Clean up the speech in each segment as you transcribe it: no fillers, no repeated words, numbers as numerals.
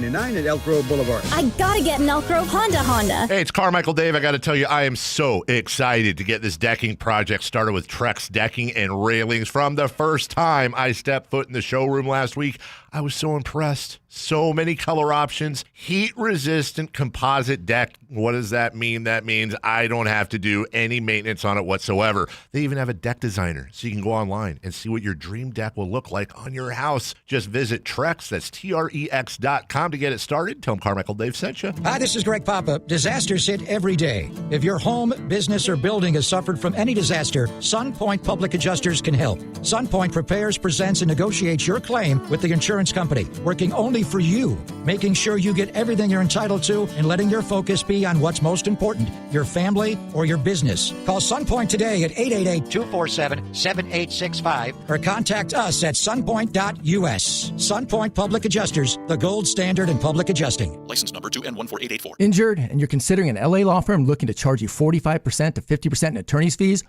at Elk Grove Boulevard. I gotta get an Elk Grove Honda. Hey, it's Carmichael Dave. I got to tell you, I am so excited to get this decking project started with Trex Decking and Railings. From the first time I stepped foot in the showroom last week, I was so impressed. So many color options. Heat-resistant composite deck. What does that mean? That means I don't have to do any maintenance on it whatsoever. They even have a deck designer, so you can go online and see what your dream deck will look like on your house. Just visit Trex, that's Trex.com to get it started. Tell them Carmichael Dave sent you. Hi, this is Greg Papa. Disasters hit every day. If your home, business, or building has suffered from any disaster, SunPoint Public Adjusters can help. SunPoint prepares, presents, and negotiates your claim with the insurance company, working only for you, making sure you get everything you're entitled to and letting your focus be on what's most important, your family or your business. Call SunPoint today at 888-247-7865 or contact us at sunpoint.us. SunPoint Public Adjusters, the gold standard in public adjusting. License number 2N14884. Injured and you're considering an LA law firm looking to charge you 45% to 50% in attorney's fees?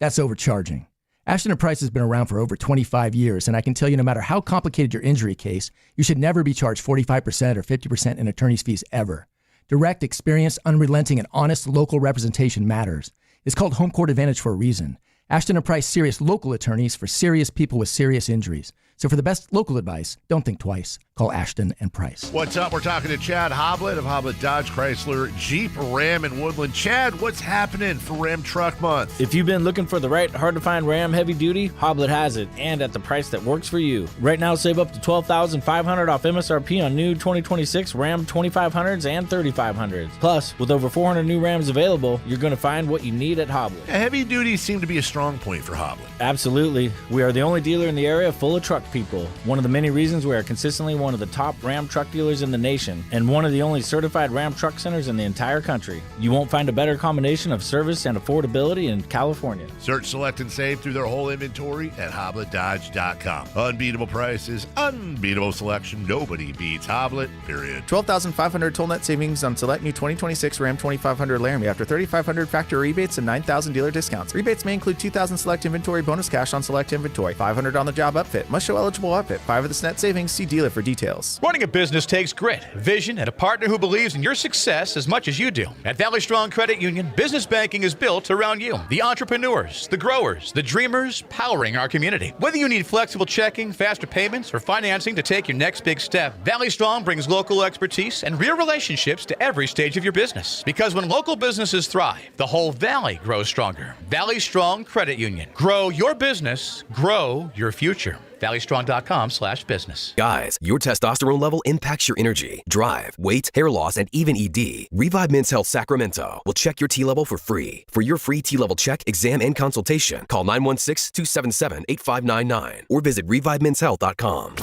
That's overcharging. Ashton & Price has been around for over 25 years, and I can tell you no matter how complicated your injury case, you should never be charged 45% or 50% in attorney's fees ever. Direct, experienced, unrelenting, and honest local representation matters. It's called Home Court Advantage for a reason. Ashton & Price serious local attorneys for serious people with serious injuries. So for the best local advice, don't think twice. Call Ashton & Price. What's up? We're talking to Chad Hoblet of Hoblet Dodge Chrysler Jeep Ram in Woodland. Chad, what's happening for Ram Truck Month? If you've been looking for the right, hard-to-find Ram heavy duty, Hoblet has it, and at the price that works for you. Right now, save up to $12,500 off MSRP on new 2026 Ram 2500s and 3500s. Plus, with over 400 new Rams available, you're going to find what you need at Hoblet. Heavy duty seemed to be a strong point for Hoblet. Absolutely. We are the only dealer in the area full of truck people. One of the many reasons we are consistently one of the top Ram truck dealers in the nation, and one of the only certified Ram truck centers in the entire country. You won't find a better combination of service and affordability in California. Search, select, and save through their whole inventory at HobletDodge.com. Unbeatable prices, unbeatable selection. Nobody beats Hoblet, period. $12,500 toll net savings on select new 2026 Ram 2500 Laramie after $3,500 factory rebates and $9,000 dealer discounts. Rebates may include $2,000 select inventory bonus cash on select inventory, $500 on the job upfit. Must show eligible upfit. 5 of the net savings. See dealer for details. Running a business takes grit, vision, and a partner who believes in your success as much as you do. At Valley Strong Credit Union, business banking is built around you. The entrepreneurs, the growers, the dreamers powering our community. Whether you need flexible checking, faster payments, or financing to take your next big step, Valley Strong brings local expertise and real relationships to every stage of your business. Because when local businesses thrive, the whole valley grows stronger. Valley Strong Credit Union. Grow your business, grow your future. ValleyStrong.com/business. Guys, your testosterone level impacts your energy, drive, weight, hair loss, and even ED. Revive Men's Health Sacramento will check your T level for free. For your free T level check, exam, and consultation, call 916-277-8599 or visit ReviveMen'sHealth.com.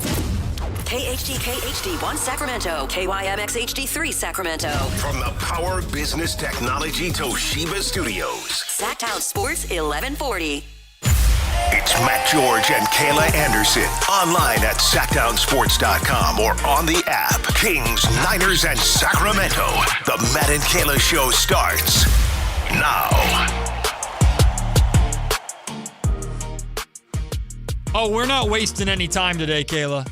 KHD1 Sacramento, KYMX HD3 Sacramento. From the Power Business Technology Toshiba Studios. Sactown Sports 1140. It's Matt George and Kayla Anderson. Online at SactownSports.com or on the app. Kings, Niners, and Sacramento. The Matt and Kayla Show starts now. Oh, we're not wasting any time today, Kayla.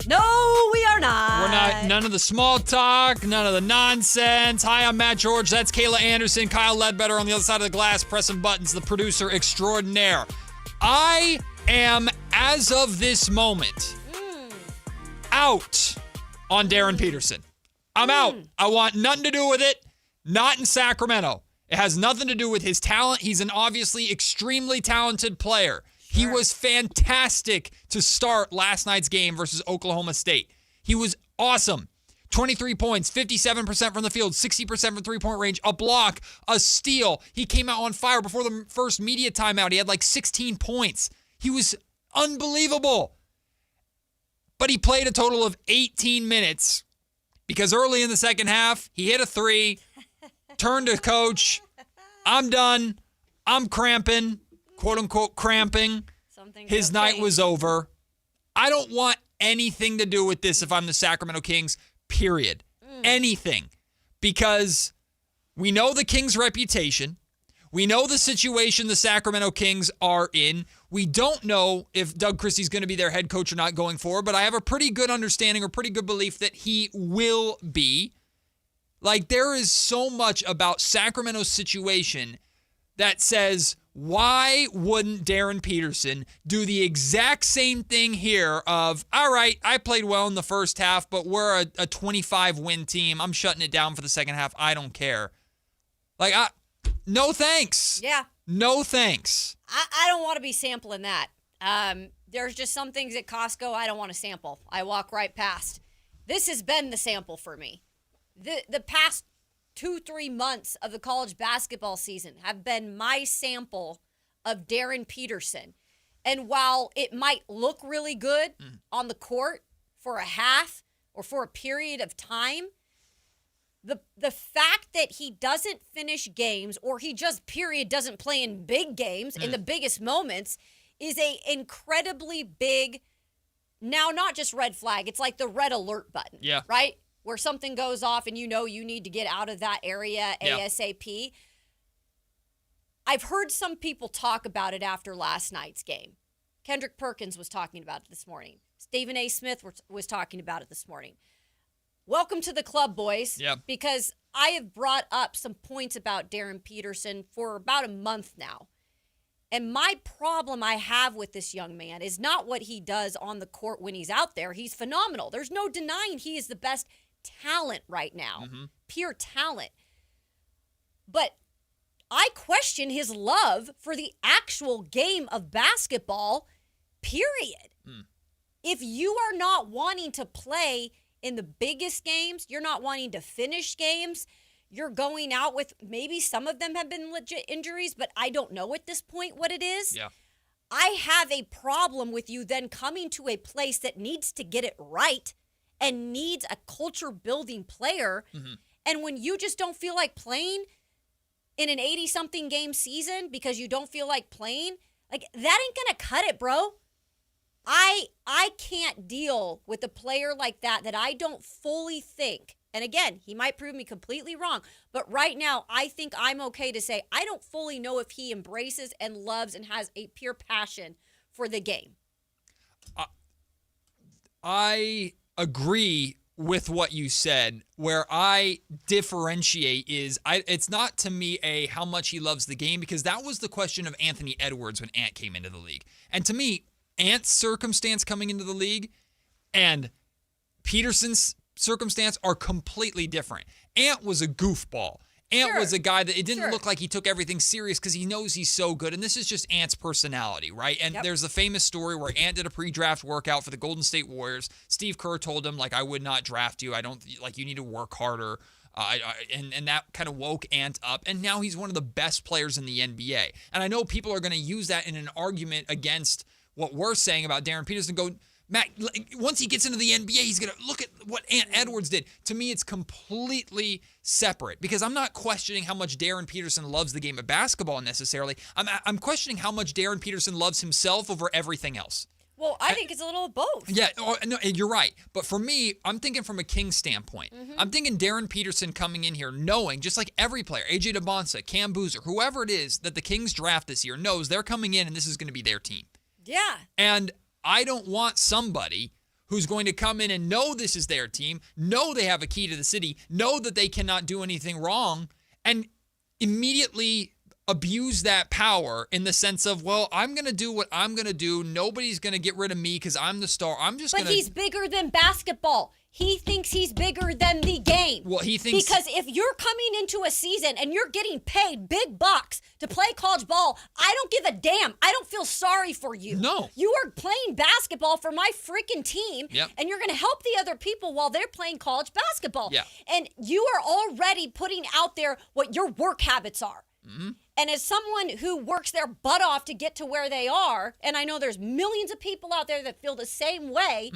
No, we are not. We're not. None of the small talk, none of the nonsense. Hi, I'm Matt George. That's Kayla Anderson. Kyle Ledbetter on the other side of the glass, pressing buttons, the producer extraordinaire. I am, as of this moment, out on Darren Peterson. I'm out. I want nothing to do with it. Not in Sacramento. It has nothing to do with his talent. He's an obviously extremely talented player. He was fantastic to start last night's game versus Oklahoma State. He was awesome. 23 points, 57% from the field, 60% from three-point range, a block, a steal. He came out on fire before the first media timeout. He had like 16 points. He was unbelievable. But he played a total of 18 minutes because early in the second half, he hit a three, turned to coach. I'm done. I'm cramping, quote-unquote cramping. His night was over. I don't want anything to do with this if I'm the Sacramento Kings. Period. Anything. Because we know the Kings' reputation. We know the situation the Sacramento Kings are in. We don't know if Doug Christie's going to be their head coach or not going forward, but I have a pretty good understanding or pretty good belief that he will be. Like, there is so much about Sacramento's situation that says, why wouldn't Darren Peterson do the exact same thing here of, all right, I played well in the first half, but we're a 25-win team. I'm shutting it down for the second half. I don't care. Like, no thanks. Yeah. No thanks. I don't want to be sampling that. There's just some things at Costco I don't want to sample. I walk right past. This has been the sample for me. The past 2-3 months of the college basketball season have been my sample of Darren Peterson. And while it might look really good on the court for a half or for a period of time, the fact that he doesn't finish games or he just doesn't play in big games in the biggest moments is a incredibly big, now not just red flag, it's like the red alert button, right? Where something goes off and you know you need to get out of that area ASAP. I've heard some people talk about it after last night's game. Kendrick Perkins was talking about it this morning. Stephen A. Smith was talking about it this morning. Welcome to the club, boys, because I have brought up some points about Darren Peterson for about a month now. And my problem I have with this young man is not what he does on the court when he's out there. He's phenomenal. There's no denying he is the best talent right now, pure talent. But I question his love for the actual game of basketball, period. If you are not wanting to play in the biggest games, you're not wanting to finish games, you're going out with, maybe some of them have been legit injuries, but I don't know at this point what it is. I have a problem with you then coming to a place that needs to get it right and needs a culture-building player. And when you just don't feel like playing in an 80-something game season because you don't feel like playing, like, that ain't going to cut it, bro. I can't deal with a player like that I don't fully think. And again, he might prove me completely wrong, but right now I think I'm okay to say I don't fully know if he embraces and loves and has a pure passion for the game. I agree with what you said. Where I differentiate is it's not to me how much he loves the game, because that was the question of Anthony Edwards when Ant came into the league. And to me, Ant's circumstance coming into the league and Peterson's circumstance are completely different. Ant was a goofball. Ant was a guy that it didn't look like he took everything serious because he knows he's so good. And this is just Ant's personality, right? And there's a famous story where Ant did a pre-draft workout for the Golden State Warriors. Steve Kerr told him, like, I would not draft you. I don't, like, you need to work harder. And that kind of woke Ant up. And now he's one of the best players in the NBA. And I know people are going to use that in an argument against what we're saying about Darren Peterson. Go, Matt, once he gets into the NBA, he's going to look at what Ant Edwards did. To me, it's completely separate, because I'm not questioning how much Darren Peterson loves the game of basketball necessarily. I'm questioning how much Darren Peterson loves himself over everything else. Well, I think it's a little of both. Yeah, no, you're right. But for me, I'm thinking from a Kings standpoint. I'm thinking Darren Peterson coming in here knowing, just like every player, AJ Debonsa, Cam Boozer, whoever it is that the Kings draft this year knows they're coming in and this is going to be their team. Yeah. And I don't want somebody who's going to come in and know this is their team, know they have a key to the city, know that they cannot do anything wrong, and immediately abuse that power in the sense of, well, I'm going to do what I'm going to do. Nobody's going to get rid of me because I'm the star. But he's bigger than basketball. He thinks he's bigger than the game. Well, he thinks... Because if you're coming into a season and you're getting paid big bucks to play college ball, I don't give a damn. I don't feel sorry for you. No. You are playing basketball for my freaking team, and you're going to help the other people while they're playing college basketball. Yeah. And you are already putting out there what your work habits are. And as someone who works their butt off to get to where they are, and I know there's millions of people out there that feel the same way,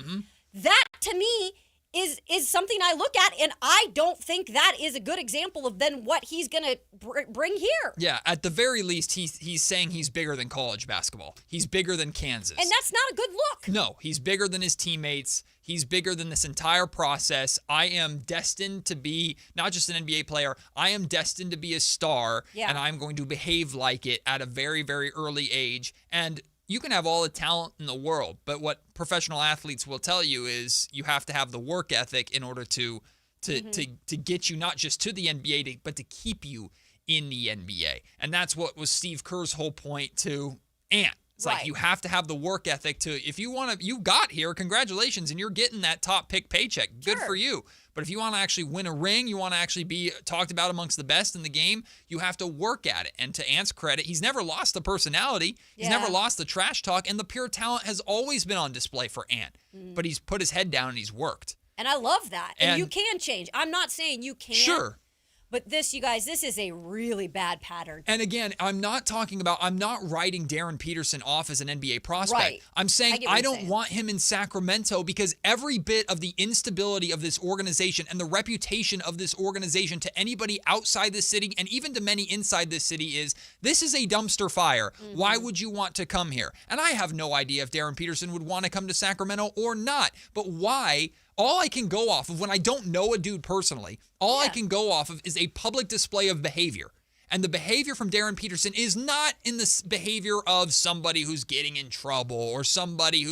that to me is something I look at, and I don't think that is a good example of then what he's going to bring here. Yeah, at the very least, he's saying he's bigger than college basketball. He's bigger than Kansas. And that's not a good look. No, he's bigger than his teammates. He's bigger than this entire process. I am destined to be not just an NBA player. I am destined to be a star, and I'm going to behave like it at a very, very early age. And you can have all the talent in the world, but what professional athletes will tell you is you have to have the work ethic in order to get you not just to the NBA, but to keep you in the NBA. And that's what was Steve Kerr's whole point to Ant. It's like you have to have the work ethic to, if you want to, you got here, congratulations, and you're getting that top pick paycheck. Good for you. But if you want to actually win a ring, you want to actually be talked about amongst the best in the game, you have to work at it. And to Ant's credit, he's never lost the personality. He's never lost the trash talk, and the pure talent has always been on display for Ant. But he's put his head down and he's worked. And I love that. And you can change. I'm not saying you can't. Sure. But this, you guys, this is a really bad pattern. And again, I'm not writing Darren Peterson off as an NBA prospect. Right. I'm saying I don't want him in Sacramento because every bit of the instability of this organization and the reputation of this organization to anybody outside the city and even to many inside this city is, this is a dumpster fire. Mm-hmm. Why would you want to come here? And I have no idea if Darren Peterson would want to come to Sacramento or not. But why? All I can go off of when I don't know a dude personally, I can go off of is a public display of behavior. And the behavior from Darren Peterson is not in the behavior of somebody who's getting in trouble or somebody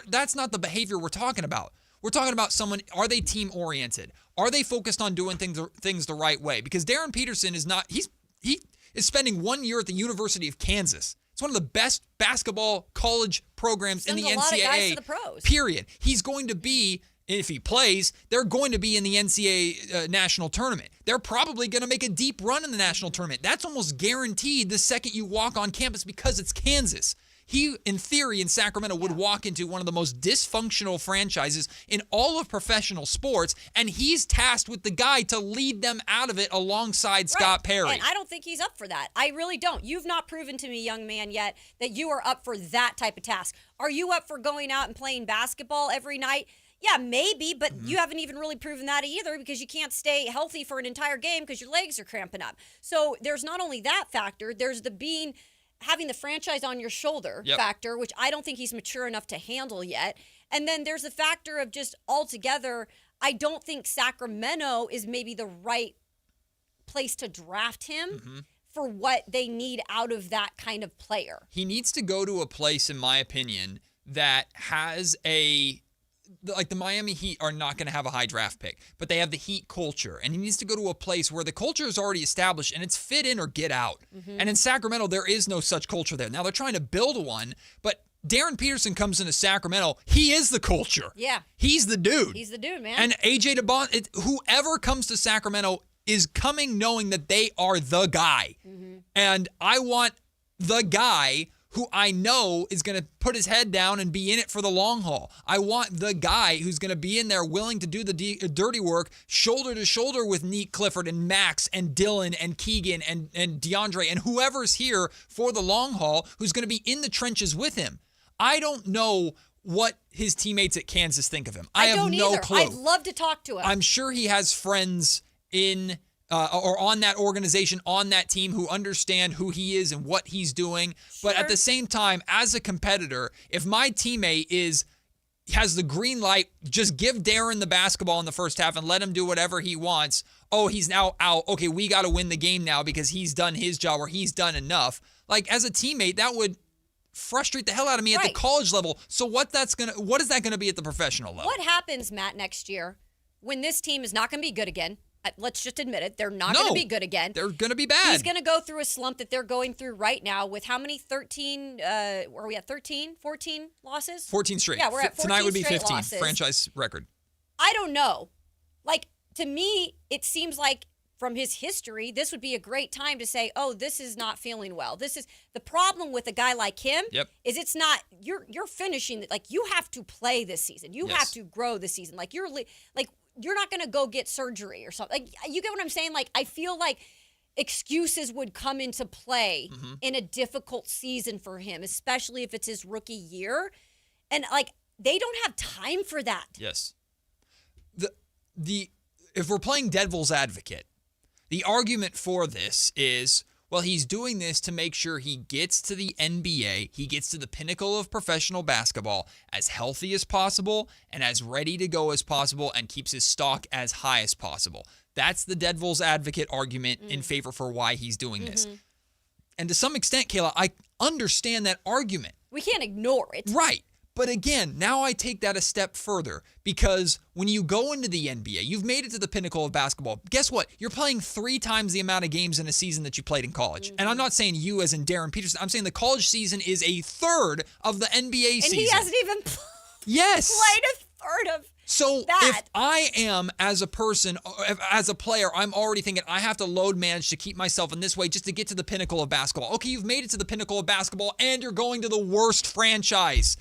that's not the behavior we're talking about. We're talking about someone, are they team oriented? Are they focused on doing things the right way? Because Darren Peterson is not, he is spending 1 year at the University of Kansas. It's one of the best basketball college programs in the NCAA. A lot of guys to the pros. Period. He's going to be, if he plays, they're going to be in the NCAA national tournament. They're probably going to make a deep run in the national tournament. That's almost guaranteed the second you walk on campus because it's Kansas. He, in theory, in Sacramento would walk into one of the most dysfunctional franchises in all of professional sports, and he's tasked with the guy to lead them out of it alongside Scott Perry. And I don't think he's up for that. I really don't. You've not proven to me, young man, yet that you are up for that type of task. Are you up for going out and playing basketball every night? Yeah, maybe, but you haven't even really proven that either because you can't stay healthy for an entire game because your legs are cramping up. So there's not only that factor, there's the having the franchise on your shoulder factor, which I don't think he's mature enough to handle yet. And then there's the factor of just altogether, I don't think Sacramento is maybe the right place to draft him for what they need out of that kind of player. He needs to go to a place, in my opinion, that has like the Miami Heat are not going to have a high draft pick, but they have the Heat culture, and he needs to go to a place where the culture is already established and it's fit in or get out. And in Sacramento, there is no such culture there. Now they're trying to build one, but Darren Peterson comes into Sacramento. He is the culture. Yeah. He's the dude. He's the dude, man. And AJ Debonsa, whoever comes to Sacramento is coming knowing that they are the guy. And I want the guy who I know is going to put his head down and be in it for the long haul. I want the guy who's going to be in there willing to do the dirty work, shoulder to shoulder with Neek Clifford and Max and Dylan and Keegan and DeAndre and whoever's here for the long haul who's going to be in the trenches with him. I don't know what his teammates at Kansas think of him. I have no clue. I'd love to talk to him. I'm sure he has friends in or on that organization, on that team who understand who he is and what he's doing. Sure. But at the same time, as a competitor, if my teammate has the green light, just give Darren the basketball in the first half and let him do whatever he wants. Oh, he's now out. Okay, we got to win the game now because he's done his job or he's done enough. Like, as a teammate, that would frustrate the hell out of me at the college level. So what is that going to be at the professional level? What happens, Matt, next year when this team is not going to be good again? Let's just admit it. They're not going to be good again. They're going to be bad. He's going to go through a slump that they're going through right now with how many? 13? Are we at 13? 14 losses? 14 straight. Yeah, we're at 14 Tonight would be 15. Losses. Franchise record. I don't know. Like, to me, it seems like from his history, this would be a great time to say, oh, this is not feeling well. This is the problem with a guy like him is it's not, you're finishing, like, you have to play this season. You have to grow this season. Like, you're not going to go get surgery or something. Like, you get what I'm saying? Like, I feel like excuses would come into play in a difficult season for him, especially if it's his rookie year. And, like, they don't have time for that. Yes. if we're playing devil's advocate, the argument for this is, well, he's doing this to make sure he gets to the NBA, he gets to the pinnacle of professional basketball as healthy as possible and as ready to go as possible and keeps his stock as high as possible. That's the devil's advocate argument in favor for why he's doing this. And to some extent, Kayla, I understand that argument. We can't ignore it. Right. But again, now I take that a step further because when you go into the NBA, you've made it to the pinnacle of basketball. Guess what? You're playing 3 times the amount of games in a season that you played in college. And I'm not saying you as in Darren Peterson. I'm saying the college season is a third of the NBA season. And he hasn't even played a third of So that. if I am, as a person, as a player, I'm already thinking I have to load manage to keep myself in this way just to get to the pinnacle of basketball. Okay, you've made it to the pinnacle of basketball and you're going to the worst franchise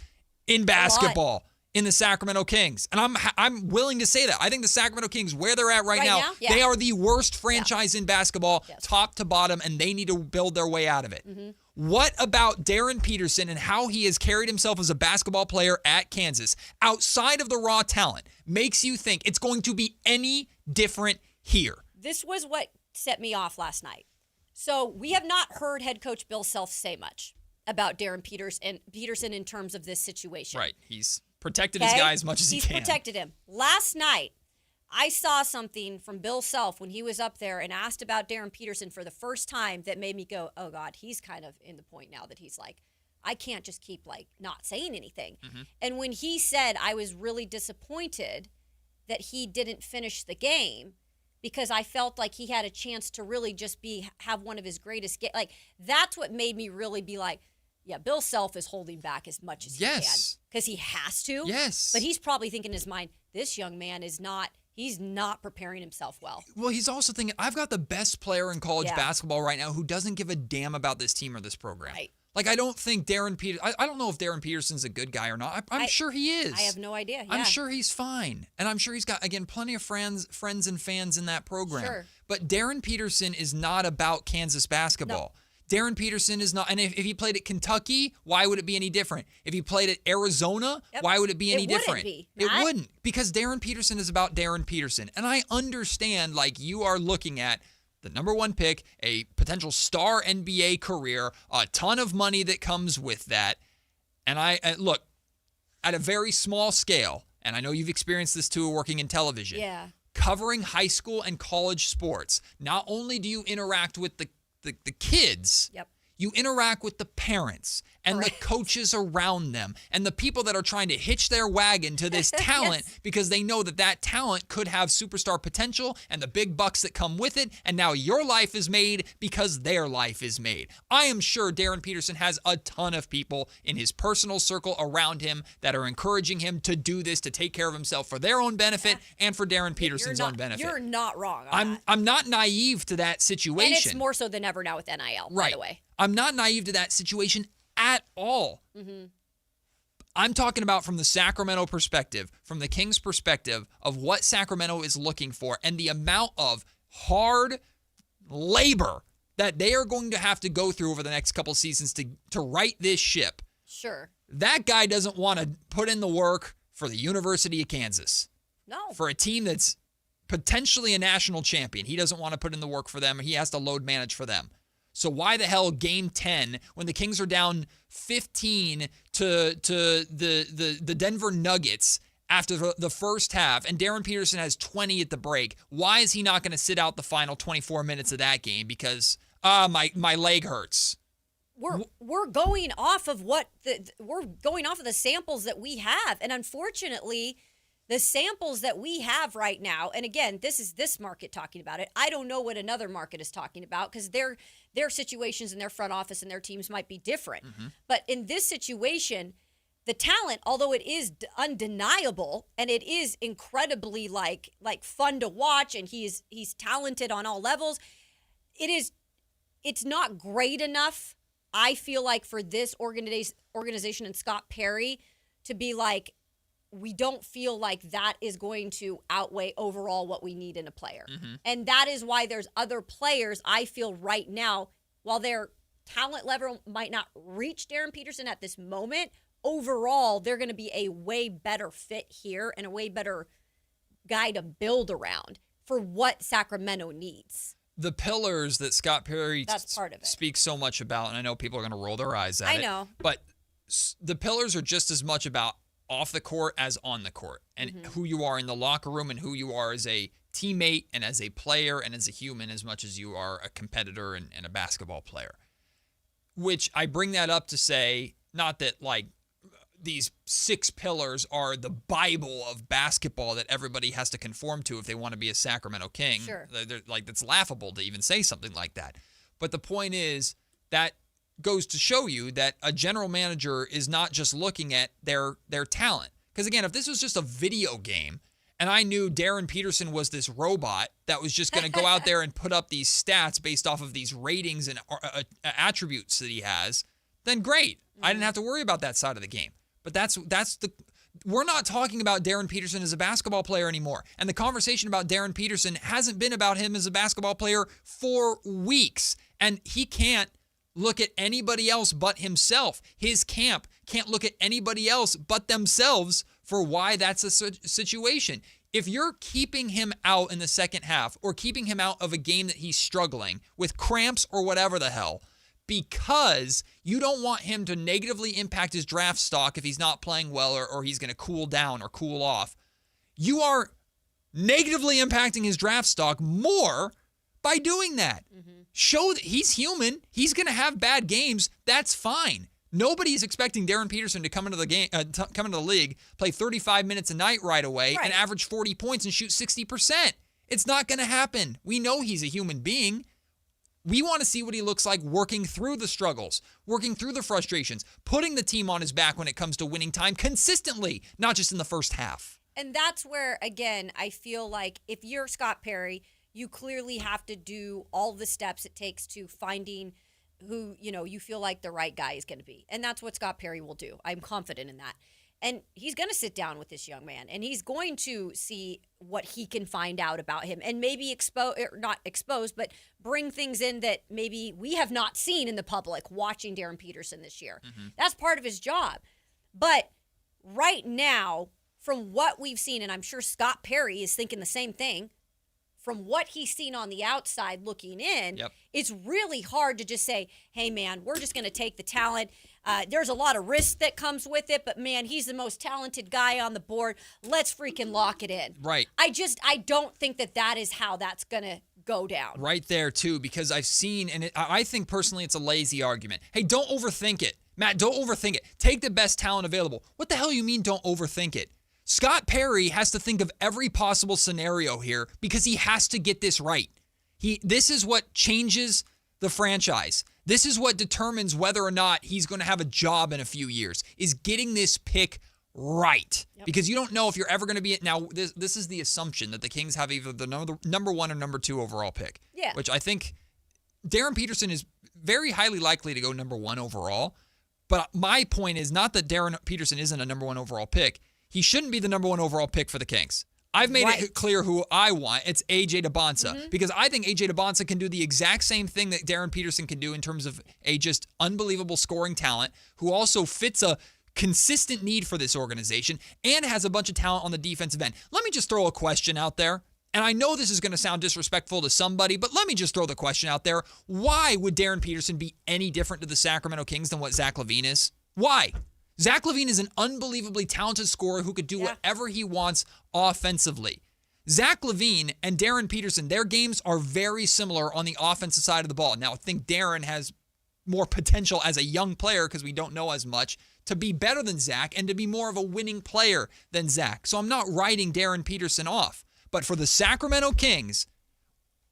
in basketball in the Sacramento Kings. And I'm willing to say that. I think the Sacramento Kings, where they're at right now? Yeah. They are the worst franchise in basketball, top to bottom, and they need to build their way out of it. What about Darren Peterson and how he has carried himself as a basketball player at Kansas, outside of the raw talent, makes you think it's going to be any different here? This was what set me off last night. So we have not heard head coach Bill Self say much about Darren Peterson in terms of this situation. Right. He's protected his guy as much as he can. He's protected him. Last night, I saw something from Bill Self when he was up there and asked about Darren Peterson for the first time that made me go, oh, God, he's kind of in the point now that he's like, I can't just keep like not saying anything. And when he said I was really disappointed that he didn't finish the game because I felt like he had a chance to really just have one of his greatest games. Like, that's what made me really be like, yeah, Bill Self is holding back as much as he can because he has to. Yes. But he's probably thinking in his mind, this young man he's not preparing himself well. Well, he's also thinking, I've got the best player in college basketball right now who doesn't give a damn about this team or this program. Right. Like, I don't think I don't know if Darren Peterson's a good guy or not. I'm sure he is. I have no idea. Yeah. I'm sure he's fine. And I'm sure he's got, again, plenty of friends and fans in that program. Sure. But Darren Peterson is not about Kansas basketball. No. Darren Peterson is not, and if he played at Kentucky, why would it be any different? If he played at Arizona, why would it be any different? It wouldn't, because Darren Peterson is about Darren Peterson. And I understand, like, you are looking at the number 1 pick, a potential star NBA career, a ton of money that comes with that. And look, at a very small scale, and I know you've experienced this too working in television, covering high school and college sports, not only do you interact with the kids, you interact with the parents and the coaches around them and the people that are trying to hitch their wagon to this talent because they know that talent could have superstar potential and the big bucks that come with it. And now your life is made because their life is made. I am sure Darren Peterson has a ton of people in his personal circle around him that are encouraging him to do this, to take care of himself for their own benefit and for Darren Peterson's own benefit. You're not wrong on that. I'm not naive to that situation. And it's more so than ever now with NIL, by the way. I'm not naive to that situation at all. I'm talking about from the Sacramento perspective, from the Kings perspective of what Sacramento is looking for and the amount of hard labor that they are going to have to go through over the next couple seasons to right this ship. Sure. That guy doesn't want to put in the work for the University of Kansas. No. For a team that's potentially a national champion. He doesn't want to put in the work for them. He has to load manage for them. So why the hell game 10 when the Kings are down 15 to the Denver Nuggets after the first half and Darren Peterson has 20 at the break? Why is he not going to sit out the final 24 minutes of that game? Because my leg hurts. We're going off of the samples that we have, and unfortunately, the samples that we have right now, and again, this is this market talking about it. I don't know what another market is talking about because their situations in their front office and their teams might be different. But in this situation, the talent, although it is undeniable and it is incredibly like fun to watch, and he's talented on all levels, it's not great enough, I feel like, for this organization and Scott Perry to be like, we don't feel like that is going to outweigh overall what we need in a player. And that is why there's other players, I feel right now, while their talent level might not reach Darren Peterson at this moment, overall, they're going to be a way better fit here and a way better guy to build around for what Sacramento needs. The pillars that Scott Perry That's part of it. speaks so much about, and I know people are going to roll their eyes at it. I know. But the pillars are just as much about off the court as on the court, and who you are in the locker room and who you are as a teammate and as a player and as a human, as much as you are a competitor and a basketball player. Which I bring that up to say, not that like these 6 pillars are the Bible of basketball that everybody has to conform to if they want to be a Sacramento King. Sure. Like, that's laughable to even say something like that. But the point is that goes to show you that a general manager is not just looking at their talent. Because again, if this was just a video game and I knew Darren Peterson was this robot that was just going to go out there and put up these stats based off of these ratings and attributes that he has, then great. I didn't have to worry about that side of the game. But we're not talking about Darren Peterson as a basketball player anymore. And the conversation about Darren Peterson hasn't been about him as a basketball player for weeks. And he can't look at anybody else but himself. His camp can't look at anybody else but themselves for why that's a situation. If you're keeping him out in the second half or keeping him out of a game that he's struggling with cramps or whatever the hell, because you don't want him to negatively impact his draft stock if he's not playing well or he's going to cool down or cool off, you are negatively impacting his draft stock more by doing that. Show that he's human. He's going to have bad games. That's fine. Nobody's expecting Darren Peterson to come into the game, come into the league, play 35 minutes a night right away, and average 40 points and shoot 60%. It's not going to happen. We know he's a human being. We want to see what he looks like working through the struggles, working through the frustrations, putting the team on his back when it comes to winning time consistently, not just in the first half. And that's where, again, I feel like if you're Scott Perry, you clearly have to do all the steps it takes to finding who, you feel like the right guy is going to be. And that's what Scott Perry will do. I'm confident in that. And he's going to sit down with this young man, and he's going to see what he can find out about him and maybe not expose, but bring things in that maybe we have not seen in the public watching Darren Peterson this year. That's part of his job. But right now, from what we've seen, and I'm sure Scott Perry is thinking the same thing, from what he's seen on the outside looking in, it's really hard to just say, hey, man, we're just going to take the talent. There's a lot of risk that comes with it, but, man, he's the most talented guy on the board. Let's freaking lock it in. Right. I don't think that is how that's going to go down. Right there, too, because I've seen, and I think personally it's a lazy argument. Hey, don't overthink it. Matt, don't overthink it. Take the best talent available. What the hell you mean don't overthink it? Scott Perry has to think of every possible scenario here because he has to get this right. This is what changes the franchise. This is what determines whether or not he's going to have a job in a few years, is getting this pick right. Because you don't know if you're ever going to be... Now, this is the assumption that the Kings have either the number 1 or number 2 overall pick. Yeah. Which I think Darren Peterson is very highly likely to go number 1 overall. But my point is not that Darren Peterson isn't a number 1 overall pick. He shouldn't be the number 1 overall pick for the Kings. I've made it clear who I want. It's A.J. Debonsa. Because I think A.J. Debonsa can do the exact same thing that Darren Peterson can do in terms of a just unbelievable scoring talent, who also fits a consistent need for this organization and has a bunch of talent on the defensive end. Let me just throw a question out there. And I know this is going to sound disrespectful to somebody, but let me just throw the question out there. Why would Darren Peterson be any different to the Sacramento Kings than what Zach LaVine is? Why? Zach LaVine is an unbelievably talented scorer who could do whatever he wants offensively. Zach LaVine and Darren Peterson, their games are very similar on the offensive side of the ball. Now, I think Darren has more potential as a young player, because we don't know as much, to be better than Zach and to be more of a winning player than Zach. So I'm not writing Darren Peterson off. But for the Sacramento Kings,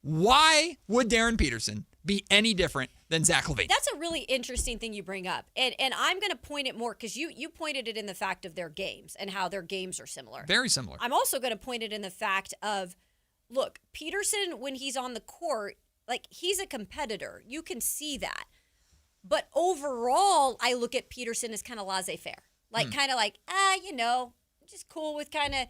why would Darren Peterson be any different than Zach LaVine? That's a really interesting thing you bring up. And I'm going to point it more because you pointed it in the fact of their games and how their games are similar. Very similar. I'm also going to point it in the fact of, look, Peterson, when he's on the court, like, he's a competitor. You can see that. But overall, I look at Peterson as kind of laissez-faire. Like, kind of like, just cool with kind of,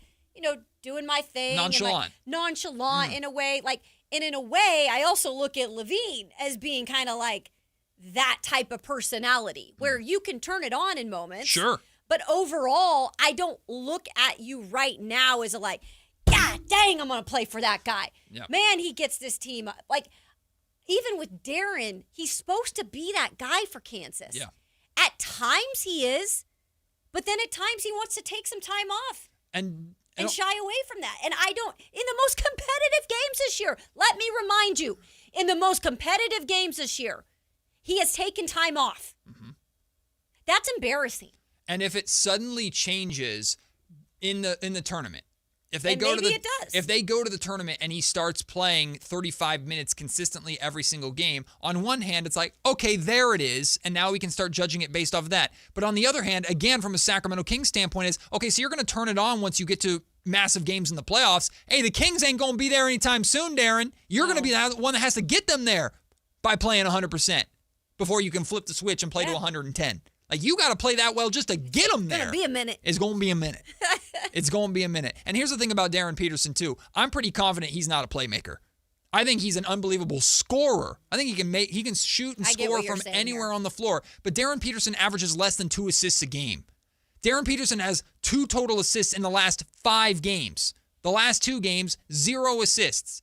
doing my thing. Nonchalant. Nonchalant in a way. Like, and in a way, I also look at LaVine as being kind of like that type of personality where you can turn it on in moments. Sure. But overall, I don't look at you right now as a like, God dang, I'm going to play for that guy. Yep. Man, he gets this team. Like, even with Darren, he's supposed to be that guy for Kansas. Yeah. At times he is, but then at times he wants to take some time off And shy away from that. And I don't, in the most competitive games this year, let me remind you, in the most competitive games this year, he has taken time off. Mm-hmm. That's embarrassing. And if it suddenly changes in the tournament, if they it go to the tournament and he starts playing 35 minutes consistently every single game, on one hand it's like, okay, there it is, and now we can start judging it based off of that. But on the other hand, again, from a Sacramento Kings standpoint, is okay, so you're going to turn it on once you get to massive games in the playoffs. Hey, the Kings ain't going to be there anytime soon, Darren. You're going to be the one that has to get them there by playing 100% before you can flip the switch and play to 110. Like, you got to play that well just to get them there. It's going to be a minute. It's going to be a minute. It's going to be a minute. And here's the thing about Darren Peterson, too. I'm pretty confident he's not a playmaker. I think he's an unbelievable scorer. I think he can shoot and score from anywhere on the floor. But Darren Peterson averages less than 2 assists a game. Darren Peterson has 2 total assists in the last 5 games. The last 2 games, 0 assists.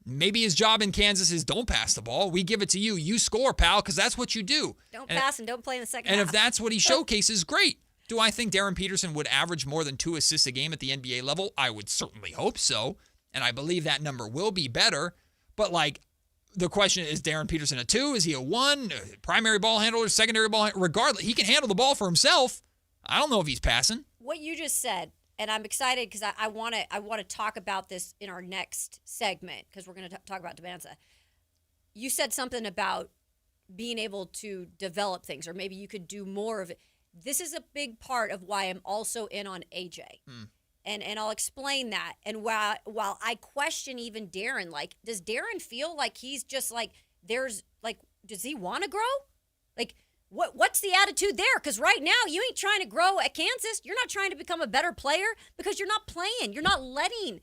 Maybe his job in Kansas is don't pass the ball. We give it to you. You score, pal, because that's what you do. Don't pass and don't play in the second half. And if that's what he showcases, great. Do I think Darren Peterson would average more than 2 assists a game at the NBA level? I would certainly hope so. And I believe that number will be better. But, like, the question is Darren Peterson a 2? Is he a 1? Primary ball handler, secondary ball handler? Regardless, he can handle the ball for himself. I don't know if he's passing. What you just said, and I'm excited because I want to talk about this in our next segment because we're going to talk about Debonsa. You said something about being able to develop things, or maybe you could do more of it. This is a big part of why I'm also in on AJ. And I'll explain that. And while I question even Darren, like, does Darren feel like he's just like, does he want to grow? Like, what's the attitude there? Because right now, you ain't trying to grow at Kansas. You're not trying to become a better player because you're not playing. You're not letting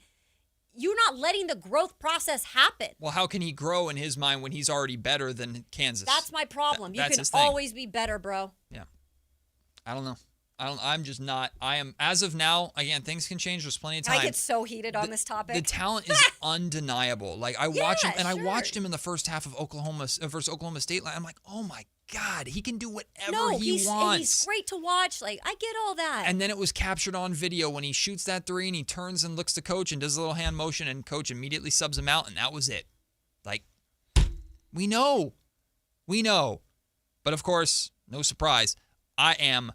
the growth process happen. Well, how can he grow in his mind when he's already better than Kansas? That's my problem. You can his thing. always be better, bro. Yeah. I don't know. I'm just not. I am, as of now, again, things can change. There's plenty of time. I get so heated on this topic. The talent is undeniable. Like, I watch him, and I watched him in the first half of Oklahoma versus Oklahoma State. I'm like, oh my God, he can do whatever he wants. He's great to watch. Like, I get all that. And then it was captured on video when he shoots that 3 and he turns and looks to coach and does a little hand motion, and coach immediately subs him out, and that was it. Like, we know. But of course, no surprise, I am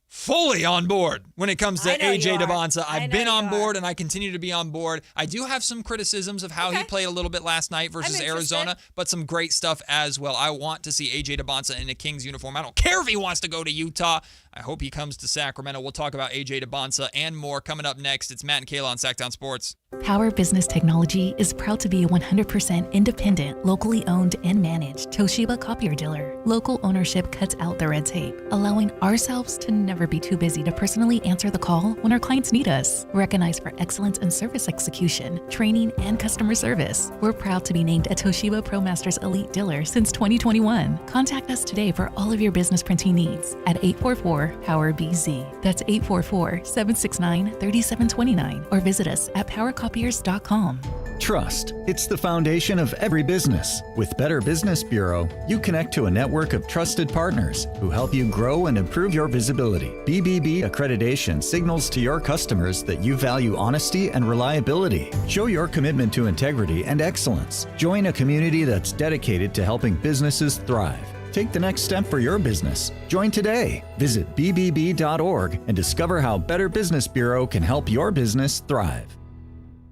fully on board when it comes to AJ Debonsa. I've been on board, and I continue to be on board. I do have some criticisms of how he played a little bit last night versus Arizona, but some great stuff as well. I want to see AJ Debonsa in a Kings uniform. I don't care if he wants to go to Utah. I hope he comes to Sacramento. We'll talk about AJ Debonsa and more coming up next. It's Matt and Kayla on Sactown Sports. Power Business Technology is proud to be a 100% independent, locally owned and managed Toshiba copier dealer. Local ownership cuts out the red tape, allowing ourselves to never be too busy to personally answer the call when our clients need us. Recognized for excellence in service execution, training, and customer service, we're proud to be named a Toshiba ProMasters Elite dealer since 2021. Contact us today for all of your business printing needs at 844-POWER-BZ. That's 844-769-3729. Or visit us at powercopiers.com. Trust. It's the foundation of every business. With Better Business Bureau, you connect to a network of trusted partners who help you grow and improve your visibility. BBB accreditation signals to your customers that you value honesty and reliability. Show your commitment to integrity and excellence. Join a community that's dedicated to helping businesses thrive. Take the next step for your business. Join today. Visit bbb.org and discover how Better Business Bureau can help your business thrive.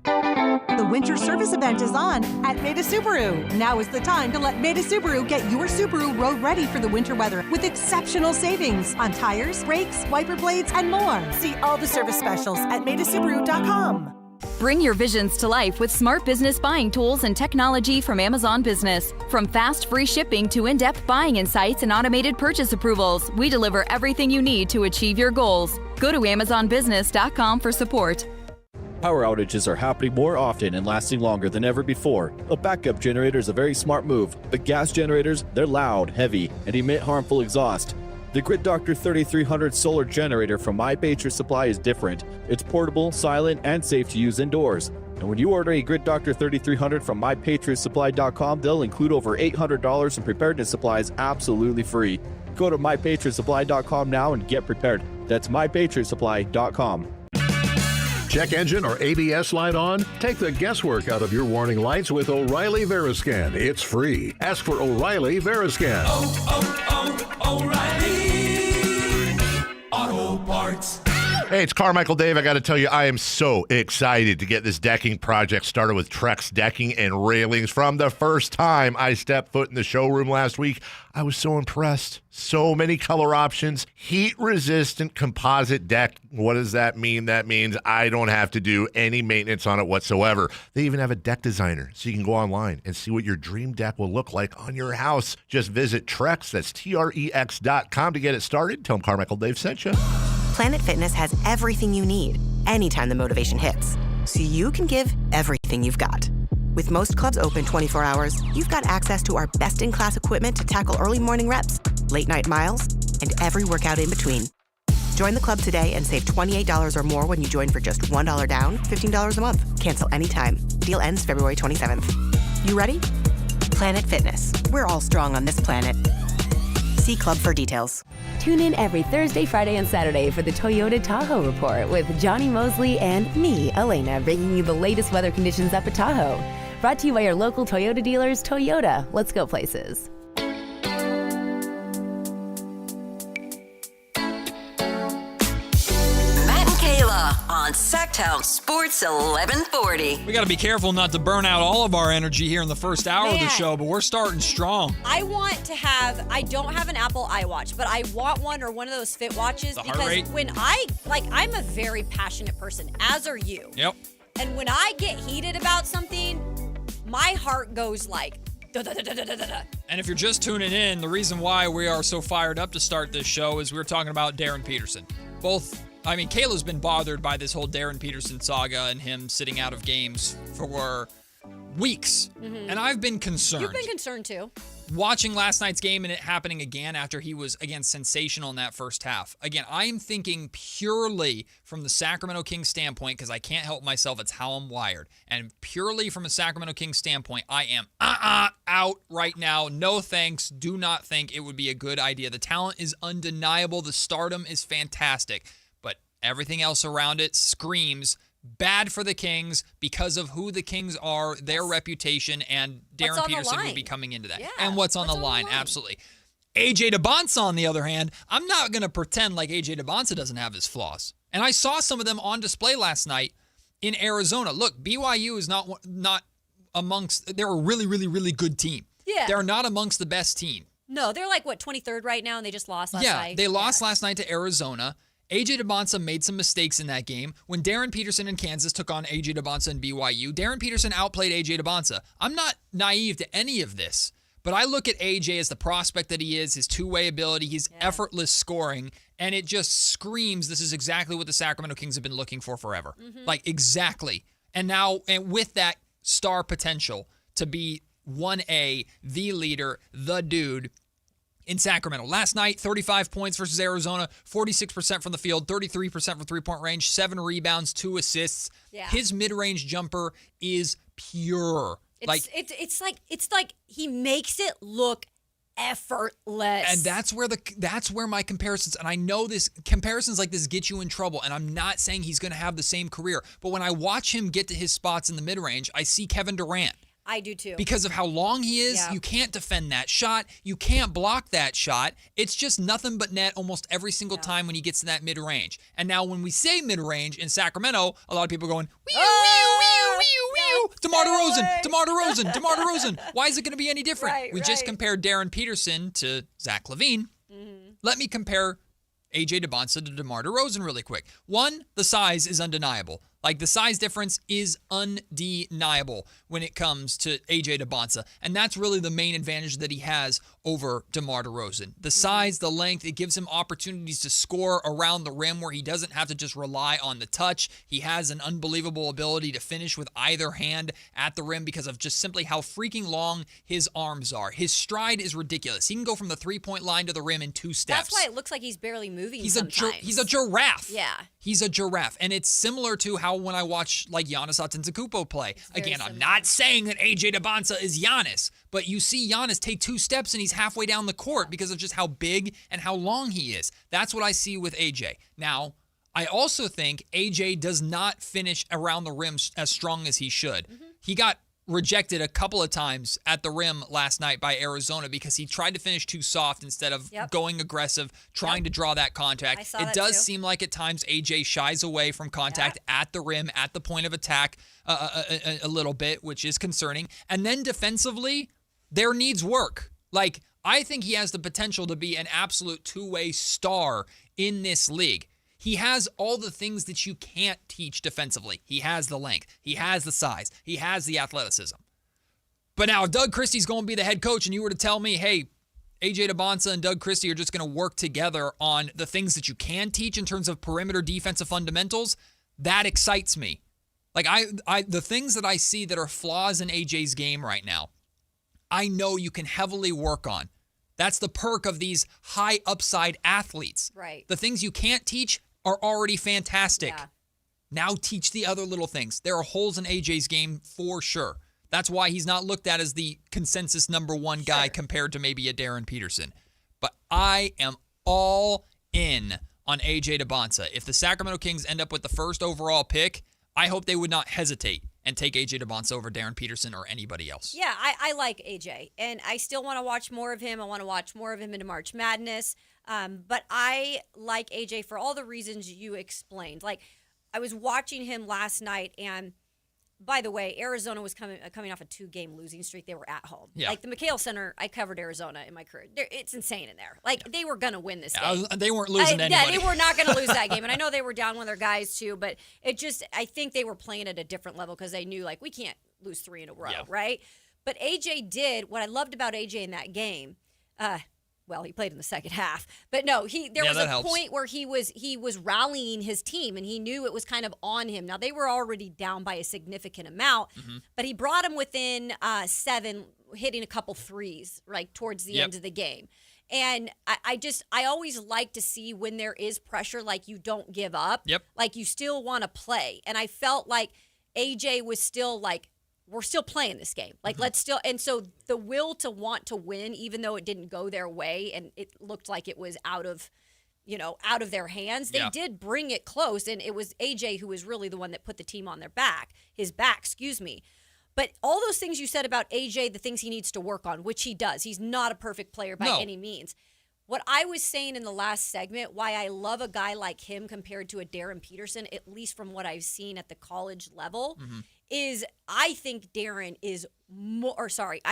The winter service event is on at Maida Subaru. Now is the time to let Maida Subaru get your Subaru road ready for the winter weather with exceptional savings on tires, brakes, wiper blades, and more. See all the service specials at maidasubaru.com. Bring your visions to life with smart business buying tools and technology from Amazon Business. From fast, free shipping to in-depth buying insights and automated purchase approvals, we deliver everything you need to achieve your goals. Go to amazonbusiness.com for support. Power outages are happening more often and lasting longer than ever before. A backup generator is a very smart move, but gas generators, they're loud, heavy, and emit harmful exhaust. The Grid Doctor 3300 solar generator from My Patriot Supply is different. It's portable, silent, and safe to use indoors. And when you order a Grid Doctor 3300 from MyPatriotSupply.com, they'll include over $800 in preparedness supplies absolutely free. Go to MyPatriotSupply.com now and get prepared. That's MyPatriotSupply.com. Check engine or ABS light on? Take the guesswork out of your warning lights with O'Reilly Veriscan. It's free. Ask for O'Reilly Veriscan. O'Reilly Auto Parts. Hey, it's Carmichael Dave. I got to tell you, I am so excited to get this decking project started with Trex Decking and Railings. From the first time I stepped foot in the showroom last week, I was so impressed. So many color options, heat-resistant composite deck. What does that mean? That means I don't have to do any maintenance on it whatsoever. They even have a deck designer, so you can go online and see what your dream deck will look like on your house. Just visit Trex, that's TREX.com to get it started. Tell them Carmichael Dave sent you. Planet Fitness has everything you need anytime the motivation hits, so you can give everything you've got. With most clubs open 24 hours, you've got access to our best-in-class equipment to tackle early morning reps, late-night miles, and every workout in between. Join the club today and save $28 or more when you join for just $1 down, $15 a month. Cancel anytime. Deal ends February 27th. You ready? Planet Fitness. We're all strong on this planet. See club for details. Tune in every Thursday, Friday, and Saturday for the Toyota Tahoe Report with Johnny Mosley and me, Elena, bringing you the latest weather conditions up at Tahoe. Brought to you by your local Toyota dealers, Toyota. Let's go places. Matt and Kayla on Sactown Sports 1140. We got to be careful not to burn out all of our energy here in the first hour of the show, but we're starting strong. I don't have an Apple iWatch, but I want one or one of those Fit watches because when I'm a very passionate person, as are you. Yep. And when I get heated about something, my heart goes like da-da-da-da-da-da-da. And if you're just tuning in, the reason why we are so fired up to start this show is we're talking about Darren Peterson. Kayla's been bothered by this whole Darren Peterson saga and him sitting out of games for weeks. Mm-hmm. And I've been concerned. You've been concerned too. Watching last night's game and it happening again after he was, again, sensational in that first half. Again, I am thinking purely from the Sacramento Kings standpoint because I can't help myself. It's how I'm wired. And purely from a Sacramento Kings standpoint, I am out right now. No thanks. Do not think it would be a good idea. The talent is undeniable. The stardom is fantastic. But everything else around it screams bad for the Kings because of who the Kings are, their reputation, and Darren Peterson would be coming into that. Yeah. And what's on the line, absolutely. AJ Debonsa, on the other hand, I'm not going to pretend like AJ Debonsa doesn't have his flaws. And I saw some of them on display last night in Arizona. Look, BYU is not amongst, they're a really, really, really good team. Yeah. They're not amongst the best team. No, they're like, 23rd right now, and they just lost last night. Yeah, they lost last night to Arizona. AJ Debonsa made some mistakes in that game. When Darren Peterson and Kansas took on AJ Debonsa and BYU, Darren Peterson outplayed AJ Debonsa. I'm not naive to any of this, but I look at AJ as the prospect that he is, his two-way ability, his effortless scoring, and it just screams this is exactly what the Sacramento Kings have been looking for forever. Mm-hmm. Like, exactly. And now, and with that star potential to be 1A, the leader, the dude, in Sacramento. Last night, 35 points versus Arizona, 46% from the field, 33% from three-point range, 7 rebounds, 2 assists. Yeah. His mid-range jumper is pure. It's like he makes it look effortless. And that's where my comparisons, and I know this comparisons like this get you in trouble, and I'm not saying he's going to have the same career, but when I watch him get to his spots in the mid-range, I see Kevin Durant. I do too. Because of how long he is, you can't defend that shot. You can't block that shot. It's just nothing but net almost every single time when he gets to that mid-range. And now when we say mid-range in Sacramento, a lot of people are going, DeMar DeRozan. Why is it going to be any different? We just compared Darren Peterson to Zach LaVine. Mm-hmm. Let me compare AJ Debonsa to DeMar DeRozan really quick. One, the size is undeniable. Like, the size difference is undeniable when it comes to A.J. Debonsa. And that's really the main advantage that he has over DeMar DeRozan. The size, the length, it gives him opportunities to score around the rim where he doesn't have to just rely on the touch. He has an unbelievable ability to finish with either hand at the rim because of just simply how freaking long his arms are. His stride is ridiculous. He can go from the three-point line to the rim in 2 steps. That's why it looks like he's barely moving He's sometimes. he's a giraffe. Yeah. He's a giraffe. And it's similar to how when I watch like Giannis Antetokounmpo play. Again, I'm not saying that A.J. Debonsa is Giannis, but you see Giannis take 2 steps and he's halfway down the court because of just how big and how long he is. That's what I see with A.J. Now, I also think A.J. does not finish around the rim as strong as he should. He got rejected a couple of times at the rim last night by Arizona because he tried to finish too soft instead of going aggressive, trying to draw that contact. It does seem like at times AJ shies away from contact at the rim, at the point of attack a little bit, which is concerning. And then defensively, there needs work. Like, I think he has the potential to be an absolute two-way star in this league. He has all the things that you can't teach defensively. He has the length. He has the size. He has the athleticism. But now if Doug Christie's going to be the head coach and you were to tell me, hey, A.J. Debonsa and Doug Christie are just going to work together on the things that you can teach in terms of perimeter defensive fundamentals, that excites me. Like, the things that I see that are flaws in A.J.'s game right now, I know you can heavily work on. That's the perk of these high upside athletes. Right. The things you can't teach are already fantastic. Yeah. Now teach the other little things. There are holes in AJ's game for sure. That's why he's not looked at as the consensus number one guy compared to maybe a Darren Peterson. But I am all in on AJ Debonsa. If the Sacramento Kings end up with the first overall pick, I hope they would not hesitate and take AJ Debonsa over Darren Peterson or anybody else. Yeah, I like AJ, and I still want to watch more of him. I want to watch more of him into March Madness. But I like AJ for all the reasons you explained. Like, I was watching him last night, and by the way, Arizona was coming off a 2-game losing streak. They were at home. Yeah. Like, the McHale Center, I covered Arizona in my career. It's insane in there. Like, they were going to win this game. They weren't losing to anybody. Yeah, they were not going to lose that game. And I know they were down one of their guys, too. But I think they were playing at a different level because they knew, like, we can't lose 3 in a row, right? But AJ did, what I loved about AJ in that game, well, he played in the second half, but no, there was a point where he was rallying his team, and he knew it was kind of on him. Now, they were already down by a significant amount, but he brought him within 7, hitting a couple threes, like towards the end of the game. And I always like to see when there is pressure, like, you don't give up, like you still want to play. And I felt like AJ was still like, we're still playing this game. Like, let's still, and so the will to want to win, even though it didn't go their way and it looked like it was out of their hands, they did bring it close. And it was AJ who was really the one that put the team on his back, excuse me. But all those things you said about AJ, the things he needs to work on, which he does. He's not a perfect player by any means. What I was saying in the last segment, why I love a guy like him compared to a Darren Peterson, at least from what I've seen at the college level, is I think I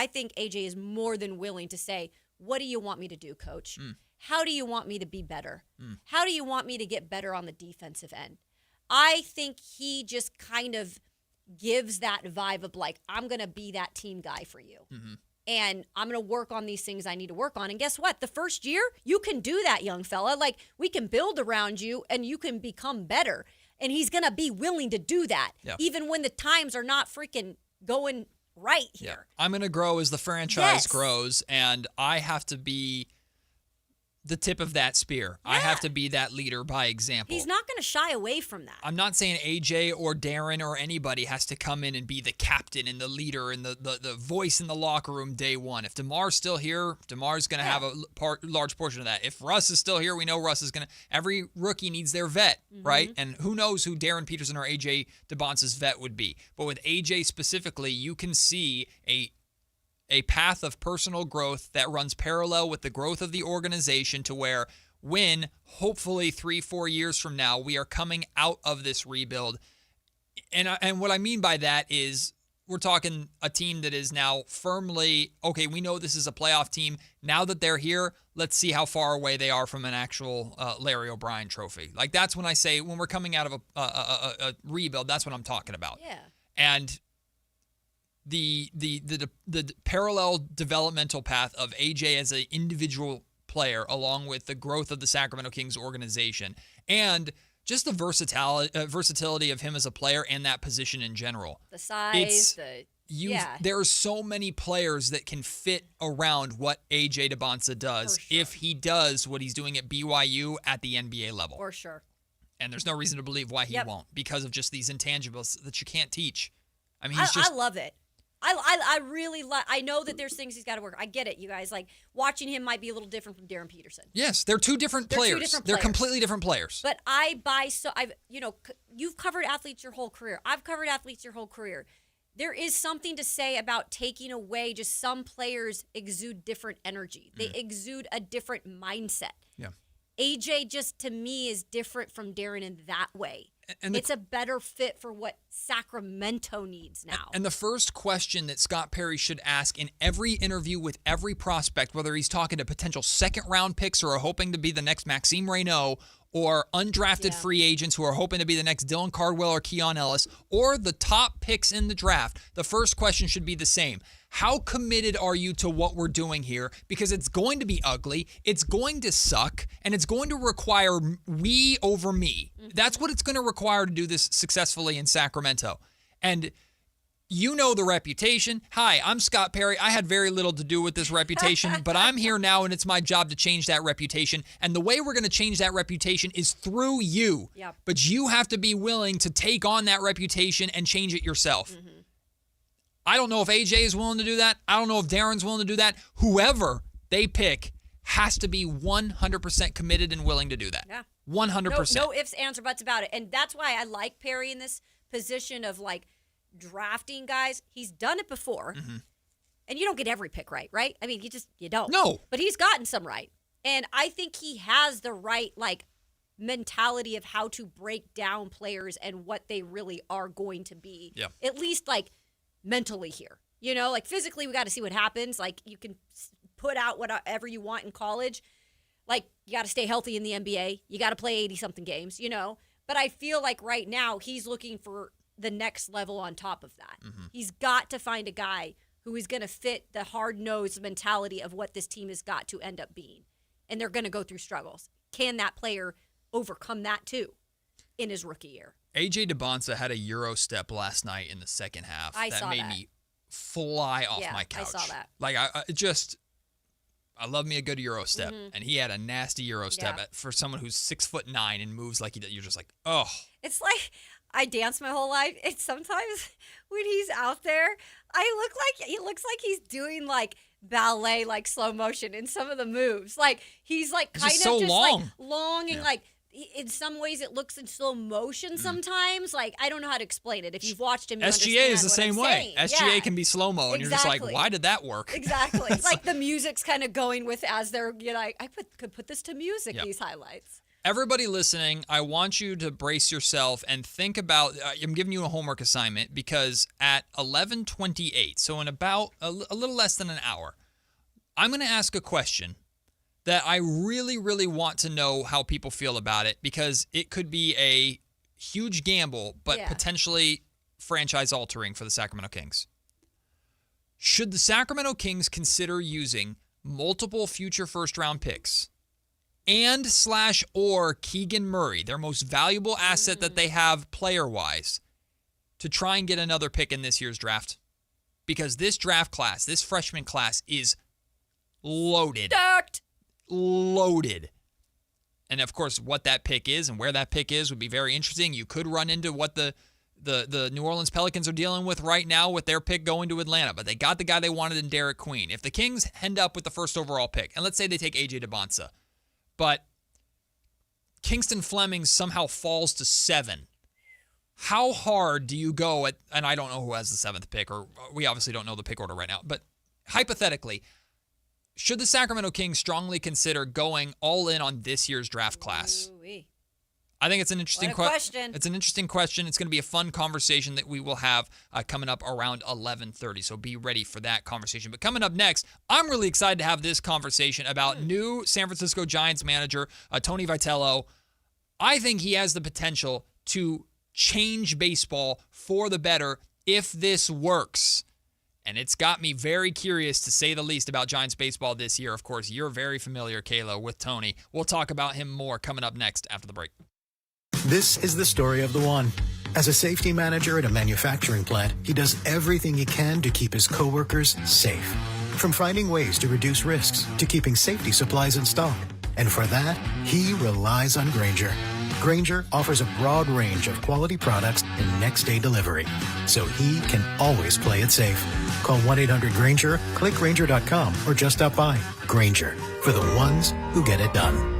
think AJ is more than willing to say, what do you want me to do, coach? How do you want me to be better? How do you want me to get better on the defensive end? I think he just kind of gives that vibe of like, I'm going to be that team guy for you. And I'm going to work on these things I need to work on. And guess what? The first year, you can do that, young fella. Like, we can build around you and you can become better. And he's going to be willing to do that, even when the times are not freaking going right here. I'm going to grow as the franchise grows, and I have to be the tip of that spear. I have to be that leader by example. He's not going to shy away from that. I'm not saying AJ or Darren or anybody has to come in and be the captain and the leader and the voice in the locker room day one. If DeMar's still here, DeMar's going to have a large portion of that. If Russ is still here, we know Russ is going to. Every rookie needs their vet, right? And who knows who Darren Peterson or AJ Debonsa's vet would be. But with AJ specifically, you can see a path of personal growth that runs parallel with the growth of the organization to where when, hopefully 3-4 years from now, we are coming out of this rebuild. And what I mean by that is we're talking a team that is now firmly, okay, we know this is a playoff team. Now that they're here, let's see how far away they are from an actual Larry O'Brien trophy. Like, that's when I say, when we're coming out of a rebuild, that's what I'm talking about. Yeah. And the parallel developmental path of AJ as an individual player, along with the growth of the Sacramento Kings organization, and just the versatility of him as a player and that position in general. The size, there are so many players that can fit around what AJ Debonsa does if he does what he's doing at BYU at the NBA level. For sure. And there's no reason to believe why he won't, because of just these intangibles that you can't teach. I mean, I love it. I really like. I know that there's things he's got to work. I get it, you guys. Like, watching him might be a little different from Darren Peterson. Yes, they're two different players. They're completely different players. But you've covered athletes your whole career. I've covered athletes your whole career. There is something to say about taking away just some players exude different energy. They exude a different mindset. Yeah. AJ just, to me, is different from Darren in that way. And it's a better fit for what Sacramento needs now. And the first question that Scott Perry should ask in every interview with every prospect, whether he's talking to potential second-round picks who are hoping to be the next Maxime Reynaud, or undrafted free agents who are hoping to be the next Dylan Cardwell or Keon Ellis, or the top picks in the draft, the first question should be the same. How committed are you to what we're doing here? Because it's going to be ugly, it's going to suck, and it's going to require we over me. That's what it's going to require to do this successfully in Sacramento. And you know the reputation. Hi, I'm Scott Perry. I had very little to do with this reputation, but I'm here now, and it's my job to change that reputation. And the way we're going to change that reputation is through you. Yep. But you have to be willing to take on that reputation and change it yourself. I don't know if AJ is willing to do that. I don't know if Darren's willing to do that. Whoever they pick has to be 100% committed and willing to do that. Yeah. 100%. No ifs, ands, or buts about it. And that's why I like Perry in this position of, like, drafting guys. He's done it before. And you don't get every pick right? I mean, you don't. No. But he's gotten some right. And I think he has the right, like, mentality of how to break down players and what they really are going to be. Yeah. At least, like, mentally here. You know, like, physically we got to see what happens. Like, you can put out whatever you want in college. Like, you got to stay healthy in the NBA. You got to play 80-something games, you know. But I feel like right now he's looking for the next level on top of that. He's got to find a guy who is going to fit the hard-nosed mentality of what this team has got to end up being. And they're going to go through struggles. Can that player overcome that too in his rookie year? AJ Debonsa had a Euro step last night in the second half. That made me fly off my couch. I saw that. Like, I love me a good Euro step. And he had a nasty Euro step for someone who's 6'9" and moves like he does. You're just like, oh. It's like, I danced my whole life. It's sometimes when he's out there, he looks like he's doing, like, ballet, like, slow motion in some of the moves. Like, he's like kind of so just long. like long and like in some ways it looks in slow motion sometimes. Like, I don't know how to explain it. If you've watched him, you SGA is the understand same what I'm way. saying. SGA can be slow-mo, and you're just like, why did that work? Exactly. It's like the music's kind of going with as they're, you know, I could put this to music, these highlights. Everybody listening, I want you to brace yourself and think about, I'm giving you a homework assignment, because at 11:28, so in about a little less than an hour, I'm going to ask a question that I really, really want to know how people feel about it, because it could be a huge gamble, but potentially franchise-altering for the Sacramento Kings. Should the Sacramento Kings consider using multiple future first-round picks and/or Keegan Murray, their most valuable asset that they have player-wise, to try and get another pick in this year's draft? Because this draft class, this freshman class, is loaded. Loaded. And, of course, what that pick is and where that pick is would be very interesting. You could run into what the New Orleans Pelicans are dealing with right now with their pick going to Atlanta, but they got the guy they wanted in Derek Queen. If the Kings end up with the first overall pick, and let's say they take AJ Debonsa, but Kingston Fleming somehow falls to 7, how hard do you go at, and I don't know who has the 7th pick, or we obviously don't know the pick order right now, but hypothetically, should the Sacramento Kings strongly consider going all in on this year's draft class? Ooh-wee. I think it's an interesting question. It's an interesting question. It's going to be a fun conversation that we will have coming up around 11:30. So be ready for that conversation. But coming up next, I'm really excited to have this conversation about new San Francisco Giants manager Tony Vitello. I think he has the potential to change baseball for the better if this works. And it's got me very curious, to say the least, about Giants baseball this year. Of course, you're very familiar, Kayla, with Tony. We'll talk about him more coming up next after the break. This is the story of the one. As a safety manager at a manufacturing plant, he does everything he can to keep his coworkers safe. From finding ways to reduce risks to keeping safety supplies in stock. And for that, he relies on Grainger. Grainger offers a broad range of quality products and next-day delivery, so he can always play it safe. Call 1-800-GRAINGER, click Grainger.com, or just stop by. Grainger, for the ones who get it done.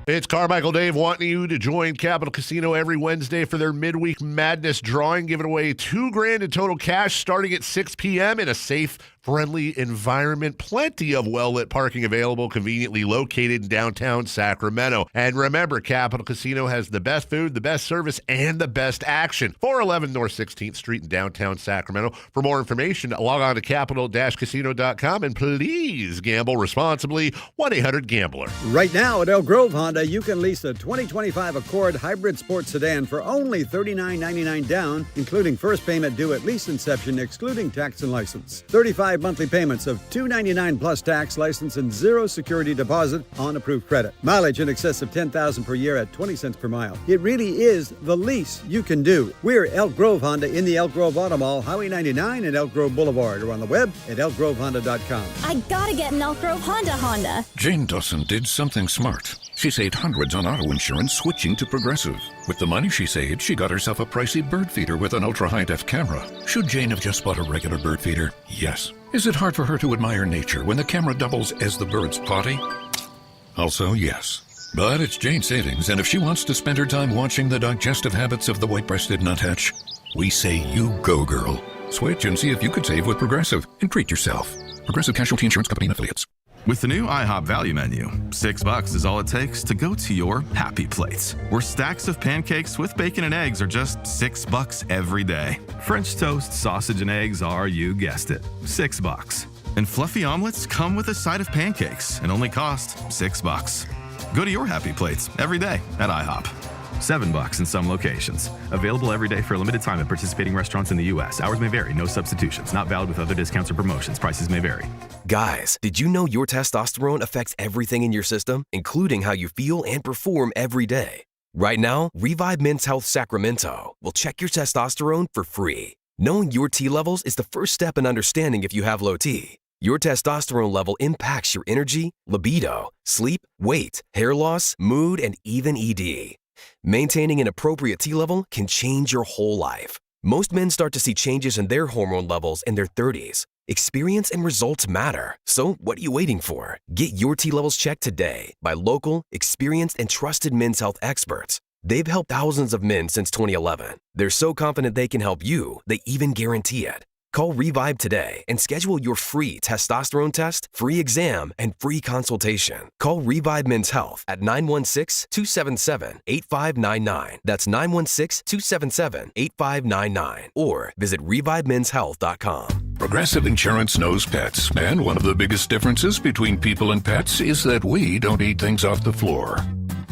It's Carmichael Dave wanting you to join Capital Casino every Wednesday for their midweek madness drawing, giving away $2,000 in total cash starting at 6 p.m. in a safe, friendly environment. Plenty of well-lit parking available, conveniently located in downtown Sacramento. And remember, Capital Casino has the best food, the best service, and the best action. 411 North 16th Street in downtown Sacramento. For more information, log on to capital-casino.com and please gamble responsibly. 1-800-GAMBLER. Right now at Elk Grove Honda, you can lease a 2025 Accord Hybrid Sports Sedan for only $39.99 down, including first payment due at lease inception, excluding tax and license. 35 monthly payments of $299 plus tax, license, and zero security deposit on approved credit. Mileage in excess of $10,000 per year at 20 cents per mile. It really is the least you can do. We're Elk Grove Honda in the Elk Grove Auto Mall, Highway 99 and Elk Grove Boulevard, or on the web at elkgrovehonda.com. I gotta get an Elk Grove Honda. Jane Dawson did something smart. She saved hundreds on auto insurance switching to Progressive. With the money she saved, she got herself a pricey bird feeder with an ultra-high-def camera. Should Jane have just bought a regular bird feeder? Yes. Is it hard for her to admire nature when the camera doubles as the bird's potty? Also, yes. But it's Jane's savings, and if she wants to spend her time watching the digestive habits of the white-breasted nuthatch, we say you go, girl. Switch and see if you could save with Progressive and treat yourself. Progressive Casualty Insurance Company and Affiliates. With the new IHOP value menu, $6 is all it takes to go to your happy plates, where stacks of pancakes with bacon and eggs are just $6 every day. French toast, sausage, and eggs are, you guessed it, $6. And fluffy omelets come with a side of pancakes and only cost $6. Go to your happy plates every day at IHOP. $7 in some locations. Available every day for a limited time at participating restaurants in the U.S. Hours may vary. No substitutions. Not valid with other discounts or promotions. Prices may vary. Guys, did you know your testosterone affects everything in your system, including how you feel and perform every day? Right now, Revive Men's Health Sacramento will check your testosterone for free. Knowing your T levels is the first step in understanding if you have low T. Your testosterone level impacts your energy, libido, sleep, weight, hair loss, mood, and even ED. Maintaining an appropriate T level can change your whole life. Most men start to see changes in their hormone levels in their 30s. Experience and results matter. So what are you waiting for? Get your T levels checked today by local, experienced, and trusted men's health experts. They've helped thousands of men since 2011. They're so confident they can help you, they even guarantee it. Call Revive today and schedule your free testosterone test, free exam, and free consultation. Call Revive Men's Health at 916-277-8599. That's 916-277-8599. Or visit ReviveMen'sHealth.com. Progressive Insurance knows pets, and one of the biggest differences between people and pets is that we don't eat things off the floor.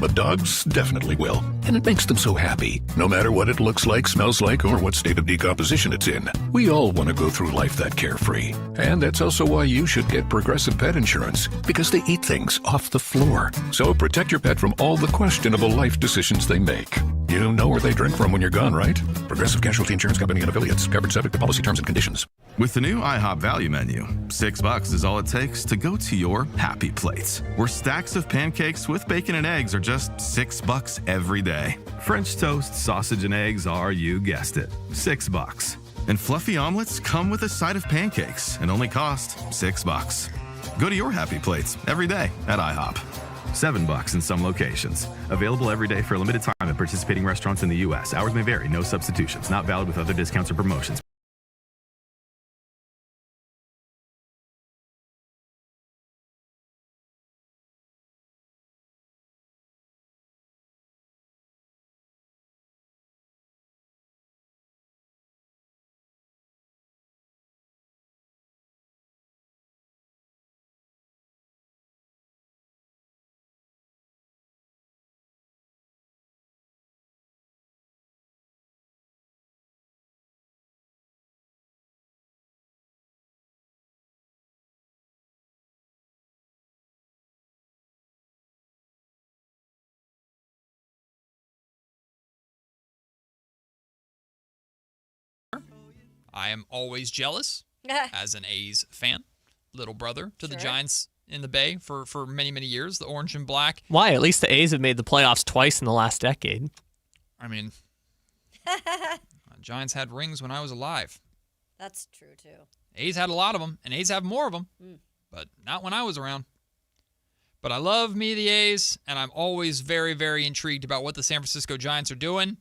But dogs definitely will, and it makes them so happy, no matter what it looks like, smells like, or what state of decomposition it's in. We all want to go through life that carefree, and that's also why you should get Progressive Pet Insurance, because they eat things off the floor. So protect your pet from all the questionable life decisions they make. You know where they drink from when you're gone, right? Progressive Casualty Insurance Company and Affiliates. Covered subject to policy terms and conditions. With the new IHOP value menu, $6 is all it takes to go to your happy plates, where stacks of pancakes with bacon and eggs are just $6 every day. French toast, sausage, and eggs are, you guessed it, $6. And fluffy omelets come with a side of pancakes and only cost $6. Go to your happy plates every day at IHOP. $7 in some locations. Available every day for a limited time at participating restaurants in the U.S. Hours may vary. No substitutions. Not valid with other discounts or promotions. I am always jealous as an A's fan, little brother to the Giants in the Bay for many, many years, the orange and black. Why? At least the A's have made the playoffs twice in the last decade. I mean, Giants had rings when I was alive. That's true, too. A's had a lot of them, and A's have more of them, but not when I was around. But I love me the A's, and I'm always very, very intrigued about what the San Francisco Giants are doing.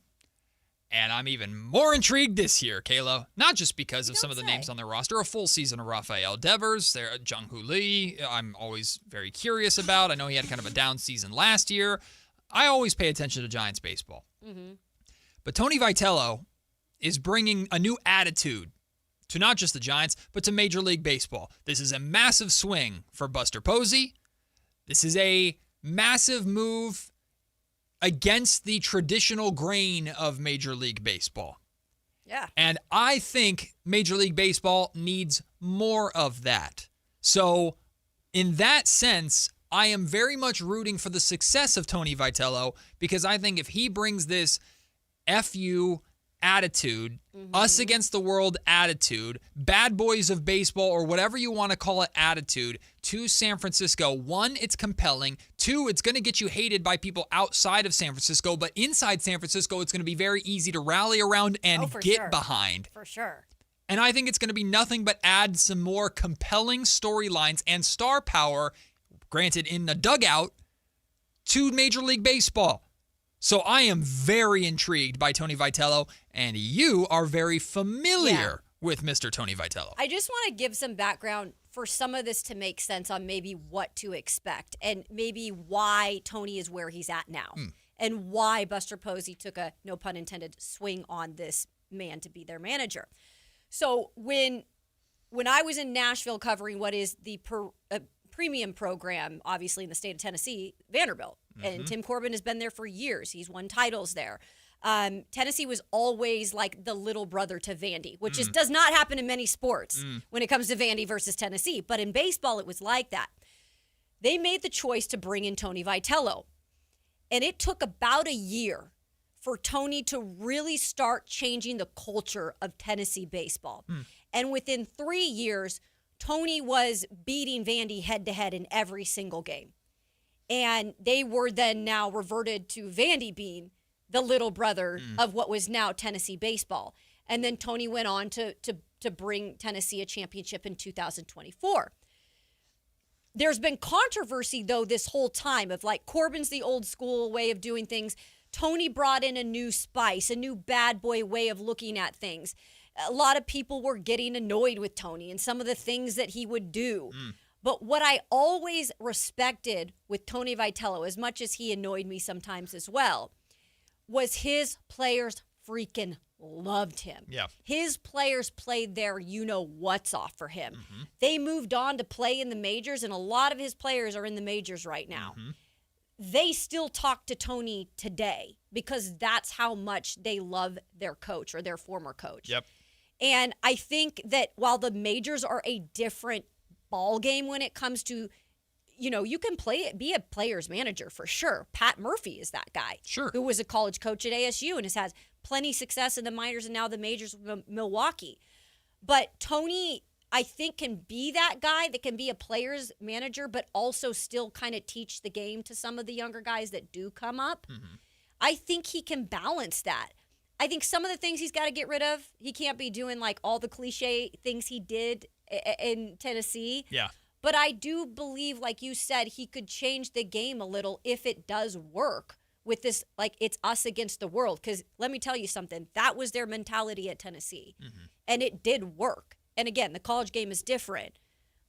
And I'm even more intrigued this year, Kayla. Not just because of some of the names on their roster. A full season of Rafael Devers, Jung-Hoo Lee, I'm always very curious about. I know he had kind of a down season last year. I always pay attention to Giants baseball. Mm-hmm. But Tony Vitello is bringing a new attitude to not just the Giants, but to Major League Baseball. This is a massive swing for Buster Posey. This is a massive move against the traditional grain of Major League Baseball. Yeah. And I think Major League Baseball needs more of that. So in that sense, I am very much rooting for the success of Tony Vitello because I think if he brings this FU attitude, us against the world attitude, bad boys of baseball or whatever you want to call it attitude to San Francisco, one, it's compelling. Two, it's going to get you hated by people outside of San Francisco, but inside San Francisco, it's going to be very easy to rally around and get behind. For sure. And I think it's going to be nothing but add some more compelling storylines and star power, granted in the dugout, to Major League Baseball. So I am very intrigued by Tony Vitello, and you are very familiar with Mr. Tony Vitello. I just want to give some background for some of this to make sense on maybe what to expect and maybe why Tony is where he's at now and why Buster Posey took a, no pun intended, swing on this man to be their manager. So when I was in Nashville covering what is the premium program, obviously in the state of Tennessee, Vanderbilt. And Tim Corbin has been there for years. He's won titles there. Tennessee was always like the little brother to Vandy, which does not happen in many sports when it comes to Vandy versus Tennessee. But in baseball, it was like that. They made the choice to bring in Tony Vitello. And it took about a year for Tony to really start changing the culture of Tennessee baseball. And within 3 years, Tony was beating Vandy head-to-head in every single game. And they were then now reverted to Vandy being the little brother of what was now Tennessee baseball. And then Tony went on to bring Tennessee a championship in 2024. There's been controversy, though, this whole time of like Corbin's the old school way of doing things. Tony brought in a new spice, a new bad boy way of looking at things. A lot of people were getting annoyed with Tony and some of the things that he would do. But what I always respected with Tony Vitello, as much as he annoyed me sometimes as well, was his players freaking loved him. Yeah. His players played their you-know-what's off for him. They moved on to play in the majors, and a lot of his players are in the majors right now. They still talk to Tony today because that's how much they love their coach or their former coach. Yep. And I think that while the majors are a different ball game when it comes to, you can be a player's manager for sure. Pat Murphy is that guy. Sure. Who was a college coach at ASU and has had plenty success in the minors and now the majors of Milwaukee. But Tony, I think, can be that guy that can be a player's manager, but also still kind of teach the game to some of the younger guys that do come up. I think he can balance that. I think some of the things he's got to get rid of, he can't be doing like all the cliche things he did in Tennessee. Yeah. But I do believe, like you said, he could change the game a little if it does work with this, like it's us against the world. Because let me tell you something, that was their mentality at Tennessee. And it did work. And again, the college game is different.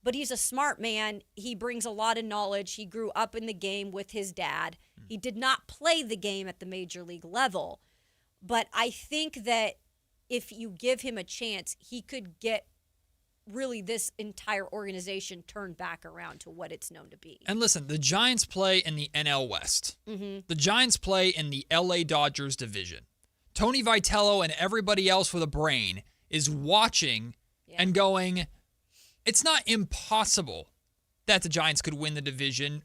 But he's a smart man. He brings a lot of knowledge. He grew up in the game with his dad. He did not play the game at the major league level. But I think that if you give him a chance, he could get really this entire organization turned back around to what it's known to be. And listen, the Giants play in the NL West. Mm-hmm. The Giants play in the LA Dodgers division. Tony Vitello and everybody else with a brain is watching and going, it's not impossible that the Giants could win the division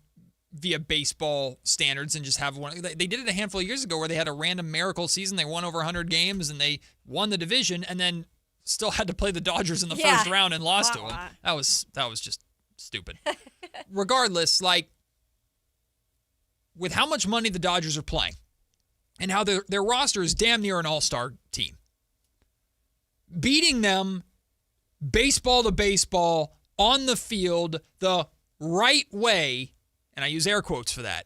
via baseball standards and just have one. They did it a handful of years ago where they had a random miracle season. They won over 100 games and they won the division, and then still had to play the Dodgers in the first round and lost to them. Wah. That was just stupid. Regardless, like, with how much money the Dodgers are playing and how their roster is damn near an all-star team, beating them baseball to baseball on the field the right way, and I use air quotes for that,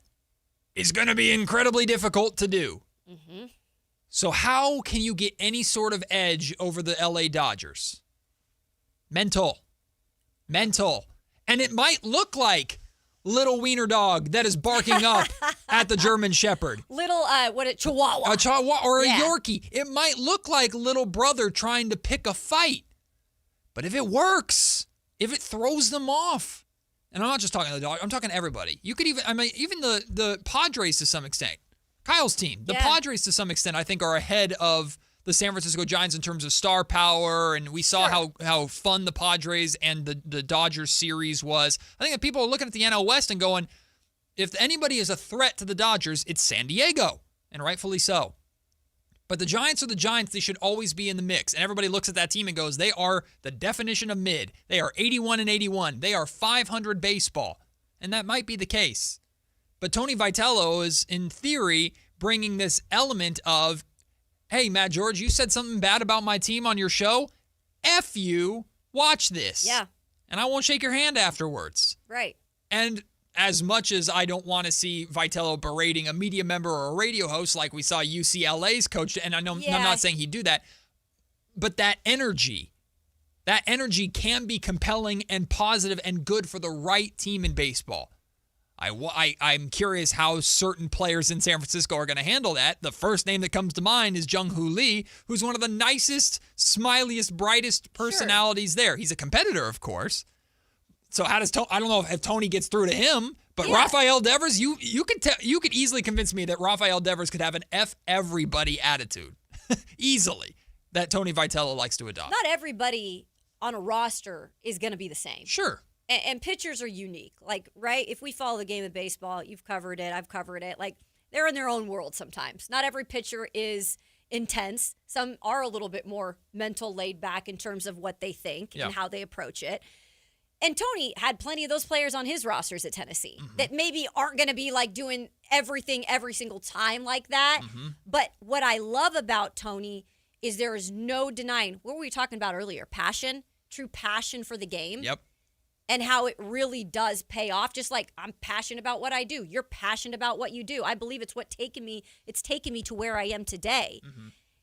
is going to be incredibly difficult to do. Mm-hmm. So how can you get any sort of edge over the LA Dodgers? Mental. And it might look like little wiener dog that is barking up at the German Shepherd. Little, Chihuahua. A Chihuahua or a Yeah. Yorkie. It might look like little brother trying to pick a fight. But if it works, if it throws them off, and I'm not just talking to the dog, I'm talking to everybody. You could even the Padres to some extent. Kyle's team, the Padres to some extent, I think are ahead of the San Francisco Giants in terms of star power, and we saw how fun the Padres and the Dodgers series was. I think that people are looking at the NL West and going, if anybody is a threat to the Dodgers, it's San Diego, and rightfully so. But the Giants are the Giants. They should always be in the mix. And everybody looks at that team and goes, they are the definition of mid. They are 81-81. They are 500 baseball. And that might be the case. But Tony Vitello is, in theory, bringing this element of, hey, Matt George, you said something bad about my team on your show. F you. Watch this. Yeah. And I won't shake your hand afterwards. Right. And as much as I don't want to see Vitello berating a media member or a radio host like we saw UCLA's coach, and I'm not saying he'd do that, but that energy can be compelling and positive and good for the right team in baseball. I'm curious how certain players in San Francisco are going to handle that. The first name that comes to mind is Jung-Hoo Lee, who's one of the nicest, smiliest, brightest personalities there. He's a competitor, of course. So how does I don't know if Tony gets through to him, but Rafael Devers, you could easily convince me that Rafael Devers could have an F everybody attitude easily that Tony Vitello likes to adopt. Not everybody on a roster is going to be the same. Sure. And pitchers are unique. Like, right? If we follow the game of baseball, you've covered it, I've covered it. Like, they're in their own world sometimes. Not every pitcher is intense. Some are a little bit more mental, laid back in terms of what they think and how they approach it. And Tony had plenty of those players on his rosters at Tennessee that maybe aren't going to be like doing everything every single time like that. But what I love about Tony is there is no denying what were we talking about earlier? Passion, true passion for the game. Yep. And how it really does pay off. Just like I'm passionate about what I do. You're passionate about what you do. I believe it's taken me to where I am today.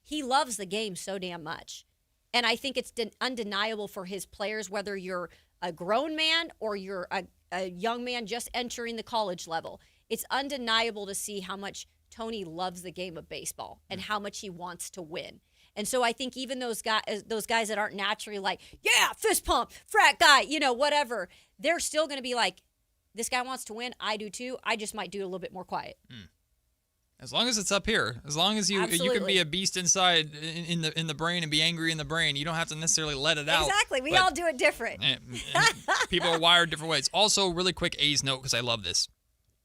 He loves the game so damn much. And I think it's undeniable for his players, whether you're a grown man or you're a young man just entering the college level. It's undeniable to see how much Tony loves the game of baseball and how much he wants to win. And so I think even those guys that aren't naturally like, yeah, fist pump, frat guy, whatever, they're still going to be like, this guy wants to win. I do too. I just might do a little bit more quiet. As long as it's up here, as long as you can be a beast inside in the brain and be angry in the brain, you don't have to necessarily let it out. Exactly. We all do it different. People are wired different ways. Also, really quick A's note because I love this.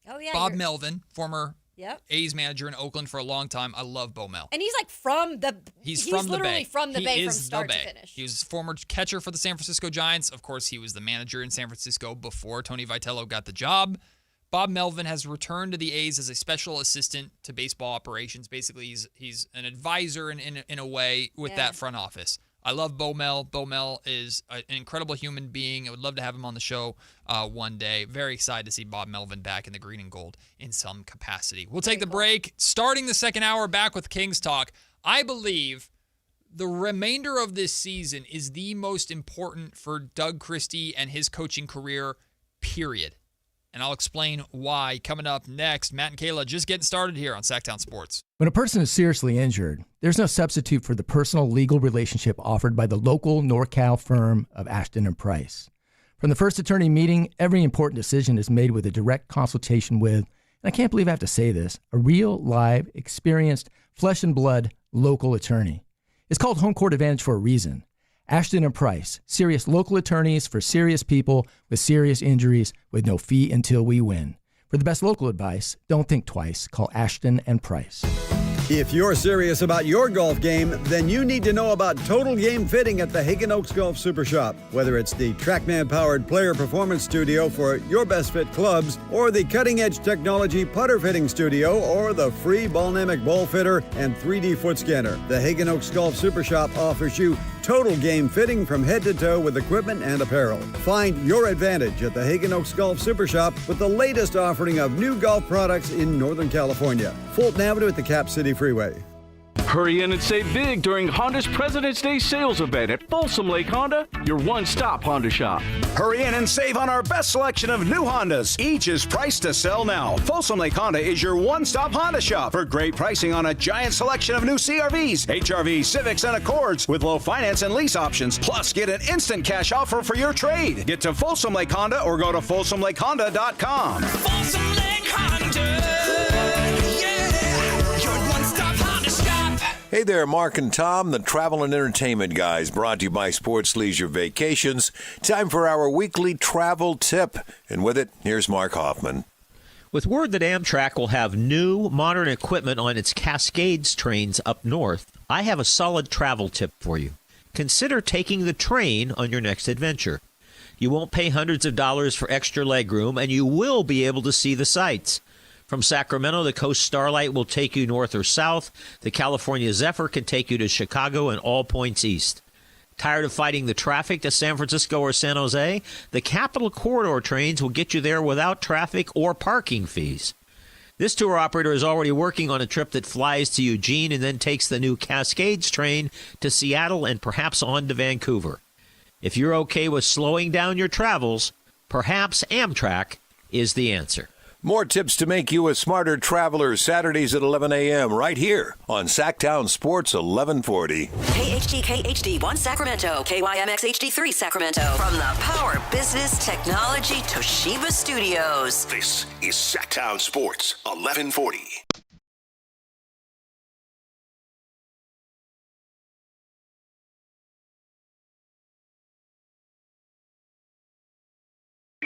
Oh yeah. Bob Melvin, former Yep. A's manager in Oakland for a long time. I love Bo Mel. And he's like from the He's literally from the Bay He from is start the to Bay. finish. He was former catcher for the San Francisco Giants. Of course, he was the manager in San Francisco before Tony Vitello got the job. Bob Melvin has returned to the A's as a special assistant to baseball operations. Basically, he's an advisor in a way with that front office. I love Bo Mel. Bo Mel is an incredible human being. I would love to have him on the show one day. Very excited to see Bob Melvin back in the green and gold in some capacity. We'll take the break. Starting the second hour, back with Kings Talk. I believe the remainder of this season is the most important for Doug Christie and his coaching career, period. And I'll explain why coming up next. Matt and Kayla just getting started here on Sactown Sports. When a person is seriously injured, there's no substitute for the personal legal relationship offered by the local NorCal firm of Ashton & Price. From the first attorney meeting, every important decision is made with a direct consultation with, and I can't believe I have to say this, a real, live, experienced, flesh and blood local attorney. It's called Home Court Advantage for a reason. Ashton & Price, serious local attorneys for serious people with serious injuries with no fee until we win. For the best local advice, don't think twice. Call Ashton & Price. If you're serious about your golf game, then you need to know about Total Game Fitting at the Hagen Oaks Golf Super Shop. Whether it's the TrackMan-powered player performance studio for your best fit clubs, or the cutting-edge technology putter fitting studio, or the free Ballnamic ball fitter and 3D foot scanner, the Hagen Oaks Golf Super Shop offers you total game fitting from head to toe with equipment and apparel. Find your advantage at the Hagen Oaks Golf Super Shop with the latest offering of new golf products in Northern California. Fulton Avenue at the Cap City Freeway. Hurry in and save big during Honda's President's Day sales event at Folsom Lake Honda, your one-stop Honda shop. Hurry in and save on our best selection of new Hondas. Each is priced to sell now. Folsom Lake Honda is your one-stop Honda shop for great pricing on a giant selection of new CRVs, HRVs, Civics, and Accords with low finance and lease options. Plus, get an instant cash offer for your trade. Get to Folsom Lake Honda or go to FolsomLakeHonda.com. Folsom Lake Honda. Hey there, Mark and Tom, the travel and entertainment guys, brought to you by Sports Leisure Vacations. Time for our weekly travel tip. And with it, here's Mark Hoffman. With word that Amtrak will have new, modern equipment on its Cascades trains up north, I have a solid travel tip for you. Consider taking the train on your next adventure. You won't pay hundreds of dollars for extra legroom, and you will be able to see the sights. From Sacramento, the Coast Starlight will take you north or south. The California Zephyr can take you to Chicago and all points east. Tired of fighting the traffic to San Francisco or San Jose? The Capital Corridor trains will get you there without traffic or parking fees. This tour operator is already working on a trip that flies to Eugene and then takes the new Cascades train to Seattle and perhaps on to Vancouver. If you're okay with slowing down your travels, perhaps Amtrak is the answer. More tips to make you a smarter traveler, Saturdays at 11 a.m. right here on Sacktown Sports 1140. KHD1 Sacramento, KYMX HD3 Sacramento. From the Power Business Technology Toshiba Studios. This is Sacktown Sports 1140.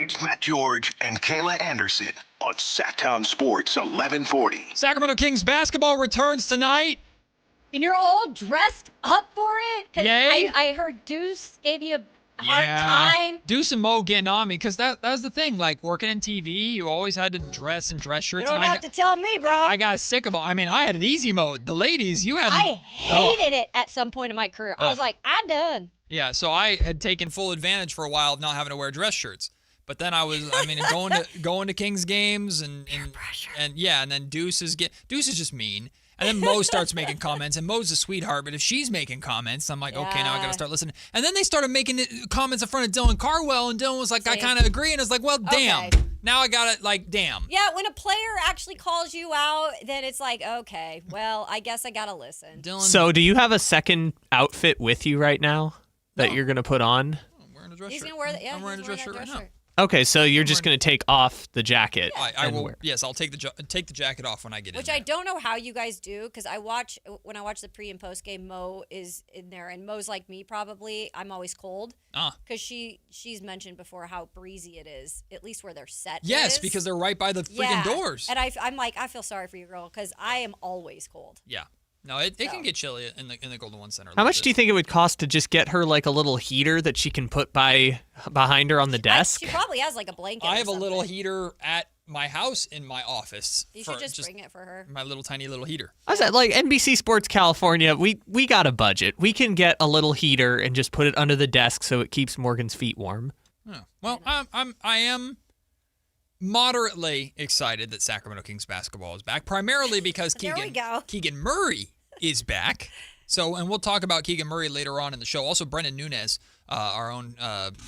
It's Matt George and Kayla Anderson on Sacktown Sports 1140. Sacramento Kings basketball returns tonight. And you're all dressed up for it? 'Cause Yay. I heard Deuce gave you a hard time. Deuce and Mo getting on me because that was the thing. Like working in TV, you always had to dress in dress shirts. You don't have to tell me, bro. I got sick of it. I mean, I had it easy mode. The ladies, you had. I hated it at some point in my career. I was like, I'm done. Yeah, so I had taken full advantage for a while of not having to wear dress shirts. But then going to Kings games and then Deuce is just mean. And then Mo starts making comments, and Mo's a sweetheart, but if she's making comments, I'm like, okay, now I got to start listening. And then they started making comments in front of Dylan Carwell, and Dylan was like, I kind of agree, and I was like, well, damn. Okay. Now I got it, like, damn. Yeah, when a player actually calls you out, then it's like, okay, well, I guess I got to listen. Dylan. So do you have a second outfit with you right now that you're going to put on? I'm wearing a dress He's shirt. gonna wear that. Yeah, I'm wearing a dress shirt right now. Okay, so you're just going to take off the jacket. I will. Yes, I'll take the jacket off when I get in. Which I don't know how you guys do, because when I watch the pre and post game, Mo is in there, and Mo's like me probably. I'm always cold. Because she's mentioned before how breezy it is, at least where they're set. Yes, because they're right by the freaking doors. And I'm like, I feel sorry for you, girl, because I am always cold. Yeah. No, it can get chilly in the Golden One Center. How much do you think it would cost to just get her like a little heater that she can put behind her on the desk? She probably has like a blanket. I have a little heater at my house in my office. You should just bring it for her. My little tiny little heater. I was at like NBC Sports California. We got a budget. We can get a little heater and just put it under the desk so it keeps Morgan's feet warm. Oh, well, I am moderately excited that Sacramento Kings basketball is back, primarily because Keegan Murray is back. So, and we'll talk about Keegan Murray later on in the show. Also, Brendan Nunez, our own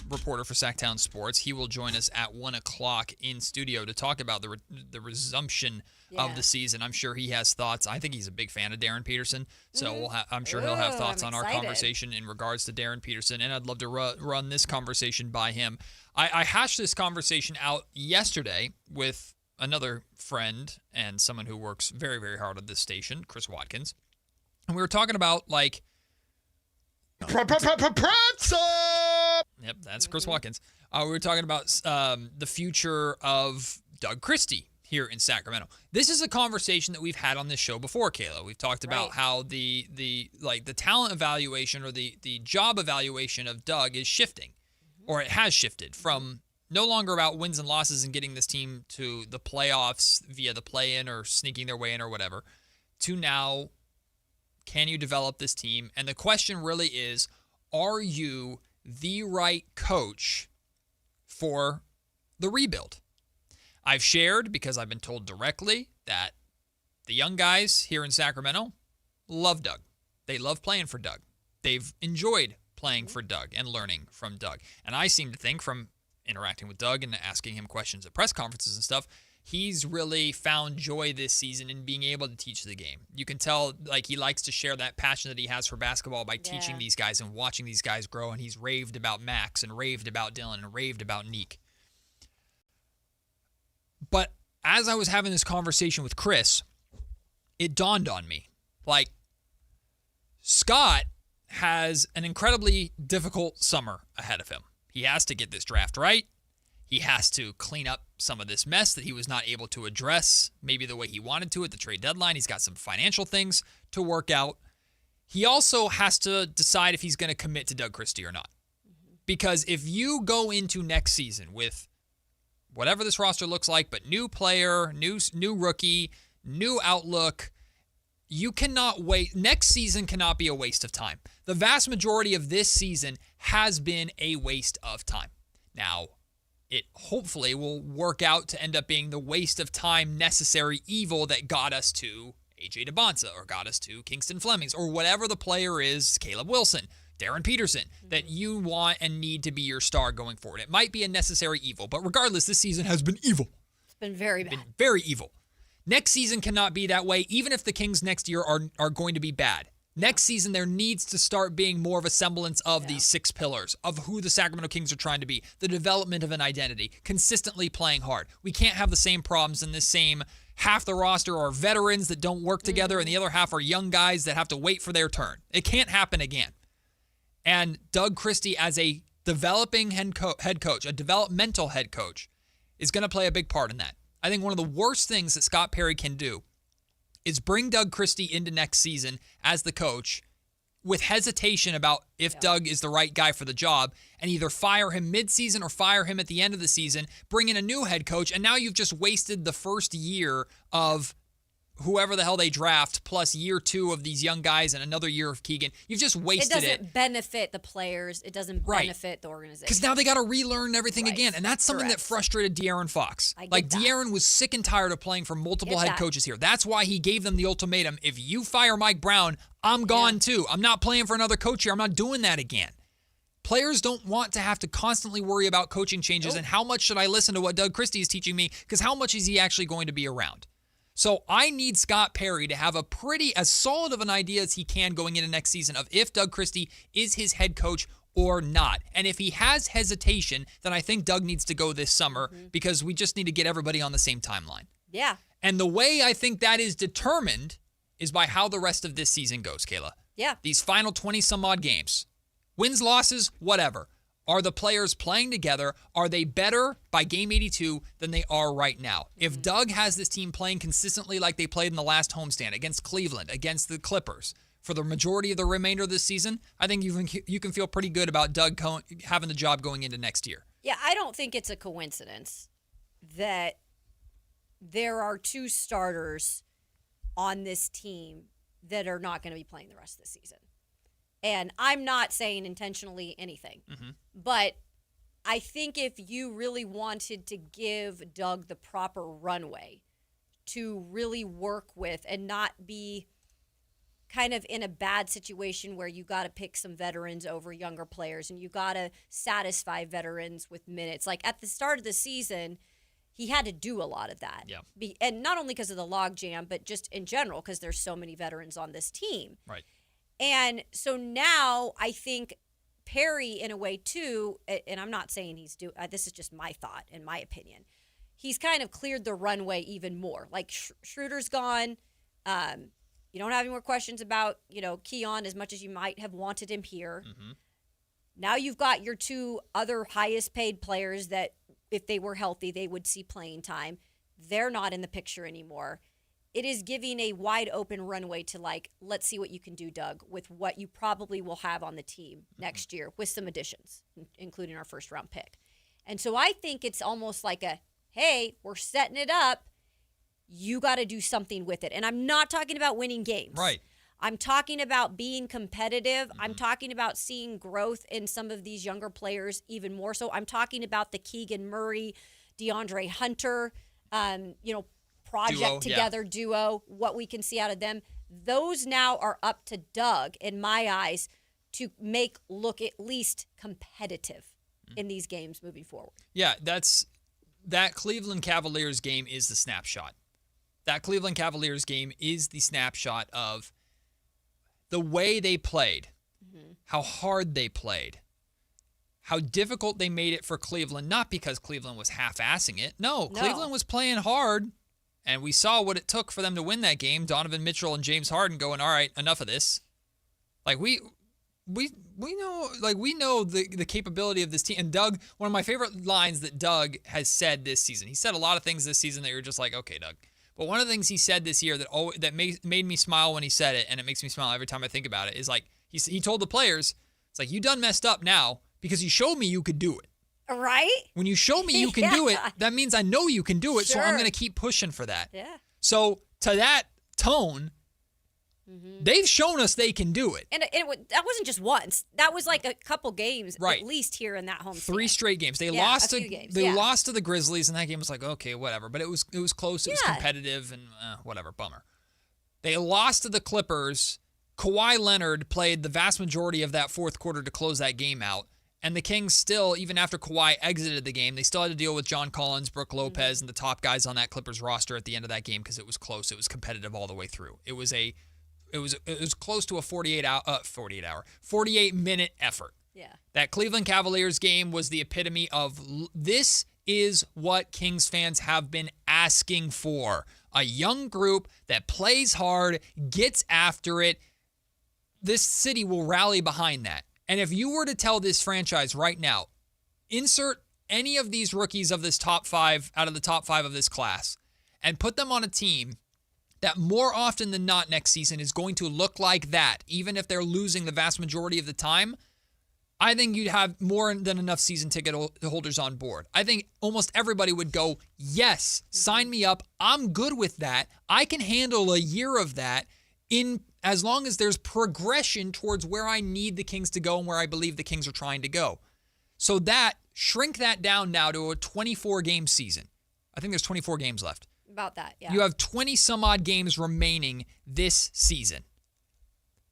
reporter for Sacktown Sports, he will join us at 1 o'clock in studio to talk about the resumption of the season. I'm sure he has thoughts. I think he's a big fan of Darren Peterson, so I'm sure he'll have thoughts on our conversation in regards to Darren Peterson, and I'd love to run this conversation by him. I hashed this conversation out yesterday with another friend and someone who works very, very hard at this station, Chris Watkins. And we were talking about, like... Pretzel! Yep, that's Chris Watkins. We were talking about the future of Doug Christie here in Sacramento. This is a conversation that we've had on this show before, Kayla. We've talked about how the talent evaluation or the job evaluation of Doug is shifting, or it has shifted from no longer about wins and losses and getting this team to the playoffs via the play-in or sneaking their way in or whatever, to now, can you develop this team? And the question really is, are you the right coach for the rebuild? I've shared, because I've been told directly, that the young guys here in Sacramento love Doug. They love playing for Doug. They've enjoyed playing for Doug and learning from Doug. And I seem to think, from interacting with Doug and asking him questions at press conferences and stuff, he's really found joy this season in being able to teach the game. You can tell, like, he likes to share that passion that he has for basketball by teaching these guys and watching these guys grow. And he's raved about Max and raved about Dylan and raved about Neek. But as I was having this conversation with Chris, it dawned on me, like, Scott has an incredibly difficult summer ahead of him. He has to get this draft right. He has to clean up some of this mess that he was not able to address maybe the way he wanted to at the trade deadline. He's got some financial things to work out. He also has to decide if he's going to commit to Doug Christie or not. Because if you go into next season with whatever this roster looks like, but new player, new rookie, new outlook, you cannot wait. Next season cannot be a waste of time. The vast majority of this season has been a waste of time. Now, it hopefully will work out to end up being the waste of time necessary evil that got us to A.J. Debonsa or got us to Kingston Flemings or whatever the player is, Caleb Wilson, Darren Peterson, that you want and need to be your star going forward. It might be a necessary evil, but regardless, this season has been evil. It's been very bad. Been very evil. Next season cannot be that way, even if the Kings next year are going to be bad. Next season, there needs to start being more of a semblance of these 6 pillars of who the Sacramento Kings are trying to be, the development of an identity, consistently playing hard. We can't have the same problems in this same half the roster are veterans that don't work together and the other half are young guys that have to wait for their turn. It can't happen again. And Doug Christie, as a developing head coach, a developmental head coach, is going to play a big part in that. I think one of the worst things that Scott Perry can do is bring Doug Christie into next season as the coach with hesitation about if Doug is the right guy for the job and either fire him midseason or fire him at the end of the season, bring in a new head coach, and now you've just wasted the first year of whoever the hell they draft, plus year 2 of these young guys and another year of Keegan. You've just wasted it. It doesn't benefit the players. It doesn't benefit the organization. Because now they got to relearn everything again. And that's something that frustrated De'Aaron Fox. De'Aaron was sick and tired of playing for multiple head coaches here. That's why he gave them the ultimatum. If you fire Mike Brown, I'm gone too. I'm not playing for another coach here. I'm not doing that again. Players don't want to have to constantly worry about coaching changes and how much should I listen to what Doug Christie is teaching me, because how much is he actually going to be around? So I need Scott Perry to have as solid of an idea as he can going into next season of if Doug Christie is his head coach or not. And if he has hesitation, then I think Doug needs to go this summer because we just need to get everybody on the same timeline. Yeah. And the way I think that is determined is by how the rest of this season goes, Kayla. Yeah. These final 20-some-odd games. Wins, losses, whatever. Are the players playing together? Are they better by game 82 than they are right now? If Doug has this team playing consistently like they played in the last homestand against Cleveland, against the Clippers, for the majority of the remainder of this season, I think you can feel pretty good about Doug having the job going into next year. Yeah, I don't think it's a coincidence that there are 2 starters on this team that are not going to be playing the rest of the season. And I'm not saying intentionally anything, but I think if you really wanted to give Doug the proper runway to really work with and not be kind of in a bad situation where you got to pick some veterans over younger players and you got to satisfy veterans with minutes. Like at the start of the season, he had to do a lot of that. Yeah. And not only because of the logjam, but just in general because there's so many veterans on this team. Right. And so now I think Perry, in a way, too, and I'm not saying he's this is just my thought and my opinion, he's kind of cleared the runway even more. Like Schroeder's gone. You don't have any more questions about, Keon as much as you might have wanted him here. Now you've got your 2 other highest paid players that if they were healthy, they would see playing time. they're not in the picture anymore. It is giving a wide open runway to let's see what you can do, Doug, with what you probably will have on the team next year with some additions, including our first round pick. And so I think it's almost like hey, we're setting it up. You got to do something with it. And I'm not talking about winning games. Right. I'm talking about being competitive. I'm talking about seeing growth in some of these younger players even more so. I'm talking about the Keegan Murray, DeAndre Hunter, project duo, what we can see out of them. Those now are up to Doug, in my eyes, to look at least competitive in these games moving forward. Yeah, that Cleveland Cavaliers game is the snapshot. That Cleveland Cavaliers game is the snapshot of the way they played, how hard they played, how difficult they made it for Cleveland, not because Cleveland was half-assing it. No, Cleveland was playing hard, and we saw what it took for them to win that game. Donovan Mitchell and James Harden going, all right, enough of this. We know the capability of this team. And Doug, one of my favorite lines that Doug has said this season, he said a lot of things this season that you're just like, okay, Doug. But one of the things he said this year that made me smile when he said it, and it makes me smile every time I think about it, is he told the players, it's like, you done messed up now because you showed me you could do it. Right? When you show me you can do it, that means I know you can do it, so I'm going to keep pushing for that. Yeah. So to that tone, they've shown us they can do it. And that wasn't just once. That was like a couple games, at least here in that home. 3 straight games. They lost to the Grizzlies, and that game was like, okay, whatever. But it was close. It was competitive, and whatever. Bummer. They lost to the Clippers. Kawhi Leonard played the vast majority of that fourth quarter to close that game out. And the Kings still, even after Kawhi exited the game, they still had to deal with John Collins, Brook Lopez, and the top guys on that Clippers roster at the end of that game because it was close. It was competitive all the way through. It was close to a 48-minute effort. Yeah. That Cleveland Cavaliers game was the epitome of this is what Kings fans have been asking for. A young group that plays hard, gets after it. This city will rally behind that. And if you were to tell this franchise right now, insert any of these rookies of this top 5 out of the top 5 of this class and put them on a team that more often than not next season is going to look like that, even if they're losing the vast majority of the time, I think you'd have more than enough season ticket holders on board. I think almost everybody would go, yes, sign me up. I'm good with that. I can handle a year of that as long as there's progression towards where I need the Kings to go and where I believe the Kings are trying to go. So shrink that down now to a 24-game season. I think there's 24 games left. About that, yeah. You have 20-some-odd games remaining this season.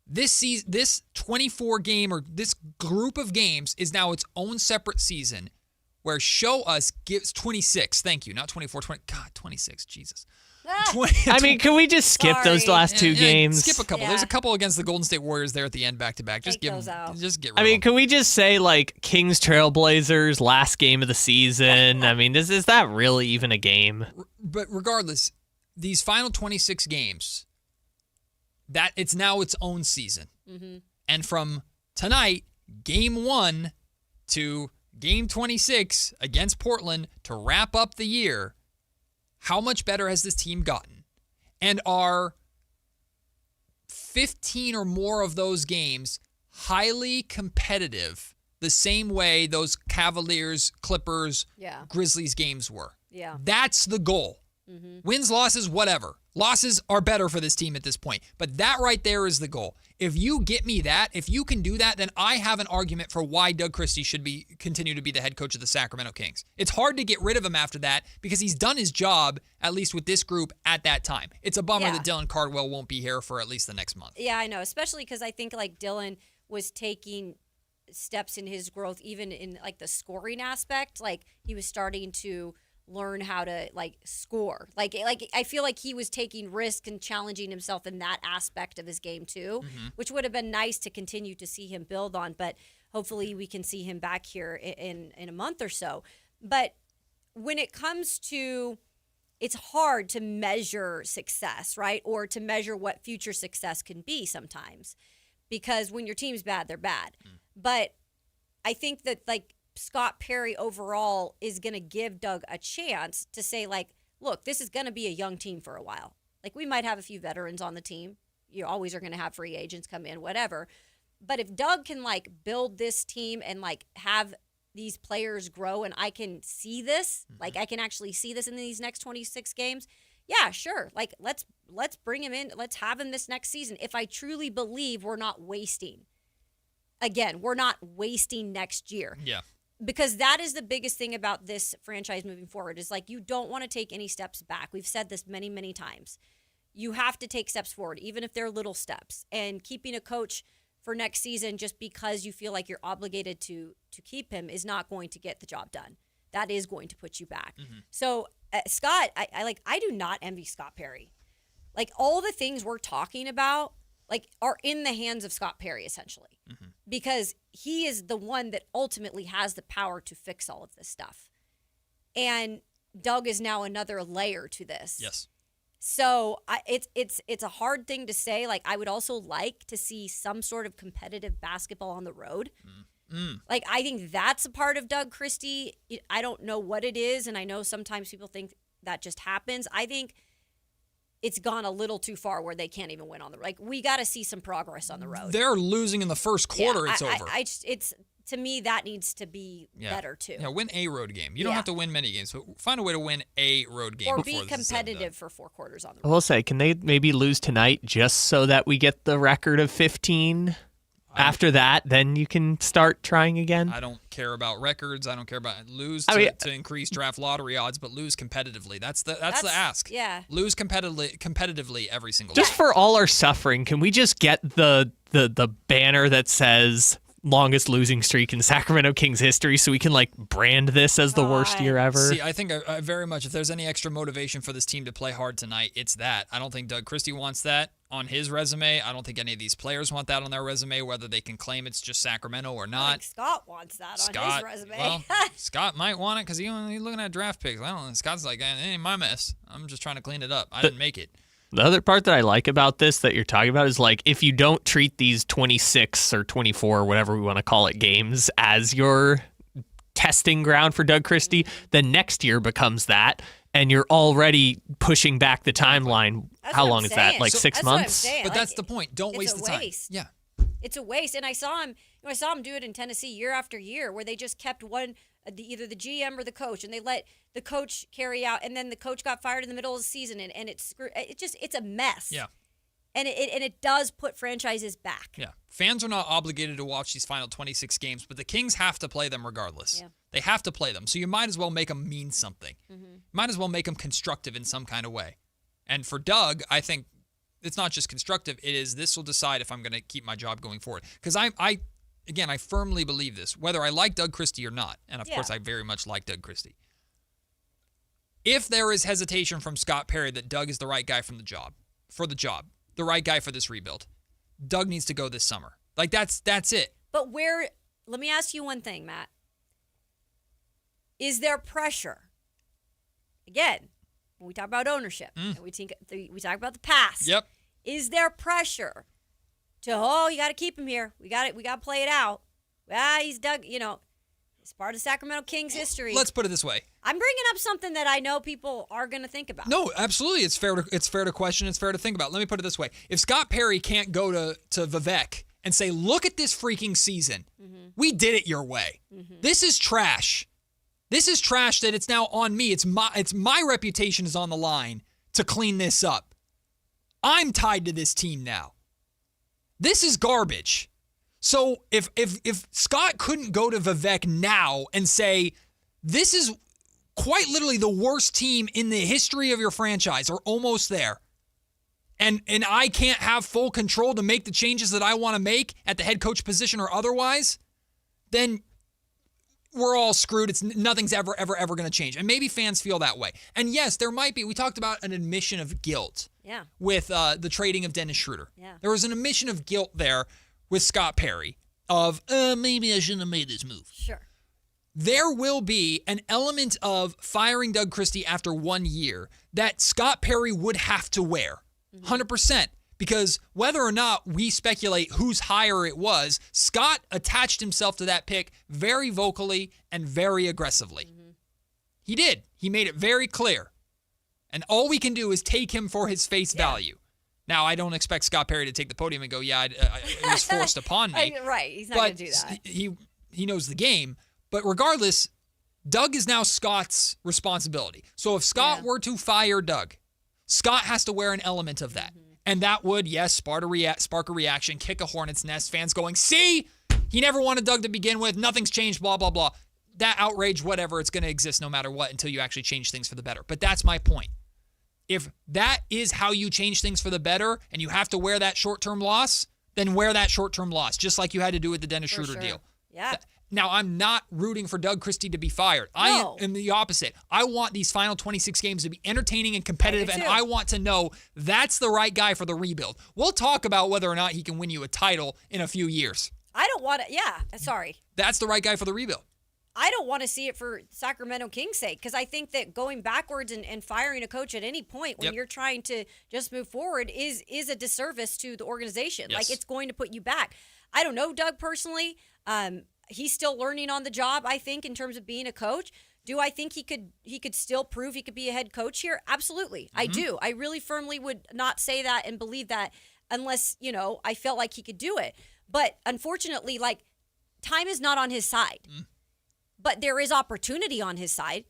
This 24-game or this group of games is now its own separate season where show us gives 26. Thank you. Not 24, 20. God, 26. Jesus. 20, I mean, can we just skip those last two games? Skip a couple. Yeah. There's a couple against the Golden State Warriors there at the end back-to-back. Just give those out. Just get rid of them. Can we just say, Kings Trailblazers, last game of the season? I mean, is that really even a game? But regardless, these final 26 games, that it's now its own season. Mm-hmm. And from tonight, game 1 to game 26 against Portland to wrap up the year, how much better has this team gotten? And are 15 or more of those games highly competitive the same way those Cavaliers, Clippers, Grizzlies games were? Yeah. That's the goal. Mm-hmm. Wins, losses, whatever. Losses are better for this team at this point. But that right there is the goal. If you get me that, if you can do that, then I have an argument for why Doug Christie should continue to be the head coach of the Sacramento Kings. It's hard to get rid of him after that because he's done his job, at least with this group, at that time. It's a bummer that Dylan Cardwell won't be here for at least the next month. Yeah, I know, especially because I think Dylan was taking steps in his growth even in the scoring aspect. He was starting to learn how to score. I feel like he was taking risk and challenging himself in that aspect of his game too, which would have been nice to continue to see him build on. But hopefully we can see him back here in a month or so. But when it comes to, it's hard to measure success, right? Or to measure what future success can be sometimes, because when your team's bad, they're bad. But I think that Scott Perry overall is going to give Doug a chance to say, look, this is going to be a young team for a while. Like, we might have a few veterans on the team. You always are going to have free agents come in, whatever. But if Doug can, like, build this team and, like, have these players grow, and I can see this, like, I can actually see this in these next 26 games, yeah, sure. Like, let's bring him in. Let's have him this next season. If I truly believe we're not wasting next year. Yeah. Because that is the biggest thing about this franchise moving forward is, like, you don't want to take any steps back. We've said this many, many times. You have to take steps forward, even if they're little steps. And keeping a coach for next season just because you feel like you're obligated to keep him is not going to get the job done. That is going to put you back. Mm-hmm. So, Scott, I do not envy Scott Perry. Like, all the things we're talking about, like, are in the hands of Scott Perry, essentially. Mm-hmm. Because he is the one that ultimately has the power to fix all of this stuff. And Doug is now another layer to this. Yes. So it's a hard thing to say. Like, I would also like to see some sort of competitive basketball on the road. Like, I think that's a part of Doug Christie. I don't know what it is, and I know sometimes people think that just happens. I think it's gone a little too far where they can't even win on the road. Like, we got to see some progress on the road. They're losing in the first quarter. It's over. It's to me, that needs to be better too. Yeah, win a road game. You don't have to win many games, but find a way to win a road game. Or be competitive for 4 quarters on the road. I will say, can they maybe lose tonight just so that we get the record of 15? After that, then you can start trying again. I don't care about records. I don't care about lose to increase draft lottery odds, but lose competitively. That's the ask. Yeah. Lose competitively every single just day. For all our suffering, can we just get the banner that says longest losing streak in Sacramento Kings history so we can, like, brand this as the worst year ever? See, I think I very much, if there's any extra motivation for this team to play hard tonight, it's that. I don't think Doug Christie wants that on his resume. I don't think any of these players want that on their resume, whether they can claim it's just Sacramento or not. I think Scott wants that on his resume. Well, Scott might want it because he's looking at draft picks. I don't know. Scott's like, it ain't my mess. I'm just trying to clean it up. I didn't make it. The other part that I like about this that you're talking about is, like, if you don't treat these 26 or 24 or whatever we want to call it games as your testing ground for Doug Christie, then next year becomes that, and you're already pushing back the timeline. How long is that? Like 6 months? But that's the point. Don't waste the time. Yeah. It's a waste. And I saw him do it in Tennessee year after year where they just kept either the GM or the coach, and they let the coach carry out, and then the coach got fired in the middle of the season, and it's a mess. Yeah. And it does put franchises back. Yeah. Fans are not obligated to watch these final 26 games, but the Kings have to play them regardless. Yeah. They have to play them. So you might as well make them mean something. Mm-hmm. Might as well make them constructive in some kind of way. And for Doug, I think it's not just constructive. It is, this will decide if I'm going to keep my job going forward. Because I firmly believe this, whether I like Doug Christie or not. And, of course, I very much like Doug Christie. If there is hesitation from Scott Perry that Doug is the right guy for the job, the right guy for this rebuild, Doug needs to go this summer. Like, that's it. But let me ask you one thing, Matt. Is there pressure? Again, when we talk about ownership, and we talk about the past. Yep. Is there pressure to, you got to keep him here. We got to play it out. He's Doug, it's part of Sacramento Kings history. Let's put it this way. I'm bringing up something that I know people are going to think about. No, absolutely. It's fair to question. It's fair to think about. Let me put it this way. If Scott Perry can't go to Vivek and say, look at this freaking season. Mm-hmm. We did it your way. Mm-hmm. This is trash. This is trash that it's now on me. It's my reputation is on the line to clean this up. I'm tied to this team now. This is garbage. So if Scott couldn't go to Vivek now and say, this is quite literally the worst team in the history of your franchise, or almost there, and I can't have full control to make the changes that I want to make at the head coach position or otherwise, then we're all screwed. Nothing's ever going to change. And maybe fans feel that way. And yes, there might be. We talked about an admission of guilt with the trading of Dennis Schroeder. Yeah. There was an admission of guilt there with Scott Perry of, maybe I shouldn't have made this move. Sure. There will be an element of firing Doug Christie after 1 year that Scott Perry would have to wear. 100%. Because whether or not we speculate whose hire it was, Scott attached himself to that pick very vocally and very aggressively. Mm-hmm. He did. He made it very clear. And all we can do is take him for his face value. Now, I don't expect Scott Perry to take the podium and go, it was forced upon me. Right. He's not going to do that. He knows the game. But regardless, Doug is now Scott's responsibility. So if Scott were to fire Doug, Scott has to wear an element of that. And that would, spark a reaction, kick a hornet's nest, fans going, see, he never wanted Doug to begin with, nothing's changed, blah, blah, blah. That outrage, whatever, it's going to exist no matter what until you actually change things for the better. But that's my point. If that is how you change things for the better and you have to wear that short-term loss, then wear that short-term loss, just like you had to do with the Dennis Schroeder deal. Yeah. Now, I'm not rooting for Doug Christie to be fired. No. I am the opposite. I want these final 26 games to be entertaining and competitive, and I want to know that's the right guy for the rebuild. We'll talk about whether or not he can win you a title in a few years. I don't want to, sorry. That's the right guy for the rebuild. I don't want to see it for Sacramento Kings' sake, because I think that going backwards and firing a coach at any point when you're trying to just move forward is a disservice to the organization. Yes. Like, it's going to put you back. I don't know Doug personally. He's still learning on the job, I think, in terms of being a coach. Do I think he could still prove he could be a head coach here? Absolutely. I do. I really firmly would not say that and believe that unless, I felt like he could do it. But unfortunately, time is not on his side. But there is opportunity on his side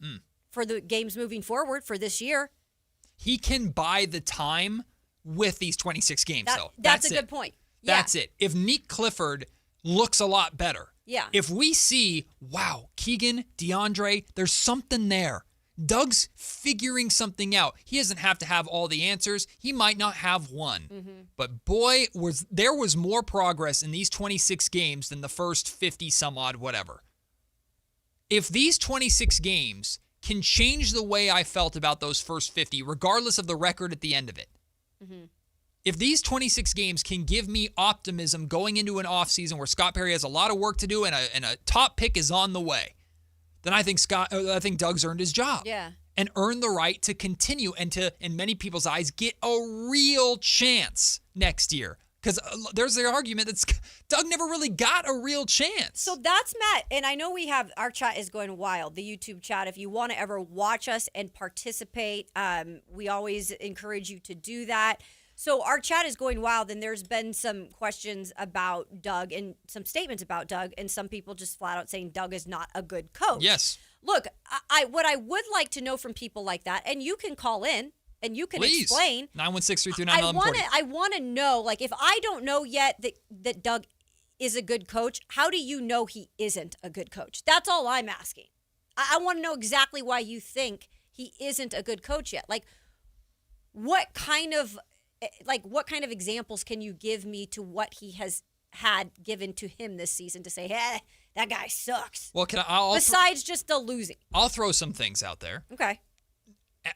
for the games moving forward for this year. He can buy the time with these 26 games, though. That's a good point. Yeah. That's it. If Nick Clifford looks a lot better, if we see, wow, Keegan, DeAndre, there's something there. Doug's figuring something out. He doesn't have to have all the answers. He might not have one. But boy, there was more progress in these 26 games than the first 50 some odd whatever. If these 26 games can change the way I felt about those first 50, regardless of the record at the end of it, if these 26 games can give me optimism going into an offseason where Scott Perry has a lot of work to do and a top pick is on the way, then I think Doug's earned his job. Yeah. And earned the right to continue and to, in many people's eyes, get a real chance next year. Because there's the argument that Doug never really got a real chance. So that's Matt. And I know our chat is going wild, the YouTube chat. If you want to ever watch us and participate, we always encourage you to do that. So our chat is going wild, and there's been some questions about Doug and some statements about Doug, and some people just flat out saying Doug is not a good coach. Yes. Look, what I would like to know from people like that, and you can call in, and you can Please. explain. 916-339-1140. I want to know, if I don't know yet that Doug is a good coach, how do you know he isn't a good coach? That's all I'm asking. I want to know exactly why you think he isn't a good coach yet. What kind of examples can you give me to what he has had given to him this season to say, hey, that guy sucks? Well, besides just the losing. I'll throw some things out there. Okay.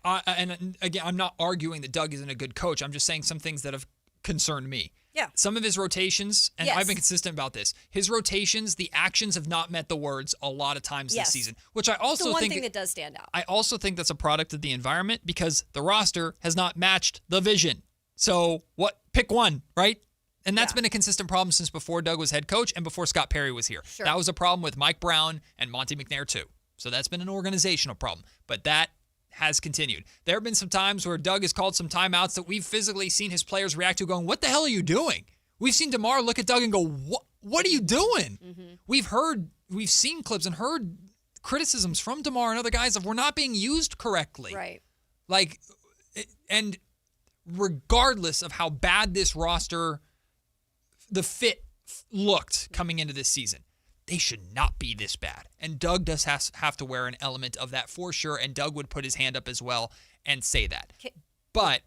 And again, I'm not arguing that Doug isn't a good coach. I'm just saying some things that have concerned me. Yeah. Some of his rotations, and I've been consistent about this, his rotations, the actions have not met the words a lot of times this season, which I also the one think thing that does stand out. I also think that's a product of the environment because the roster has not matched the vision. So pick one, right? And that's been a consistent problem since before Doug was head coach and before Scott Perry was here. Sure. That was a problem with Mike Brown and Monty McNair too. So that's been an organizational problem. But that has continued. There have been some times where Doug has called some timeouts that we've physically seen his players react to going, what the hell are you doing? We've seen DeMar look at Doug and go, what are you doing? We've seen clips and heard criticisms from DeMar and other guys of we're not being used correctly. Right. And regardless of how bad this roster, the fit looked coming into this season, they should not be this bad. And Doug does have to wear an element of that for sure, and Doug would put his hand up as well and say that. But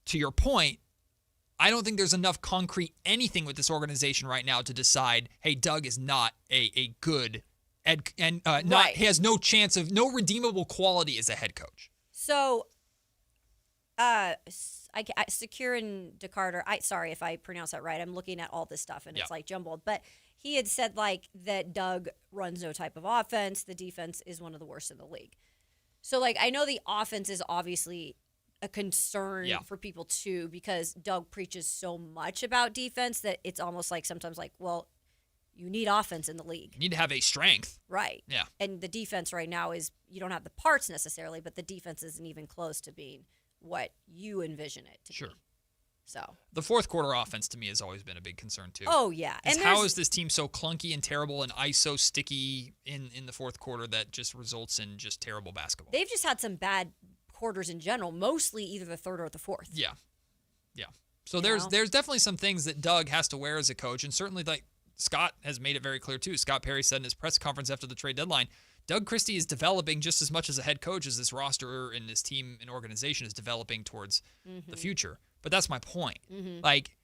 to your point, I don't think there's enough concrete anything with this organization right now to decide, hey, Doug is not a good he has no chance of no redeemable quality as a head coach. So Secure and DeCarter, sorry if I pronounce that right. I'm looking at all this stuff and it's jumbled. But he had said that Doug runs no type of offense. The defense is one of the worst in the league. So I know the offense is obviously a concern for people too because Doug preaches so much about defense that it's almost sometimes well, You need offense in the league. You need to have a strength. Right. Yeah. And the defense right now is, you don't have the parts necessarily, but the defense isn't even close to being what you envision it to be. So the fourth quarter offense to me has always been a big concern too. Oh yeah. And how is this team so clunky and terrible and ISO sticky in the fourth quarter that just results in just terrible basketball? They've just had some bad quarters in general, mostly either the third or the fourth. Yeah. Yeah. So there's definitely some things that Doug has to wear as a coach, and certainly like Scott has made it very clear too. Scott Perry said in his press conference after the trade deadline, Doug Christie is developing just as much as a head coach as this roster and this team and organization is developing towards the future. But that's my point. Like,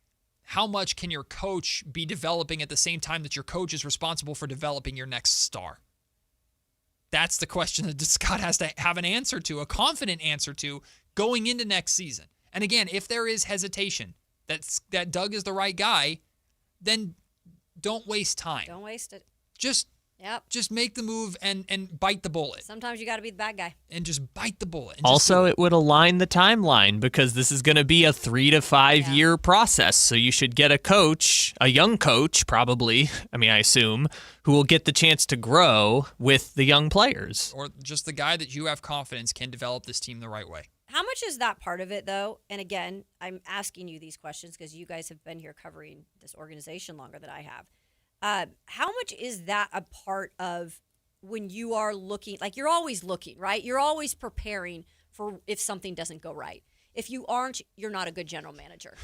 how much can your coach be developing at the same time that your coach is responsible for developing your next star? That's the question that Scott has to have an answer to, a confident answer to, going into next season. And again, if there is hesitation that Doug is the right guy, then don't waste time. Don't waste it. Just make the move and bite the bullet. Sometimes you got to be the bad guy. And just bite the bullet. Also, it would align the timeline because this is going to be a 3 to 5 year process. So you should get a coach, a young coach probably, I assume, who will get the chance to grow with the young players. Or just the guy that you have confidence can develop this team the right way. How much is that part of it, though? And again, I'm asking you these questions because you guys have been here covering this organization longer than I have. How much is that a part of when you are looking, like you're always looking, right? You're always preparing for if something doesn't go right. If you aren't, you're not a good general manager.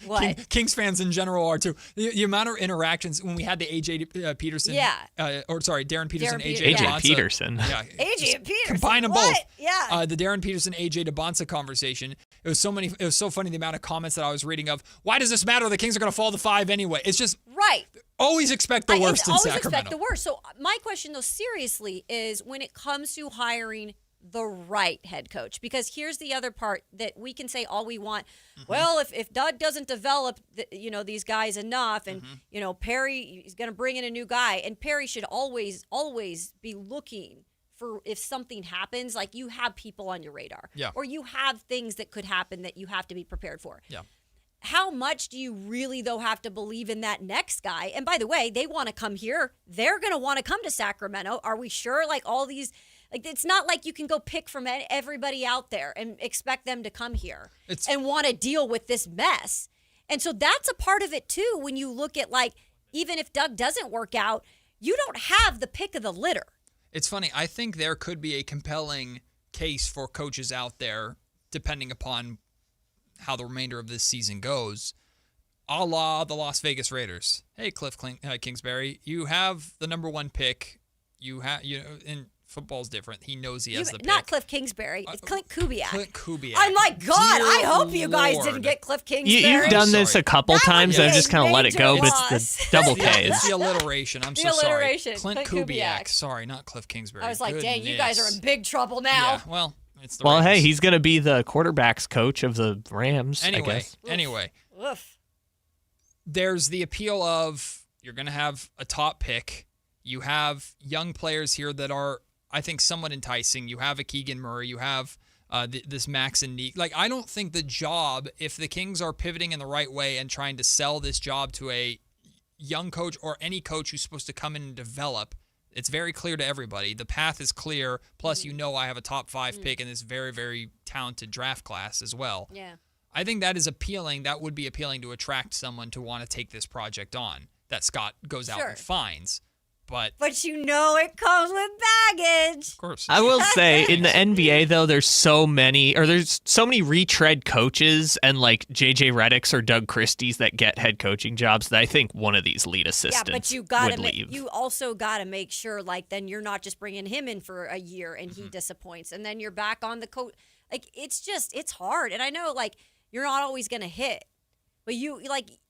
What? Kings fans in general are too. The amount of interactions when we had the AJ Peterson, Darren Peterson, AJ Debonsa. Peterson. Yeah, AJ Peterson. Combine them both. Yeah. The Darren Peterson, AJ Debonsa conversation. It was so funny the amount of comments that I was reading of, why does this matter? The Kings are going to fall to 5 anyway. It's just right. Always expect the worst in Sacramento. Always expect the worst. So my question, though, seriously, is when it comes to hiring the right head coach, because here's the other part that we can say all we want. Well, if Doug doesn't develop, these guys enough, and Perry is going to bring in a new guy, and Perry should always be looking for if something happens, like you have people on your radar, or you have things that could happen that you have to be prepared for. Yeah. How much do you really, though, have to believe in that next guy? And by the way, they want to come here. They're going to want to come to Sacramento. Are we sure? Like all these, like it's not like you can go pick from everybody out there and expect them to come here and want to deal with this mess. And so that's a part of it too. When you look at like, even if Doug doesn't work out, you don't have the pick of the litter. It's funny. I think there could be a compelling case for coaches out there, depending upon how the remainder of this season goes, a la the Las Vegas Raiders. Hey, Cliff Kingsbury, you have the number 1 pick. And football's different. He knows he has the pick. Not Cliff Kingsbury. It's Clint Kubiak. Clint Kubiak. Oh, my God. Dear I hope you guys Lord. didn't get Cliff Kingsbury. You've done this a couple times. I've just kind of let it go, but it's the double Ks. It's the alliteration. I'm so alliteration. sorry. Clint Kubiak. Sorry, not Cliff Kingsbury. I was like, dang, you guys are in big trouble now. Yeah, well, it's the Well, Ravens. hey, he's going to be the quarterback's coach of the Rams, I guess. Anyway. Oof. There's the appeal of you're going to have a top pick. You have young players here that are, I think, somewhat enticing. You have a Keegan Murray. You have this Max and Neek. Like, I don't think the job, if the Kings are pivoting in the right way and trying to sell this job to a young coach or any coach who's supposed to come in and develop, it's very clear to everybody. The path is clear. Plus, I have a top 5 pick in this very, very talented draft class as well. Yeah. I think that is appealing. That would be appealing to attract someone to want to take this project on that Scott goes out and finds. But it comes with baggage. Of course. I will say in the NBA though, there's so many retread coaches and like JJ Redick's or Doug Christie's that get head coaching jobs that I think one of these lead assistants would leave. You also got to make sure like then you're not just bringing him in for a year and he disappoints and then you're back on the coach. Like it's hard. And I know like you're not always going to hit. But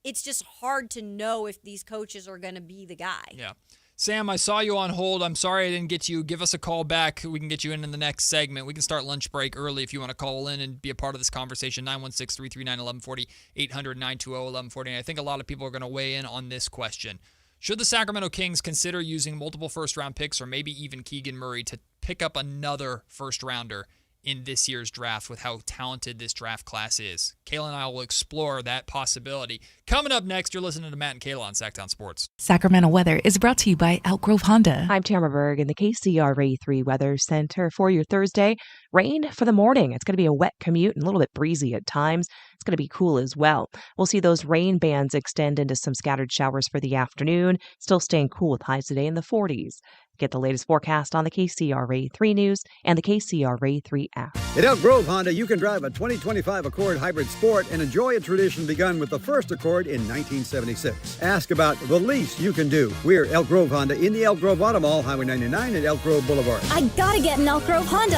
it's just hard to know if these coaches are going to be the guy. Yeah. Sam, I saw you on hold. I'm sorry I didn't get you. Give us a call back. We can get you in the next segment. We can start lunch break early if you want to call in and be a part of this conversation. 916-339-1140, 800-920-1140. And I think a lot of people are going to weigh in on this question. Should the Sacramento Kings consider using multiple first-round picks or maybe even Keegan Murray to pick up another first-rounder in this year's draft with how talented this draft class is. Kayla and I will explore that possibility. Coming up next, you're listening to Matt and Kayla on Sactown Sports. Sacramento weather is brought to you by Elk Grove Honda. I'm Tamara Berg in the KCRA 3 Weather Center for your Thursday. Rain for the morning. It's going to be a wet commute and a little bit breezy at times. It's going to be cool as well. We'll see those rain bands extend into some scattered showers for the afternoon, still staying cool with highs today in the 40s. Get the latest forecast on the KCRA 3 News and the KCRA 3 app. At Elk Grove Honda, you can drive a 2025 Accord Hybrid Sport and enjoy a tradition begun with the first Accord in 1976. Ask about the least you can do. We're Elk Grove Honda in the Elk Grove Auto Mall, Highway 99 at Elk Grove Boulevard. I gotta get an Elk Grove Honda.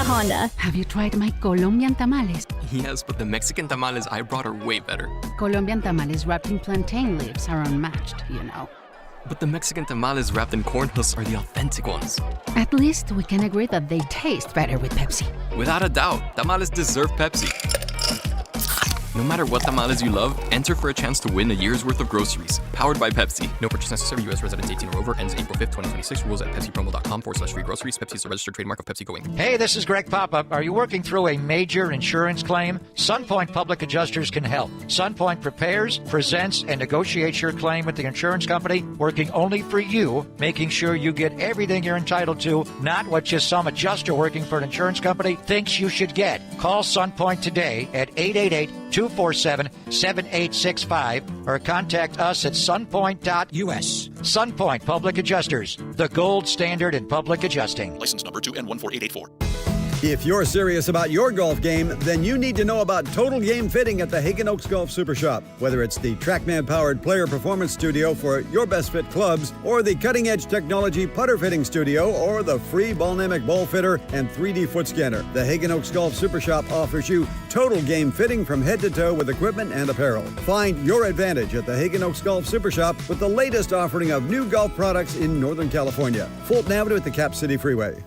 Have you tried my Colombian tamales? Yes, but the Mexican tamales I brought are way better. Colombian tamales wrapped in plantain leaves are unmatched, you know. But the Mexican tamales wrapped in corn husks are the authentic ones. At least we can agree that they taste better with Pepsi. Without a doubt, tamales deserve Pepsi. No matter what tamales you love, enter for a chance to win a year's worth of groceries. Powered by Pepsi. No purchase necessary. U.S. residents 18 or over. Ends April 5th, 2026. Rules at pepsipromo.com/free groceries. Pepsi is a registered trademark of Pepsi Going. Hey, this is Greg Papa. Are you working through a major insurance claim? Sunpoint Public Adjusters can help. Sunpoint prepares, presents, and negotiates your claim with the insurance company, working only for you, making sure you get everything you're entitled to, not what just some adjuster working for an insurance company thinks you should get. Call Sunpoint today at 888-247-7865 or contact us at sunpoint.us. Sunpoint Public Adjusters, the gold standard in public adjusting. License number 2N14884. If you're serious about your golf game, then you need to know about Total Game Fitting at the Hagen Oaks Golf Super Shop. Whether it's the TrackMan-powered player performance studio for your best fit clubs, or the cutting-edge technology putter fitting studio, or the free Ballnamic ball fitter and 3D foot scanner, the Hagen Oaks Golf Super Shop offers you total game fitting from head to toe with equipment and apparel. Find your advantage at the Hagen Oaks Golf Super Shop with the latest offering of new golf products in Northern California. Fulton Avenue at the Cap City Freeway.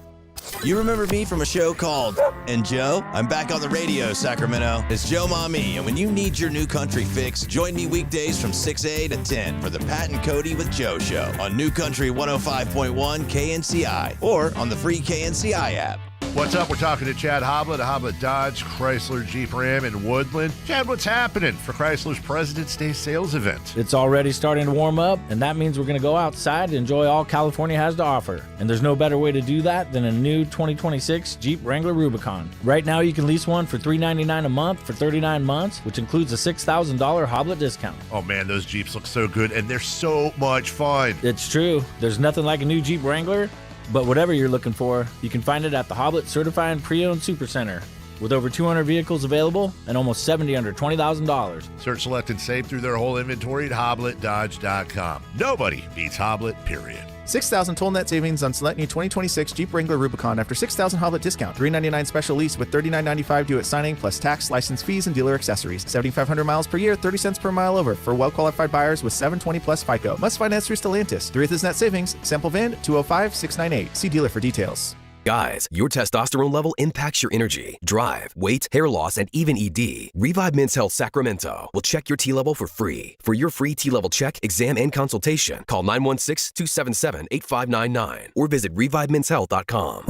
You remember me from a show called And Joe? I'm back on the radio, Sacramento. It's Joe Mommy, and when you need your new country fix, join me weekdays from 6 to 10 for the Pat and Cody with Joe show on New Country 105.1 KNCI or on the free KNCI app. What's up? We're talking to Chad Hoblet of Hoblet Dodge, Chrysler, Jeep Ram in Woodland. Chad, what's happening for Chrysler's President's Day sales event? It's already starting to warm up, and that means we're going to go outside and enjoy all California has to offer. And there's no better way to do that than a new 2026 Jeep Wrangler Rubicon. Right now, you can lease one for $399 a month for 39 months, which includes a $6,000 Hoblet discount. Oh man, those Jeeps look so good, and they're so much fun. It's true. There's nothing like a new Jeep Wrangler. But whatever you're looking for, you can find it at the Hoblet Certified Pre-Owned Supercenter. With over 200 vehicles available and almost 70 under $20,000. Search, select, and save through their whole inventory at HobletDodge.com. Nobody beats Hoblet, period. $6,000 total net savings on select new 2026 Jeep Wrangler Rubicon after $6,000 Hoblet discount. $399 special lease with $39.95 due at signing plus tax, license fees, and dealer accessories. 7,500 miles per year, 30 cents per mile over for well-qualified buyers with 720 plus FICO. Must finance through Stellantis. 3 is net savings. Sample VIN 205-698. See dealer for details. Guys, your testosterone level impacts your energy, drive, weight, hair loss, and even ED. Revive Men's Health Sacramento will check your T level for free. For your free T level check, exam, and consultation, call 916-277-8599 or visit revivemenshealth.com.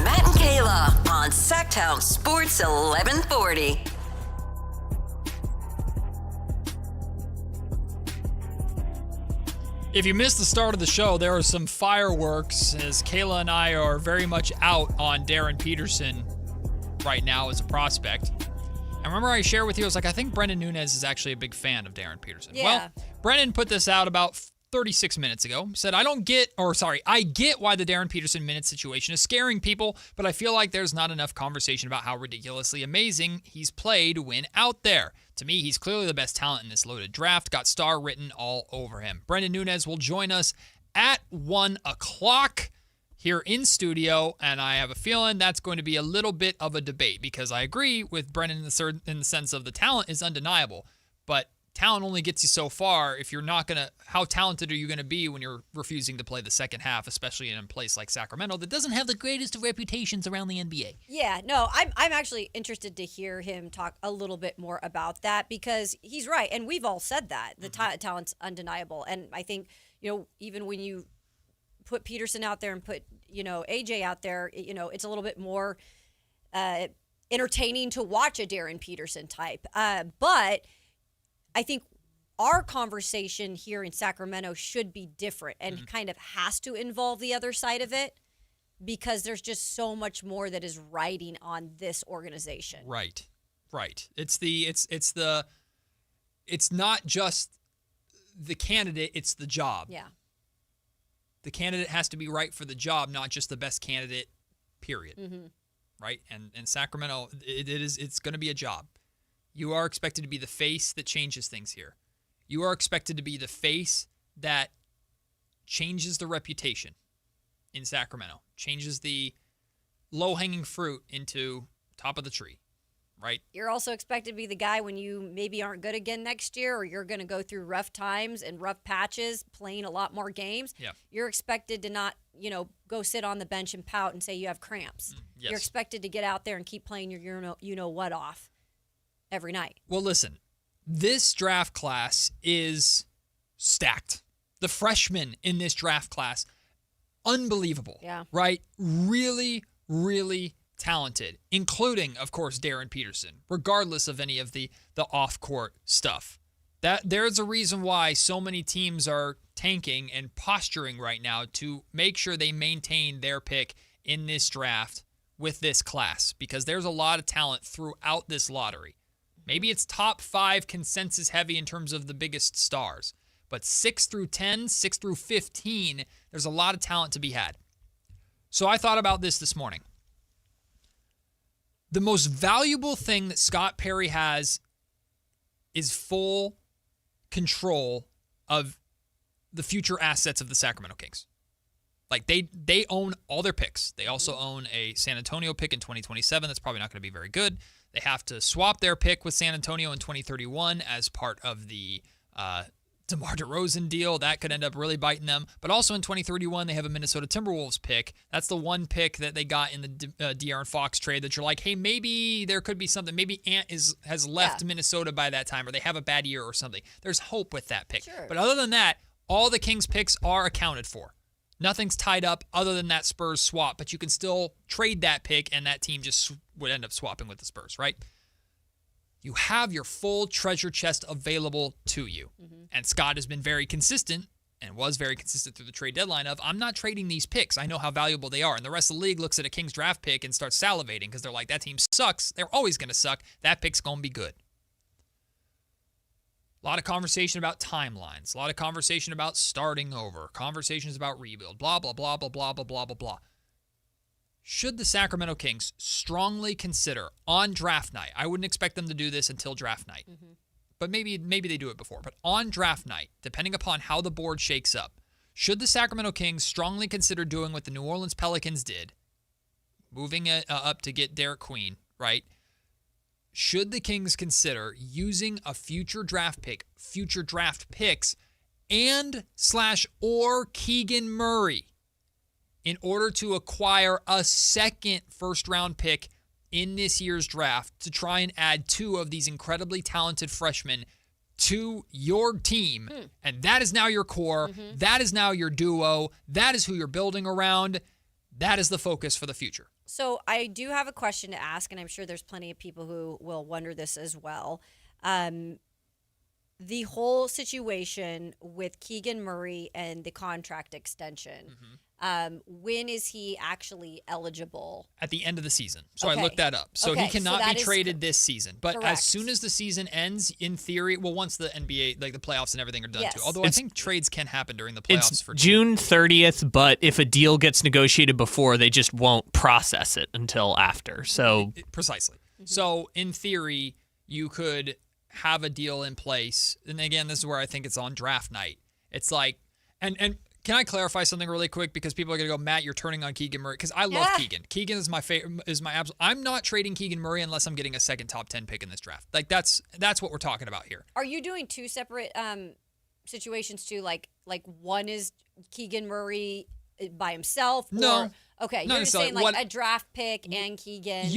Matt and Kayla on Sacktown Sports 1140. If you missed the start of the show, there are some fireworks as Kayla and I are very much out on Darren Peterson right now as a prospect. I remember I shared with you, I was like, I think Brendan Nunez is actually a big fan of Darren Peterson. Yeah. Well, Brendan put this out about 36 minutes ago. He said, I get why the Darren Peterson minute situation is scaring people, but I feel like there's not enough conversation about how ridiculously amazing he's played when out there. To me, he's clearly the best talent in this loaded draft, got star written all over him. Brendan Nunez will join us at 1 o'clock here in studio, and I have a feeling that's going to be a little bit of a debate because I agree with Brendan in the sense of the talent is undeniable, but talent only gets you so far. If you're not gonna, how talented are you gonna be when you're refusing to play the second half, especially in a place like Sacramento that doesn't have the greatest of reputations around the NBA? Yeah, no, I'm actually interested to hear him talk a little bit more about that, because he's right, and we've all said that the talent's undeniable, and I think even when you put Peterson out there and put AJ out there, it's a little bit more entertaining to watch a Darren Peterson type, but I think our conversation here in Sacramento should be different and kind of has to involve the other side of it, because there's just so much more that is riding on this organization. Right. It's not just the candidate, it's the job. Yeah. The candidate has to be right for the job, not just the best candidate, period. Mm-hmm. Right? And Sacramento, it's going to be a job. You are expected to be the face that changes things here. You are expected to be the face that changes the reputation in Sacramento, changes the low-hanging fruit into top of the tree, right? You're also expected to be the guy when you maybe aren't good again next year, or you're going to go through rough times and rough patches, playing a lot more games. Yeah. You're expected to not, go sit on the bench and pout and say you have cramps. Yes. You're expected to get out there and keep playing your you-know-what off every night. Well, listen, this draft class is stacked. The freshmen in this draft class, unbelievable. Yeah. Right? Really, really talented, including, of course, Darren Peterson, regardless of any of the off-court stuff. There's a reason why so many teams are tanking and posturing right now to make sure they maintain their pick in this draft with this class, because there's a lot of talent throughout this lottery. Maybe it's top 5 consensus heavy in terms of the biggest stars, but 6 through 10, 6 through 15, there's a lot of talent to be had. So I thought about this morning. The most valuable thing that Scott Perry has is full control of the future assets of the Sacramento Kings. Like, they own all their picks. They also own a San Antonio pick in 2027 that's probably not going to be very good. They have to swap their pick with San Antonio in 2031 as part of the DeMar DeRozan deal. That could end up really biting them. But also in 2031, they have a Minnesota Timberwolves pick. That's the one pick that they got in the De'Aaron Fox trade that you're like, hey, maybe there could be something. Maybe Ant has left Minnesota by that time, or they have a bad year or something. There's hope with that pick. Sure. But other than that, all the Kings picks are accounted for. Nothing's tied up other than that Spurs swap, but you can still trade that pick, and that team just would end up swapping with the Spurs, right? You have your full treasure chest available to you. Mm-hmm. And Scott has been very consistent, and was very consistent through the trade deadline of, I'm not trading these picks. I know how valuable they are. And the rest of the league looks at a Kings draft pick and starts salivating because they're like, that team sucks. They're always going to suck. That pick's going to be good. A lot of conversation about timelines. A lot of conversation about starting over. Conversations about rebuild. Blah, blah, blah, blah, blah, blah, blah, blah, blah. Should the Sacramento Kings strongly consider on draft night, I wouldn't expect them to do this until draft night, but maybe they do it before, but on draft night, depending upon how the board shakes up, should the Sacramento Kings strongly consider doing what the New Orleans Pelicans did, moving up to get Derek Queen, right? Should the Kings consider using a future draft picks and/or Keegan Murray in order to acquire a second first-round pick in this year's draft to try and add 2 of these incredibly talented freshmen to your team? And that is now your core. That is now your duo. That is who you're building around. That is the focus for the future. So I do have a question to ask, and I'm sure there's plenty of people who will wonder this as well. The whole situation with Keegan Murray and the contract extension, when is he actually eligible? At the end of the season. So Okay. I looked that up. So Okay, he cannot so that be is traded this season. But correct. as soon as the season ends, in theory, well, once the NBA, like the playoffs and everything are done Yes. too. Although I think trades can happen during the It's playoffs for June 30th, but if a deal gets negotiated before, they just won't process it until after. So Precisely. So in theory, you could have a deal in place. And again, this is where I think it's on draft night. It's like, and Can I clarify something really quick? Because people are going to go, Matt, you're turning on Keegan Murray. Because I love Keegan. Keegan is my favorite. I'm not trading Keegan Murray unless I'm getting a second top 10 pick in this draft. Like that's what we're talking about here. Are you doing two separate situations too? Like one is Keegan Murray by himself? No. Okay, you're just saying like a draft pick and Keegan.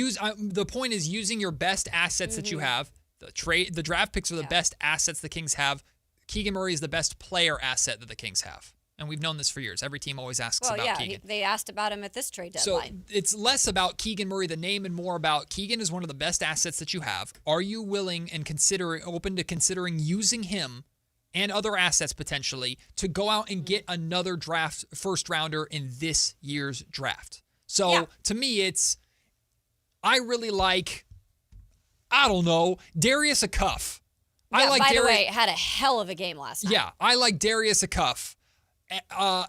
The point is using your best assets that you have. The draft picks are the best assets the Kings have. Keegan Murray is the best player asset that the Kings have. And we've known this for years. Every team always asks about Keegan. They asked about him at this trade deadline. So it's less about Keegan Murray, the name, and more about Keegan is one of the best assets that you have. Are you willing and open to considering using him and other assets potentially to go out and get another draft first rounder in this year's draft? So to me, I really like, I don't know, Darius Acuff. Yeah, by the way, had a hell of a game last night. Yeah, I like Darius Acuff.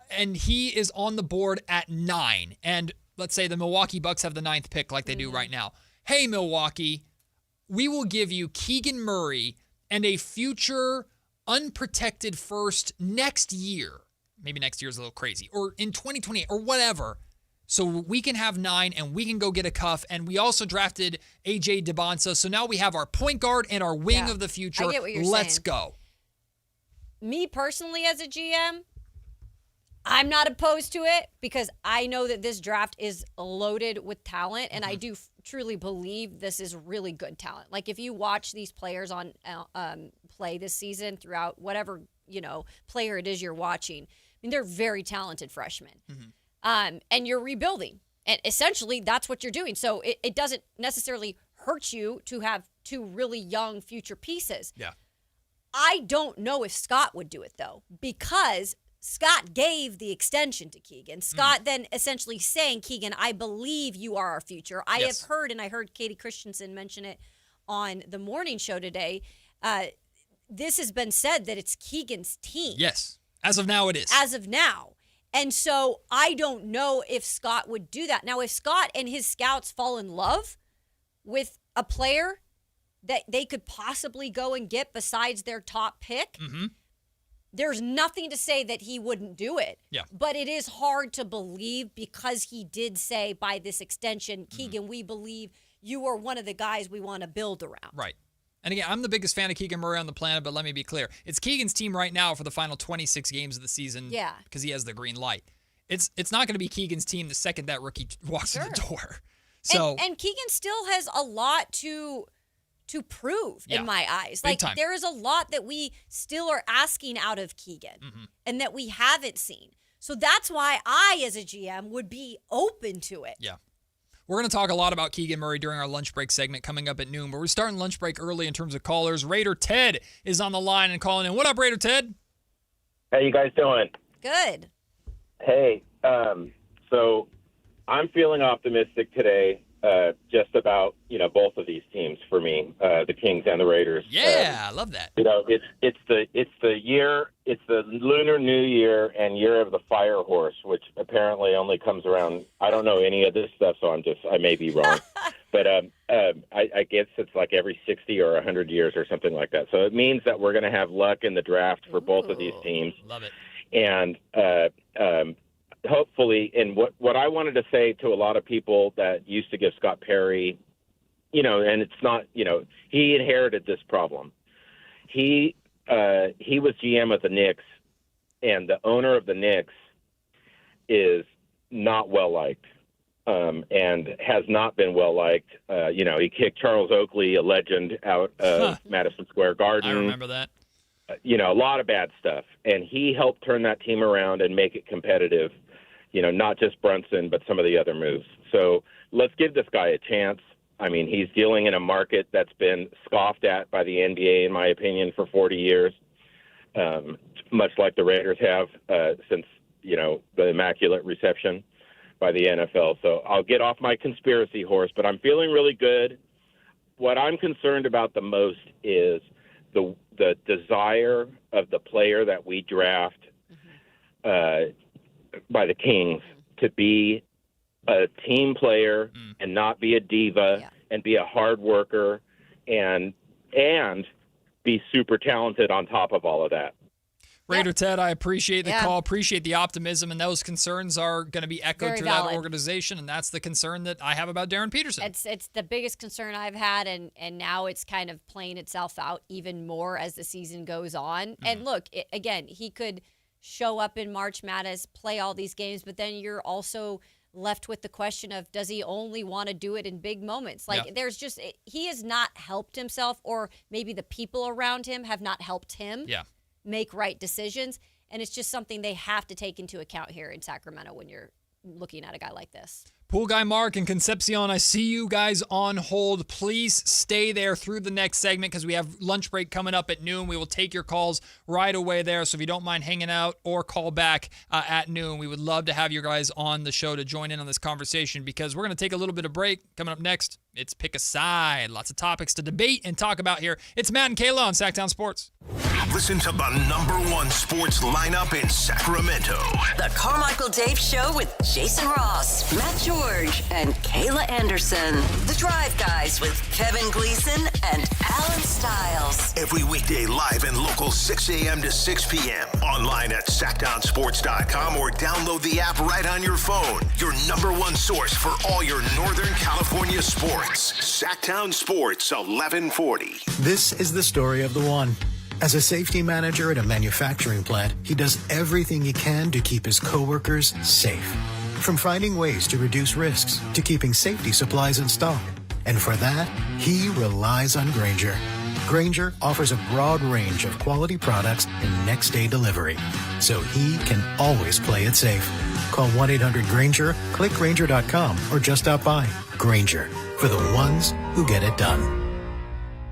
And he is on the board at 9. And let's say the Milwaukee Bucks have the 9th pick like they do right now. Hey, Milwaukee, we will give you Keegan Murray and a future unprotected first next year. Maybe next year is a little crazy. Or in 2028 or whatever. So we can have 9 and we can go get Acuff. And we also drafted A.J. Debonsa. So now we have our point guard and our wing of the future. I get what you're Let's saying. go. Me personally as a GM, I'm not opposed to it because I know that this draft is loaded with talent, and I do truly believe this is really good talent. Like if you watch these players on play this season throughout whatever player it is you're watching, I mean they're very talented freshmen, and you're rebuilding, and essentially that's what you're doing. So it doesn't necessarily hurt you to have two really young future pieces. Yeah, I don't know if Scott would do it though because Scott gave the extension to Keegan. Scott then essentially saying, Keegan, I believe you are our future. I have heard, and I heard Katie Christensen mention it on the morning show today, this has been said that it's Keegan's team. Yes. As of now, it is. As of now. And so I don't know if Scott would do that. Now, if Scott and his scouts fall in love with a player that they could possibly go and get besides their top pick, there's nothing to say that he wouldn't do it. Yeah. But it is hard to believe because he did say by this extension, Keegan, we believe you are one of the guys we want to build around. Right. And again, I'm the biggest fan of Keegan Murray on the planet, but let me be clear. It's Keegan's team right now for the final 26 games of the season because he has the green light. It's not going to be Keegan's team the second that rookie walks in the door. So and Keegan still has a lot to prove in my eyes. Like there is a lot that we still are asking out of Keegan and that we haven't seen. So that's why I, as a GM, would be open to it. Yeah. We're going to talk a lot about Keegan Murray during our lunch break segment coming up at noon, but we're starting lunch break early in terms of callers. Raider Ted is on the line and calling in. What up, Raider Ted? How you guys doing? Good. Hey, so I'm feeling optimistic today just about, both of these teams for me, the Kings and the Raiders. Yeah, I love that. It's the year, it's the Lunar New Year and year of the fire horse, which apparently only comes around. I don't know any of this stuff, so I may be wrong. But I guess it's like every 60 or 100 years or something like that. So it means that we're going to have luck in the draft for both of these teams. Love it. And hopefully, and what I wanted to say to a lot of people that used to give Scott Perry, and it's not, he inherited this problem. He was GM of the Knicks, and the owner of the Knicks is not well liked, and has not been well liked. He kicked Charles Oakley, a legend, out of Madison Square Garden. I remember that. A lot of bad stuff, and he helped turn that team around and make it competitive. Not just Brunson, but some of the other moves. So let's give this guy a chance. I mean, he's dealing in a market that's been scoffed at by the NBA, in my opinion, for 40 years, much like the Raiders have since, the Immaculate Reception by the NFL. So I'll get off my conspiracy horse, but I'm feeling really good. What I'm concerned about the most is the desire of the player that we draft by the Kings to be a team player and not be a diva and be a hard worker and be super talented on top of all of that. Raider Ted, I appreciate the call, appreciate the optimism, and those concerns are going to be echoed Very to valid. that organization, and that's the concern that I have about Darren Peterson. It's the biggest concern I've had, and now it's kind of playing itself out even more as the season goes on. And look, again, he could show up in March Madness, play all these games, but then you're also left with the question of, does he only want to do it in big moments? Like, there's just, he has not helped himself, or maybe the people around him have not helped him make right decisions. And it's just something they have to take into account here in Sacramento when you're looking at a guy like this. Pool Guy Mark and Concepcion, I see you guys on hold. Please stay there through the next segment because we have lunch break coming up at noon. We will take your calls right away there. So if you don't mind hanging out or call back at noon, we would love to have you guys on the show to join in on this conversation because we're going to take a little bit of break. Coming up next, it's Pick a Side. Lots of topics to debate and talk about here. It's Matt and Kayla on Sactown Sports. Listen to the #1 sports lineup in Sacramento. The Carmichael Dave Show with Jason Ross, Matt George, and Kayla Anderson. The Drive Guys with Kevin Gleason and Alan Stiles. Every weekday live and local 6 a.m. to 6 p.m. Online at SactownSports.com or download the app right on your phone. Your #1 source for all your Northern California sports. Sacktown Sports 1140. This is the story of the one. As a safety manager at a manufacturing plant, he does everything he can to keep his coworkers safe. From finding ways to reduce risks to keeping safety supplies in stock. And for that, he relies on Grainger. Grainger offers a broad range of quality products and next-day delivery, so he can always play it safe. Call 1-800-GRAINGER, click Grainger.com, or just stop by. Grainger, for the ones who get it done.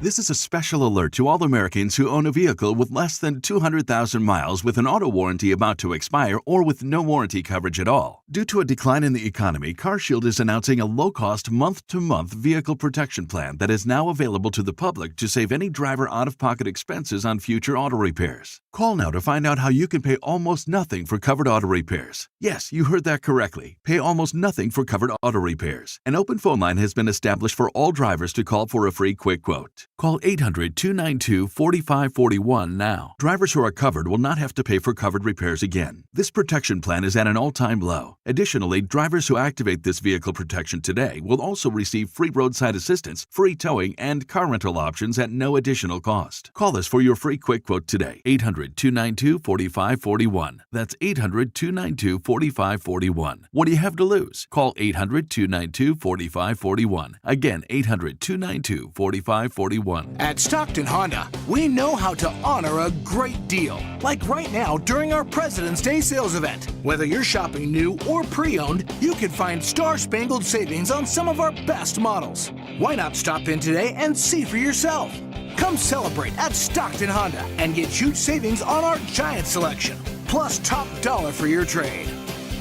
This is a special alert to all Americans who own a vehicle with less than 200,000 miles with an auto warranty about to expire or with no warranty coverage at all. Due to a decline in the economy, CarShield is announcing a low-cost month-to-month vehicle protection plan that is now available to the public to save any driver out-of-pocket expenses on future auto repairs. Call now to find out how you can pay almost nothing for covered auto repairs. Yes, you heard that correctly. Pay almost nothing for covered auto repairs. An open phone line has been established for all drivers to call for a free quick quote. Call 800-292-4541 now. Drivers who are covered will not have to pay for covered repairs again. This protection plan is at an all-time low. Additionally, drivers who activate this vehicle protection today will also receive free roadside assistance, free towing, and car rental options at no additional cost. Call us for your free quick quote today. 800-292-4541. That's 800-292-4541. What do you have to lose? Call 800-292-4541. Again, 800-292-4541. At Stockton Honda, we know how to honor a great deal. Like right now during our President's Day sales event. Whether you're shopping new or pre-owned, you can find star-spangled savings on some of our best models. Why not stop in today and see for yourself? Come celebrate at Stockton Honda and get huge savings on our giant selection. Plus top dollar for your trade.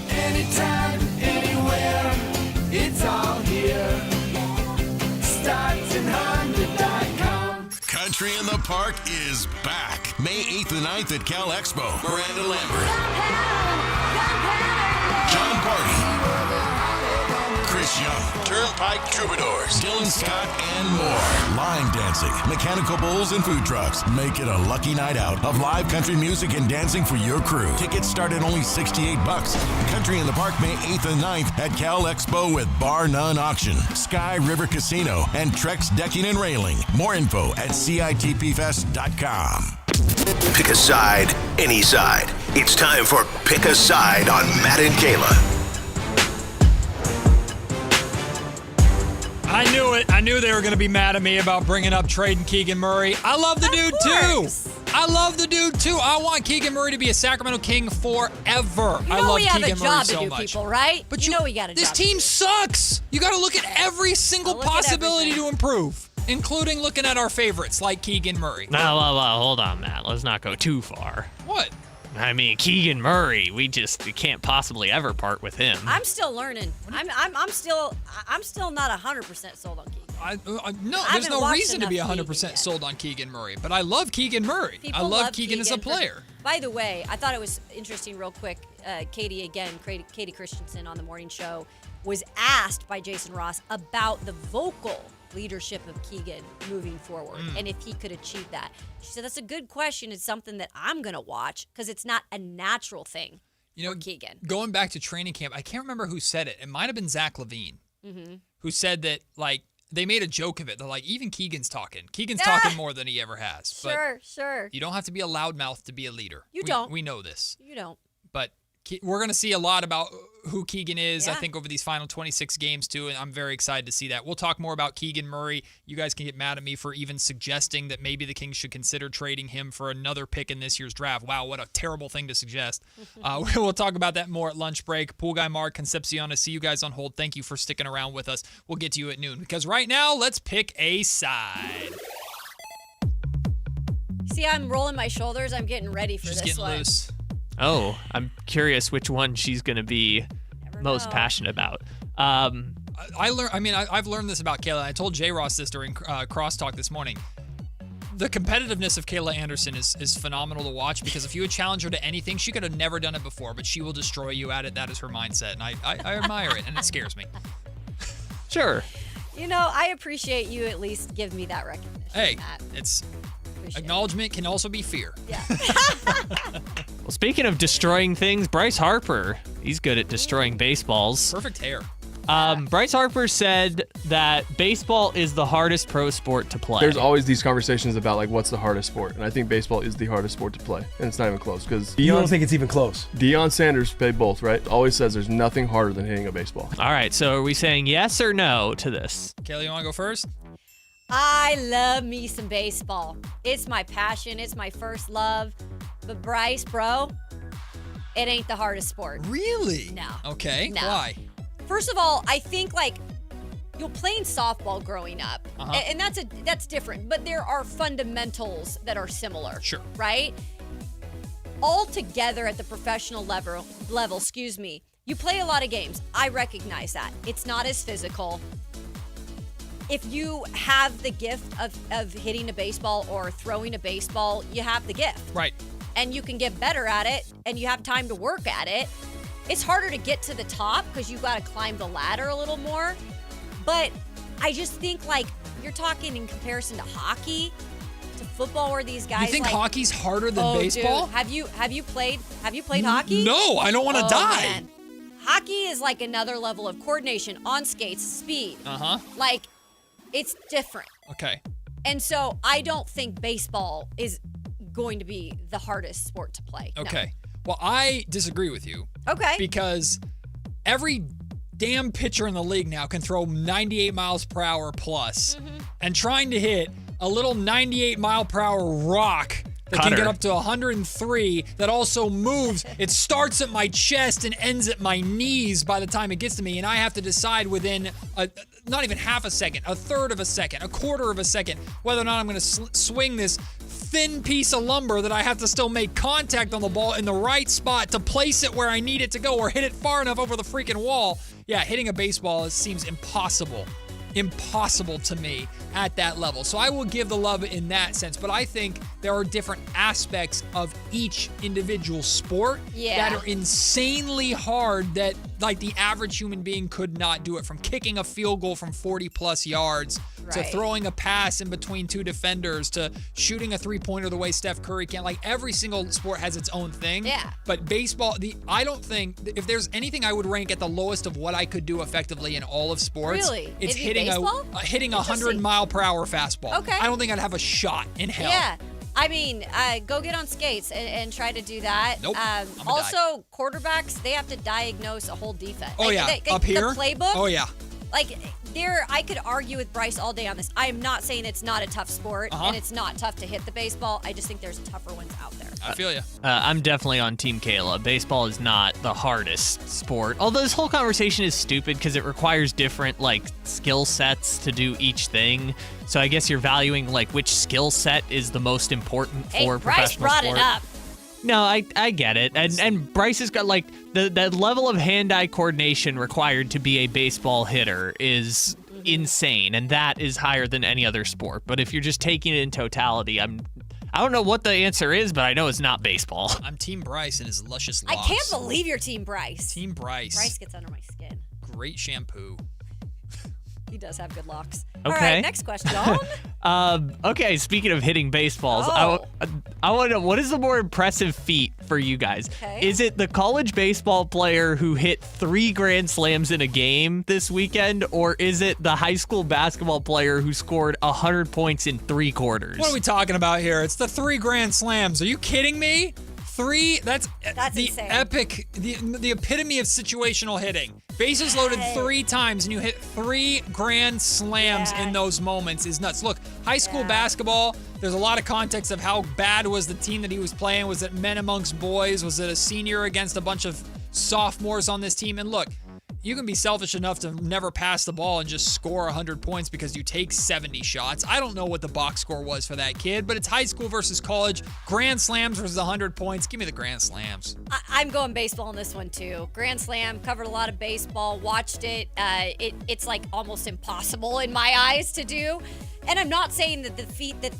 Anytime, anywhere, it's all here. StocktonHonda.com. Country in the Park is back. May 8th and 9th at Cal Expo. Miranda Lambert. John Party. Chris Young. Turnpike Troubadours. Dylan Scott and more. Line dancing, mechanical bulls, and food trucks. Make it a lucky night out of live country music and dancing for your crew. Tickets start at only $68. Country in the Park May 8th and 9th at Cal Expo with Bar None Auction, Sky River Casino, and Trex Decking and Railing. More info at CITPFest.com. Pick a side, any side. It's time for Pick a Side on Matt and Kayla. I knew it. I knew they were going to be mad at me about bringing up trading Keegan Murray. I love the dude, too. I love the dude, too. I want Keegan Murray to be a Sacramento King forever. I love Keegan Murray so much. People, right? But you know we got a job. This team sucks. You got to look at every single possibility to improve, including looking at our favorites like Keegan Murray. No, hold on, Matt. Let's not go too far. What? I mean, Keegan Murray, we can't possibly ever part with him. I'm still learning. I'm still not 100% sold on Keegan. There's no reason to be 100% sold on Keegan Murray, but I love Keegan Murray. I love Keegan as a player. By the way, I thought it was interesting real quick. Katie Christensen on the morning show was asked by Jason Ross about the vocal leadership of Keegan moving forward and if he could achieve that. She said, that's a good question. It's something that I'm going to watch because it's not a natural thing for Keegan. Going back to training camp, I can't remember who said it. It might have been Zach LaVine who said that, like, they made a joke of it. They're like, even Keegan's talking. Keegan's talking more than he ever has. Sure. You don't have to be a loudmouth to be a leader. You don't. We know this. You don't. But we're going to see a lot about who Keegan is, I think, over these final 26 games, too, and I'm very excited to see that. We'll talk more about Keegan Murray. You guys can get mad at me for even suggesting that maybe the Kings should consider trading him for another pick in this year's draft. Wow, what a terrible thing to suggest. We'll talk about that more at lunch break. Pool Guy Mark, Concepcion, I see you guys on hold. Thank you for sticking around with us. We'll get to you at noon, because right now, let's pick a side. See, I'm rolling my shoulders. I'm getting ready for this one. Just getting loose. Oh, I'm curious which one she's going to be most passionate about. I've learned this about Kayla. I told J. Ross this during Crosstalk this morning. The competitiveness of Kayla Anderson is phenomenal to watch, because if you would challenge her to anything, she could have never done it before, but she will destroy you at it. That is her mindset, and I admire it, and it scares me. Sure. You know, I appreciate you at least give me that recognition. Hey, Matt. it's acknowledgement can also be fear. Yeah. Well, speaking of destroying things, Bryce Harper, he's good at destroying baseballs. Perfect hair. Bryce Harper said that baseball is the hardest pro sport to play. There's always these conversations about, like, what's the hardest sport, and I think baseball is the hardest sport to play, and it's not even close. Because you don't think it's even close? Deion Sanders played both, right? Always says there's nothing harder than hitting a baseball. All right, so are we saying yes or no to this? Kayla, you want to go first? I love me some baseball. It's my passion. It's my first love. But Bryce, bro, it ain't the hardest sport. Really? No. Okay. No. Why? First of all, I think, like, you're playing softball growing up, and that's different. But there are fundamentals that are similar. Sure. Right? All together at the professional level, you play a lot of games. I recognize that. It's not as physical. If you have the gift of hitting a baseball or throwing a baseball, you have the gift. Right. And you can get better at it, and you have time to work at it. It's harder to get to the top because you've got to climb the ladder a little more. But I just think, like, you're talking in comparison to hockey, to football, where these guys. You think hockey's harder than baseball? Dude, have you played hockey? No, I don't want to die. Man. Hockey is like another level of coordination, on skates, speed. Like, it's different. Okay. And so I don't think baseball is going to be the hardest sport to play. Okay. No. Well, I disagree with you. Okay. Because every damn pitcher in the league now can throw 98 miles per hour plus. And trying to hit a little 98 mile per hour rock that can get up to 103 that also moves. It starts at my chest and ends at my knees by the time it gets to me. And I have to decide within not even half a second, a third of a second, a quarter of a second, whether or not I'm going to swing this thin piece of lumber that I have to still make contact on the ball in the right spot to place it where I need it to go, or hit it far enough over the freaking wall. Yeah, hitting a baseball seems impossible to me at that level. So I will give the love in that sense, but I think there are different aspects of each individual sport that are insanely hard that, like, the average human being could not do it. From kicking a field goal from 40 plus yards to throwing a pass in between two defenders to shooting a three-pointer the way Steph Curry can. Like, every single sport has its own thing. Yeah. But baseball, I don't think, if there's anything I would rank at the lowest of what I could do effectively in all of sports, it's hitting a 100-mile-per-hour fastball. Okay. I don't think I'd have a shot in hell. Yeah. I mean, go get on skates and try to do that. Nope. Also, quarterbacks, they have to diagnose a whole defense. Oh, yeah. Up here? The playbook. Oh, yeah. Like, I could argue with Bryce all day on this. I am not saying it's not a tough sport, and it's not tough to hit the baseball. I just think there's tougher ones out there. I feel you. I'm definitely on Team Kayla. Baseball is not the hardest sport. Although this whole conversation is stupid because it requires different, like, skill sets to do each thing. So I guess you're valuing, like, which skill set is the most important for professional Bryce brought sport. it up. No, I get it. And Bryce has got, like, the level of hand-eye coordination required to be a baseball hitter is insane, and that is higher than any other sport. But if you're just taking it in totality, I don't know what the answer is, but I know it's not baseball. I'm Team Bryce and his luscious locks. I can't believe you're Team Bryce. Team Bryce. Bryce gets under my skin. Great shampoo. He does have good locks. Okay. All right, next question. Okay, speaking of hitting baseballs, I want to know, what is the more impressive feat for you guys? Okay. Is it the college baseball player who hit 3 grand slams in a game this weekend, or is it the high school basketball player who scored 100 points in 3 quarters? What are we talking about here? It's the 3 grand slams. Are you kidding me? 3, that's the insane. epic, the epitome of situational hitting. Bases loaded 3 times and you hit 3 grand slams in those moments is nuts. Look, high school basketball, there's a lot of context of how bad was the team that he was playing. Was it men amongst boys? Was it a senior against a bunch of sophomores on this team? And look, you can be selfish enough to never pass the ball and just score 100 points because you take 70 shots. I don't know what the box score was for that kid, but it's high school versus college. Grand slams versus 100 points. Give me the grand slams. I'm going baseball on this one too. Grand Slam, covered a lot of baseball, watched it. It's like almost impossible in my eyes to do. And I'm not saying that the feat that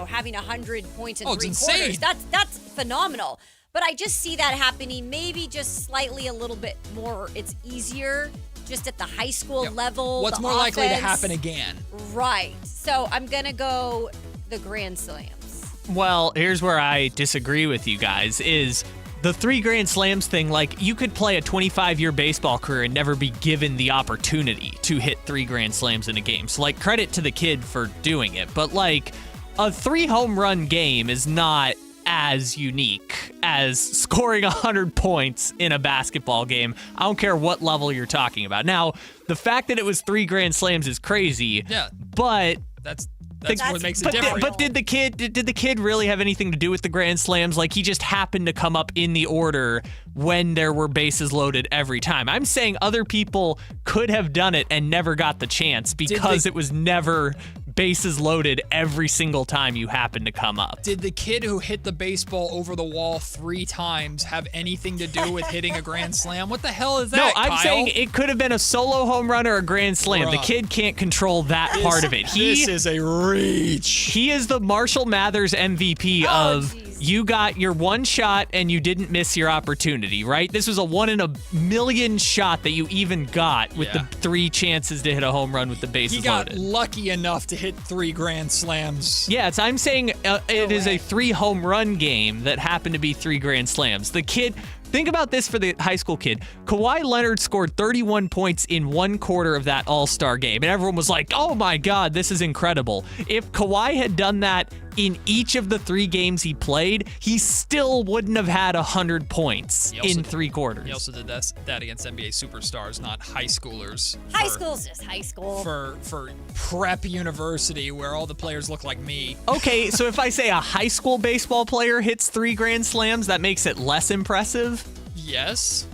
having 100 points in 3 quarters, that's phenomenal. But I just see that happening maybe just slightly a little bit more. It's easier just at the high school level. What's more likely to happen again? Right. So I'm going to go the Grand Slams. Well, here's where I disagree with you guys, is the 3 grand slams thing. Like, you could play a 25-year baseball career and never be given the opportunity to hit 3 grand slams in a game. So, like, credit to the kid for doing it. But, like, a 3 home run game is not as unique as scoring 100 points in a basketball game. I don't care what level you're talking about. Now, the fact that it was 3 grand slams is crazy. Yeah. But that's what makes it different. But did the kid really have anything to do with the grand slams? Like, he just happened to come up in the order when there were bases loaded every time. I'm saying other people could have done it and never got the chance because it was never bases loaded every single time you happened to come up. Did the kid who hit the baseball over the wall 3 times have anything to do with hitting a grand slam? What the hell is that, No, I'm Kyle? saying it could have been a solo home run or a grand slam. Bruh. The kid can't control that part of it. This is a reach. He is the Marshall Mathers MVP of you got your one shot and you didn't miss your opportunity, right? This was a 1 in a million shot that you even got with the 3 chances to hit a home run with the bases loaded. He got lucky enough to hit 3 grand slams. Yeah, I'm saying it is a 3 home run game that happened to be 3 grand slams. The kid, think about this for the high school kid. Kawhi Leonard scored 31 points in 1 quarter of that All-Star game, and everyone was like, oh my God, this is incredible. If Kawhi had done that in each of the 3 games he played, he still wouldn't have had 100 points in 3 quarters. He also did that against NBA superstars, not high schoolers. High school's just high school. For prep university where all the players look like me. Okay, so if I say a high school baseball player hits 3 grand slams, that makes it less impressive? Yes,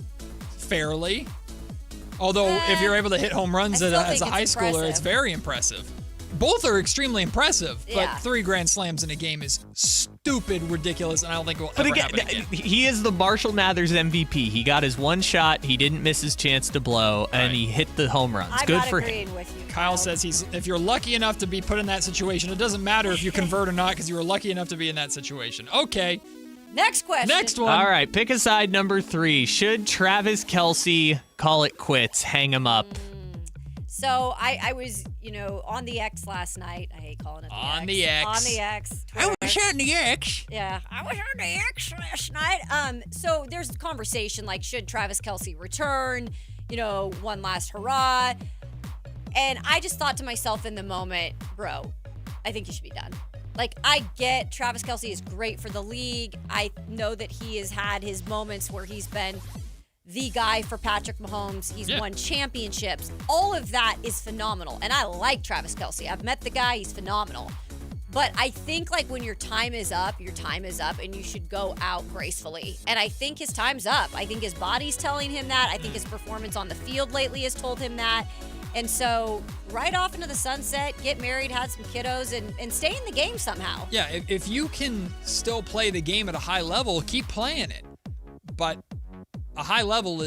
fairly. Although if you're able to hit home runs as a high schooler, it's very impressive. Both are extremely impressive, but 3 grand slams in a game is stupid, ridiculous, and I don't think it will ever happen again. He is the Marshall Mathers MVP. He got his 1 shot, he didn't miss his chance to blow, and he hit the home runs. I'm Good not for agreeing him. with you. Kyle says if you're lucky enough to be put in that situation, it doesn't matter if you convert or not because you were lucky enough to be in that situation. Okay. Next question. Next one. All right, pick a side number 3. Should Travis Kelce call it quits, hang him up? So I was, on the X last night. I hate calling it the X. On the X. On the X. I was on the X. Yeah, I was on the X last night. So there's a conversation like, should Travis Kelce return? One last hurrah. And I just thought to myself in the moment, bro, I think you should be done. Like, I get Travis Kelce is great for the league. I know that he has had his moments where he's been the guy for Patrick Mahomes. He's won championships. All of that is phenomenal. And I like Travis Kelce. I've met the guy. He's phenomenal. But I think, like, when your time is up, and you should go out gracefully. And I think his time's up. I think his body's telling him that. I think his performance on the field lately has told him that. And so, right off into the sunset, get married, have some kiddos, and stay in the game somehow. Yeah, if you can still play the game at a high level, keep playing it. But a high level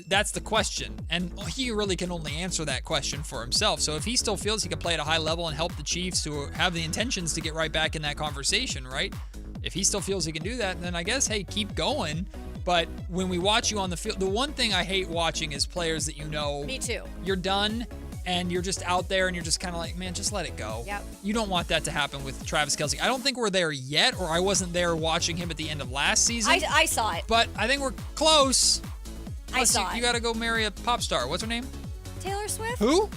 that's the question. And he really can only answer that question for himself. So if he still feels he can play at a high level and help the Chiefs who have the intentions to get right back in that conversation, right? If he still feels he can do that, then I guess, hey, keep going. But when we watch you on the field, the one thing I hate watching is players that Me too. You're done, and you're just out there and you're just kind of like, man, just let it go. Yep. You don't want that to happen with Travis Kelce. I don't think we're there yet, or I wasn't there watching him at the end of last season. I saw it. But I think we're close. I saw You it. got to go marry a pop star. What's her name? Taylor Swift? Who?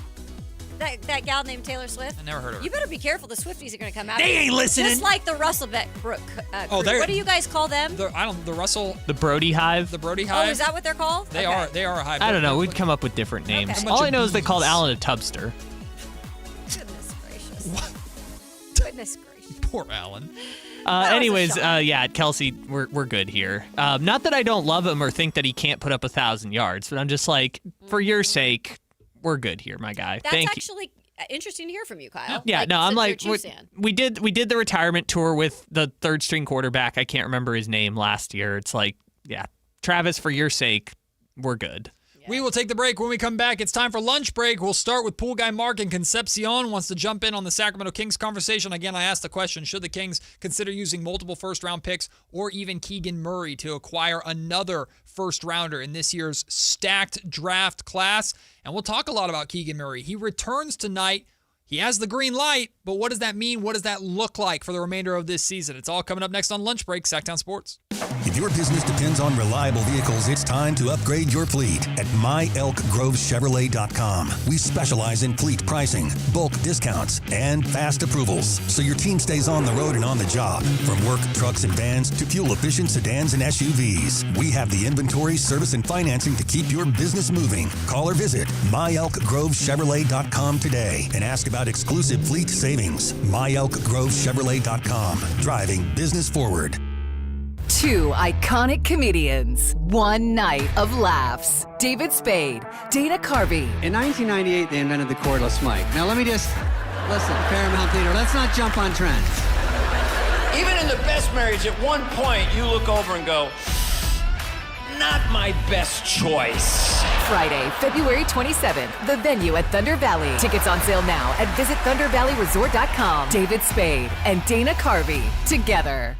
That gal named Taylor Swift. I never heard of her. You better be careful. The Swifties are going to come out. They ain't listening. Just like the Russell Brook. Oh, What do you guys call them? The Russell. The Brody Hive. The Brody Oh, Hive. is that what they're called? They are a hive. I don't know. We'd come up with different names. Okay. All I know is they called Alan a tubster. Goodness gracious. Goodness gracious. Poor Alan. Anyways, Kelce, we're good here. Not that I don't love him or think that he can't put up 1,000 yards, but I'm just like, for your sake, we're good here, my guy. That's Thank you. actually interesting to hear from you, Kyle. Yeah, no, I'm like, you're a Chiefs fan. we did the retirement tour with the third string quarterback. I can't remember his name last year. It's like, yeah, Travis, for your sake, we're good. We will take the break. When we come back, it's time for lunch break. We'll start with pool guy Mark in Concepcion. Wants to jump in on the Sacramento Kings conversation. Again, I asked the question, should the Kings consider using multiple first-round picks or even Keegan Murray to acquire another first-rounder in this year's stacked draft class? And we'll talk a lot about Keegan Murray. He returns tonight. He has the green light, but what does that mean? What does that look like for the remainder of this season? It's all coming up next on Lunch Break, Sactown Sports. If your business depends on reliable vehicles, it's time to upgrade your fleet at myelkgrovechevrolet.com. We specialize in fleet pricing, bulk discounts, and fast approvals, so your team stays on the road and on the job. From work trucks and vans to fuel-efficient sedans and SUVs, we have the inventory, service, and financing to keep your business moving. Call or visit myelkgrovechevrolet.com today and ask about exclusive fleet savings. myelkgrovechevrolet.com. Driving business forward. Two iconic comedians, one night of laughs. David Spade, Dana Carvey. In 1998, they invented the cordless mic. Now let me just, listen, Paramount Theater, let's not jump on trends. Even in the best marriage, at one point, you look over and go, not my best choice. Friday, February 27th, the venue at Thunder Valley. Tickets on sale now at visitthundervalleyresort.com. David Spade and Dana Carvey, together.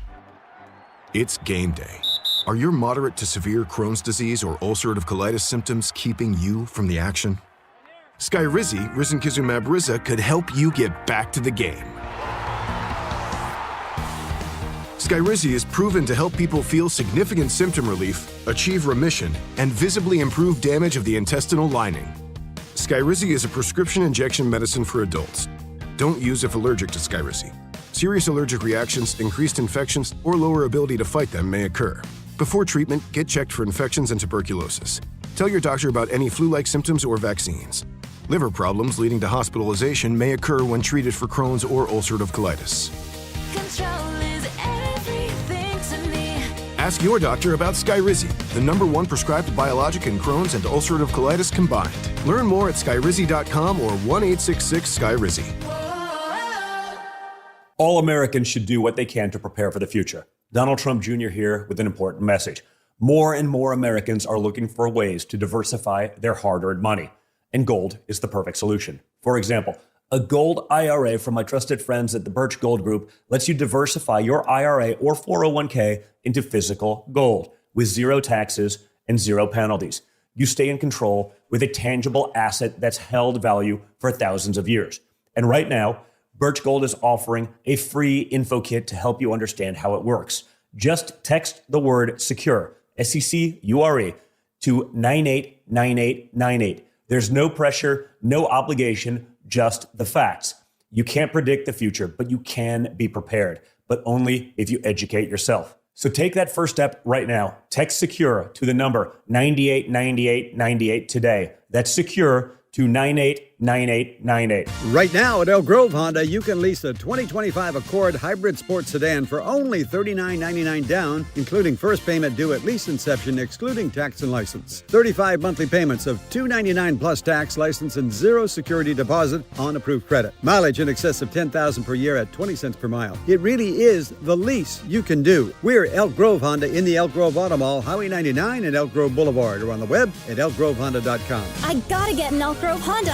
It's game day. Are your moderate to severe Crohn's disease or ulcerative colitis symptoms keeping you from the action? Skyrizi, risankizumab Riza, could help you get back to the game. Skyrizi is proven to help people feel significant symptom relief, achieve remission, and visibly improve damage of the intestinal lining. Skyrizi is a prescription injection medicine for adults. Don't use if allergic to Skyrizi. Serious allergic reactions, increased infections, or lower ability to fight them may occur. Before treatment, get checked for infections and tuberculosis. Tell your doctor about any flu-like symptoms or vaccines. Liver problems leading to hospitalization may occur when treated for Crohn's or ulcerative colitis. Control is everything to me. Ask your doctor about Skyrizi, the #1 prescribed biologic in Crohn's and ulcerative colitis combined. Learn more at skyrizi.com or 1-866-SKYRIZI. All Americans should do what they can to prepare for the future. Donald Trump Jr. here with an important message. More and more Americans are looking for ways to diversify their hard-earned money, and gold is the perfect solution. For example, a gold IRA from my trusted friends at the Birch Gold Group lets you diversify your IRA or 401k into physical gold with zero taxes and zero penalties. You stay in control with a tangible asset that's held value for thousands of years. And right now, Birch Gold is offering a free info kit to help you understand how it works. Just text the word SECURE, SECURE, to 989898. There's no pressure, no obligation, just the facts. You can't predict the future, but you can be prepared, but only if you educate yourself. So take that first step right now. Text SECURE to the number 989898 today. That's SECURE to 989898. Right now at Elk Grove Honda, you can lease a 2025 Accord Hybrid Sports Sedan for only $39.99 down, including first payment due at lease inception, excluding tax and license. 35 monthly payments of $299 plus tax, license, and zero security deposit on approved credit. Mileage in excess of $10,000 per year at 20 cents per mile. It really is the least you can do. We're Elk Grove Honda in the Elk Grove Auto Mall, Highway 99 and Elk Grove Boulevard, or on the web at elkgrovehonda.com. I gotta get an Elk Grove Honda.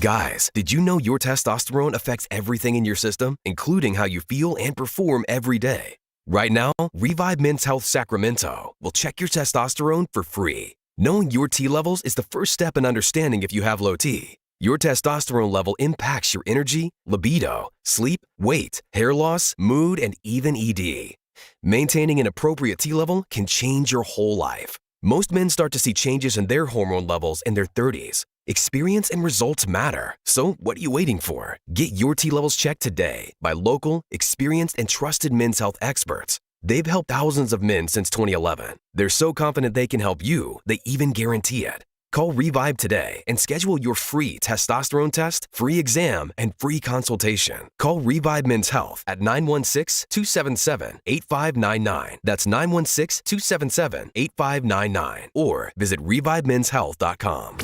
Guys, did you know your testosterone affects everything in your system, including how you feel and perform every day? Right now, Revive Men's Health Sacramento will check your testosterone for free. Knowing your T levels is the first step in understanding if you have low T. Your testosterone level impacts your energy, libido, sleep, weight, hair loss, mood, and even ED. Maintaining an appropriate T level can change your whole life. Most men start to see changes in their hormone levels in their 30s. Experience and results matter. So what are you waiting for? Get your T levels checked today by local, experienced, and trusted men's health experts. They've helped thousands of men since 2011. They're so confident they can help you, they even guarantee it. Call Revive today and schedule your free testosterone test, free exam, and free consultation. Call Revive Men's Health at 916-277-8599. That's 916-277-8599. Or visit ReviveMen'sHealth.com.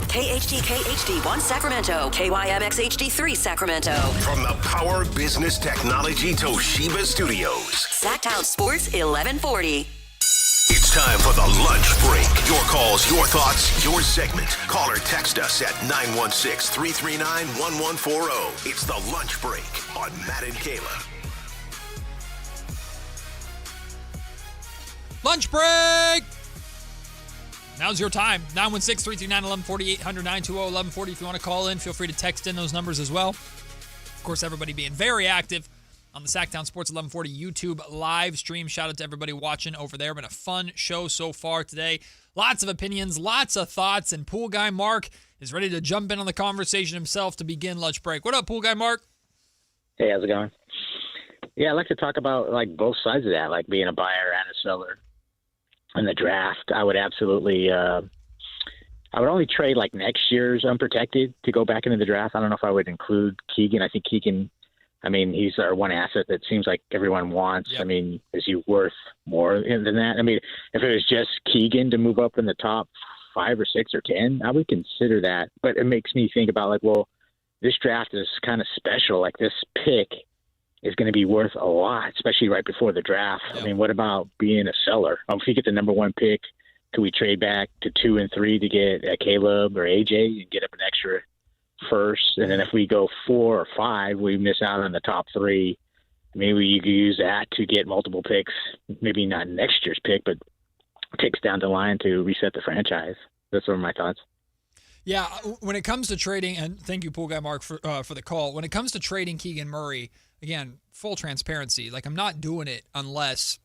KHD1 Sacramento, KYMX HD3 Sacramento. From the Power Business Technology Toshiba Studios. Sactown Sports 1140. It's time for the lunch break. Your calls, your thoughts, your segment. Call or text us at 916-339-1140. It's the lunch break on Matt and Kayla. Lunch break! Now's your time. 916-339-1140, 800-920-1140. If you want to call in, feel free to text in those numbers as well. Of course, everybody being very active on the Sactown Sports 1140 YouTube live stream. Shout out to everybody watching over there. Been a fun show so far today. Lots of opinions, lots of thoughts, and Pool Guy Mark is ready to jump in on the conversation himself to begin lunch break. What up, Pool Guy Mark? Hey, how's it going? Yeah, I'd like to talk about like both sides of that, like being a buyer and a seller. In the draft, I would absolutely I would only trade like next year's unprotected to go back into the draft. I don't know if I would include Keegan. I think Keegan, I mean, he's our one asset that seems like everyone wants. Yep. I mean, is he worth more than that? I mean, if it was just Keegan to move up in the top 5 or 6 or 10, I would consider that. But it makes me think about like, well, this draft is kind of special. Like this pick is going to be worth a lot, especially right before the draft. Yep. I mean, what about being a seller? If you get the number 1 pick, could we trade back to 2 and 3 to get a Caleb or AJ and get up an extra first? And then if we go 4 or 5, we miss out on the top 3. Maybe you could use that to get multiple picks, maybe not next year's pick, but picks down the line to reset the franchise. Those are my thoughts. Yeah, when it comes to trading, and thank you, Pool Guy Mark, for the call. When it comes to trading Keegan Murray, again, full transparency, like I'm not doing it unless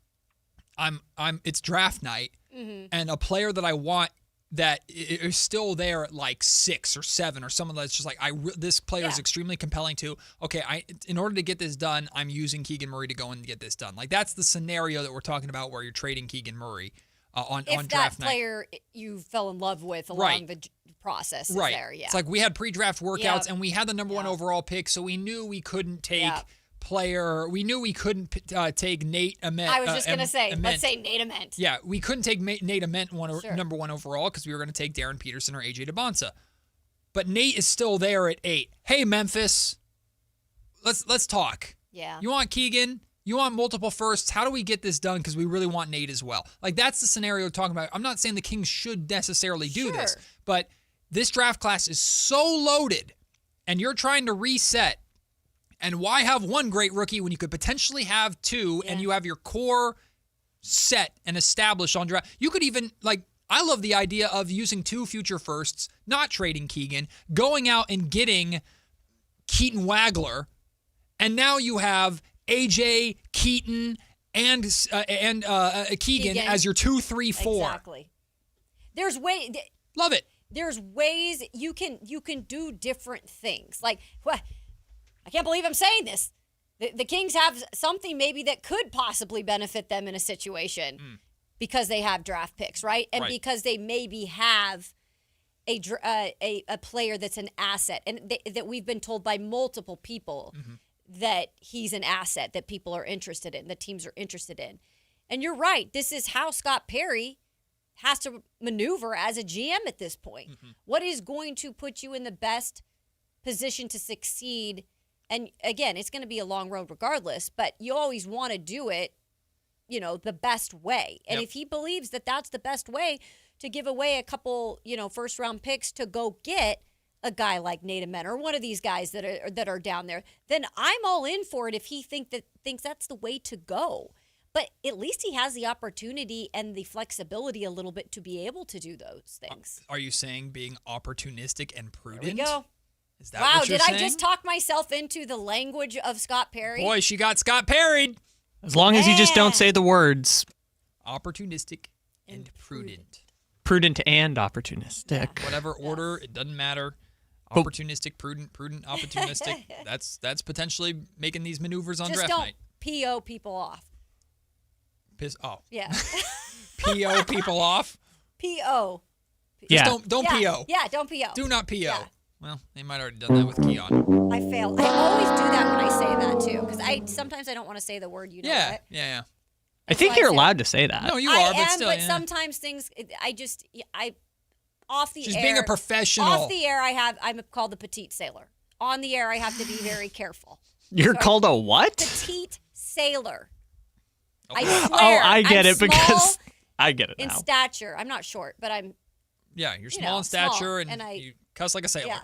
it's draft night, and a player that I want that is still there at like 6 or 7 or someone that's just like this player is extremely compelling to. Okay, in order to get this done, I'm using Keegan Murray to go and get this done. Like that's the scenario that we're talking about where you're trading Keegan Murray on draft night. If that player you fell in love with along the process is there, yeah. It's like we had pre-draft workouts and we had the number 1 overall pick, so we knew we couldn't take player. We knew we couldn't take Nate Ament. I was just going to say, let's say Nate Ament. Yeah, we couldn't take Nate Ament number 1 overall because we were going to take Darren Peterson or AJ Debonsa. But Nate is still there at 8. Hey, Memphis, let's talk. Yeah. You want Keegan? You want multiple firsts? How do we get this done? Because we really want Nate as well. Like, that's the scenario we're talking about. I'm not saying the Kings should necessarily do this, but this draft class is so loaded, and you're trying to reset. And why have 1 great rookie when you could potentially have 2 and you have your core set and established on draft? You could even, like, I love the idea of using 2 future firsts, not trading Keegan, going out and getting Keaton Wagler, and now you have AJ, Keaton, and Keegan as your 2, 3, 4. Exactly. There's love it. There's ways you can do different things. Like, well, I can't believe I'm saying this. The Kings have something maybe that could possibly benefit them in a situation because they have draft picks, right? And because they maybe have a player that's an asset, and that we've been told by multiple people that he's an asset that people are interested in, that teams are interested in. And you're right. This is how Scott Perry has to maneuver as a GM at this point. What is going to put you in the best position to succeed? And again, it's going to be a long road regardless, but you always want to do it, the best way. And if he believes that that's the best way to give away a couple, first round picks to go get a guy like Nate Ament or one of these guys that are down there, then I'm all in for it if he thinks that's the way to go. But at least he has the opportunity and the flexibility a little bit to be able to do those things. Are you saying being opportunistic and prudent? There we go. Is that Wow, what you're did saying? I just talk myself into the language of Scott Perry? Boy, she got Scott parried. As long as you just don't say the words Opportunistic and prudent. prudent and opportunistic. Whatever order, it doesn't matter. Opportunistic, prudent, opportunistic. That's potentially making these maneuvers on Just draft don't night. PO people off. Piss off. Yeah. PO people off. PO. Just don't yeah. PO. Yeah, don't PO. Do not PO. Yeah. Well, they might have already done that with Keon. I fail. I always do that when I say that too, because sometimes I don't want to say the word. You know what? Yeah. I think you're allowed to say that. No, you I are, but am, still. but yeah. sometimes things off the She's air. being a professional. Off the air, I'm called the petite sailor. On the air, I have to be very careful. You're So called a what? Petite sailor. I Oh, swear. I get I'm it because small I get it in now. stature. I'm not short, but I'm Yeah, you're you small know, in stature small, and you cuss like a sailor. yeah,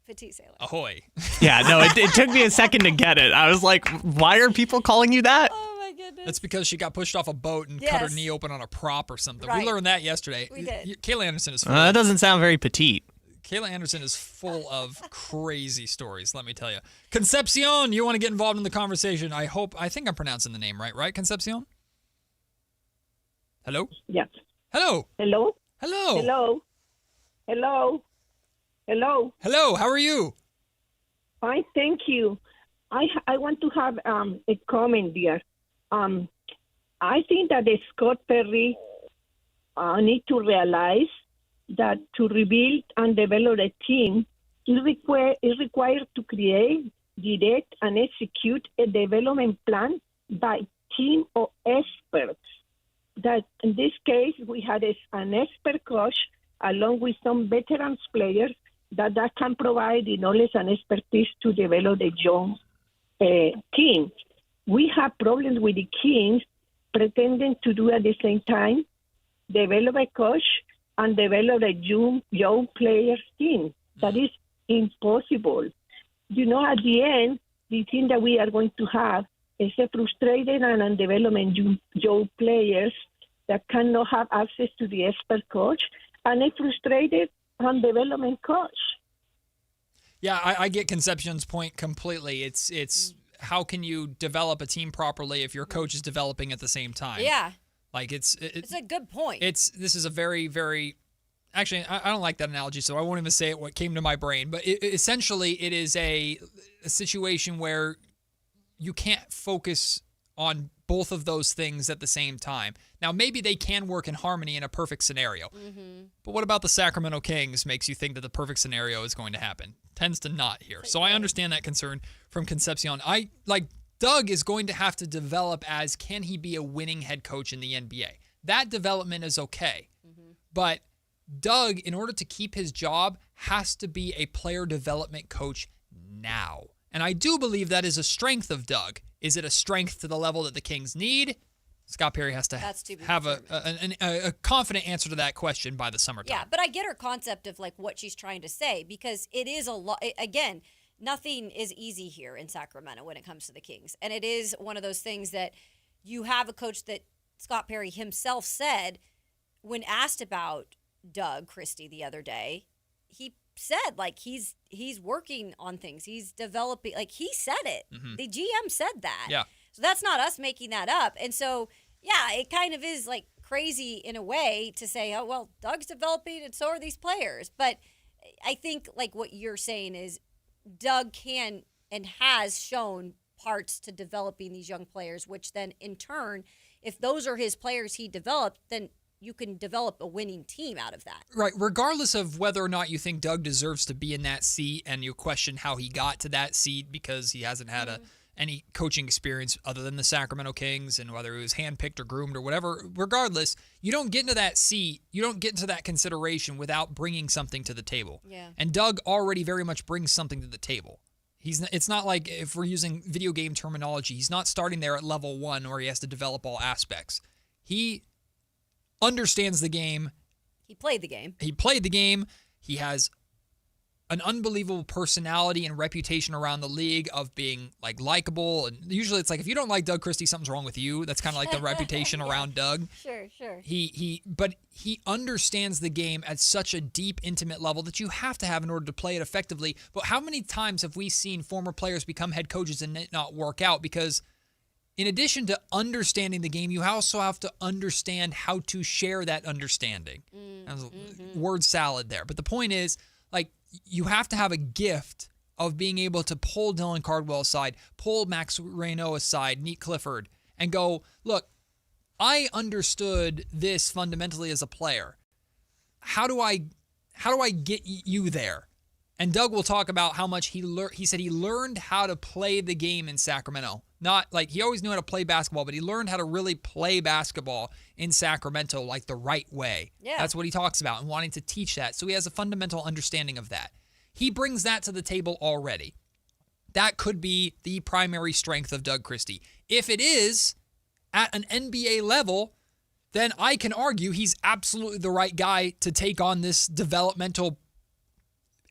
petite sailor. Ahoy. Yeah, no, it took me a second to get it. I was like, why are people calling you that? Oh my goodness. That's because she got pushed off a boat and cut her Yes. knee open on a prop or something. Right. We learned that yesterday. We did. Kayla Anderson is full. That doesn't sound very petite. Kayla Anderson is full of crazy stories, let me tell you. Concepcion, you want to get involved in the conversation. I think I'm pronouncing the name right? Concepcion? Hello? Yes. Hello? Hello? Hello? Hello? Hello? Hello? Hello, how are you? Fine, thank you. I want to have a comment there. I think that the Scott Perry need to realize that to rebuild and develop a team is required to create, direct, and execute a development plan by team of experts. That in this case, we had an expert coach along with some veterans players that can provide the knowledge and expertise to develop the young team. We have problems with the Kings pretending to do at the same time, develop a coach and develop a young players team. That is impossible. You know, at the end, the team that we are going to have is a frustrated and undevelopment young players that cannot have access to the expert coach and a frustrated undevelopment coach. Yeah, I get Concepcion's point completely. It's how can you develop a team properly if your coach is developing at the same time? Yeah. Like it's a good point. This is a very, very actually I don't like that analogy, so I won't even say it what came to my brain. But essentially, it is a situation where you can't focus on both of those things at the same time. Now, maybe they can work in harmony in a perfect scenario. Mm-hmm. But what about the Sacramento Kings makes you think that the perfect scenario is going to happen? Tends to not here. So I understand that concern from Concepcion. Doug is going to have to develop as can he be a winning head coach in the NBA. That development is okay. Mm-hmm. But Doug, in order to keep his job, has to be a player development coach now. And I do believe that is a strength of Doug. Is it a strength to the level that the Kings need? Scott Perry has to have a confident answer to that question by the summertime. Yeah, but I get her concept of like what she's trying to say because it is a lot. Again, nothing is easy here in Sacramento when it comes to the Kings. And it is one of those things that you have a coach that Scott Perry himself said when asked about Doug Christie the other day, he said like he's working on things. He's developing, like he said it. Mm-hmm. The GM said that. Yeah. So that's not us making that up. And so, yeah, it kind of is like crazy in a way to say, oh, well, Doug's developing and so are these players. But I think like what you're saying is Doug can and has shown parts to developing these young players, which then in turn, if those are his players he developed, then you can develop a winning team out of that. Right. Regardless of whether or not you think Doug deserves to be in that seat and you question how he got to that seat because he hasn't had any coaching experience other than the Sacramento Kings and whether he was handpicked or groomed or whatever, regardless, you don't get into that seat, you don't get into that consideration without bringing something to the table. Yeah. And Doug already very much brings something to the table. It's not like, if we're using video game terminology, he's not starting there at level 1 where he has to develop all aspects. He understands the game. He played the game. He has an unbelievable personality and reputation around the league of being like likable. And usually it's like, if you don't like Doug Christie, something's wrong with you. That's kind of like the reputation around Doug. Sure. But he understands the game at such a deep, intimate level that you have to have in order to play it effectively. But how many times have we seen former players become head coaches and it not work out? Because in addition to understanding the game, you also have to understand how to share that understanding. Word salad there. But the point is, like, you have to have a gift of being able to pull Dylan Cardwell aside, pull Max Reynaud aside, Neat Clifford, and go, look, I understood this fundamentally as a player. How do I get you there? And Doug will talk about how much he said he learned how to play the game in Sacramento. Not like he always knew how to play basketball, but he learned how to really play basketball in Sacramento like the right way. Yeah. That's what he talks about and wanting to teach that. So he has a fundamental understanding of that. He brings that to the table already. That could be the primary strength of Doug Christie. If it is at an NBA level, then I can argue he's absolutely the right guy to take on this developmental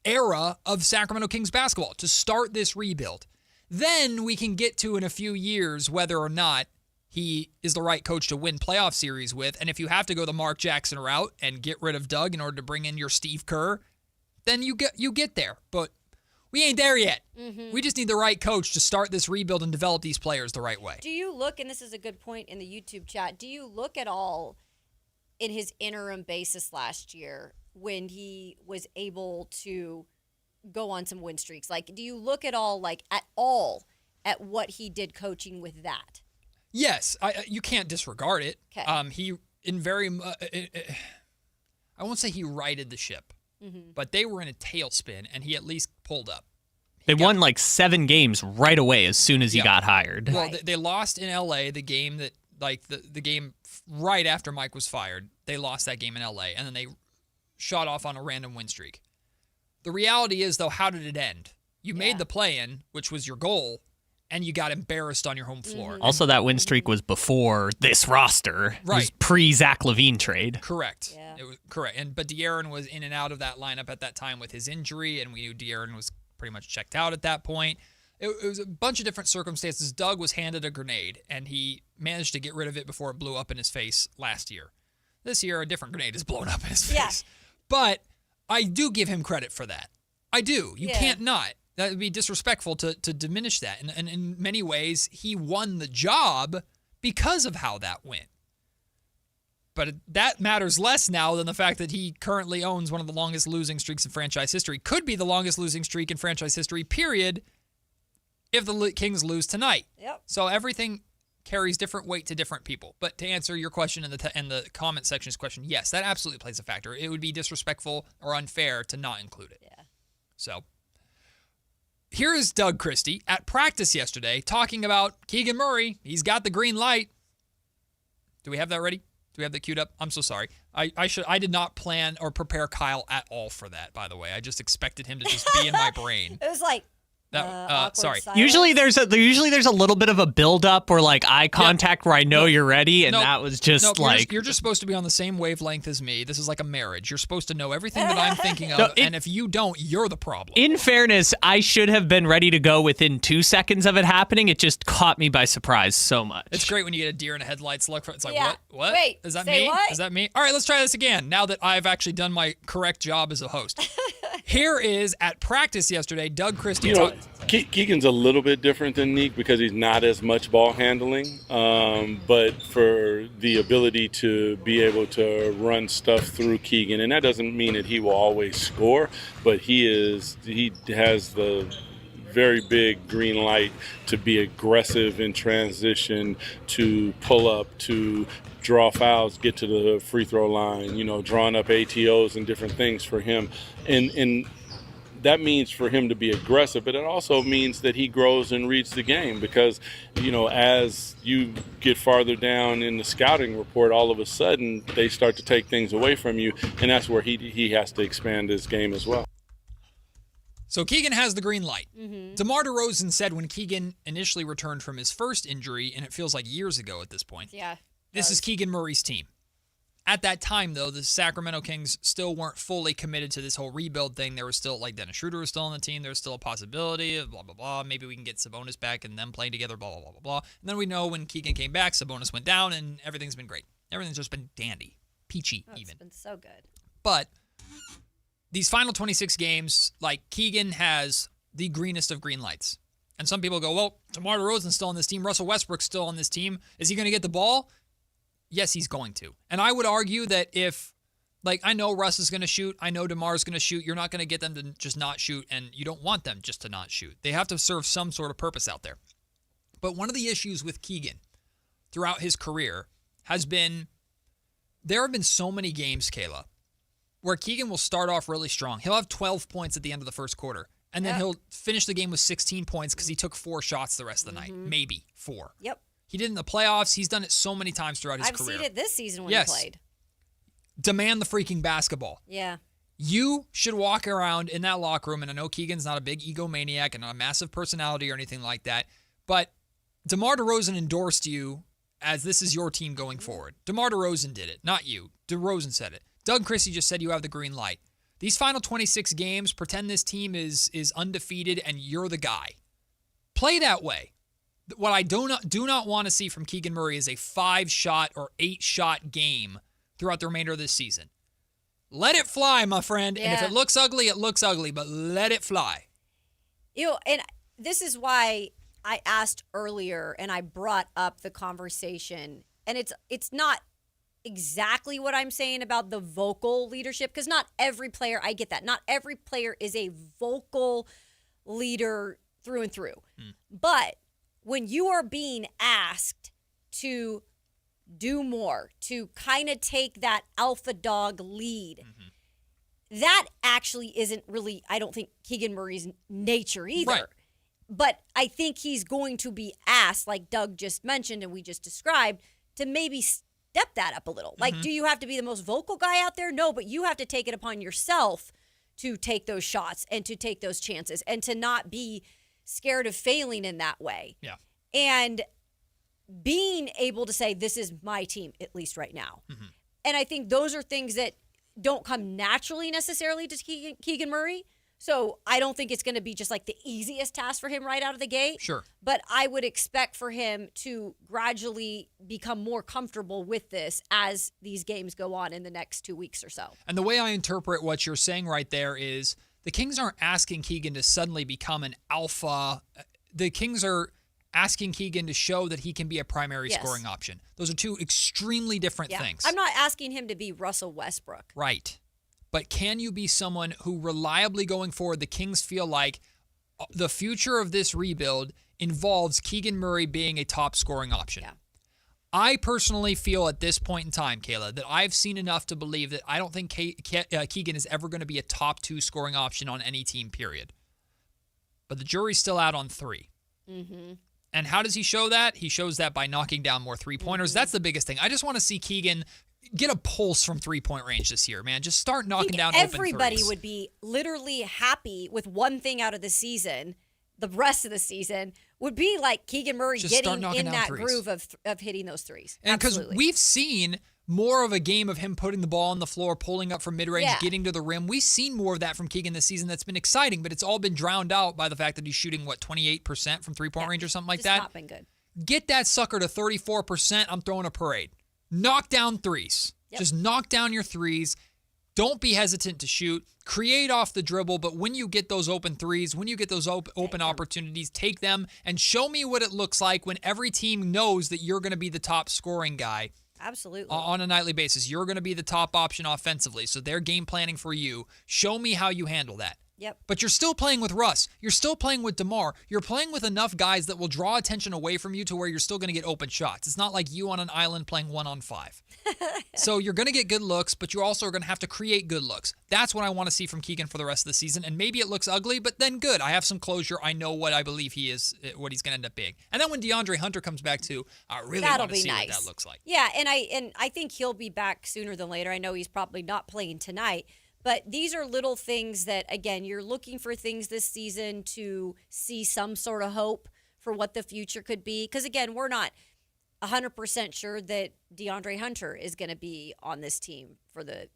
era of Sacramento Kings basketball, to start this rebuild. Then we can get to in a few years whether or not he is the right coach to win playoff series with. And if you have to go the Mark Jackson route and get rid of Doug in order to bring in your Steve Kerr, then you get there. But we ain't there yet. We just need the right coach to start this rebuild and develop these players the right way. Do you look, and this is a good point in the YouTube chat, do you look at all in his interim basis last year when he was able to go on some win streaks? Like, do you look at all at what he did coaching with that? Yes, you can't disregard it. Okay. I won't say he righted the ship, but they were in a tailspin, and he at least pulled up. They won like 7 games right away as soon as he got hired. Well, they lost in L.A. the game that, like, the game right after Mike was fired. They lost that game in L.A., and then they shot off on a random win streak. The reality is, though, how did it end? You made the play-in, which was your goal, and you got embarrassed on your home floor. Also, that win streak was before this roster. It was pre-Zach LaVine trade. Correct. Yeah. It was correct. But De'Aaron was in and out of that lineup at that time with his injury, and we knew De'Aaron was pretty much checked out at that point. It was a bunch of different circumstances. Doug was handed a grenade, and he managed to get rid of it before it blew up in his face last year. This year, a different grenade is blown up in his face. But I do give him credit for that. I do. You can't not. That would be disrespectful to diminish that. And in many ways, he won the job because of how that went. But that matters less now than the fact that he currently owns one of the longest losing streaks in franchise history. Could be the longest losing streak in franchise history, period, if the Kings lose tonight. Yep. So everything carries different weight to different people. But to answer your question in the comment section's question, yes, that absolutely plays a factor. It would be disrespectful or unfair to not include it. Yeah. So here is Doug Christie at practice yesterday talking about Keegan Murray. He's got the green light. Do we have that ready? Do we have that queued up? I'm so sorry. I did not plan or prepare Kyle at all for that, by the way. I just expected him to just be in my brain. It was like, sorry. silence. Usually there's a little bit of a build up or like eye contact where I know you're ready, and that was just like you're just supposed to be on the same wavelength as me. This is like a marriage. You're supposed to know everything that I'm thinking of, and if you don't, you're the problem. In fairness, I should have been ready to go within 2 seconds of it happening. It just caught me by surprise so much. It's great when you get a deer in a headlights look. It's like, Yeah. what? Wait, is that say me? what? Is that me? All right, let's try this again. Now that I've actually done my correct job as a host. Here is at practice yesterday, Doug Christie. Keegan's a little bit different than Neek because he's not as much ball handling, but for the ability to be able to run stuff through Keegan, and that doesn't mean that he will always score, but he has the very big green light to be aggressive in transition, to pull up, to draw fouls, get to the free throw line, drawing up ATOs and different things for him. And that means for him to be aggressive, but it also means that he grows and reads the game because, as you get farther down in the scouting report, all of a sudden they start to take things away from you, and that's where he has to expand his game as well. So Keegan has the green light. DeMar DeRozan said when Keegan initially returned from his first injury, and it feels like years ago at this point, Yeah. this is Keegan Murray's team. At that time, though, the Sacramento Kings still weren't fully committed to this whole rebuild thing. There was still, like, Dennis Schroeder was still on the team. There was still a possibility of blah, blah, blah. Maybe we can get Sabonis back and them playing together, blah, blah, blah, blah, blah. And then we know when Keegan came back, Sabonis went down, and everything's been great. Everything's just been dandy. Peachy, even. It's been so good. But these final 26 games, like, Keegan has the greenest of green lights. And some people go, well, DeMar DeRozan's still on this team. Russell Westbrook's still on this team. Is he going to get the ball? Yes, he's going to. And I would argue that if, like, I know Russ is going to shoot. I know DeMar's going to shoot. You're not going to get them to just not shoot, and you don't want them just to not shoot. They have to serve some sort of purpose out there. But one of the issues with Keegan throughout his career has been, there have been so many games, Kayla, where Keegan will start off really strong. He'll have 12 points at the end of the first quarter, and then he'll finish the game with 16 points because he took 4 shots the rest of the night. Maybe 4. Yep. He did in the playoffs. He's done it so many times throughout his career. I've seen it this season when he played. Demand the freaking basketball. Yeah. You should walk around in that locker room, and I know Keegan's not a big egomaniac and not a massive personality or anything like that, but DeMar DeRozan endorsed you as this is your team going forward. DeMar DeRozan did it, not you. DeRozan said it. Doug Christie just said you have the green light. These final 26 games, pretend this team is undefeated and you're the guy. Play that way. What I do not want to see from Keegan Murray is a 5-shot or 8-shot game throughout the remainder of this season. Let it fly, my friend. Yeah. And if it looks ugly, it looks ugly, but let it fly. And this is why I asked earlier and I brought up the conversation. And it's not exactly what I'm saying about the vocal leadership, because not every player, I get that. Not every player is a vocal leader through and through. But when you are being asked to do more, to kind of take that alpha dog lead, that actually isn't really, I don't think, Keegan Murray's nature either. Right. But I think he's going to be asked, like Doug just mentioned and we just described, to maybe step that up a little. Like, do you have to be the most vocal guy out there? No, but you have to take it upon yourself to take those shots and to take those chances and to not be scared of failing in that way. Yeah. And being able to say, this is my team, at least right now. And I think those are things that don't come naturally necessarily to Keegan Murray. So I don't think it's going to be just like the easiest task for him right out of the gate. Sure. But I would expect for him to gradually become more comfortable with this as these games go on in the next 2 weeks or so. And the way I interpret what you're saying right there is the Kings aren't asking Keegan to suddenly become an alpha. The Kings are asking Keegan to show that he can be a primary scoring option. Those are two extremely different things. I'm not asking him to be Russell Westbrook. Right. But can you be someone who reliably going forward, the Kings feel like the future of this rebuild involves Keegan Murray being a top scoring option? Yeah. I personally feel at this point in time, Kayla, that I've seen enough to believe that I don't think Keegan is ever going to be a top 2 scoring option on any team, period. But the jury's still out on 3. And how does he show that? He shows that by knocking down more 3-pointers. That's the biggest thing. I just want to see Keegan get a pulse from 3-point range this year, man. Just start knocking down open threes. Everybody would be literally happy with one thing out of the season. The rest of the season would be like Keegan Murray Just getting in that threes. groove of hitting those threes. And because Absolutely. we've seen more of a game of him putting the ball on the floor, pulling up from mid-range, getting to the rim. We've seen more of that from Keegan this season. That's been exciting, but it's all been drowned out by the fact that he's shooting, 28% from 3-point range or something like that? Not been good. Get that sucker to 34%. I'm throwing a parade. Knock down threes. Just knock down your threes. Don't be hesitant to shoot. Create off the dribble, but when you get those open threes, when you get those open opportunities, take them and show me what it looks like when every team knows that you're going to be the top scoring guy. Absolutely. On a nightly basis. You're going to be the top option offensively, so they're game planning for you. Show me how you handle that. Yep. But you're still playing with Russ. You're still playing with DeMar. You're playing with enough guys that will draw attention away from you to where you're still going to get open shots. It's not like you on an island playing 1-on-5. So you're going to get good looks, but you also are going to have to create good looks. That's what I want to see from Keegan for the rest of the season. And maybe it looks ugly, but then good. I have some closure. I know what I believe he is, what he's going to end up being. And then when DeAndre Hunter comes back too, I really want to see what that looks like. Yeah, and I think he'll be back sooner than later. I know he's probably not playing tonight. But these are little things that, again, you're looking for things this season to see some sort of hope for what the future could be. Because, again, we're not 100% sure that DeAndre Hunter is going to be on this team for the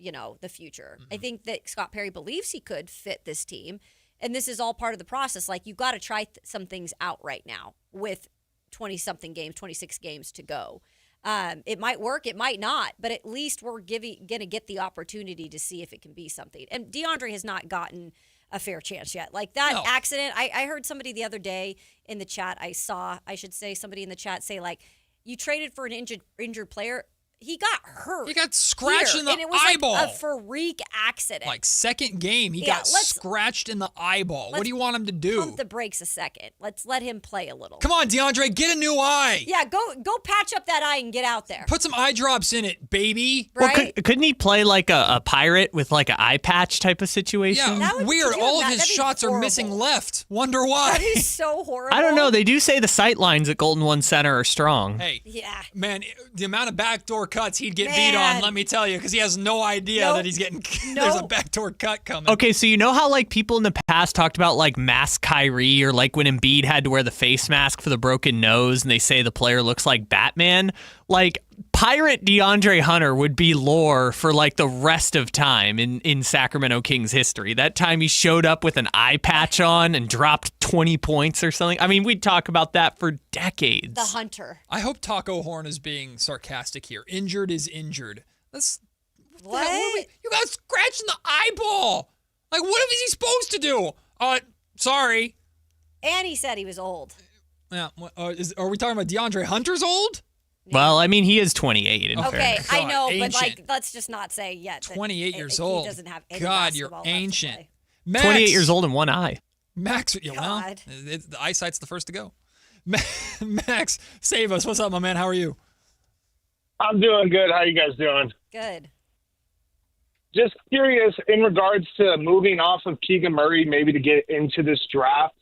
future. I think that Scott Perry believes he could fit this team, and this is all part of the process. Like, you got to try some things out right now with 20-something games, 26 games to go. It might work, it might not, but at least we're going to get the opportunity to see if it can be something. And DeAndre has not gotten a fair chance yet. Like that accident, I heard somebody the other day in the chat, somebody in the chat say, like, you traded for an injured player. He got hurt. He got scratched in the and it was eyeball. Like a freak accident. Like second game, he got scratched in the eyeball. What do you want him to do? Pump the brakes a second. Let's let him play a little. Come on, DeAndre, get a new eye. Yeah, go patch up that eye and get out there. Put some eye drops in it, baby. Right? Well, couldn't he play like a pirate with like an eye patch type of situation? Yeah, weird. All of his shots are missing left. Wonder why. That is so horrible. I don't know. They do say the sight lines at Golden One Center are strong. Hey, yeah, man, the amount of backdoor cuts he'd get beat on, let me tell you, because he has no idea that he's getting there's a backdoor cut coming. Okay, so you know how like people in the past talked about like mask Kyrie, or like when Embiid had to wear the face mask for the broken nose and they say the player looks like Batman? Like, pirate DeAndre Hunter would be lore for like the rest of time in Sacramento Kings history. That time he showed up with an eye patch on and dropped 20 points or something. I mean, we'd talk about that for decades. The Hunter. I hope Taco Horn is being sarcastic here. Injured is injured. What? You got scratched in the eyeball. Like, what is he supposed to do? Sorry. And he said he was old. Yeah. Are we talking about DeAndre Hunter's old? Well, I mean, he is 28. Okay, I know, ancient. but like, let's just not say yet. 28 years old. He doesn't have any God, you're basketball left to ancient. play. Max, 28 years old in one eye. Max, well, the eyesight's the first to go. Max, save us. What's up, my man? How are you? I'm doing good. How you guys doing? Good. Just curious, in regards to moving off of Keegan Murray, maybe to get into this draft,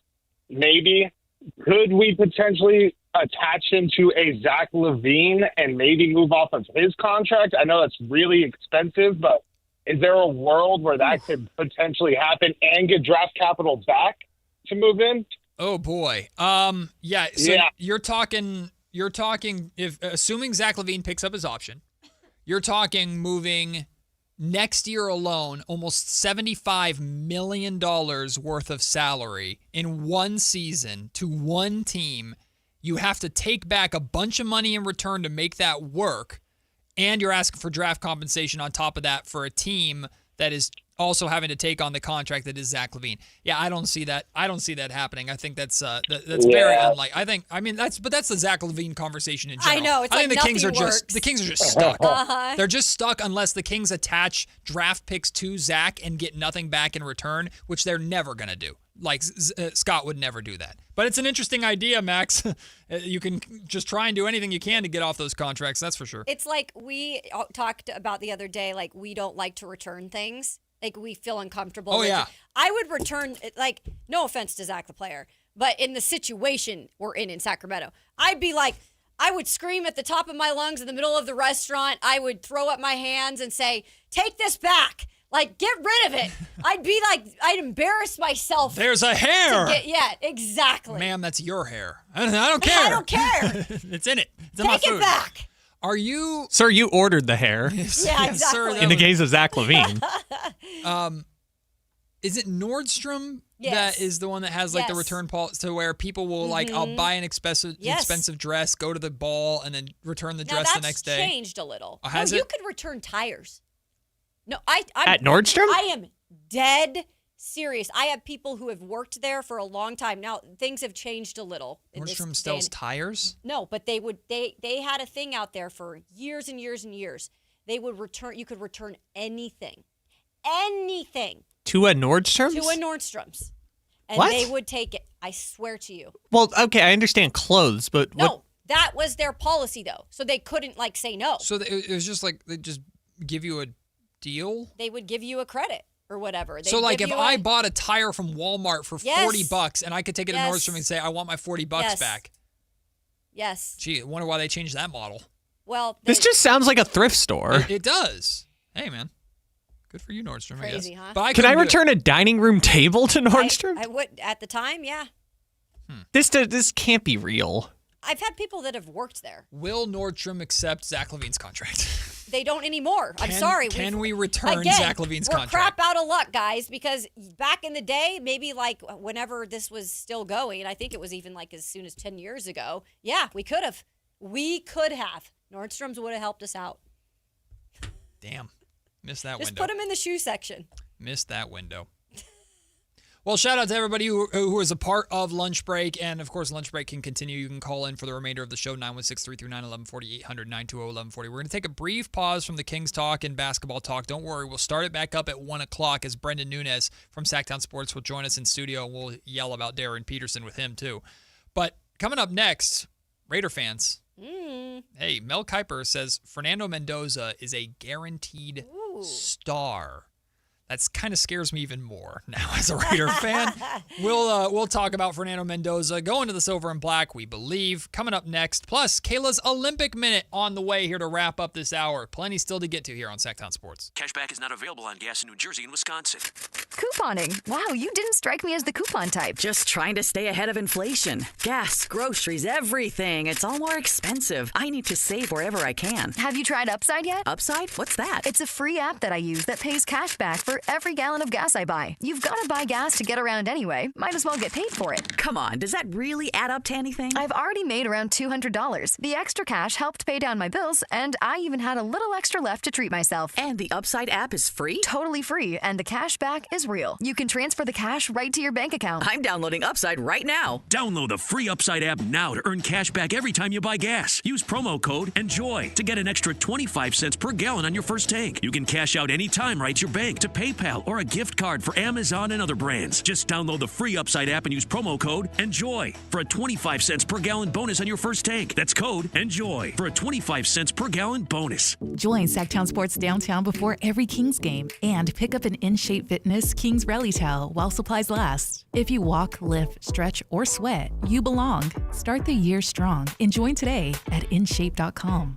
could we potentially attach him to a Zach LaVine and maybe move off of his contract? I know that's really expensive, but is there a world where that could potentially happen and get draft capital back to move in? Oh boy. Yeah. So you're talking if assuming Zach LaVine picks up his option, you're talking moving next year alone almost $75 million worth of salary in one season to one team. You have to take back a bunch of money in return to make that work, and you're asking for draft compensation on top of that for a team that is also having to take on the contract that is Zach LaVine. Yeah, I don't see that. I don't see that happening. I think that's very unlikely. That's the Zach LaVine conversation in general. I know. It's I think like the Kings are works. just stuck. Uh-huh. They're just stuck unless the Kings attach draft picks to Zach and get nothing back in return, which they're never going to do. Like, Scott would never do that. But it's an interesting idea, Max. You can just try and do anything you can to get off those contracts, that's for sure. It's like we talked about the other day, like we don't like to return things. Like we feel uncomfortable. Oh, yeah. I would return, like, no offense to Zach the player, but in the situation we're in Sacramento, I'd be like, I would scream at the top of my lungs in the middle of the restaurant. I would throw up my hands and say, take this back. Like, get rid of it. I'd be like, I'd embarrass myself. There's a hair. Yeah, exactly. Ma'am, that's your hair. I don't care. I don't care. It's in it. It's in my Take food. it back. Are you... Sir, you ordered the hair. Yeah, exactly. Sir, in the case of Zach LaVine. Is it Nordstrom Yes. that is the one that has like the return policy to where people will like, I'll buy an expensive dress, go to the ball, and then return the dress the next day? Now, that's changed a little. Oh, has you it? could return tires. No, I'm at Nordstrom? I am dead serious. I have people who have worked there for a long time. Now, things have changed a little. Nordstrom sells tires? No, but they had a thing out there for years and years and years. They would return, you could return anything. Anything. To a Nordstrom's? To a Nordstrom's. And What? they would take it. I swear to you. Well, okay, I understand clothes, but No, that was their policy, though. So they couldn't, like, say no. So it was just like they just give you a deal? They would give you a credit or whatever. So, like, if I bought a tire from Walmart for $40 and I could take it to Nordstrom and say, I want my $40 back. Yes. Gee, I wonder why they changed that model. Well, this just sounds like a thrift store. It does. Hey, man. Good for you, Nordstrom, Crazy, I guess. huh? But Can I return a dining room table to Nordstrom? I would, at the time, yeah. This can't be real. I've had people that have worked there. Will Nordstrom accept Zach LaVine's contract? They don't anymore. I'm sorry. Can we return Zach LaVine's contract? We're crap out of luck, guys, because back in the day, maybe like whenever this was still going, I think it was even like as soon as 10 years ago, yeah, we could have. We could have. Nordstrom's would have helped us out. Damn. Missed that Just window. put them in the shoe section. Missed that window. Well, shout out to everybody who was a part of Lunch Break. And, of course, Lunch Break can continue. You can call in for the remainder of the show, 916-339-1140, 800-920-1140. We're going to take a brief pause from the Kings talk and basketball talk. Don't worry. We'll start it back up at 1 o'clock as Brendan Nunes from Sactown Sports will join us in studio. And we'll yell about Darren Peterson with him, too. But coming up next, Raider fans. Hey, Mel Kiper says Fernando Mendoza is a guaranteed star. That kind of scares me even more now as a Raider fan. We'll talk about Fernando Mendoza going to the Silver and Black, we believe. Coming up next, plus Kayla's Olympic Minute on the way here to wrap up this hour. Plenty still to get to here on Sacktown Sports. Cashback is not available on gas in New Jersey and Wisconsin. Couponing. Wow, you didn't strike me as the coupon type. Just trying to stay ahead of inflation. Gas, groceries, everything. It's all more expensive. I need to save wherever I can. Have you tried Upside yet? Upside? What's that? It's a free app that I use that pays cash back for every gallon of gas I buy. You've got to buy gas to get around anyway. Might as well get paid for it. Come on, does that really add up to anything? I've already made around $200. The extra cash helped pay down my bills, and I even had a little extra left to treat myself. And the Upside app is free? Totally free, and the cash back is real. You can transfer the cash right to your bank account. I'm downloading Upside right now. Download the free Upside app now to earn cash back every time you buy gas. Use promo code ENJOY to get an extra 25 cents per gallon on your first tank. You can cash out anytime right to your bank, to PayPal, or a gift card for Amazon and other brands. Just download the free Upside app and use promo code ENJOY for a 25 cents per gallon bonus on your first tank. That's code ENJOY for a 25 cents per gallon bonus. Join Sactown Sports downtown before every Kings game and pick up an In Shape Fitness Kings Rally towel while supplies last. If you walk, lift, stretch, or sweat, you belong. Start the year strong and join today at InShape.com.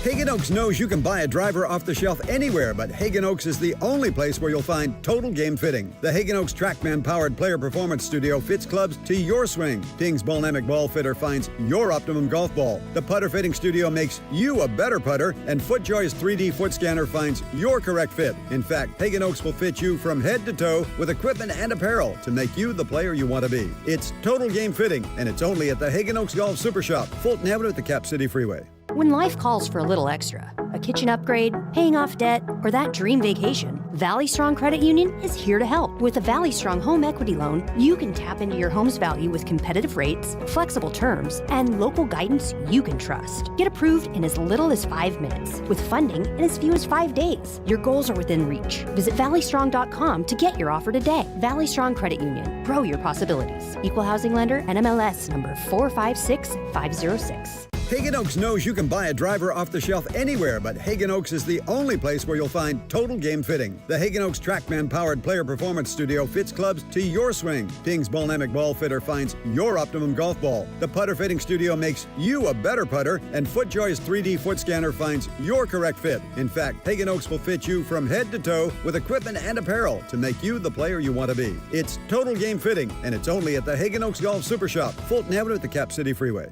Hagen Oaks knows you can buy a driver off the shelf anywhere, but Hagen Oaks is the only place where you'll find total game fitting. The Hagen Oaks TrackMan-powered player performance studio fits clubs to your swing. Ping's Ballnamic Ball Fitter finds your optimum golf ball. The putter fitting studio makes you a better putter, and FootJoy's 3D foot scanner finds your correct fit. In fact, Hagen Oaks will fit you from head to toe with equipment and apparel to make you the player you want to be. It's total game fitting, and it's only at the Hagen Oaks Golf Super Shop, Fulton Avenue at the Cap City Freeway. When life calls for a little extra, a kitchen upgrade, paying off debt, or that dream vacation, Valley Strong Credit Union is here to help. With a Valley Strong home equity loan, you can tap into your home's value with competitive rates, flexible terms, and local guidance you can trust. Get approved in as little as 5 minutes, with funding in as few as 5 days. Your goals are within reach. Visit valleystrong.com to get your offer today. Valley Strong Credit Union. Grow your possibilities. Equal housing lender, NMLS number 456506. Hagen Oaks knows you can buy a driver off the shelf anywhere, but Hagen Oaks is the only place where you'll find total game fitting. The Hagen Oaks TrackMan-powered player performance studio fits clubs to your swing. Ping's Ballnamic Ball Fitter finds your optimum golf ball. The putter fitting studio makes you a better putter, and FootJoy's 3D foot scanner finds your correct fit. In fact, Hagen Oaks will fit you from head to toe with equipment and apparel to make you the player you want to be. It's total game fitting, and it's only at the Hagen Oaks Golf Super Shop, Fulton Avenue at the Cap City Freeway.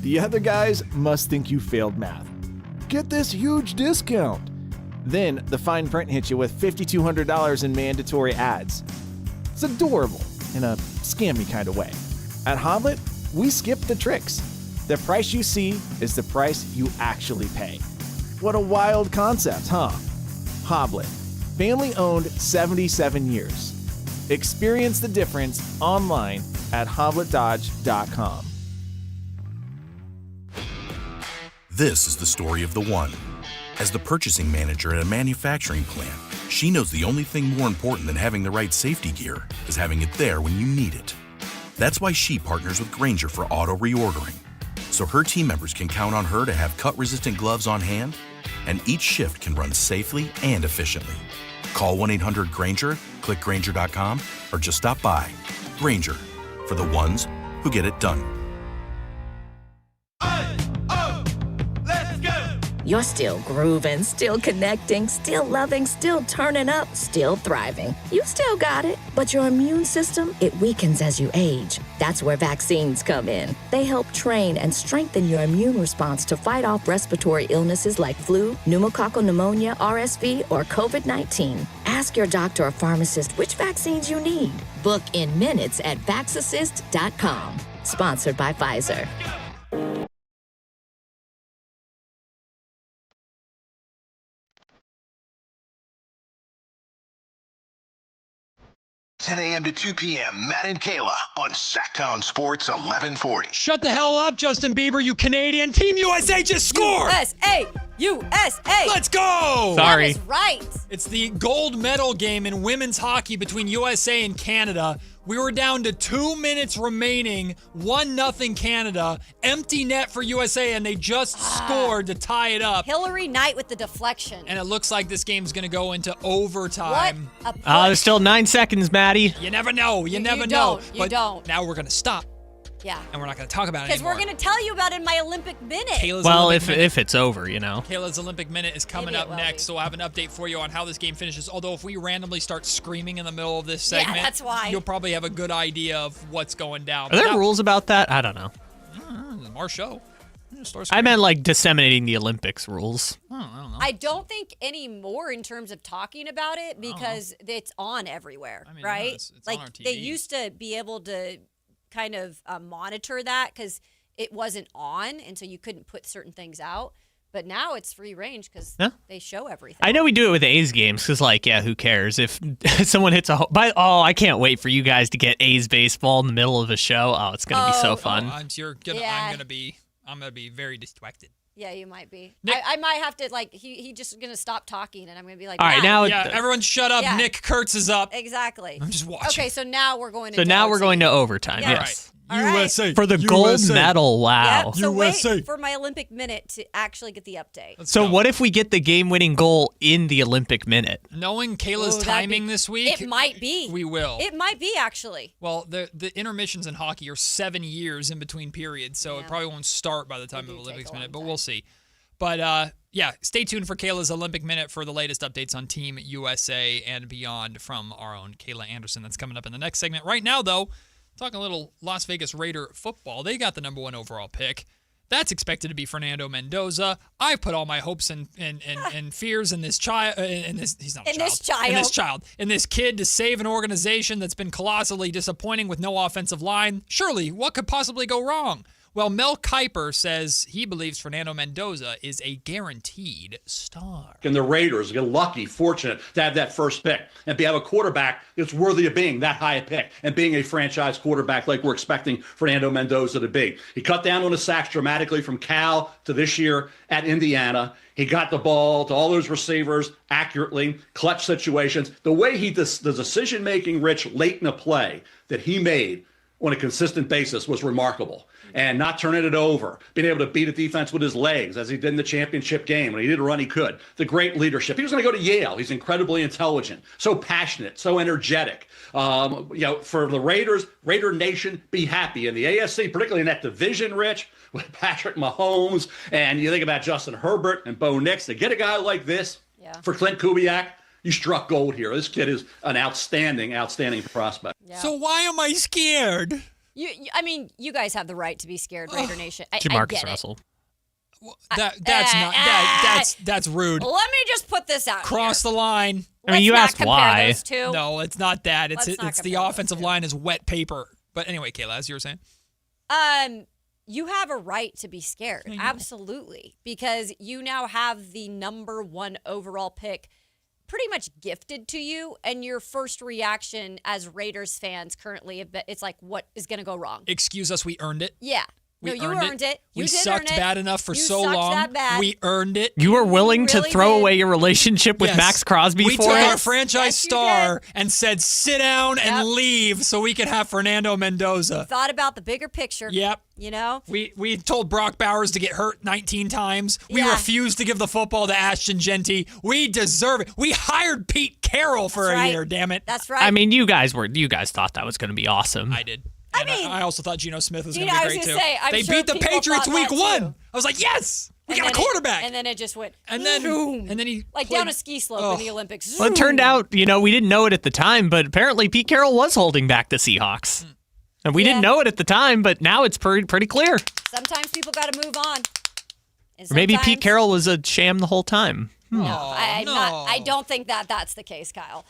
The other guys must think you failed math. Get this huge discount. Then the fine print hits you with $5,200 in mandatory ads. It's adorable in a scammy kind of way. At Hoblet, we skip the tricks. The price you see is the price you actually pay. What a wild concept, huh? Hoblet, family owned 77 years. Experience the difference online at hobletdodge.com. This is the story of the one. As the purchasing manager at a manufacturing plant, she knows the only thing more important than having the right safety gear is having it there when you need it. That's why she partners with Grainger for auto reordering, so her team members can count on her to have cut-resistant gloves on hand, and each shift can run safely and efficiently. Call 1-800-GRAINGER, click Grainger.com, or just stop by. Grainger, for the ones who get it done. You're still grooving, still connecting, still loving, still turning up, still thriving. You still got it, but your immune system, it weakens as you age. That's where vaccines come in. They help train and strengthen your immune response to fight off respiratory illnesses like flu, pneumococcal pneumonia, RSV, or COVID-19. Ask your doctor or pharmacist which vaccines you need. Book in minutes at vaxassist.com. Sponsored by Pfizer. $10 a.m. to 2 p.m. Matt and Kayla on Sactown Sports 1140. Shut the hell up, Justin Bieber, you Canadian. Team USA just scored. USA. Let's go. Sorry. That is right. It's the gold medal game in women's hockey between USA and Canada. We were down to 2 minutes remaining, 1-0 Canada, empty net for USA, and they just scored to tie it up. Hillary Knight with the deflection. And it looks like this game's going to go into overtime. What a push. There's still 9 seconds, Maddie. You never know. You never know. You don't. Now we're going to stop. Yeah. And we're not going to talk about it Because anymore. we're going to tell you about it in my Olympic minute. If it's over, you know. Kayla's Olympic Minute is coming up next, so we'll have an update for you on how this game finishes. Although if we randomly start screaming in the middle of this segment, that's why. You'll probably have a good idea of what's going down. Are there rules about that? I don't know. It's our show. I meant like disseminating the Olympics rules. I don't know. I don't think anymore in terms of talking about it because it's on everywhere, right? It's like on our TV. they used to be able to kind of monitor that because it wasn't on, and so you couldn't put certain things out. But now it's free range because they show everything. I know we do it with A's games because, like, who cares if someone hits a I can't wait for you guys to get A's baseball in the middle of a show. Oh, it's gonna be so fun. I'm gonna be very distracted. Yeah, you might be. I might have to, like, he just going to stop talking, and I'm going to be like, all right, now everyone shut up. Yeah. Nick Kurtz is up. Exactly. I'm just watching. Okay, so now we're going to we're going to overtime. Yeah. Yes. All right. USA. For the gold medal. Wow. Yep, so wait for my Olympic minute to actually get the update. So what if we get the game-winning goal in the Olympic minute? Knowing Kayla's timing this week, it might be. We will. It might be, actually. Well, the intermissions in hockey are 7 years in between periods, so it probably won't start by the time of Olympics minute, but we'll see. But, stay tuned for Kayla's Olympic Minute for the latest updates on Team USA and beyond from our own Kayla Anderson. That's coming up in the next segment. Right now, though, talking a little Las Vegas Raider football. They got the number 1 overall pick. That's expected to be Fernando Mendoza. I put all my hopes and fears in this child. In this kid to save an organization that's been colossally disappointing with no offensive line. Surely, what could possibly go wrong? Well, Mel Kiper says he believes Fernando Mendoza is a guaranteed star. And the Raiders get lucky, fortunate to have that first pick and have a quarterback that's worthy of being that high a pick and being a franchise quarterback like we're expecting Fernando Mendoza to be. He cut down on his sacks dramatically from Cal to this year at Indiana. He got the ball to all those receivers accurately, clutch situations. The way the decision-making, Rich, late in the play that he made on a consistent basis was remarkable. And not turning it over, being able to beat a defense with his legs, as he did in the championship game. When he did a run, he could. The great leadership. He was going to go to Yale. He's incredibly intelligent, so passionate, so energetic. For the Raiders, Raider Nation, be happy. In the AFC, particularly in that division, Rich, with Patrick Mahomes, and you think about Justin Herbert and Bo Nix, to get a guy like this for Clint Kubiak, you struck gold here. This kid is an outstanding prospect. Yeah. So why am I scared? You guys have the right to be scared, Raider Nation. I Jamarcus get Russell. That's rude. Let me just put this out. Cross the line. You asked why. Those two. No, it's not that. It's the offensive line is wet paper. But anyway, Kayla, as you were saying. You have a right to be scared. Absolutely. Because you now have the number 1 overall pick pretty much gifted to you, and your first reaction as Raiders fans currently, it's like, what is going to go wrong? Excuse us, we earned it. Yeah. You earned it. We sucked bad enough for so long. That bad. We earned it. You were willing to throw away your relationship with Max Crosby we for took it? our franchise star and said, sit down and leave so we could have Fernando Mendoza. Thought about the bigger picture. Yep. You know? We told Brock Bowers to get hurt 19 times. We refused to give the football to Ashton Genty. We deserve it. We hired Pete Carroll for a year, damn it. That's right. I mean, you guys thought that was going to be awesome. I did. I also thought Geno Smith was going to be great too. I'm they sure beat the people Patriots thought week that 1. too. I was like, yes. We got a quarterback. And then it just went. And then he like played, down a ski slope in the Olympics. Well, it turned out, we didn't know it at the time, but apparently Pete Carroll was holding back the Seahawks. And we didn't know it at the time, but now it's pretty clear. Sometimes people got to move on. Or maybe Pete Carroll was a sham the whole time. I don't think that's the case, Kyle.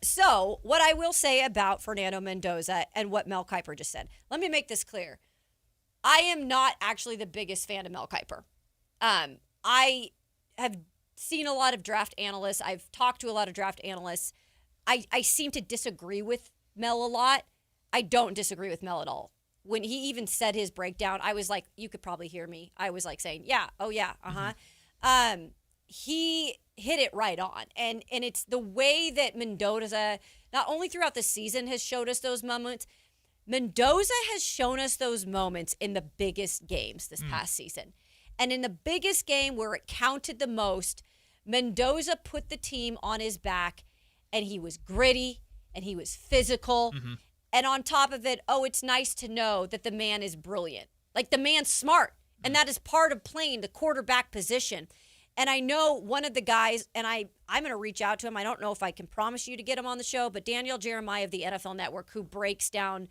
So what I will say about Fernando Mendoza and what Mel Kiper just said, let me make this clear. I am not actually the biggest fan of Mel Kiper. I have seen a lot of draft analysts. I've talked to a lot of draft analysts. I seem to disagree with Mel a lot. I don't disagree with Mel at all. When he even said his breakdown, I was like, you could probably hear me. I was like saying, yeah, oh yeah, uh-huh. He hit it right on. And it's the way that Mendoza, not only throughout the season, has showed us those moments. Mendoza has shown us those moments in the biggest games this past season. And in the biggest game where it counted the most, Mendoza put the team on his back, and he was gritty, and he was physical. And on top of it, it's nice to know that the man is brilliant. Like, the man's smart, and that is part of playing the quarterback position. And I know one of the guys, and I'm going to reach out to him. I don't know if I can promise you to get him on the show, but Daniel Jeremiah of the NFL Network, who breaks down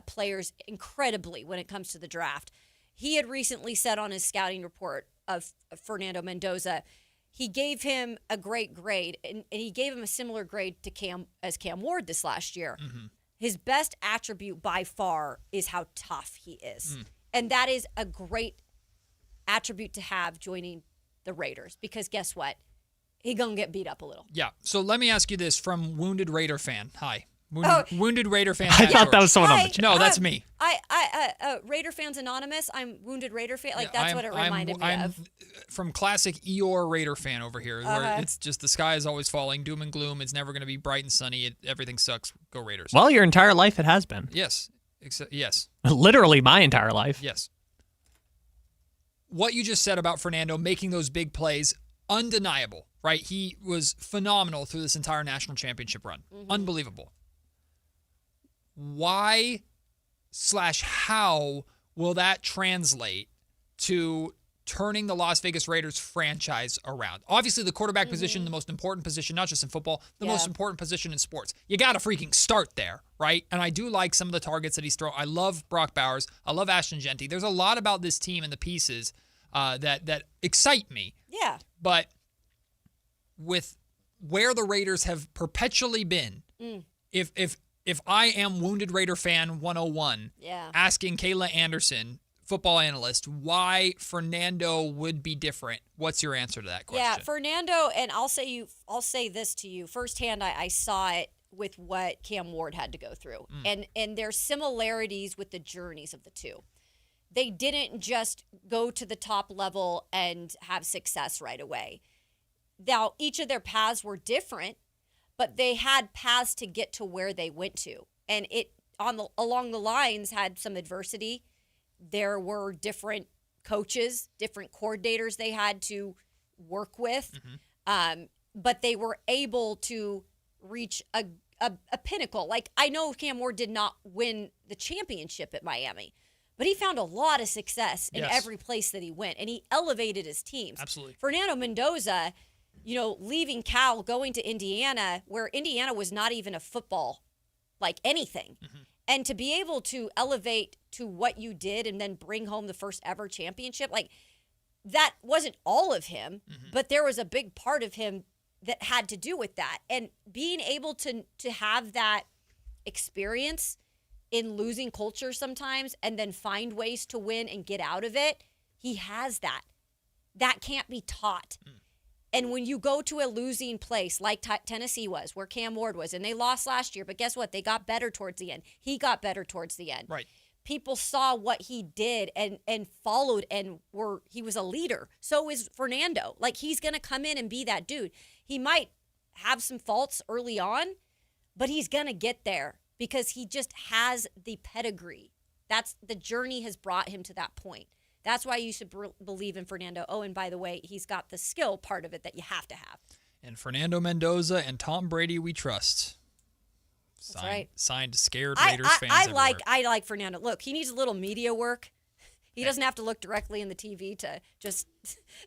players incredibly when it comes to the draft. He had recently said on his scouting report of Fernando Mendoza, he gave him a great grade, and he gave him a similar grade to Cam Ward this last year. His best attribute by far is how tough he is. And that is a great attribute to have joining the Raiders, because guess what? He gonna get beat up a little. Yeah. So let me ask you this from Wounded Raider fan. Hi. Wounded Raider fan. I thought that was someone on the chat. No, that's me. Raider Fans Anonymous. I'm Wounded Raider fan. That's what it reminded me of. From classic Eeyore Raider fan over here, where it's just the sky is always falling, doom and gloom. It's never going to be bright and sunny. Everything sucks. Go Raiders. Well, your entire life it has been. Yes. Yes. Literally my entire life. Yes. What you just said about Fernando making those big plays, undeniable, right? He was phenomenal through this entire national championship run. Unbelievable. Why/how will that translate to turning the Las Vegas Raiders franchise around? Obviously, the quarterback position, the most important position, not just in football, the most important position in sports. You got to freaking start there, right? And I do like some of the targets that he's throwing. I love Brock Bowers. I love Ashton Genty. There's a lot about this team and the pieces that excite me. Yeah. But with where the Raiders have perpetually been, if I am Wounded Raider fan 101, asking Kayla Anderson, football analyst, why Fernando would be different, what's your answer to that question? Yeah, Fernando, and I'll say this to you firsthand. I saw it with what Cam Ward had to go through, and there's similarities with the journeys of the two. They didn't just go to the top level and have success right away. Now, each of their paths were different, but they had paths to get to where they went to. And it along the lines had some adversity. There were different coaches, different coordinators they had to work with. But they were able to reach a pinnacle. Like, I know Cam Ward did not win the championship at Miami, but he found a lot of success in every place that he went, and he elevated his teams. Absolutely. Fernando Mendoza, leaving Cal, going to Indiana, where Indiana was not even a football, like anything. And to be able to elevate to what you did and then bring home the first ever championship, like, that wasn't all of him, but there was a big part of him that had to do with that. And being able to have that experience in losing culture sometimes and then find ways to win and get out of it, he has that. That can't be taught. And when you go to a losing place like Tennessee was, where Cam Ward was, and they lost last year, but guess what? They got better towards the end. He got better towards the end. Right. People saw what he did and followed, and he was a leader. So is Fernando. Like, he's going to come in and be that dude. He might have some faults early on, but he's going to get there because he just has the pedigree. That's the journey has brought him to that point. That's why you should believe in Fernando. Oh, and by the way, he's got the skill part of it that you have to have. And Fernando Mendoza and Tom Brady, we trust. That's right. Signed scared Raiders fans everywhere. I like Fernando. Look, he needs a little media work. He doesn't have to look directly in the TV to just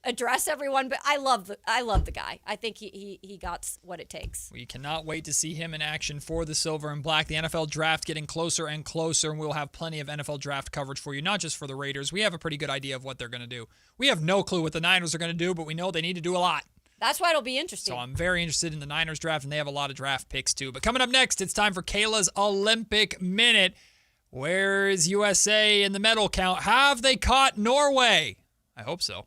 address everyone. But I love the guy. I think he got what it takes. We cannot wait to see him in action for the Silver and Black. The NFL draft getting closer and closer, and we'll have plenty of NFL draft coverage for you, not just for the Raiders. We have a pretty good idea of what they're going to do. We have no clue what the Niners are going to do, but we know they need to do a lot. That's why it'll be interesting. So I'm very interested in the Niners draft, and they have a lot of draft picks too. But coming up next, it's time for Kayla's Olympic Minute. Where is USA in the medal count? Have they caught Norway? I hope so.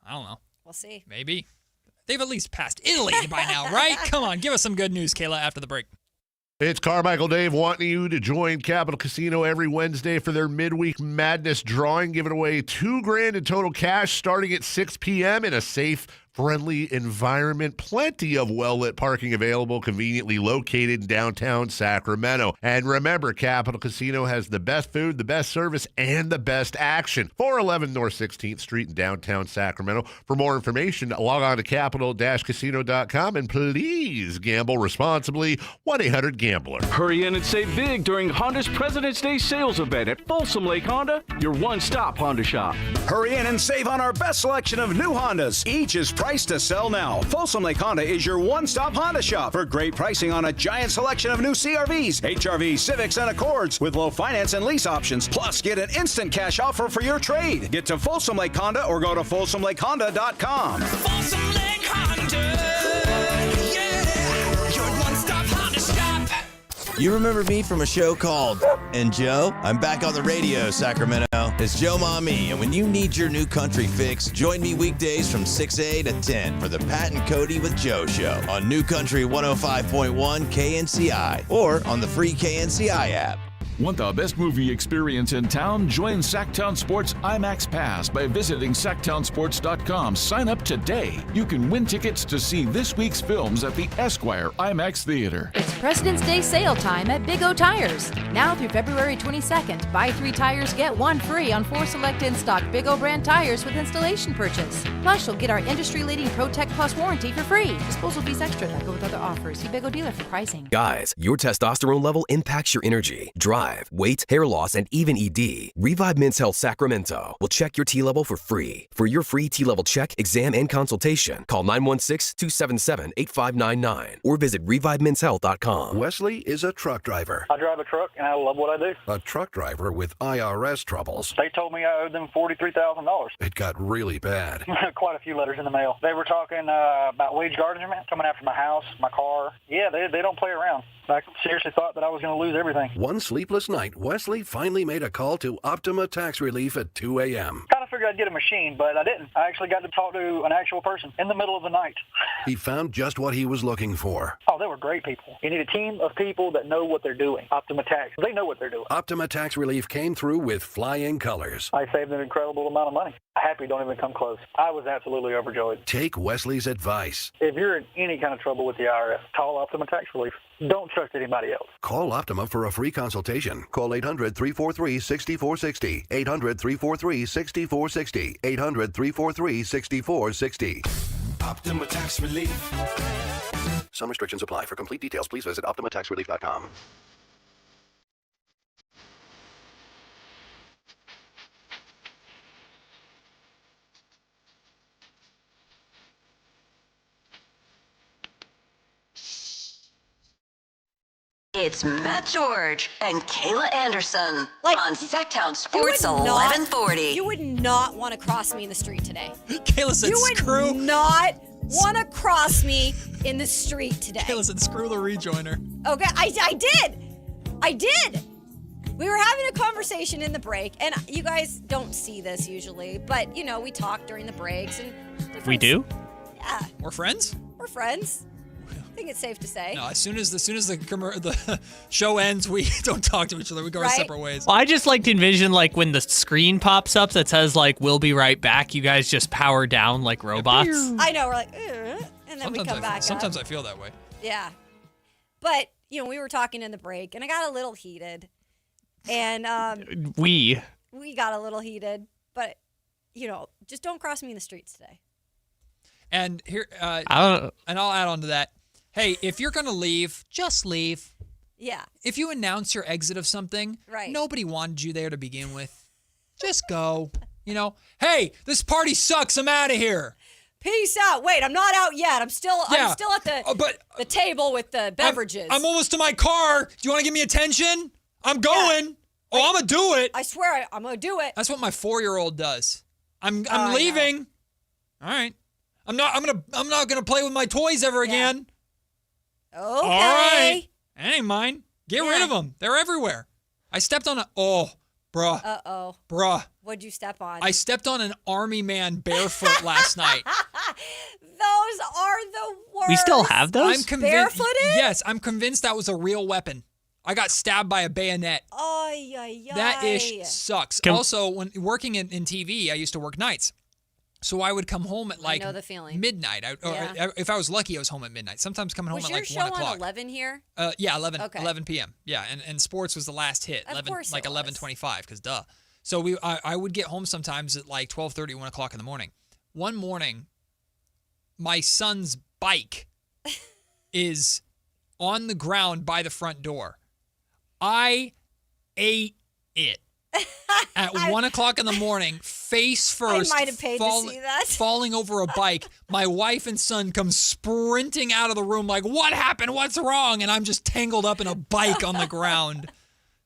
I don't know. We'll see. Maybe. They've at least passed Italy by now, right? Come on, give us some good news, Kayla, after the break. It's Carmichael Dave wanting you to join Capital Casino every Wednesday for their midweek madness drawing, giving away $2,000 in total cash starting at 6 p.m. in a safe, friendly environment. Plenty of well-lit parking available, conveniently located in downtown Sacramento. And remember, Capital Casino has the best food, the best service, and the best action. 411 North 16th Street in downtown Sacramento. For more information, log on to capital-casino.com and please gamble responsibly. 1-800-GAMBLER. Hurry in and save big during Honda's President's Day sales event at Folsom Lake Honda, your one-stop Honda shop. Hurry in and save on our best selection of new Hondas. Each is priced to sell now. Folsom Lake Honda is your one-stop Honda shop for great pricing on a giant selection of new CRVs, HRVs, Civics, and Accords with low finance and lease options. Plus, get an instant cash offer for your trade. Get to Folsom Lake Honda or go to FolsomLakeHonda.com. Folsom Lake Honda, yeah, your one-stop Honda shop. You remember me from a show called And Joe? I'm back on the radio, Sacramento. It's Joe Mommy, and when you need your new country fix, join me weekdays from 6A to 10 for the Pat and Cody with Joe show on New Country 105.1 KNCI or on the free KNCI app. Want the best movie experience in town? Join Sactown Sports IMAX Pass by visiting SactownSports.com. Sign up today. You can win tickets to see this week's films at the Esquire IMAX Theater. It's President's Day sale time at Big O Tires. Now through February 22nd, buy 3 tires, get 1 free on 4 select in-stock Big O brand tires with installation purchase. Plus, you'll get our industry-leading ProTech Plus warranty for free. Disposal fees extra that go with other offers. See Big O dealer for pricing. Guys, your testosterone level impacts your energy, drive, weight, hair loss, and even ED. Revive Men's Health Sacramento will check your T level for free. For your free T level check, exam, and consultation, call 916-277-8599 or visit ReviveMen'sHealth.com. Wesley is a truck driver. I drive a truck and I love what I do. A truck driver with IRS troubles. They told me I owed them $43,000. It got really bad. Quite a few letters in the mail. They were talking about wage garnishment, coming after my house, my car. Yeah, they don't play around. I seriously thought that I was going to lose everything. One sleepless night, Wesley finally made a call to Optima Tax Relief at 2 a.m. Kind of figured I'd get a machine, but I didn't. I actually got to talk to an actual person in the middle of the night. He found just what he was looking for. Oh, they were great people. You need a team of people that know what they're doing. Optima Tax, they know what they're doing. Optima Tax Relief came through with flying colors. I saved an incredible amount of money. Happy don't even come close. I was absolutely overjoyed. Take Wesley's advice. If you're in any kind of trouble with the IRS, call Optima Tax Relief. Don't trust anybody else. Call Optima for a free consultation. Call 800-343-6460. 800-343-6460. 800-343-6460. Optima Tax Relief. Some restrictions apply. For complete details, please visit OptimaTaxRelief.com. It's Matt George and Kayla Anderson on Sacktown Sports 1140. You would not want to cross me in the street today. Kayla said screw. You would not want to cross me in the street today. Kayla said screw the rejoiner. Okay, I did. We were having a conversation in the break, and you guys don't see this usually, but, you know, we talk during the breaks. And we do? Yeah. We're friends? We're friends. I think it's safe to say. No, as soon as the show ends, we don't talk to each other. We go our separate ways. Well, I just like to envision like when the screen pops up that says like "We'll be right back." You guys just power down like robots. I know, we're like, and then we come back. Sometimes I feel that way. Yeah, but you know, we were talking in the break, and I got a little heated, and we got a little heated, but you know, just don't cross me in the streets today. And here, and I'll add on to that. Hey, if you're going to leave, just leave. Yeah. If you announce your exit of something, right, nobody wanted you there to begin with. Just go. Hey, this party sucks. I'm out of here. Peace out. Wait, I'm not out yet. I'm still at the table with the beverages. I'm almost to my car. Do you want to give me attention? I'm going. Yeah. Oh, I'm gonna do it. I swear I'm gonna do it. That's what my 4-year-old does. I'm leaving. All right. I'm not gonna play with my toys ever again. Okay. All right. That ain't mine. Get rid of them. They're everywhere. I stepped on bruh. Uh-oh. Bruh. What'd you step on? I stepped on an army man barefoot last night. Those are the worst. We still have those? I'm convinced. Barefooted? Yes, I'm convinced that was a real weapon. I got stabbed by a bayonet. Ay, ay, ay. That ish sucks. Also, when working in TV, I used to work nights. So I would come home at like I know the feeling. midnight. If I was lucky, I was home at midnight. Sometimes coming home at like 1 o'clock. Was your show on 11 here? Yeah, 11 p.m. Yeah, and sports was the last hit. Of course like it was. 11:25, because duh. So I would get home sometimes at like 12:30, 1 o'clock in the morning. One morning, my son's bike is on the ground by the front door. I ate it. At 1 o'clock in the morning, face first, I might have paid to see that. falling over a bike. My wife and son come sprinting out of the room like, what happened? What's wrong? And I'm just tangled up in a bike on the ground.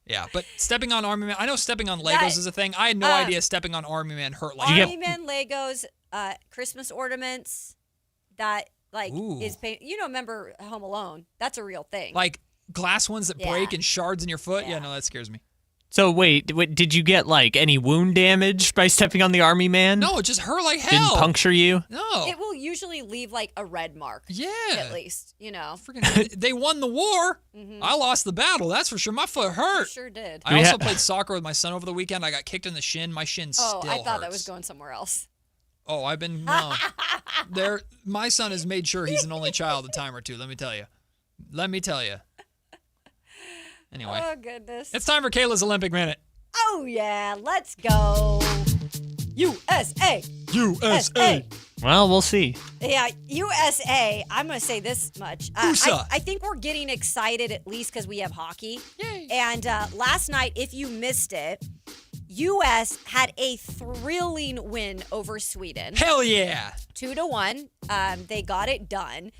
Yeah, but stepping on Army Man, I know stepping on Legos is a thing. I had no idea stepping on Army Man hurt like that. Army Man Legos, Christmas ornaments, that is pain. Remember Home Alone? That's a real thing. Like glass ones that break and shards in your foot? Yeah, no, that scares me. So wait, did you get like any wound damage by stepping on the Army Man? No, it just hurt like hell. Didn't puncture you? No. It will usually leave like a red mark. Yeah. At least, Freaking, they won the war. Mhm. I lost the battle. That's for sure. My foot hurt. You sure did. I also played soccer with my son over the weekend. I got kicked in the shin. My shin still hurts. I thought that was going somewhere else. Oh, I've been no. My son has made sure he's an only child a time or two. Let me tell you. Anyway. Oh goodness. It's time for Kayla's Olympic Minute. Oh yeah, let's go. USA. Well, we'll see. Yeah, USA. I'm going to say this much. I think we're getting excited at least because we have hockey. Yay. And last night, if you missed it, U.S. had a thrilling win over Sweden. Hell yeah. 2-1. They got it done.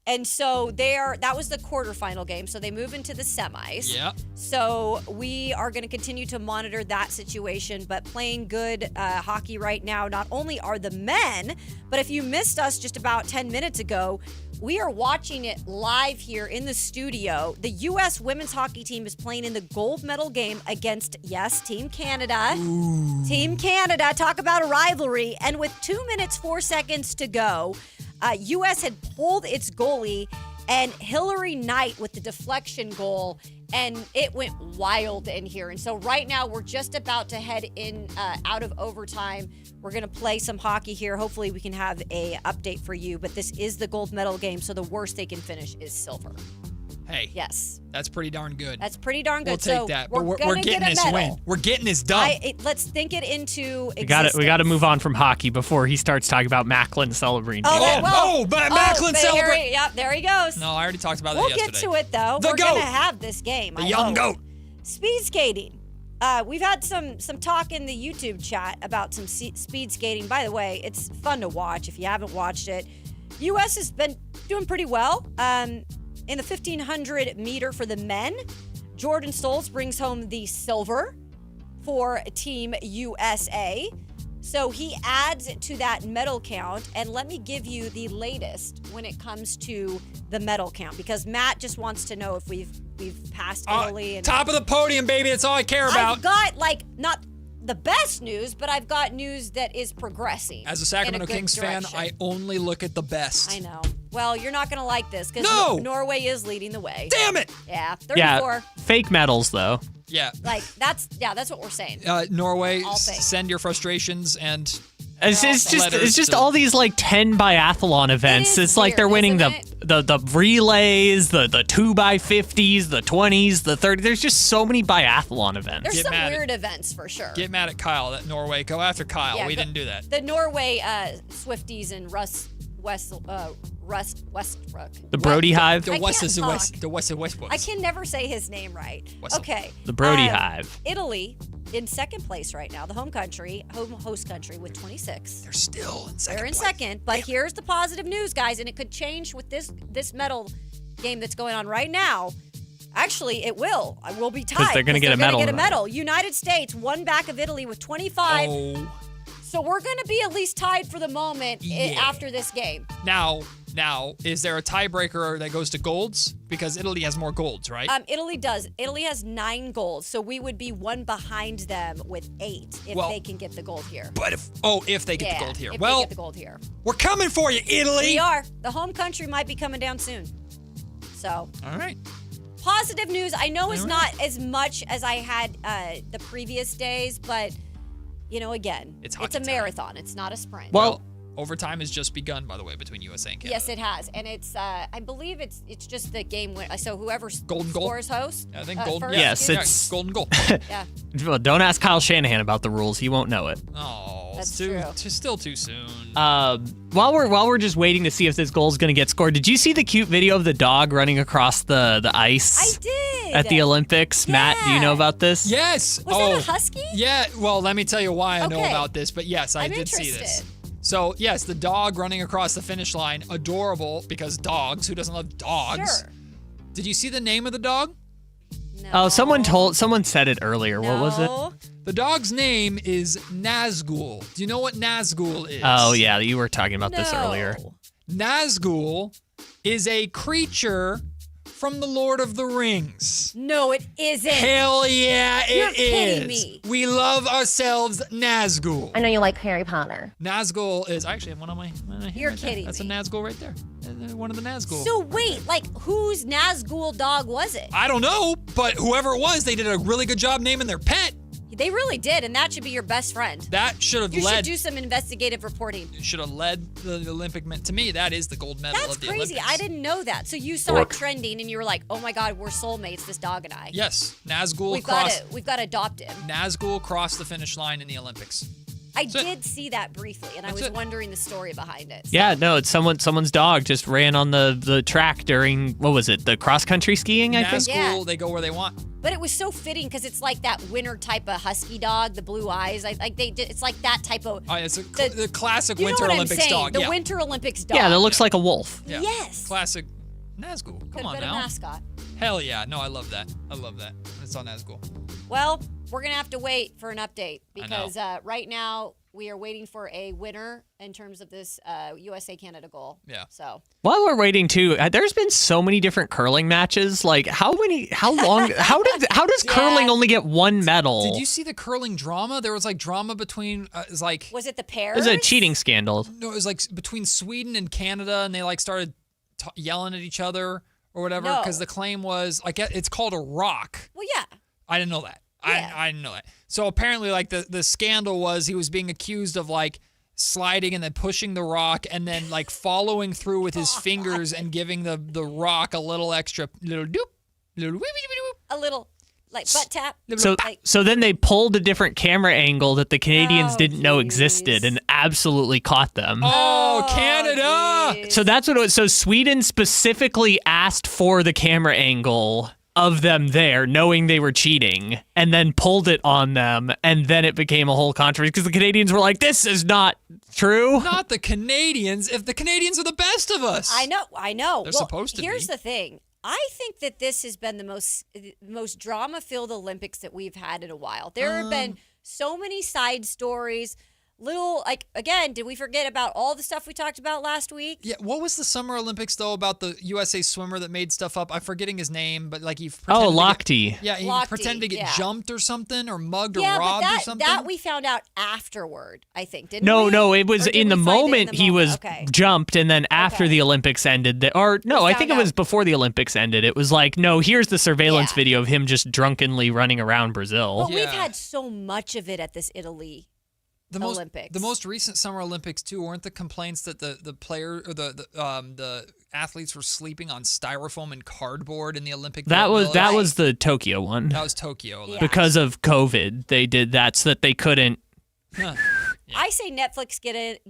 And so that was the quarterfinal game. So they move into the semis. Yeah. So we are going to continue to monitor that situation. But playing good hockey right now, not only are the men, but if you missed us just about 10 minutes ago, we are watching it live here in the studio. The U.S. women's hockey team is playing in the gold medal game against, Team Canada. Ooh. Team Canada. Talk about a rivalry. And with 2 minutes, 4 seconds to go, U.S. had pulled its goalie and Hillary Knight with the deflection goal, and it went wild in here. And so right now we're just about to head in out of overtime. We're going to play some hockey here. Hopefully we can have a update for you, but this is the gold medal game, so the worst they can finish is silver. Hey. Yes. That's pretty darn good. That's pretty darn good. We'll take that. But we're getting this win. We're getting this done. Let's think it into existence. We got to move on from hockey before he starts talking about Macklin celebrating. Macklin celebrating. Yep, there he goes. No, I already talked about that yesterday. We'll get to it, though. The We're goat. going to have this game. The young goat. Speed skating. We've had some talk in the YouTube chat about some speed skating. By the way, it's fun to watch if you haven't watched it. U.S. has been doing pretty well. In the 1,500 meter for the men, Jordan Stolz brings home the silver for Team USA. So he adds to that medal count. And let me give you the latest when it comes to the medal count, because Matt just wants to know if we've passed Italy. Top of the podium, baby. That's all I care about. I've got, not the best news, but I've got news that is progressing. As a Sacramento Kings fan, I only look at the best. I know. Well, you're not going to like this because Norway is leading the way. Damn it! Yeah, 34. Yeah, fake medals, though. Yeah. That's what we're saying. Norway, All fake. Send your frustrations and... It's just all these 10 biathlon events. It's like they're winning the relays, the 2x50s, the 20s, the 30s. There's just so many biathlon events. There's some weird events for sure. Get mad at Kyle, that Norway. Go after Kyle. We didn't do that. The Norway Swifties and Westbrook. The Brody Hive. The Westbrook. I can never say his name right. Okay. The Brody Hive. Italy in second place right now, the host country with 26. They're still in second. They're in second, but here's the positive news, guys, and it could change with this medal game that's going on right now. Actually, it will. We'll be tied. They're going to get a medal. United States, one back of Italy with 25. Oh. So we're going to be at least tied for the moment after this game. Now, is there a tiebreaker that goes to golds? Because Italy has more golds, right? Italy does. Italy has 9 golds, so we would be one behind them with 8 if they can get the gold here. But if they get the gold here. If they get the gold here. We're coming for you, Italy. We are. The home country might be coming down soon. So. All right. Positive news. I know it's not as much as I had the previous days, but, again, it's a marathon. It's not a sprint. Well, overtime has just begun, by the way, between USA and Canada. Yes, it has. And it's, I believe it's just the game so whoever golden goal scores host. I think golden first. Yes, it's golden goal. Yeah. Well, don't ask Kyle Shanahan about the rules. He won't know it. Oh, that's true. Still too soon. While we're just waiting to see if this goal is going to get scored, did you see the cute video of the dog running across the ice? I did. At the Olympics. Yeah. Matt, do you know about this? Yes. Was that a husky? Yeah. Well, let me tell you why I know about this. But yes, I did see this. So, yes, the dog running across the finish line, adorable, because dogs. Who doesn't love dogs? Sure. Did you see the name of the dog? No. Oh, someone said it earlier. No. What was it? The dog's name is Nazgul. Do you know what Nazgul is? Oh, yeah, you were talking about this earlier. Nazgul is a creature from the Lord of the Rings. No, it isn't. Hell yeah, You're it kidding is. me. We love ourselves Nazgul. I know you like Harry Potter. Nazgul is, I actually have one on my You're right kidding there. That's me. a Nazgul right there. One of the Nazgul. So wait, whose Nazgul dog was it? I don't know, but whoever it was, they did a really good job naming their pet. They really did, and that should be your best friend. That should have You led. should do some investigative reporting. Should have led the Olympic. To me, that is the gold medal of the Olympics. That's crazy. I didn't know that. So you saw it trending, and you were like, "Oh my God, we're soulmates, this dog and I." Yes, Nazgul We've got to adopt him. Nazgul crossed the finish line in the Olympics. I did see that briefly, and I was wondering the story behind it. So. Yeah, no, it's someone's dog just ran on the track during, what was it, the cross-country skiing, I think? Nazgul, they go where they want. But it was so fitting because it's like that winter type of husky dog, the blue eyes. It's like that type of. Oh, it's the classic you know Winter what Olympics I'm saying? dog. The Winter Olympics dog. Yeah, that looks like a wolf. Yeah. Yes. Classic Nazgul. Come on Could have been now. a mascot. Hell yeah. No, I love that. It's on Nazgul. Well, we're going to have to wait for an update because right now we are waiting for a winner in terms of this USA-Canada goal. Yeah. So. While we're waiting too, there's been so many different curling matches. Like how long, how does curling only get one medal? Did you see the curling drama? There was drama between, Was it the pairs? It was a cheating scandal. No, it was between Sweden and Canada, and they started yelling at each other or whatever because the claim was, it's called a rock. Well, yeah. I didn't know that. Yeah. I didn't know that. So apparently, the scandal was he was being accused of sliding and then pushing the rock and then following through with his fingers and giving the rock a little extra little doop, little a little butt tap. So then they pulled a different camera angle that the Canadians didn't know existed and absolutely caught them. Oh, Canada! Geez. So that's what it was. So Sweden specifically asked for the camera angle of them there, knowing they were cheating, and then pulled it on them, and then it became a whole controversy because the Canadians were like, this is not true. Not the Canadians. If the Canadians are the best of us. I know. They're supposed to be. Here's the thing. I think that this has been the most drama-filled Olympics that we've had in a while. There have been so many side stories. Again, did we forget about all the stuff we talked about last week? Yeah, what was the Summer Olympics, though, about the USA swimmer that made stuff up? I'm forgetting his name, but he Oh, Lochte. He pretended to get jumped or something, or mugged or Yeah, robbed but or something. that we found out afterward, I think, didn't we? No, it was Or did in the we find it moment in the he moment? was Okay. jumped, and then after the Olympics ended, I think it was before the Olympics ended. It was no, here's the surveillance video of him just drunkenly running around Brazil. But we've had so much of it at this Italy Olympics. The most recent Summer Olympics too, weren't the complaints that the player or the athletes were sleeping on styrofoam and cardboard in the Olympic? That was the Tokyo one. That was Tokyo Olympics. Because of COVID, they did that so that they couldn't I say Netflix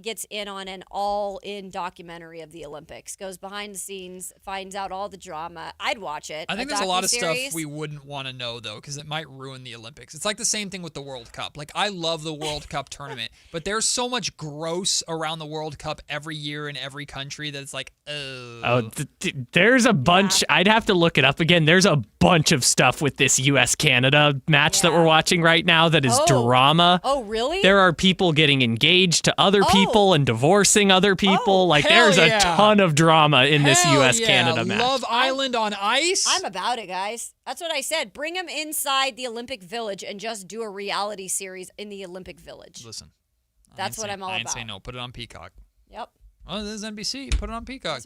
gets in on an all-in documentary of the Olympics, goes behind the scenes, finds out all the drama. I'd watch it. I think there's a lot of stuff we wouldn't want to know, though, because it might ruin the Olympics. It's like the same thing with the World Cup. Like, I love the World Cup tournament, but there's so much gross around the World Cup every year in every country that it's like, there's a bunch. I'd have to look it up again. There's a bunch of stuff with this U.S.-Canada match that we're watching right now that is drama. Oh, really? There are people getting engaged to other people and divorcing other people. There's a ton of drama in this U.S.-Canada match. Love Island on ice? I'm about it, guys. That's what I said. Bring them inside the Olympic Village and just do a reality series in the Olympic Village. Listen. That's what I'm all about. I ain't say no. Put it on Peacock. Yep. Oh, this is NBC. Put it on Peacock.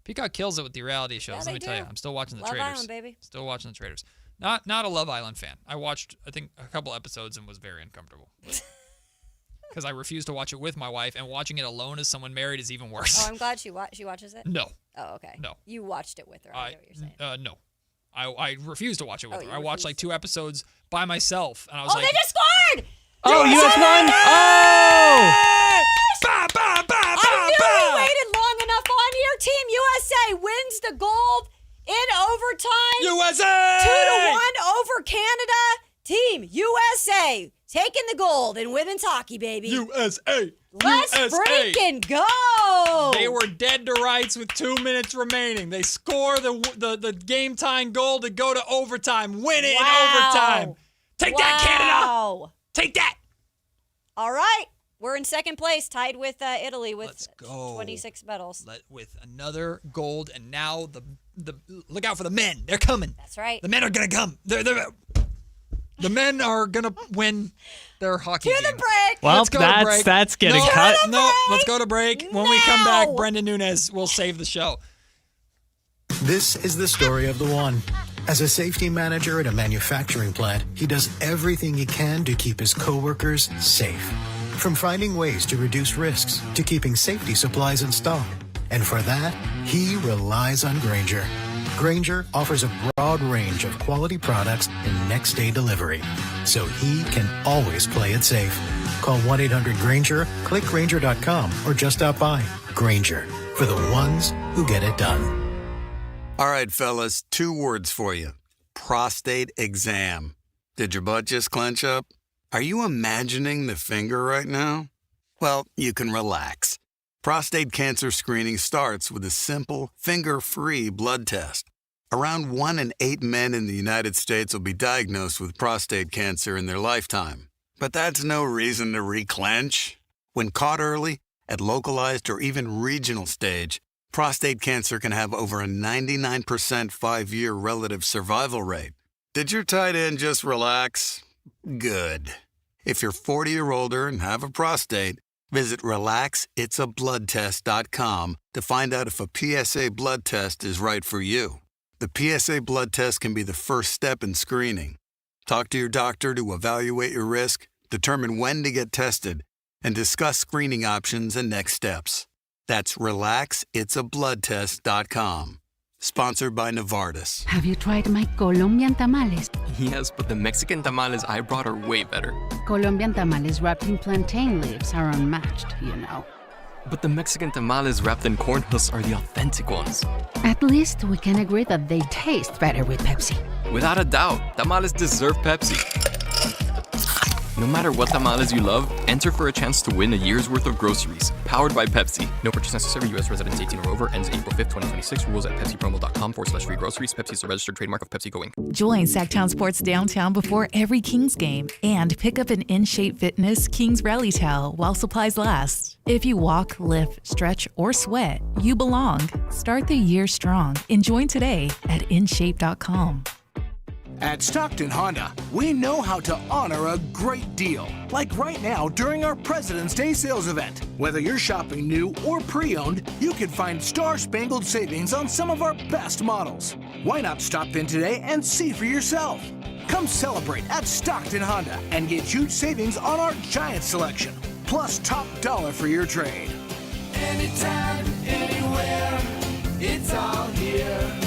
Peacock kills it with the reality shows. Let me tell you. I'm still watching the Love Traitors. Island, baby. Still watching the Traitors. Not a Love Island fan. I watched, I think, a couple episodes and was very uncomfortable. Because I refuse to watch it with my wife, and watching it alone as someone married is even worse. Oh, I'm glad she watches it? No. Oh, okay. No. You watched it with her. I know what you're saying. No. I refuse to watch it with her. I watched like 2 episodes by myself, and I was Oh, like, they just scored! Oh, US won! Oh! I knew we waited long enough on here. Team USA wins the gold in overtime. USA! 2-1 over Canada. Team USA taking the gold in women's hockey, baby. USA! Let's freaking go! They were dead to rights with 2 minutes remaining. They score the game-tying goal to go to overtime. Win it in overtime. Take that, Canada! Take that! All right. We're in second place, tied with Italy with 26 medals. With another gold, and now the look out for the men. They're coming. That's right. The men are going to come. The men are going to win their hockey game. To the break. Well, let's go to break. That's getting cut. No, let's go to break. When we come back, Brendan Nunez will save the show. This is the story of the one. As a safety manager at a manufacturing plant, he does everything he can to keep his coworkers safe. From finding ways to reduce risks to keeping safety supplies in stock. And for that, he relies on Grainger. Grainger offers a broad range of quality products and next-day delivery, so he can always play it safe. Call 1-800-GRAINGER, click Grainger.com, or just stop by. Grainger, for the ones who get it done. All right, fellas, 2 words for you. Prostate exam. Did your butt just clench up? Are you imagining the finger right now? Well, you can relax. Prostate cancer screening starts with a simple, finger-free blood test. Around 1 in 8 men in the United States will be diagnosed with prostate cancer in their lifetime. But that's no reason to reclench. When caught early, at localized or even regional stage, prostate cancer can have over a 99% 5-year relative survival rate. Did your tight end just relax? Good. If you're 40 or older and have a prostate, visit RelaxIt'sABloodTest.com to find out if a PSA blood test is right for you. The PSA blood test can be the first step in screening. Talk to your doctor to evaluate your risk, determine when to get tested, and discuss screening options and next steps. That's RelaxIt'sABloodTest.com. Sponsored by Novartis. Have you tried my Colombian tamales? Yes, but the Mexican tamales I brought are way better. Colombian tamales wrapped in plantain leaves are unmatched, you know. But the Mexican tamales wrapped in corn husks are the authentic ones. At least we can agree that they taste better with Pepsi. Without a doubt, tamales deserve Pepsi. No matter what tamales you love, enter for a chance to win a year's worth of groceries. Powered by Pepsi. No purchase necessary. U.S. residents 18 or over. Ends April 5th, 2026. Rules at PepsiPromo.com/free groceries. Pepsi is a registered trademark of Pepsi Go Inc. Join Sactown Sports downtown before every Kings game. And pick up an In Shape Fitness Kings Rally towel while supplies last. If you walk, lift, stretch, or sweat, you belong. Start the year strong and join today at InShape.com. At Stockton Honda, we know how to honor a great deal. Like right now during our President's Day sales event. Whether you're shopping new or pre-owned, you can find star-spangled savings on some of our best models. Why not stop in today and see for yourself? Come celebrate at Stockton Honda and get huge savings on our giant selection. Plus top dollar for your trade. Anytime, anywhere, it's all here.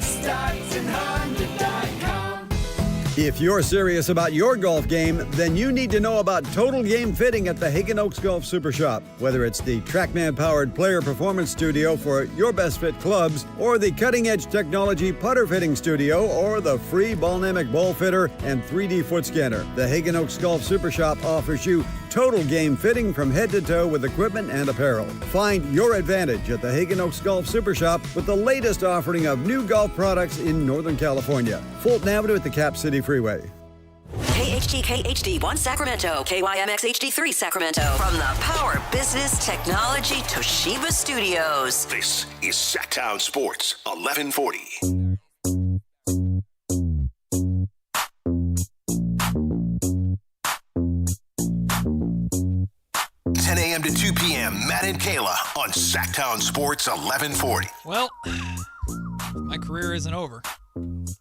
StocktonHonda.com. If you're serious about your golf game, then you need to know about Total Game Fitting at the Hagen Oaks Golf Super Shop. Whether it's the TrackMan-powered player performance studio for your best fit clubs, or the cutting-edge technology putter fitting studio, or the free Ballnamic ball fitter and 3D foot scanner, the Hagen Oaks Golf Super Shop offers you total game fitting from head to toe with equipment and apparel. Find your advantage at the Hagen Oaks Golf Super Shop with the latest offering of new golf products in Northern California. Fulton Avenue at the Cap City Freeway. KHTK HD1 Sacramento, KYMX HD3 Sacramento. From the Power Business Technology Toshiba Studios. This is Sactown Sports 1140. 10 a.m. to 2 p.m. Matt and Kayla on Sactown Sports 1140. Well, my career isn't over.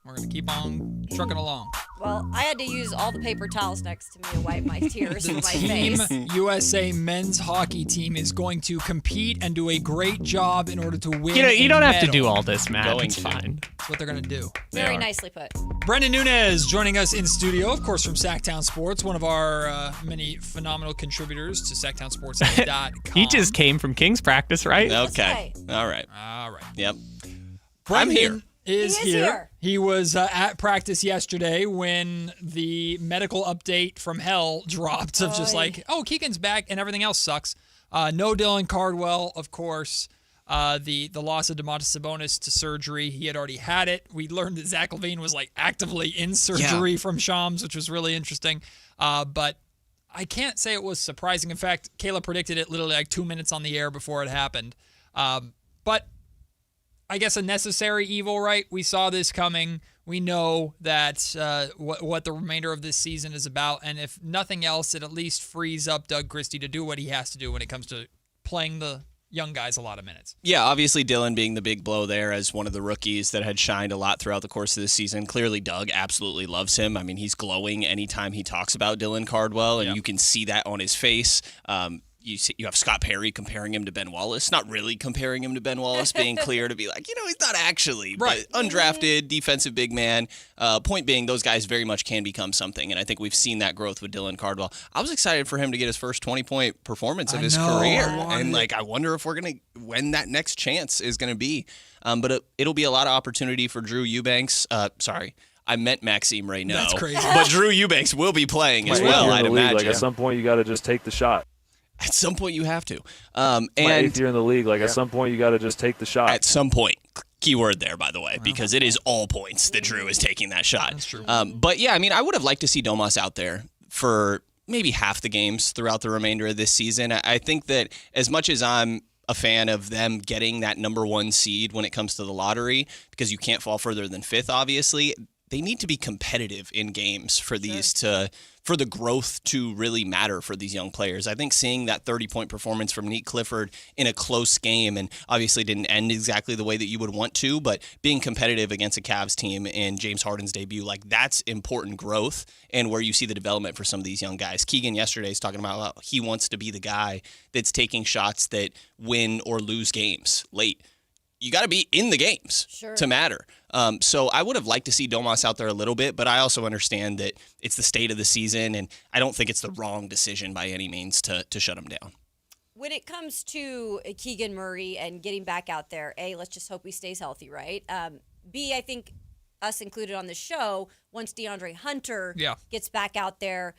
We're going to keep on trucking along. Well, I had to use all the paper towels next to me to wipe my tears from my Team face. USA men's hockey team is going to compete and do a great job in order to win. You don't a have to do medal. all this, Matt. It's fine. That's what they're going to do. Very nicely put. Brendan Nunez joining us in studio, of course, from Sactown Sports, one of our many phenomenal contributors to SactownSports.com. He just came from Kings practice, right? Okay. All right. Yep. Brendan I'm here. Is here. He was at practice yesterday when the medical update from hell dropped of just like, oh, Keegan's back and everything else sucks. No Dylan Cardwell, of course. The loss of Domantas Sabonis to surgery. He had already had it. We learned that Zach LaVine was like actively in surgery from Shams, which was really interesting. But I can't say it was surprising. In fact, Kayla predicted it literally like 2 minutes on the air before it happened. But I guess a necessary evil, right? We saw this coming. We know that what the remainder of this season is about. And if nothing else, it at least frees up Doug Christie to do what he has to do when it comes to playing the young guys a lot of minutes. Yeah, obviously Dylan being the big blow there as one of the rookies that had shined a lot throughout the course of the season. Clearly Doug absolutely loves him. I mean, he's glowing anytime he talks about Dylan Cardwell, and you can see that on his face. You have Scott Perry comparing him to Ben Wallace. Not really comparing him to Ben Wallace, being clear to be like, he's not actually. Right. But undrafted, defensive big man. Point being, those guys very much can become something, and I think we've seen that growth with Dylan Cardwell. I was excited for him to get his first 20-point performance of his career. And, I wonder if we're going to, when that next chance is going to be. But it'll be a lot of opportunity for Drew Eubanks. I meant Maxime Reynaud. That's crazy. But Drew Eubanks will be playing as well, I'd imagine. At some point, you got to just take the shot. At some point, you have to. And my 8th year in the league, at some point, you got to just take the shot. At some point. Keyword there, by the way, because it is all points that Drew is taking that shot. That's true. But, yeah, I would have liked to see Domas out there for maybe half the games throughout the remainder of this season. I think that as much as I'm a fan of them getting that number 1 seed when it comes to the lottery, because you can't fall further than 5th, obviously, they need to be competitive in games for these for the growth to really matter for these young players. I think seeing that 30-point performance from Nate Clifford in a close game, and obviously didn't end exactly the way that you would want to, but being competitive against a Cavs team in James Harden's debut, that's important growth and where you see the development for some of these young guys. Keegan yesterday is talking about how he wants to be the guy that's taking shots that win or lose games late. You got to be in the games to matter. So I would have liked to see Domas out there a little bit, but I also understand that it's the state of the season, and I don't think it's the wrong decision by any means to shut him down. When it comes to Keegan Murray and getting back out there, A, let's just hope he stays healthy, right? B, I think us included on the show, once DeAndre Hunter gets back out there,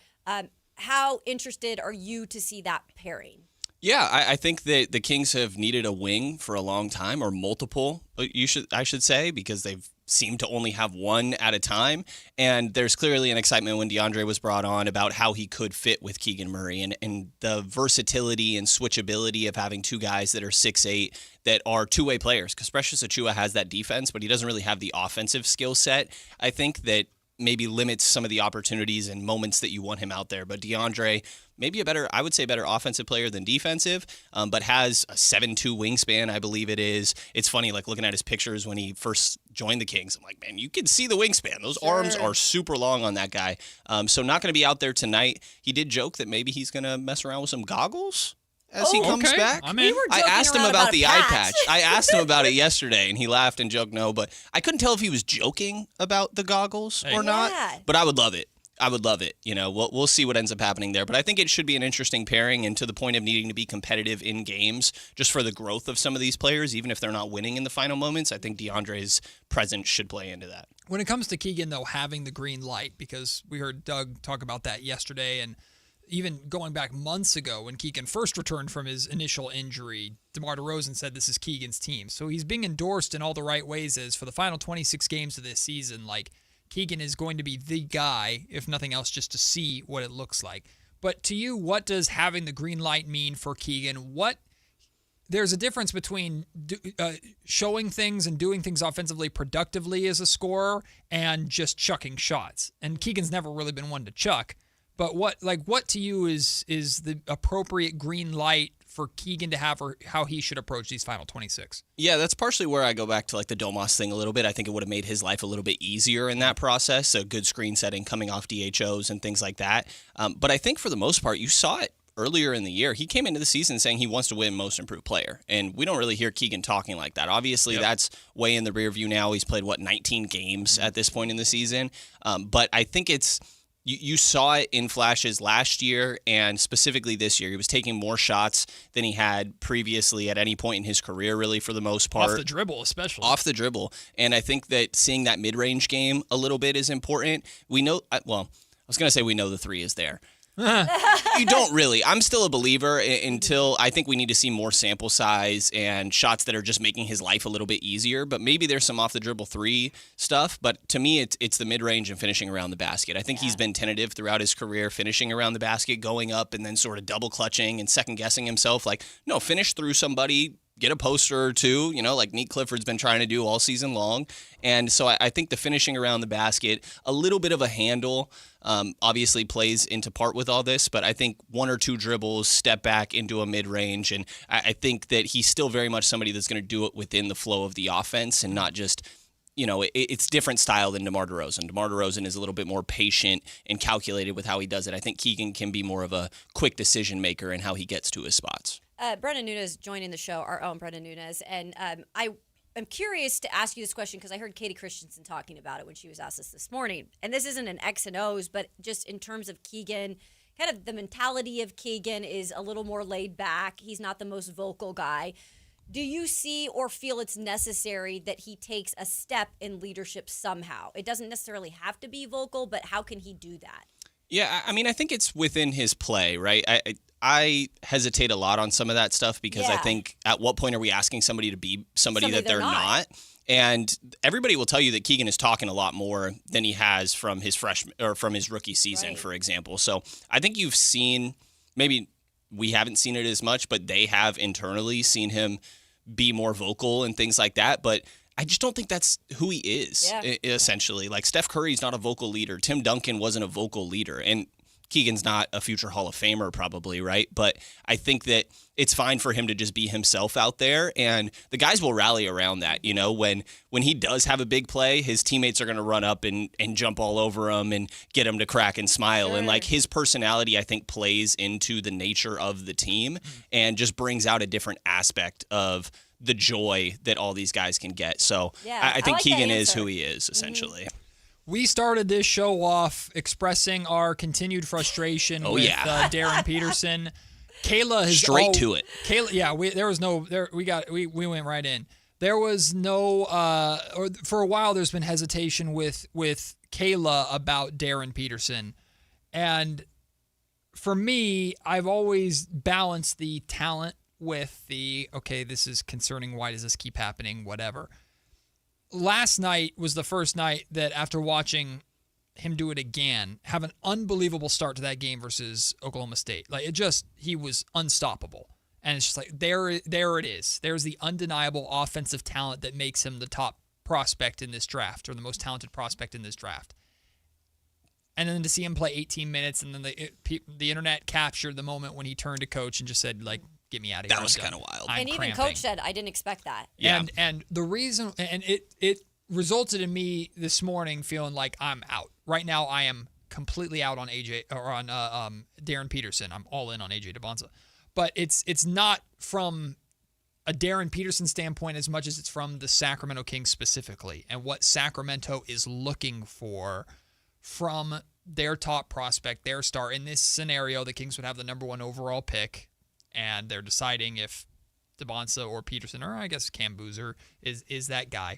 how interested are you to see that pairing? Yeah, I think that the Kings have needed a wing for a long time, or multiple, I should say, because they've seemed to only have one at a time. And there's clearly an excitement when DeAndre was brought on about how he could fit with Keegan Murray and the versatility and switchability of having two guys that are 6'8", that are two-way players. Because Precious Achiuwa has that defense, but he doesn't really have the offensive skill set. I think that maybe limits some of the opportunities and moments that you want him out there. But DeAndre, maybe better offensive player than defensive, but has a 7'2" wingspan, I believe it is. It's funny, looking at his pictures when he first joined the Kings, I'm like, man, you can see the wingspan. Those arms are super long on that guy. So not going to be out there tonight. He did joke that maybe he's going to mess around with some goggles. as he comes back. I asked him about the eye patch. I asked him about it yesterday, and he laughed and joked no, but I couldn't tell if he was joking about the goggles or not. But I would love it. I would love it. You know, we'll see what ends up happening there. But I think it should be an interesting pairing, and to the point of needing to be competitive in games just for the growth of some of these players, even if they're not winning in the final moments. I think DeAndre's presence should play into that. When it comes to Keegan, though, having the green light, because we heard Doug talk about that yesterday, and even going back months ago when Keegan first returned from his initial injury, DeMar DeRozan said this is Keegan's team. So he's being endorsed in all the right ways as for the final 26 games of this season, like, Keegan is going to be the guy, if nothing else, just to see what it looks like. But to you, what does having the green light mean for Keegan? There's a difference between showing things and doing things offensively productively as a scorer and just chucking shots. And Keegan's never really been one to chuck. But what to you is the appropriate green light for Keegan to have, or how he should approach these final 26? Yeah, that's partially where I go back to like the Domas thing a little bit. I think it would have made his life a little bit easier in that process. So good screen setting, coming off DHOs and things like that. But I think for the most part, you saw it earlier in the year. He came into the season saying he wants to win most improved player. And we don't really hear Keegan talking like that. Obviously, that's way in the rear view now. He's played, 19 games at this point in the season. But I think it's, you saw it in flashes last year and specifically this year. He was taking more shots than he had previously at any point in his career, really, for the most part. Off the dribble, especially. Off the dribble. And I think that seeing that mid-range game a little bit is important. We know, I was going to say we know the three is there. You don't really. I'm still a believer until I think we need to see more sample size and shots that are just making his life a little bit easier. But maybe there's some off the dribble three stuff. But to me, it's the mid range and finishing around the basket. I think he's been tentative throughout his career, finishing around the basket, going up and then sort of double clutching and second guessing himself. Like, no, finish through somebody. Get a poster or two, like Neat Clifford's been trying to do all season long. And so I think the finishing around the basket, a little bit of a handle, obviously plays into part with all this, but I think one or two dribbles, step back into a mid-range, and I think that he's still very much somebody that's going to do it within the flow of the offense and not just, it's different style than DeMar DeRozan. DeMar DeRozan is a little bit more patient and calculated with how he does it. I think Keegan can be more of a quick decision maker in how he gets to his spots. Brendan Nunez joining the show, our own Brendan Nunez, and I'm curious to ask you this question because I heard Katie Christensen talking about it when she was asked this morning. And this isn't an X and O's, but just in terms of Keegan, kind of the mentality of Keegan is a little more laid back. He's not the most vocal guy. Do you see or feel it's necessary that he takes a step in leadership somehow? It doesn't necessarily have to be vocal, but how can he do that? Yeah, I mean, I think it's within his play, right? I hesitate a lot on some of that stuff because I think at what point are we asking somebody to be somebody that they're not? And everybody will tell you that Keegan is talking a lot more than he has from his freshman or from his rookie season, for example. So I think you've seen, maybe we haven't seen it as much, but they have internally seen him be more vocal and things like that. But I just don't think that's who he is, essentially. Like, Steph Curry's not a vocal leader. Tim Duncan wasn't a vocal leader. And Keegan's not a future Hall of Famer, probably, right? But I think that it's fine for him to just be himself out there, and the guys will rally around that. When he does have a big play, his teammates are going to run up and jump all over him and get him to crack and smile. And, like, his personality, I think, plays into the nature of the team and just brings out a different aspect of the joy that all these guys can get. So I think Keegan is who he is, essentially. We started this show off expressing our continued frustration with Darren Peterson. Kayla has to it. Kayla, we went right in. There was no, or for a while there's been hesitation with Kayla about Darren Peterson. And for me, I've always balanced the talent with the, okay, this is concerning, why does this keep happening, whatever. Last night was the first night that after watching him do it again, have an unbelievable start to that game versus Oklahoma State. Like, he was unstoppable. And it's just like, there it is. There's the undeniable offensive talent that makes him the top prospect in this draft, or the most talented prospect in this draft. And then to see him play 18 minutes, and then the internet captured the moment when he turned to coach and just said, like, get me out of here. That was kind of wild. And even Coach said, I didn't expect that. Yeah. And the reason, and it resulted in me this morning feeling like I'm out. Right now, I am completely out on AJ, or on Darren Peterson. I'm all in on AJ Debonsa. but it's not from a Darren Peterson standpoint as much as it's from the Sacramento Kings specifically and what Sacramento is looking for from their top prospect, their star. In this scenario, the Kings would have the number 1 overall pick, and they're deciding if Debonsa or Peterson, or I guess Cam Boozer, is that guy.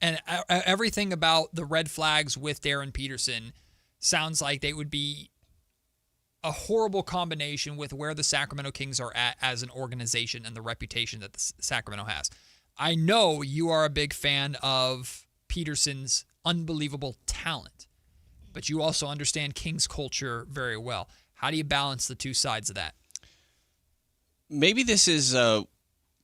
And everything about the red flags with Darren Peterson sounds like they would be a horrible combination with where the Sacramento Kings are at as an organization and the reputation that the Sacramento has. I know you are a big fan of Peterson's unbelievable talent, but you also understand Kings culture very well. How do you balance the two sides of that? Maybe this is a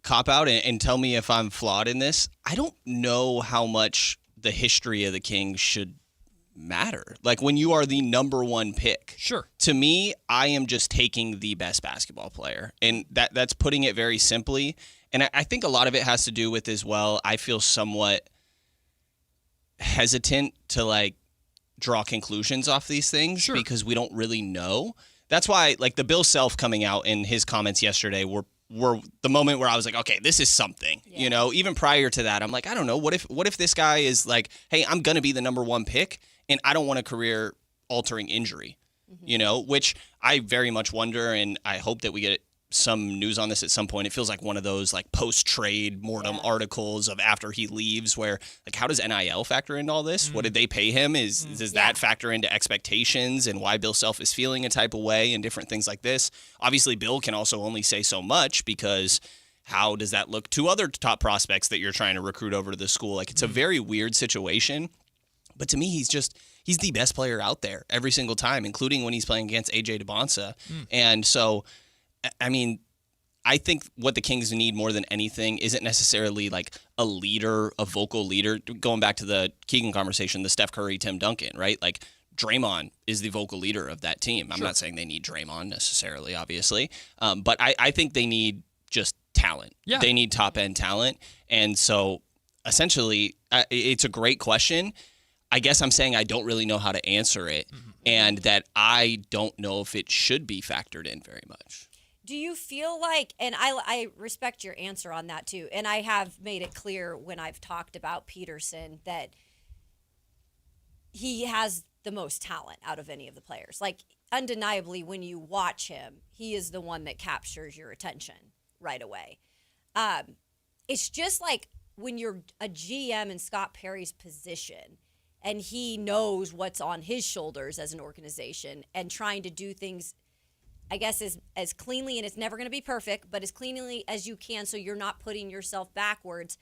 cop-out, and tell me if I'm flawed in this. I don't know how much the history of the Kings should matter. Like, when you are the number 1 pick. Sure. To me, I am just taking the best basketball player. And that's putting it very simply. And I think a lot of it has to do with, as well, I feel somewhat hesitant to, like, draw conclusions off these things because we don't really know. That's why, like, the Bill Self coming out in his comments yesterday were the moment where I was like, okay, this is something. You know, even prior to that, I'm like, I don't know. What if this guy is like, hey, I'm going to be the number 1 pick and I don't want a career-altering injury, you know, which I very much wonder, and I hope that we get some news on this at some point. It feels like one of those, like, post-trade mortem articles of after he leaves where, like, how does NIL factor into all this? What did they pay him? Does that factor into expectations and why Bill Self is feeling a type of way and different things like this? Obviously, Bill can also only say so much because how does that look to other top prospects that you're trying to recruit over to the school? Like, it's a very weird situation. But to me, he's the best player out there every single time, including when he's playing against A.J. Debonsa. And so, I mean, I think what the Kings need more than anything isn't necessarily like a leader, a vocal leader. Going back to the Keegan conversation, the Steph Curry, Tim Duncan, right? Like, Draymond is the vocal leader of that team. I'm not saying they need Draymond necessarily, obviously. But I think they need just talent. Yeah. They need top-end talent. And so, essentially, it's a great question. I guess I'm saying I don't really know how to answer it, and that I don't know if it should be factored in very much. Do you feel like, and I respect your answer on that too, and I have made it clear when I've talked about Peterson that he has the most talent out of any of the players. Like, undeniably, when you watch him, he is the one that captures your attention right away. It's just like when you're a GM in Scott Perry's position, and he knows what's on his shoulders as an organization and trying to do things, I guess, as cleanly, and it's never going to be perfect, but as cleanly as you can so you're not putting yourself backwards.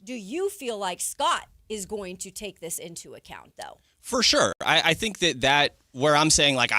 Do you feel like Scott is going to take this into account, though? For sure. I think that where I'm saying, like,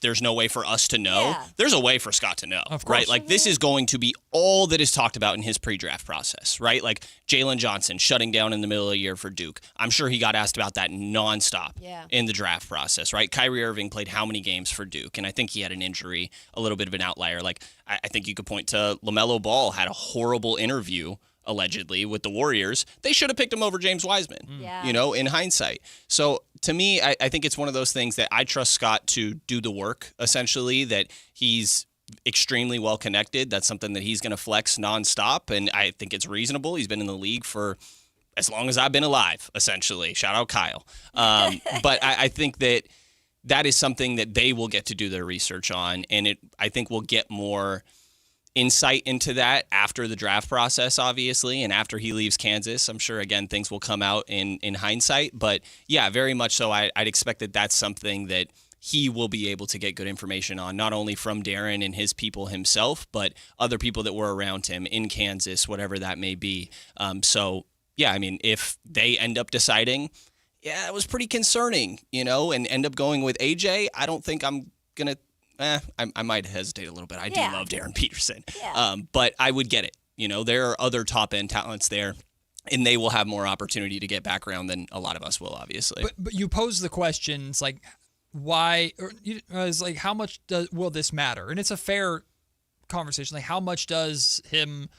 there's no way for us to know. There's a way for Scott to know, of course. Right? Like, this is going to be all that is talked about in his pre-draft process, right? Like, Jalen Johnson shutting down in the middle of the year for Duke. I'm sure he got asked about that nonstop in the draft process, right? Kyrie Irving played how many games for Duke? And I think he had an injury, a little bit of an outlier. Like, I think you could point to LaMelo Ball had a horrible interview allegedly with the Warriors. They should have picked him over James Wiseman, you know, in hindsight. So to me, I think it's one of those things that I trust Scott to do the work, essentially, that he's extremely well connected. That's something that he's going to flex nonstop. And I think it's reasonable. He's been in the league for as long as I've been alive, essentially. Shout out Kyle. But I think that is something that they will get to do their research on. And I think we'll get more insight into that after the draft process, obviously, and after he leaves Kansas. I'm sure, again, things will come out in hindsight. But, yeah, very much so. I'd expect that that's something that he will be able to get good information on, not only from Darren and his people himself, but other people that were around him in Kansas, whatever that may be. So, yeah, I mean, if they end up deciding, yeah, it was pretty concerning, you know, and end up going with AJ, I don't think I'm going to I might hesitate a little bit. I do love Darren Peterson. But I would get it. You know, there are other top-end talents there, and they will have more opportunity to get background than a lot of us will, obviously. But you pose the questions like, why, or it's like, how much will this matter? And it's a fair conversation. Like, how much does him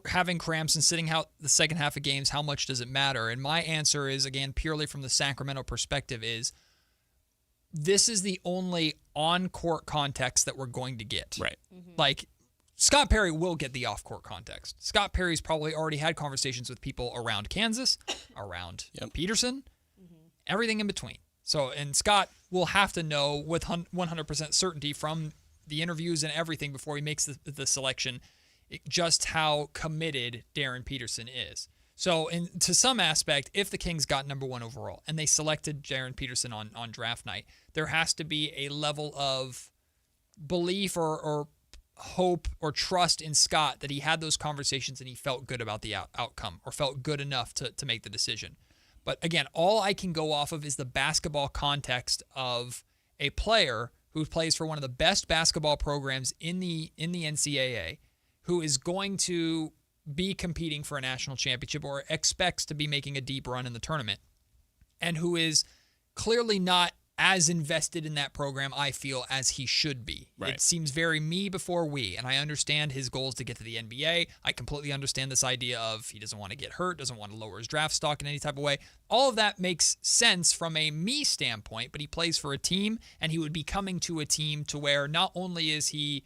having cramps and sitting out the second half of games, how much does it matter? And my answer is, again, purely from the Sacramento perspective, is this is the only on-court context that we're going to get. Right. Like, Scott Perry will get the off-court context. Scott Perry's probably already had conversations with people around Kansas, around Peterson, everything in between. So, and Scott will have to know with 100% certainty from the interviews and everything before he makes the selection just how committed Darren Peterson is. So, to some aspect, if the Kings got number 1 overall and they selected Darren Peterson on draft night, there has to be a level of belief or hope or trust in Scott that he had those conversations and he felt good about the outcome or felt good enough to make the decision. But again, all I can go off of is the basketball context of a player who plays for one of the best basketball programs in the NCAA, who is going to be competing for a national championship or expects to be making a deep run in the tournament, and who is clearly not as invested in that program, I feel, as he should be. Right. It seems very me before we, and I understand his goals to get to the NBA. I completely understand this idea of he doesn't want to get hurt, doesn't want to lower his draft stock in any type of way. All of that makes sense from a me standpoint, but he plays for a team, and he would be coming to a team to where not only is he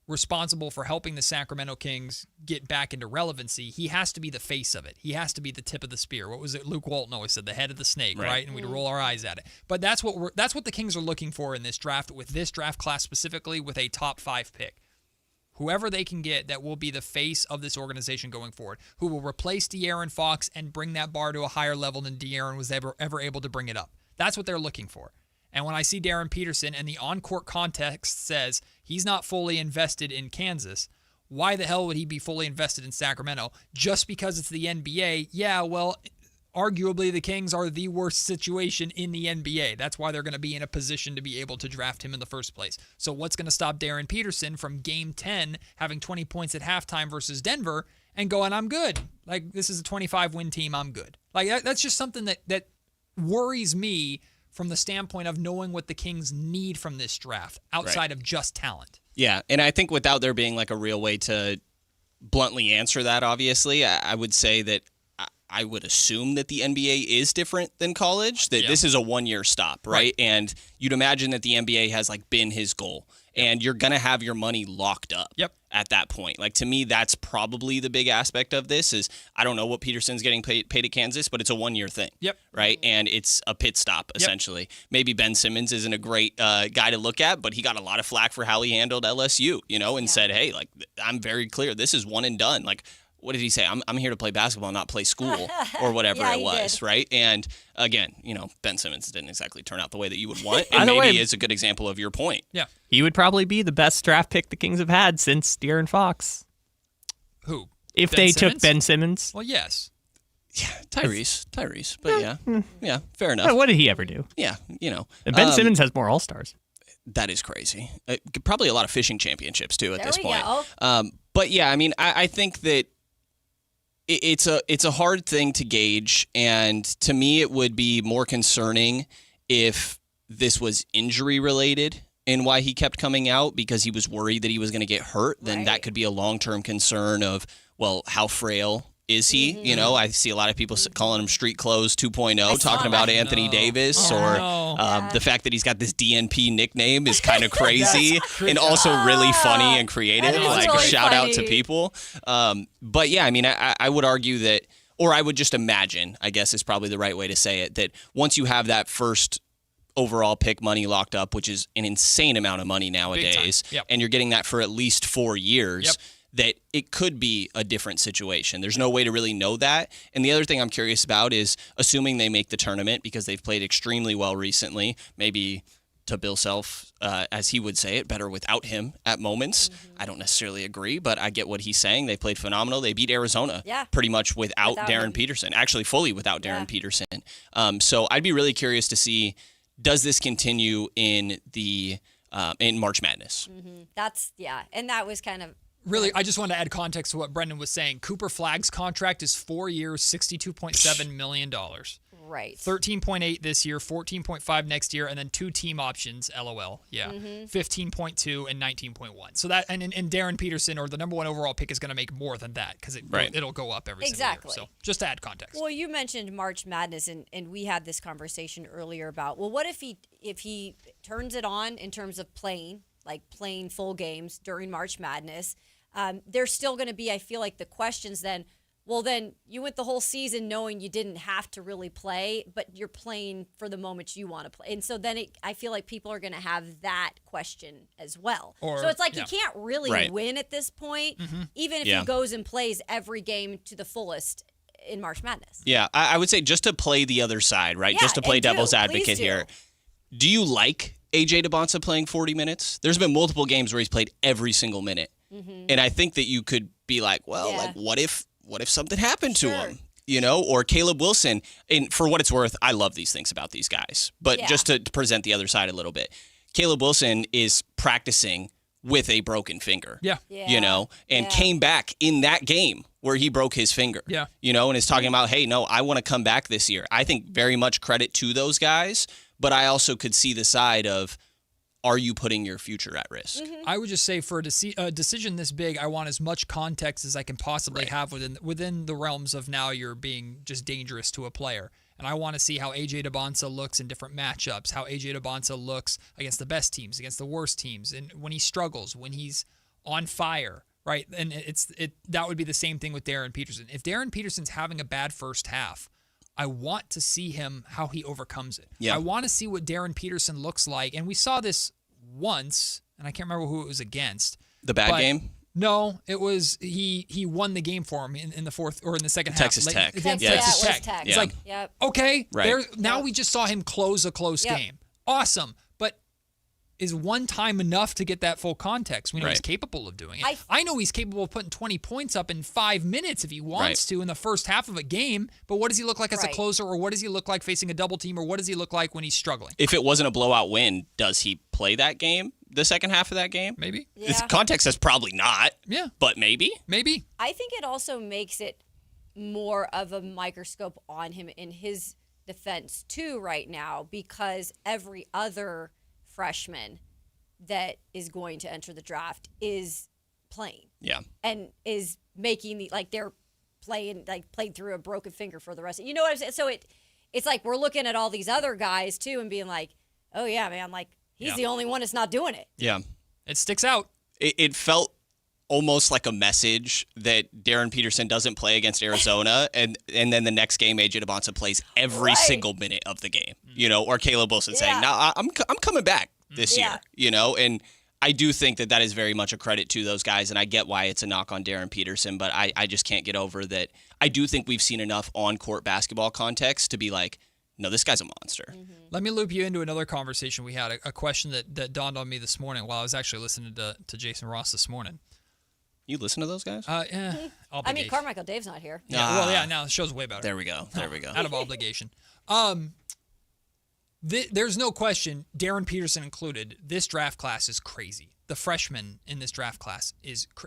responsible for helping the Sacramento Kings get back into relevancy, he has to be the face of it. He has to be the tip of the spear. What was it Luke Walton always said? The head of the snake, right? And we'd roll our eyes at it. But that's what the Kings are looking for in this draft, with this draft class specifically, with a top 5 pick. Whoever they can get that will be the face of this organization going forward, who will replace De'Aaron Fox and bring that bar to a higher level than De'Aaron was ever able to bring it up. That's what they're looking for. And when I see Darren Peterson and the on-court context says he's not fully invested in Kansas, why the hell would he be fully invested in Sacramento? Just because it's the NBA? Yeah, well, arguably the Kings are the worst situation in the NBA. That's why they're going to be in a position to be able to draft him in the first place. So what's going to stop Darren Peterson from Game 10 having 20 points at halftime versus Denver and going, I'm good. Like, this is a 25-win team, I'm good. Like, that's just something that worries me from the standpoint of knowing what the Kings need from this draft outside of just talent. Yeah, and I think without there being like a real way to bluntly answer that, obviously, I would say that I would assume that the NBA is different than college, that this is a one-year stop, right? And you'd imagine that the NBA has like been his goal, and you're going to have your money locked up at that point. Like, to me, that's probably the big aspect of this is I don't know what Peterson's getting paid at Kansas, but it's a one-year thing, right? And it's a pit stop, essentially. Maybe Ben Simmons isn't a great guy to look at, but he got a lot of flack for how he handled LSU, and said, hey, like, I'm very clear. This is one and done. Like, what did he say? I'm here to play basketball, not play school or whatever it was, right? And again, Ben Simmons didn't exactly turn out the way that you would want. And maybe is a good example of your point. Yeah. He would probably be the best draft pick the Kings have had since De'Aaron Fox. Who? If they took Ben Simmons? Well, yes. Yeah, Tyrese. But yeah, fair enough. What did he ever do? Yeah, And Ben Simmons has more All-Stars. That is crazy. Probably a lot of fishing championships, too, at this point. Go. But yeah, I mean, I think that it's a hard thing to gauge, and to me it would be more concerning if this was injury related and why he kept coming out because he was worried that he was going to get hurt. Then that could be a long-term concern of, well, how frail is he? I see a lot of people calling him street clothes 2.0, talking about Anthony Davis, or the fact that he's got this DNP nickname is kind of crazy and also really funny and creative. Like, really shout out to people. But yeah, I mean, I would argue that, or I would just imagine, I guess is probably the right way to say it, that once you have that first overall pick money locked up, which is an insane amount of money nowadays, and you're getting that for at least 4 years, that it could be a different situation. There's no way to really know that. And the other thing I'm curious about is, assuming they make the tournament because they've played extremely well recently, maybe to Bill Self, as he would say it, better without him at moments. I don't necessarily agree, but I get what he's saying. They played phenomenal. They beat Arizona pretty much without Darren Peterson, actually fully without Darren Peterson. So I'd be really curious to see, does this continue in the in March Madness? And that was kind of, really, I just wanted to add context to what Brendan was saying. Cooper Flagg's contract is 4 years, $62.7 million. Right. 13.8 this year, 14.5 next year, and then 2 team options, LOL. Yeah. 15.2 and 19.1. So that, and Darren Peterson, or the number 1 overall pick, is going to make more than that because it'll go up every single year. So just to add context. Well, you mentioned March Madness, and we had this conversation earlier about, well, what if he turns it on in terms of playing full games during March Madness? There's still going to be, I feel like, the questions then. Well, then you went the whole season knowing you didn't have to really play, but you're playing for the moments you want to play. And so then I feel like people are going to have that question as well. So it's like you can't really win at this point, even if he goes and plays every game to the fullest in March Madness. Yeah, I would say just to play the other side, right? Yeah, just to play devil's advocate do. here. Do you like A.J. Debonsa playing 40 minutes? There's been multiple games where he's played every single minute. And I think that you could be like, well, like what if something happened to him, or Caleb Wilson? And for what it's worth, I love these things about these guys. But just to present the other side a little bit, Caleb Wilson is practicing with a broken finger, and came back in that game where he broke his finger, and is talking about, hey, no, I want to come back this year. I think very much credit to those guys, but I also could see the side of, are you putting your future at risk? I would just say for a decision this big, I want as much context as I can possibly have within the realms of now you're being just dangerous to a player. And I want to see how A.J. Debonsa looks in different matchups, how A.J. Debonsa looks against the best teams, against the worst teams, and when he struggles, when he's on fire, right? And that would be the same thing with Darren Peterson. If Darren Peterson's having a bad first half, I want to see how he overcomes it. Yeah. I want to see what Darren Peterson looks like. And we saw this once, and I can't remember who it was against. The bad game? No, it was he won the game for him in the fourth or in the second Texas half. Tech. Texas Tech. Tech. It's like, okay, now Right. we just saw him close a close game. Awesome. But is one time enough to get that full context? We know he's capable of doing it. I know he's capable of putting 20 points up in 5 minutes if he wants to in the first half of a game, but what does he look like as a closer, or what does he look like facing a double team, or what does he look like when he's struggling? If it wasn't a blowout win, does he play that game, the second half of that game? Maybe. This context says probably not. Yeah. But maybe. Maybe. I think it also makes it more of a microscope on him in his defense, too, right now, because every other freshman that is going to enter the draft is playing. Yeah. And is making they're playing, played through a broken finger for the rest. You know what I'm saying? So it's like we're looking at all these other guys too and being like, oh yeah, man, he's the only one that's not doing it. Yeah. It sticks out. It felt almost like a message that Darren Peterson doesn't play against Arizona, and then the next game A.J. Debonsa plays every single minute of the game, or Caleb Wilson saying, "No, I'm coming back this year," and I do think that is very much a credit to those guys, and I get why it's a knock on Darren Peterson, but I just can't get over that. I do think we've seen enough on-court basketball context to be like, no, this guy's a monster. Let me loop you into another conversation we had, a question that dawned on me this morning while I was actually listening to Jason Ross this morning. You listen to those guys? I mean, Carmichael Dave's not here. Now the show's way better. There we go. Out of obligation. There's no question, Darren Peterson included, this draft class is crazy. The freshmen in this draft class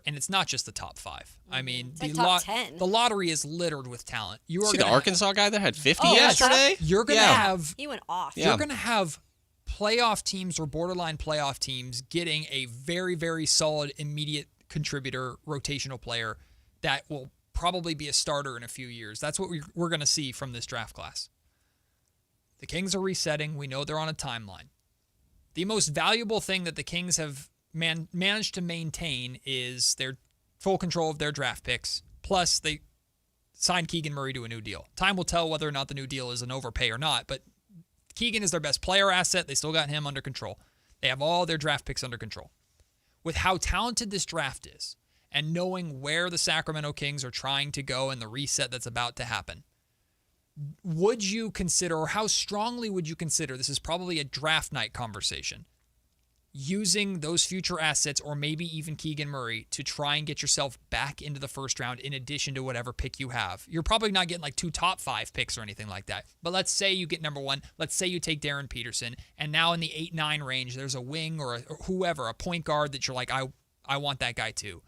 and it's not just the top 5. I mean, it's top 10. The lottery is littered with talent. You are the Arkansas guy that had 50 yesterday? You're going to have... He went off. You're going to have playoff teams or borderline playoff teams getting a very, very solid immediate contributor, rotational player that will probably be a starter in a few years. That's what we're going to see from this draft class. The Kings are resetting. We know they're on a timeline. The most valuable thing that the Kings have managed to maintain is their full control of their draft picks. Plus, they signed Keegan Murray to a new deal. Time will tell whether or not the new deal is an overpay or not, but Keegan is their best player asset. They still got him under control. They have all their draft picks under control. With how talented this draft is and knowing where the Sacramento Kings are trying to go and the reset that's about to happen, would you consider, or how strongly would you consider, this is probably a draft night conversation, using those future assets or maybe even Keegan Murray to try and get yourself back into the first round in addition to whatever pick you have? You're probably not getting 2 top 5 picks or anything like that. But let's say you get number 1. Let's say you take Darren Peterson, and now in the 8-9 range, there's a wing or whoever, a point guard that you're like, I want that guy too.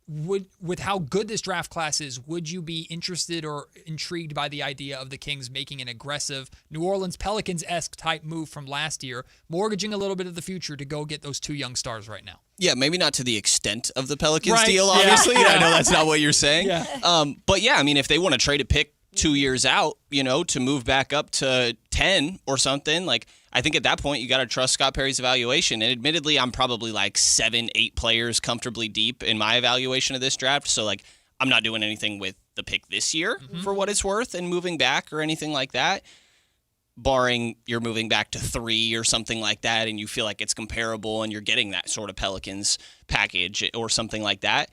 with how good this draft class is, would you be interested or intrigued by the idea of the Kings making an aggressive New Orleans Pelicans-esque type move from last year, mortgaging a little bit of the future to go get those 2 young stars right now? Yeah, maybe not to the extent of the Pelicans Right. deal, Yeah. obviously. Yeah. I know that's not what you're saying. Yeah. But yeah, I mean, if they want to trade a pick 2 years out, to move back up to 10 or something, like, I think at that point you got to trust Scott Perry's evaluation. And admittedly, I'm probably like 7-8 players comfortably deep in my evaluation of this draft. So like, I'm not doing anything with the pick this year for what it's worth and moving back or anything like that, barring you're moving back to 3 or something like that and you feel like it's comparable and you're getting that sort of Pelicans package or something like that.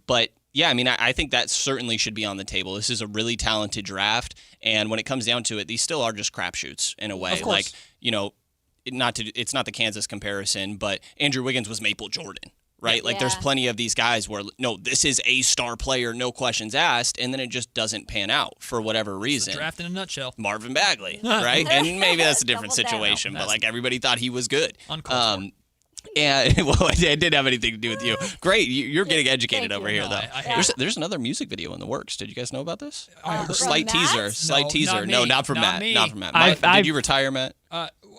But yeah, I mean, I think that certainly should be on the table. This is a really talented draft, and when it comes down to it, these still are just crapshoots in a way. Of course. Like, it's not the Kansas comparison, but Andrew Wiggins was Maple Jordan, right? Like, there's plenty of these guys where, no, this is a star player, no questions asked, and then it just doesn't pan out for whatever reason. It's a draft in a nutshell. Marvin Bagley, right? And maybe that's a different situation, but like everybody thought he was good. And well, it didn't have anything to do with you. Great, you're getting educated over here, though. There's another music video in the works. Did you guys know about this? Slight teaser. No, not from Matt. Not from Matt. Did you retire, Matt?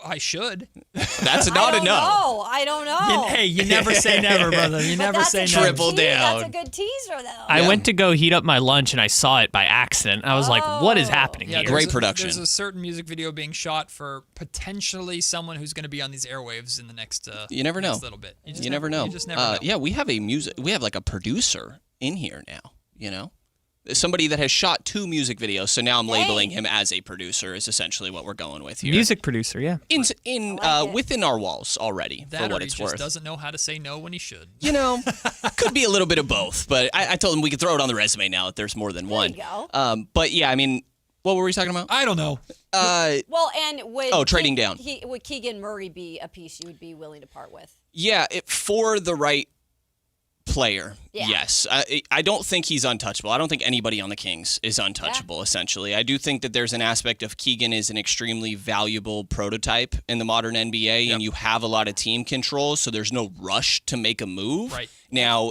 I should. That's not enough. No, I don't know. Hey, you never say never, brother. You never say never. Triple down. That's a good teaser, though. I went to go heat up my lunch and I saw it by accident. I was like, what is happening here? Great production. There's a certain music video being shot for potentially someone who's going to be on these airwaves in the next you never know. next little bit. You never know. You just never know. Yeah, we have like a producer in here now, Somebody that has shot 2 music videos, so now I'm labeling him as a producer is essentially what we're going with here. Music producer, yeah. Within our walls already, That for what or it's he just worth. doesn't know how to say no when he should. Could be a little bit of both, but I told him we could throw it on the resume now that there's more than one. There you go. But yeah, I mean, what were we talking about? I don't know. Well, and would trading down. Would Keegan Murray be a piece you would be willing to part with? Yeah, for the right player, Yeah. yes. I don't think he's untouchable. I don't think anybody on the Kings is untouchable, essentially. I do think that there's an aspect of Keegan is an extremely valuable prototype in the modern NBA, and you have a lot of team control, so there's no rush to make a move. Right. Now,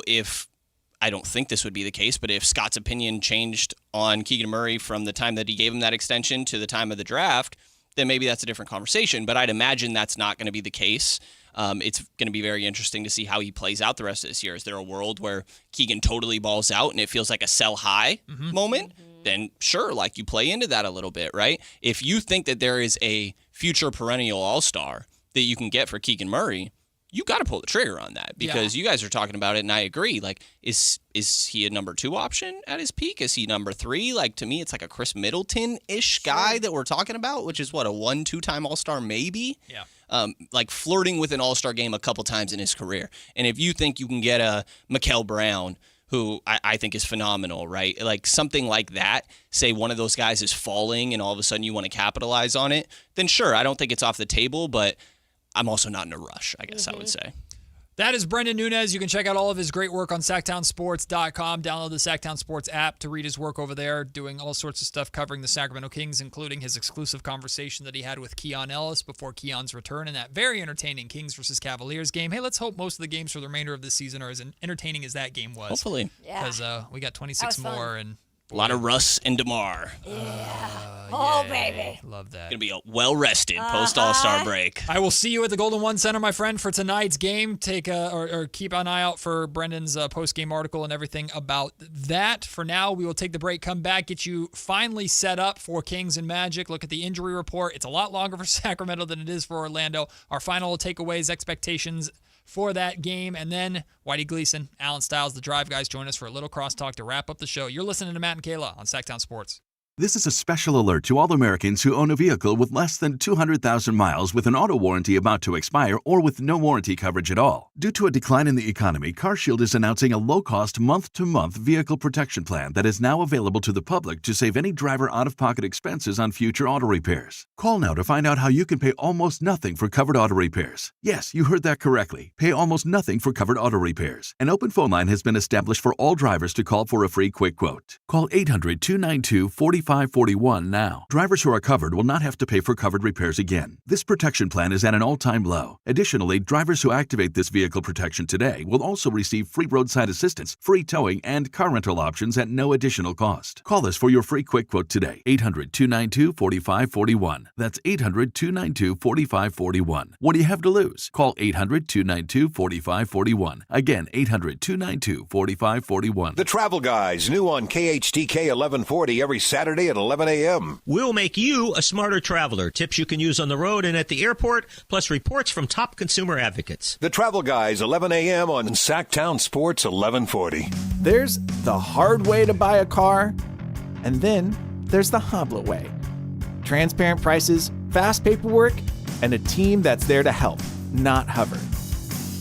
I don't think this would be the case, but if Scott's opinion changed on Keegan Murray from the time that he gave him that extension to the time of the draft, then maybe that's a different conversation. But I'd imagine that's not going to be the case. It's going to be very interesting to see how he plays out the rest of this year. Is there a world where Keegan totally balls out and it feels like a sell high moment? Then sure, like you play into that a little bit, right? If you think that there is a future perennial all-star that you can get for Keegan Murray, you got to pull the trigger on that because you guys are talking about it, and I agree. Like, is he a number 2 option at his peak? Is he number 3? Like, to me, it's like a Chris Middleton-ish guy that we're talking about, which is what, a 1-2-time All-Star maybe? Yeah. Like flirting with an All-Star game a couple times in his career. And if you think you can get a Mikal Brown, who I think is phenomenal, right? Like something like that, say one of those guys is falling and all of a sudden you want to capitalize on it, then sure, I don't think it's off the table, but I'm also not in a rush, I guess I would say. That is Brendan Nunez. You can check out all of his great work on SactownSports.com. Download the Sactown Sports app to read his work over there, doing all sorts of stuff covering the Sacramento Kings, including his exclusive conversation that he had with Keon Ellis before Keon's return in that very entertaining Kings versus Cavaliers game. Hey, let's hope most of the games for the remainder of this season are as entertaining as that game was. Hopefully. Because we got 26 more. And a lot of Russ and DeMar. Baby. Love that. Going to be well-rested post-All-Star break. I will see you at the Golden One Center, my friend, for tonight's game. Take or keep an eye out for Brendan's post-game article and everything about that. For now, we will take the break, come back, get you finally set up for Kings and Magic. Look at the injury report. It's a lot longer for Sacramento than it is for Orlando. Our final takeaways, expectations for that game, and then Whitey Gleason, Alan Stiles, the Drive Guys join us for a little crosstalk to wrap up the show. You're listening to Matt and Kayla on Sactown Sports. This is a special alert to all Americans who own a vehicle with less than 200,000 miles with an auto warranty about to expire or with no warranty coverage at all. Due to a decline in the economy, CarShield is announcing a low-cost month-to-month vehicle protection plan that is now available to the public to save any driver out-of-pocket expenses on future auto repairs. Call now to find out how you can pay almost nothing for covered auto repairs. Yes, you heard that correctly. Pay almost nothing for covered auto repairs. An open phone line has been established for all drivers to call for a free quick quote. Call 800-292-45 4541 now. Drivers who are covered will not have to pay for covered repairs again. This protection plan is at an all-time low. Additionally, drivers who activate this vehicle protection today will also receive free roadside assistance, free towing, and car rental options at no additional cost. Call us for your free quick quote today. 800-292-4541. That's 800-292-4541. What do you have to lose? Call 800-292-4541. Again, 800-292-4541. The Travel Guys, new on KHTK 1140 every Saturday at 11 a.m. We'll make you a smarter traveler. Tips you can use on the road and at the airport, plus reports from top consumer advocates. The Travel Guys, 11 a.m. on Sactown Sports 1140. There's the hard way to buy a car, and then there's the Hoblet way. Transparent prices, fast paperwork, and a team that's there to help, not hover.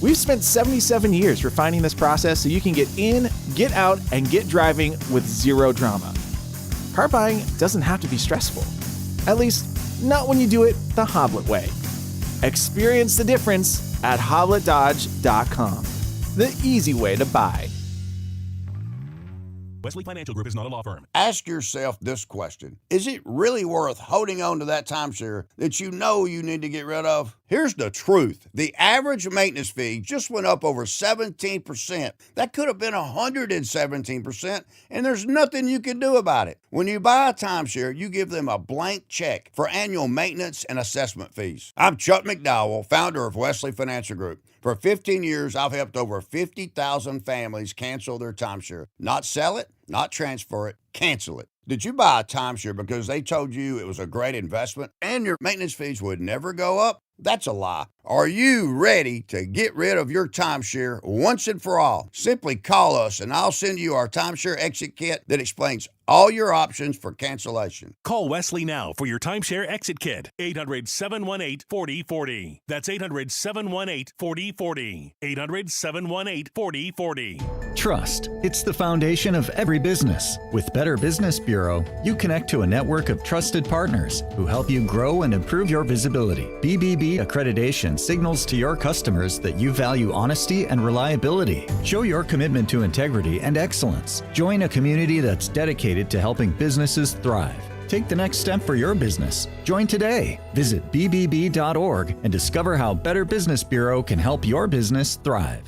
We've spent 77 years refining this process so you can get in, get out, and get driving with zero drama. Car buying doesn't have to be stressful. At least, not when you do it the Hoblet way. Experience the difference at HobletDodge.com. The easy way to buy. Wesley Financial Group is not a law firm. Ask yourself this question. Is it really worth holding on to that timeshare that you know you need to get rid of? Here's the truth. The average maintenance fee just went up over 17%. That could have been 117%, and there's nothing you can do about it. When you buy a timeshare, you give them a blank check for annual maintenance and assessment fees. I'm Chuck McDowell, founder of Wesley Financial Group. For 15 years, I've helped over 50,000 families cancel their timeshare. Not sell it, not transfer it, cancel it. Did you buy a timeshare because they told you it was a great investment and your maintenance fees would never go up? That's a lie. Are you ready to get rid of your timeshare once and for all? Simply call us and I'll send you our timeshare exit kit that explains all your options for cancellation. Call Wesley now for your timeshare exit kit. 800-718-4040. That's 800-718-4040. 800-718-4040. Trust. It's the foundation of every business. With Better Business Bureau, you connect to a network of trusted partners who help you grow and improve your visibility. BBB accreditation signals to your customers that you value honesty and reliability. Show your commitment to integrity and excellence. Join a community that's dedicated to helping businesses thrive. Take the next step for your business. Join today. Visit bbb.org and discover how Better Business Bureau can help your business thrive.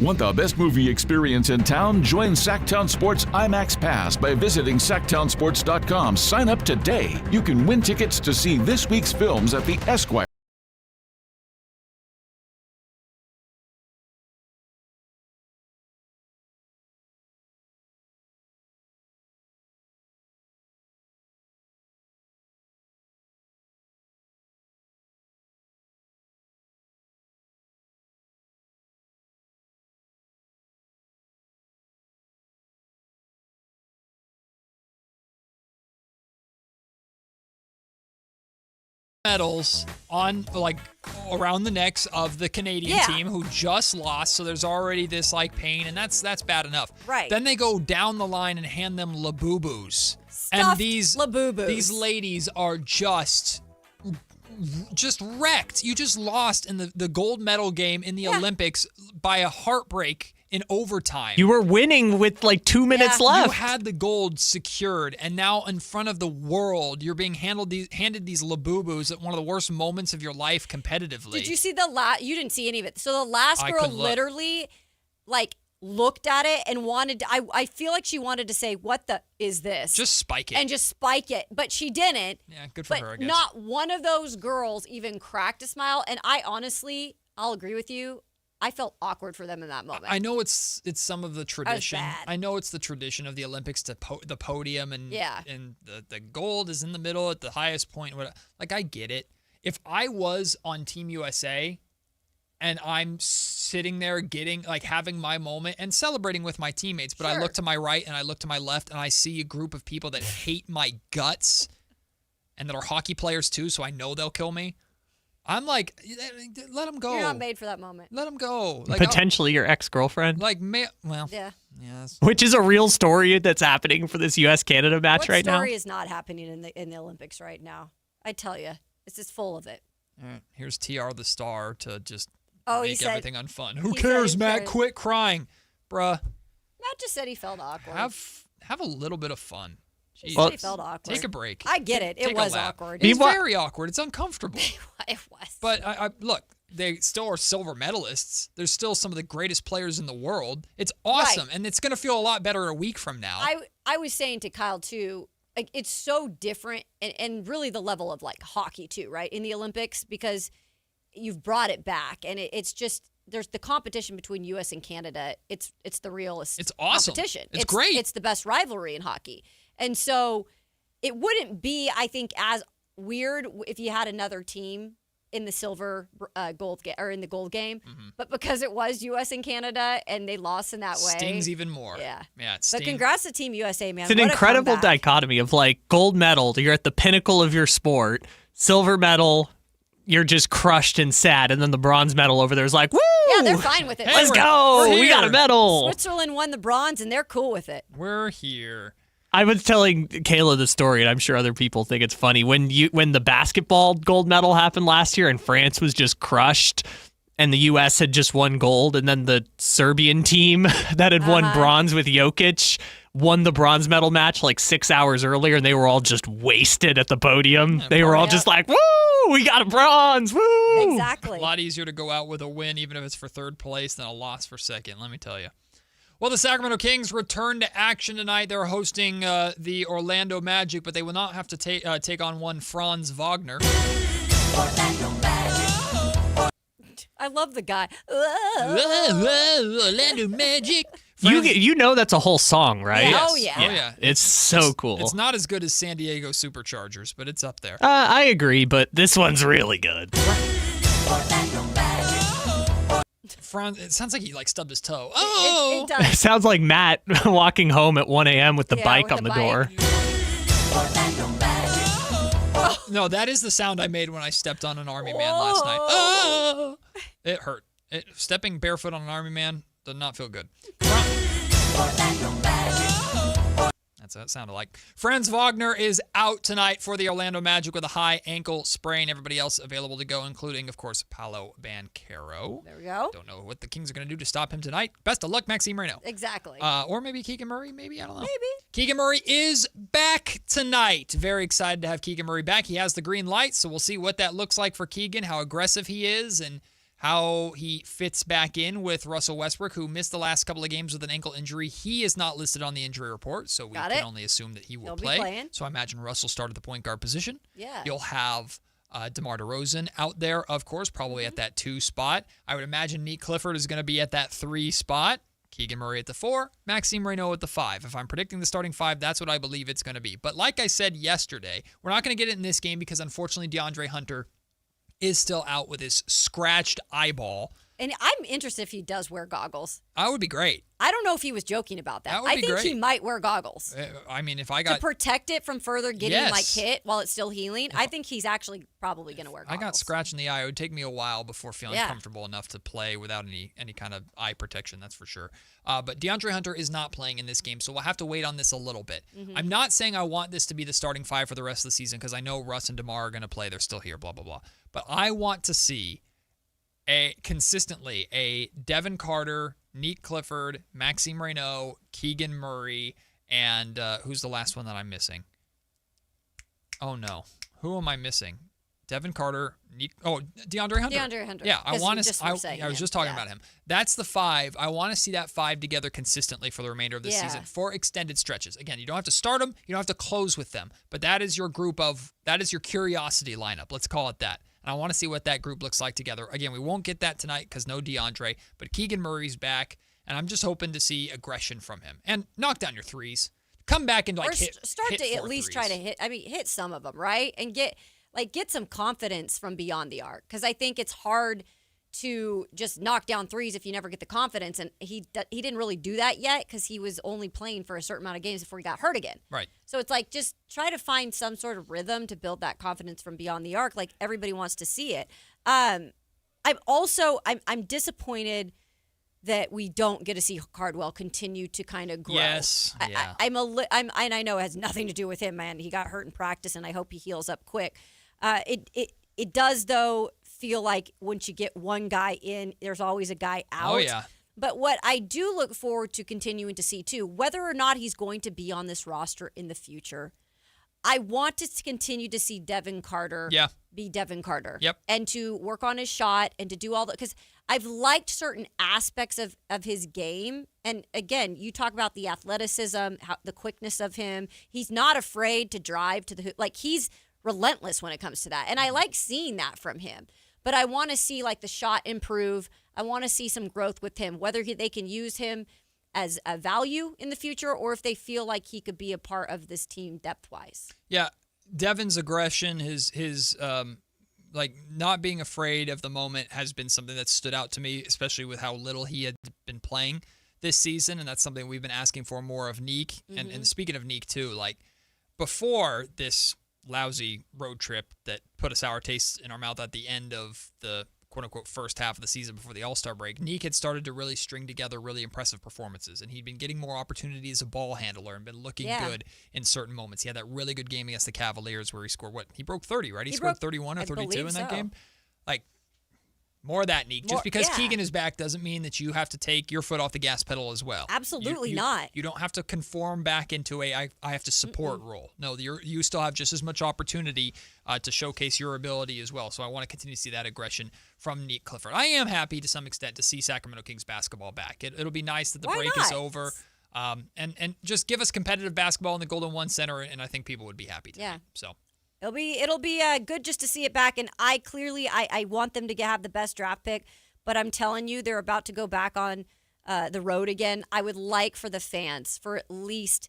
Want the best movie experience in town? Join Sactown Sports IMAX Pass by visiting SactownSports.com. Sign up today. You can win tickets to see this week's films at the Esquire. Medals on like around the necks of the Canadian team who just lost, so there's already this like pain, and that's bad enough. Right. Then they go down the line and hand them Labubus. Stuffed And these Labubus. These ladies are just wrecked. You just lost in the gold medal game in the Olympics by a heartbreak in overtime. You were winning with like 2 minutes left. You had the gold secured, and now in front of the world, you're being handed these Labubus at one of the worst moments of your life competitively. Did you see the last? You didn't see any of it. So the last girl couldn't look. literally, like, looked at it and wanted to, I feel like she wanted to say, what the is this? Just spike it. And just spike it. But she didn't. Yeah, good for but her, I guess. Not one of those girls even cracked a smile. And I honestly, I'll agree with you, I felt awkward for them in that moment. I know it's some of the tradition. bad. I know it's the tradition of the Olympics to the podium and and the gold is in the middle at the highest point. Like, I get it. If I was on Team USA and I'm sitting there having my moment and celebrating with my teammates, but I look to my right and I look to my left and I see a group of people that hate my guts and that are hockey players too, so I know they'll kill me. I'm like, let them go. You're not made for that moment. Let them go. Like, Potentially your ex-girlfriend. Yeah. Yes. Which is a real story that's happening for this U.S.-Canada match right now. What story is not happening in the Olympics right now? I tell you, it's just full of it. All right, here's TR the star to just he make said- everything unfun. Who he said cares, he Matt? cares. Quit crying, bruh. Matt just said he felt awkward. Have a little bit of fun. It really felt awkward. Take a break. I get it. It was awkward. It's very awkward. It's uncomfortable. It was. But I look, they still are silver medalists. They're still some of the greatest players in the world. It's awesome, and it's going to feel a lot better a week from now. I was saying to Kyle, too, like, it's so different, and really the level of, like, hockey, too, right, in the Olympics, because you've brought it back, and it's just there's the competition between U.S. and Canada. It's the realest awesome. competition. It's great. It's the best rivalry in hockey. And so it wouldn't be, I think, as weird if you had another team in the silver gold or in the gold game, but because it was U.S. and Canada and they lost in that way, stings even more. Yeah, it but stings. congrats to Team USA, man. It's an What a incredible comeback. dichotomy of like gold medal, you're at the pinnacle of your sport, silver medal, you're just crushed and sad, and then the bronze medal over there is like, woo! Yeah, they're fine with it. Let's go! we're We got a here. medal. Switzerland won the bronze, and they're cool with it. We're here. I was telling Kayla the story, and I'm sure other people think it's funny. When the basketball gold medal happened last year and France was just crushed and the U.S. had just won gold, and then the Serbian team that had won bronze with Jokic won the bronze medal match like 6 hours earlier, and they were all just wasted at the podium. They were all just like, woo, we got a bronze, woo! Exactly. A lot easier to go out with a win, even if it's for third place, than a loss for second, let me tell you. Well, the Sacramento Kings return to action tonight. They're hosting the Orlando Magic, but they will not have to take on one Franz Wagner. I love the guy. Orlando Magic. You know that's a whole song, right? Yeah. Oh, yeah. Oh, yeah. It's so cool. It's not as good as San Diego Superchargers, but it's up there. I agree, but this one's really good. Franz, it sounds like he stubbed his toe. Oh! It does. It sounds like Matt walking home at 1 a.m. with the bike on the door. No, that is the sound I made when I stepped on an Army man last night. Oh! It hurt. Stepping barefoot on an Army man did not feel good. That's what it sounded like. Franz Wagner is out tonight for the Orlando Magic with a high ankle sprain. Everybody else available to go, including, of course, Paolo Banchero. There we go. Don't know what the Kings are going to do to stop him tonight. Best of luck, Maxime Reynaud. Exactly. Or maybe Keegan Murray. Maybe. I don't know. Maybe. Keegan Murray is back tonight. Very excited to have Keegan Murray back. He has the green light, so we'll see what that looks like for Keegan, how aggressive he is, and how he fits back in with Russell Westbrook, who missed the last couple of games with an ankle injury. He is not listed on the injury report, so we can only assume that he will play. He'll be playing. So I imagine Russell started the point guard position. Yeah. You'll have DeMar DeRozan out there, of course, probably at that 2 spot. I would imagine Neat Clifford is going to be at that 3 spot. Keegan Murray at the 4, Maxime Reynaud at the 5. If I'm predicting the starting 5, that's what I believe it's going to be. But like I said yesterday, we're not going to get it in this game because unfortunately DeAndre Hunter is still out with his scratched eyeball. And I'm interested if he does wear goggles. That would be great. I don't know if he was joking about that. That would I be think great. he might wear goggles. I mean, if I got to protect it from further getting Yes. hit while it's still healing. I think he's actually probably going to wear I goggles. got scratched in the eye, it would take me a while before feeling Yeah. comfortable enough to play without any kind of eye protection, that's for sure. But DeAndre Hunter is not playing in this game, so we'll have to wait on this a little bit. I'm not saying I want this to be the starting 5 for the rest of the season because I know Russ and DeMar are going to play. They're still here, blah, blah, blah. But I want to see consistently a Devin Carter, Neat Clifford, Maxime Reynaud, Keegan Murray, and who's the last one that I'm missing? Oh, no. Who am I missing? Devin Carter, DeAndre Hunter. DeAndre Hunter. Yeah, I want to. I was just talking about him. That's the 5. I want to see that 5 together consistently for the remainder of the season for extended stretches. Again, you don't have to start them, you don't have to close with them, but that is your curiosity lineup. Let's call it that. And I want to see what that group looks like together. Again, we won't get that tonight because no DeAndre, but Keegan Murray's back, and I'm just hoping to see aggression from him and knock down your threes. Come back and hit at 4 least threes. try to hit some of them, right? And get some confidence from beyond the arc, because I think it's hard to just knock down threes if you never get the confidence, and he didn't really do that yet because he was only playing for a certain amount of games before he got hurt again. Right. So it's like just try to find some sort of rhythm to build that confidence from beyond the arc, like everybody wants to see it. I'm disappointed that we don't get to see Cardwell continue to kind of grow. Yes. Yeah. And I know it has nothing to do with him, man. He got hurt in practice, and I hope he heals up quick. It does, though, feel like once you get one guy in, there's always a guy out. Oh, yeah. But what I do look forward to continuing to see, too, whether or not he's going to be on this roster in the future, I want to continue to see Devin Carter be Devin Carter. Yep. And to work on his shot and to do all that. Because I've liked certain aspects of his game. And, again, you talk about the athleticism, the quickness of him. He's not afraid to drive to the hoop. Like, he's relentless when it comes to that. And I like seeing that from him. But I want to see, like, the shot improve. I want to see some growth with him, whether they can use him as a value in the future or if they feel like he could be a part of this team depth-wise. Yeah, Devin's aggression, his like not being afraid of the moment has been something that stood out to me, especially with how little he had been playing this season, and that's something we've been asking for more of Neek. Mm-hmm. And speaking of Neek, too, like before this lousy road trip that put a sour taste in our mouth at the end of the quote-unquote first half of the season before the All-Star break, Neek had started to really string together really impressive performances, and he'd been getting more opportunity as a ball handler and been looking good in certain moments. He had that really good game against the Cavaliers where he scored, he broke 30, right? He scored 31 or 32 in that game? Like, more of that, Neek. Just because Keegan is back doesn't mean that you have to take your foot off the gas pedal as well. Absolutely not. You don't have to conform back into I have to support role. No, you still have just as much opportunity to showcase your ability as well. So I want to continue to see that aggression from Neek Clifford. I am happy to some extent to see Sacramento Kings basketball back. It'll be nice that the break is over. And just give us competitive basketball in the Golden One Center, and I think people would be happy tonight. So. It'll be good just to see it back, and I want them to have the best draft pick, but I'm telling you, they're about to go back on the road again. I would like for the fans, for at least,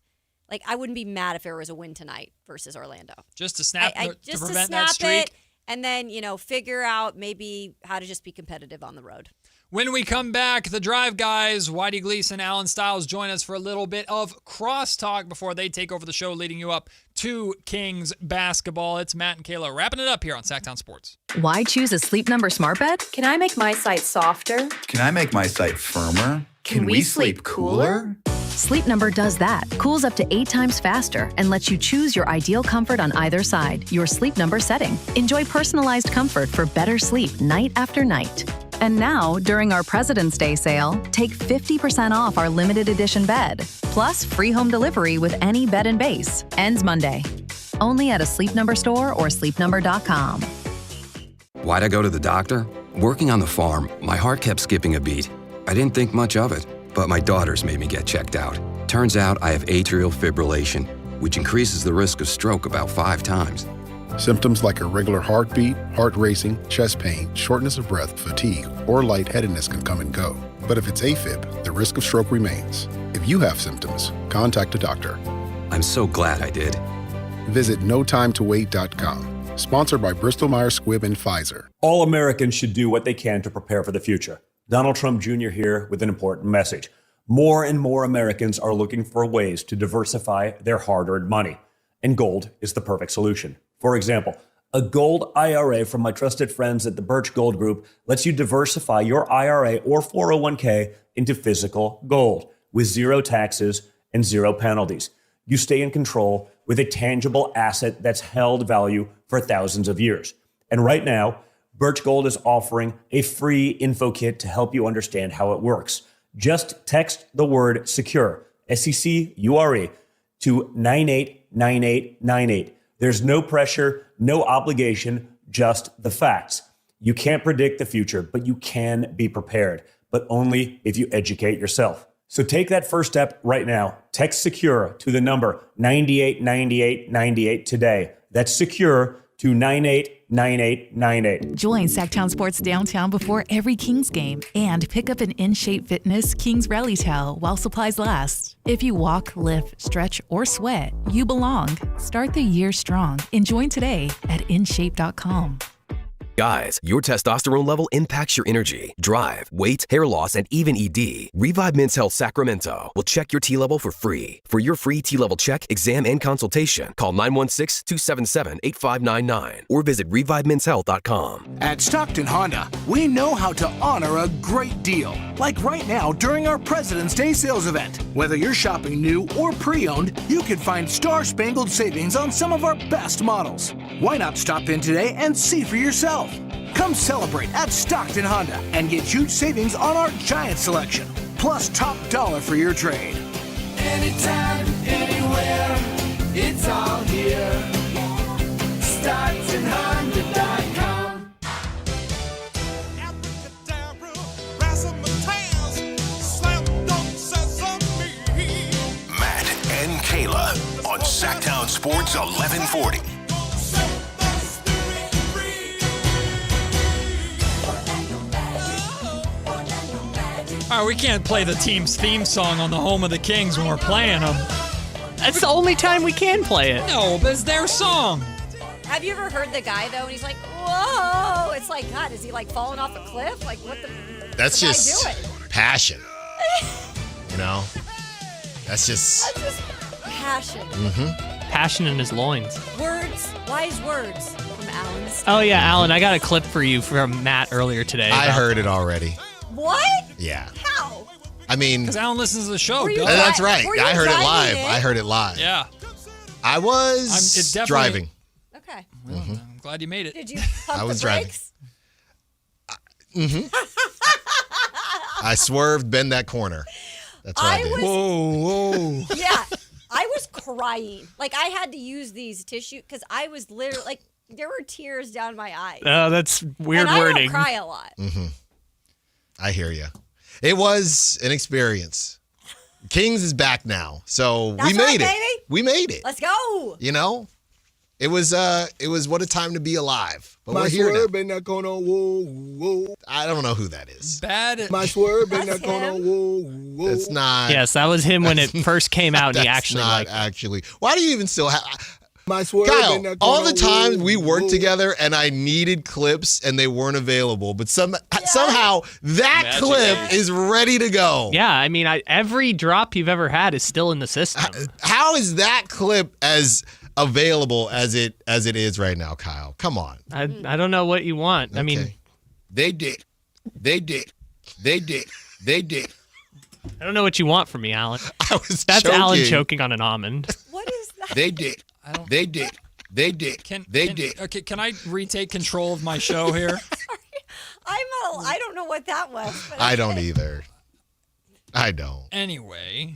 like, I wouldn't be mad if there was a win tonight versus Orlando. Just to snap, to prevent snap that streak. it, and then, figure out maybe how to just be competitive on the road. When we come back, the Drive guys, Whitey Gleason, Alan Stiles, join us for a little bit of crosstalk before they take over the show, leading you up to Kings basketball. It's Matt and Kayla wrapping it up here on Sactown Sports. Why choose a Sleep Number smart bed? Can I make my site softer? Can I make my site firmer? Can we sleep cooler? Sleep Number does that. Cools up to 8 times faster and lets you choose your ideal comfort on either side. Your Sleep Number setting. Enjoy personalized comfort for better sleep night after night. And now, during our President's Day sale, take 50% off our limited edition bed, plus free home delivery with any bed and base. Ends Monday. Only at a Sleep Number store or sleepnumber.com. Why'd I go to the doctor? Working on the farm, my heart kept skipping a beat. I didn't think much of it, but my daughters made me get checked out. Turns out I have atrial fibrillation, which increases the risk of stroke about 5 times. Symptoms like irregular heartbeat, heart racing, chest pain, shortness of breath, fatigue, or lightheadedness can come and go. But if it's AFib, the risk of stroke remains. If you have symptoms, contact a doctor. I'm so glad I did. Visit notimetowait.com. Sponsored by Bristol-Myers Squibb and Pfizer. All Americans should do what they can to prepare for the future. Donald Trump Jr. here with an important message. More and more Americans are looking for ways to diversify their hard-earned money, and gold is the perfect solution. For example, a gold IRA from my trusted friends at the Birch Gold Group lets you diversify your IRA or 401k into physical gold with 0 taxes and 0 penalties. You stay in control with a tangible asset that's held value for thousands of years. And right now, Birch Gold is offering a free info kit to help you understand how it works. Just text the word SECURE, SECURE, to 989898. There's no pressure, no obligation, just the facts. You can't predict the future, but you can be prepared, but only if you educate yourself. So take that first step right now. Text SECURE to the number 989898 today. That's SECURE to 989898. Join Sactown Sports Downtown before every Kings game and pick up an In-Shape Fitness Kings Rally Towel while supplies last. If you walk, lift, stretch, or sweat, you belong. Start the year strong and join today at InShape.com. Guys, your testosterone level impacts your energy, drive, weight, hair loss, and even ED. Revive Men's Health Sacramento will check your T level for free. For your free T level check, exam, and consultation, call 916-277-8599 or visit ReviveMen'sHealth.com. At Stockton Honda, we know how to honor a great deal. Like right now during our President's Day sales event. Whether you're shopping new or pre-owned, you can find star-spangled savings on some of our best models. Why not stop in today and see for yourself? Come celebrate at Stockton Honda and get huge savings on our giant selection. plus top dollar for your trade. Anytime, anywhere, it's all here. Starts in Honda.com. Matt and Kayla on Sactown Sports 1140. All right, we can't play the team's theme song on the home of the Kings when we're playing them. That's the only time we can play it. No, but it's their song. Have you ever heard the guy, though, and he's like, whoa. It's like, God, is he like falling off a cliff? Like, what the That's what's just the guy doing? passion. You know? That's just Passion. Passion in his loins. Words, wise words from Alan. Oh, yeah, Alan, I got a clip for you from Matt earlier today. I heard it already. What? Yeah. How? I mean, Because Alan listens to the show. you Bill. that's right. were you I heard it driving live. it? I heard it live. Yeah. I was it's definitely- driving. Okay. I'm glad you made it. Did you pump I was the driving. brakes? I swerved, bend that corner. That's what I did. Whoa. Yeah. I was crying. Like, I had to use these tissue because I was literally, like, there were tears down my eyes. Oh, that's weird and wording. I don't cry a lot. I hear you. It was an experience. Kings is back now, so That's we made right, it. baby. We made it. Let's go. You know, it was what a time to be alive. But we're here now. in that corner, whoa, whoa. I don't know who that is. Bad. My swerve in That's that corner, him. whoa, whoa. It's not. Yes, that was him when it first came out, and he That's actually not liked it. actually. Why do you even still have? My swerve in Kyle, that corner, all the times whoa, we worked whoa. together and I needed clips and they weren't available, but somehow that Magic. clip is ready to go. Yeah, I mean, every drop you've ever had is still in the system. How is that clip as available as it is right now, Kyle? Come on. I don't know what you want. I mean, Okay. They did. I don't know what you want from me, Alan. That's Alan choking on an almond. What is that? They did. They did. Okay, can I retake control of my show here? I don't know what that was. But I don't either. I don't. Anyway,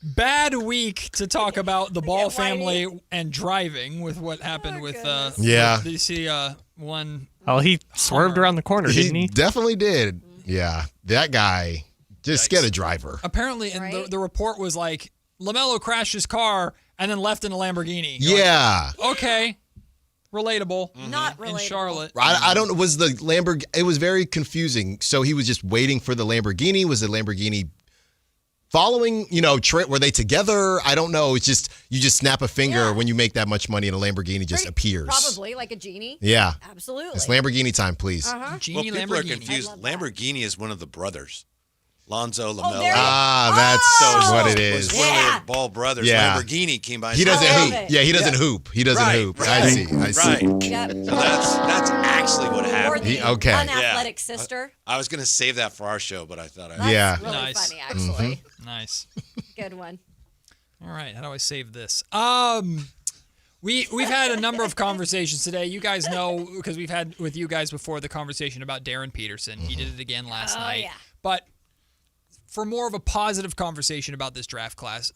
bad week to talk about the Ball family and driving with what happened with Yeah. Did you see one? Oh, he swerved around the corner, didn't he? Definitely did. Yeah. That guy, just get a driver. Apparently, and the report was like LaMelo crashed his car and then left in a Lamborghini. You're Yeah. like, okay. Relatable. Not relatable. In Charlotte. I don't know. Was the Lamborghini? It was very confusing. So he was just waiting for the Lamborghini. Was the Lamborghini following? Were they together? I don't know. It's just you just snap a finger when you make that much money, and a Lamborghini just appears. Probably like a genie. Yeah. Absolutely. It's Lamborghini time, please. Genie Well, people are Lamborghini. confused. Lamborghini is one of the brothers. Lonzo, there LaMelo. you go. That's what it It's is. one of the Ball brothers. Yeah. Lamborghini came by. He doesn't love hoop. it. Yeah, he doesn't hoop. He doesn't hoop. Right. I see. Right. Yep. So that's actually what Or happened. the Okay. unathletic sister. I was going to save that for our show, but I thought I That's Yeah. really Nice. funny, actually. Nice. Good one. All right, how do I save this? We've had a number of conversations today. You guys know because we've had with you guys before the conversation about Darren Peterson. He did it again last night. Yeah. But for more of a positive conversation about this draft class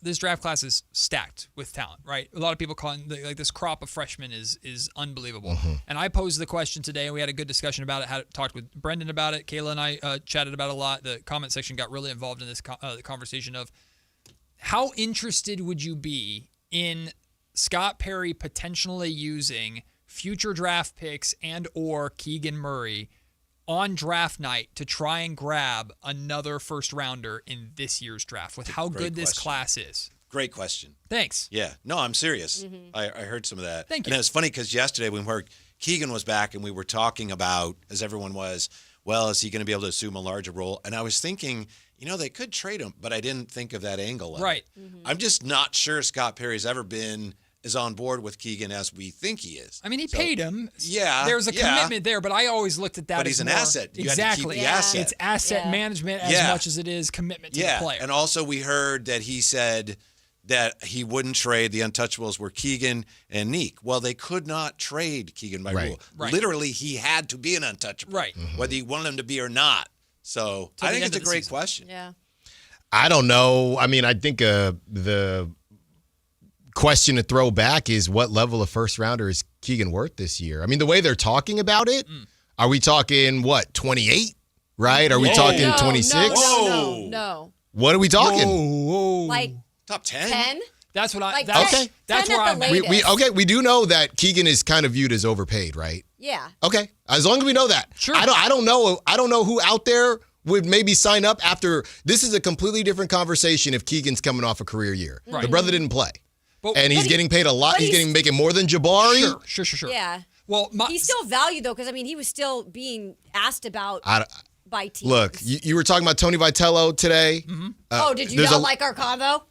is stacked with talent, right? A lot of people call it, like this crop of freshmen is unbelievable. And I posed the question today, and we had a good discussion about it. Talked with Brendan about it. Kayla and I chatted about it a lot. The comment section got really involved in this the conversation of how interested would you be in Scott Perry potentially using future draft picks and or Keegan Murray on draft night to try and grab another first rounder in this year's draft with how good this class is? Great question. Thanks. Yeah. No, I'm serious. I heard some of that. Thank you. And it was funny because yesterday when Keegan was back and we were talking about, as everyone was, well, is he going to be able to assume a larger role? And I was thinking, they could trade him, but I didn't think of that angle. Right. I'm just not sure Scott Perry's ever been as on board with Keegan as we think he is. I mean, he paid him. Yeah. There's a commitment there, but I always looked at that But as he's an more- asset. You had to keep exactly. the asset. It's asset management as much as it is commitment to the player. And also we heard that he said that he wouldn't trade. The untouchables were Keegan and Neek. Well, they could not trade Keegan by rule. Right. Literally, he had to be an untouchable. Right. Whether you wanted him to be or not. So Till I the think end it's a of the great season. question. Yeah. I don't know. I mean, I think the question to throw back is what level of first rounder is Keegan worth this year? I mean, the way they're talking about it, are we talking, 28, right? Are we talking 26? No. What are we talking? Whoa. Like top 10? 10? That's what I. Like That's, okay. That's 10 where at I'm. the latest. We do know that Keegan is kind of viewed as overpaid, right? Yeah. Okay, as long as we know that. Sure. I don't know who out there would maybe sign up after. This is a completely different conversation if Keegan's coming off a career year. Right. The brother didn't play, But- and he's getting paid a lot. He's making more than Jabari. Sure. Yeah. Well, he's still valued though, because I mean, he was still being asked about by teams. Look, you were talking about Tony Vitello today. Did you not like our convo?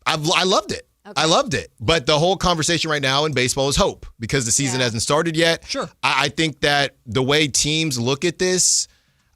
I loved it. Okay. I loved it. But the whole conversation right now in baseball is hope because the season hasn't started yet. Sure. I think that the way teams look at this,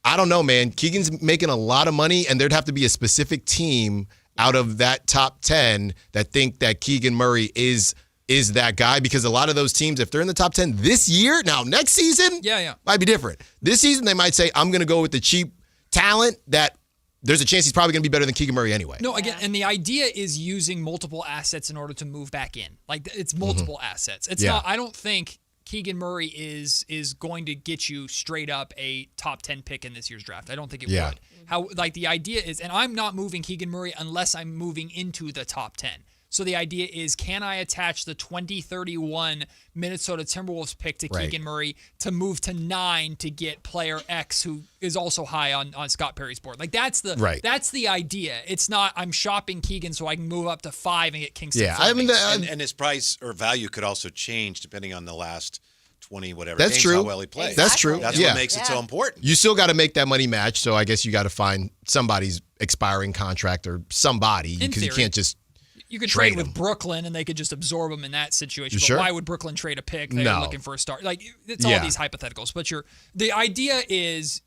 I don't know, man. Keegan's making a lot of money, and there'd have to be a specific team out of that top 10 that think that Keegan Murray is that guy, because a lot of those teams, if they're in the top 10 this year, now next season, might be different. This season, they might say, I'm going to go with the cheap talent that there's a chance he's probably going to be better than Keegan Murray anyway. No, again, and the idea is using multiple assets in order to move back in. Like, it's multiple assets. It's not, I don't think Keegan Murray is going to get you straight up a top 10 pick in this year's draft. I don't think it would. How, like, the idea is, and I'm not moving Keegan Murray unless I'm moving into the top 10. So the idea is, can I attach the 2031 Minnesota Timberwolves pick to Keegan Murray to move to 9 to get player X, who is also high on Scott Perry's board? Like, that's the idea. It's not I'm shopping Keegan so I can move up to 5 and get Kingston. Yeah, I mean, and his price or value could also change depending on the last 20 whatever That's games, true. how well he plays. That's true. That's what makes it so important. You still got to make that money match, so I guess you got to find somebody's expiring contract or somebody, because you can't just You could trade with Brooklyn, and they could just absorb them in that situation. But why would Brooklyn trade a pick? They're looking for a start. Like, it's all these hypotheticals. But the idea is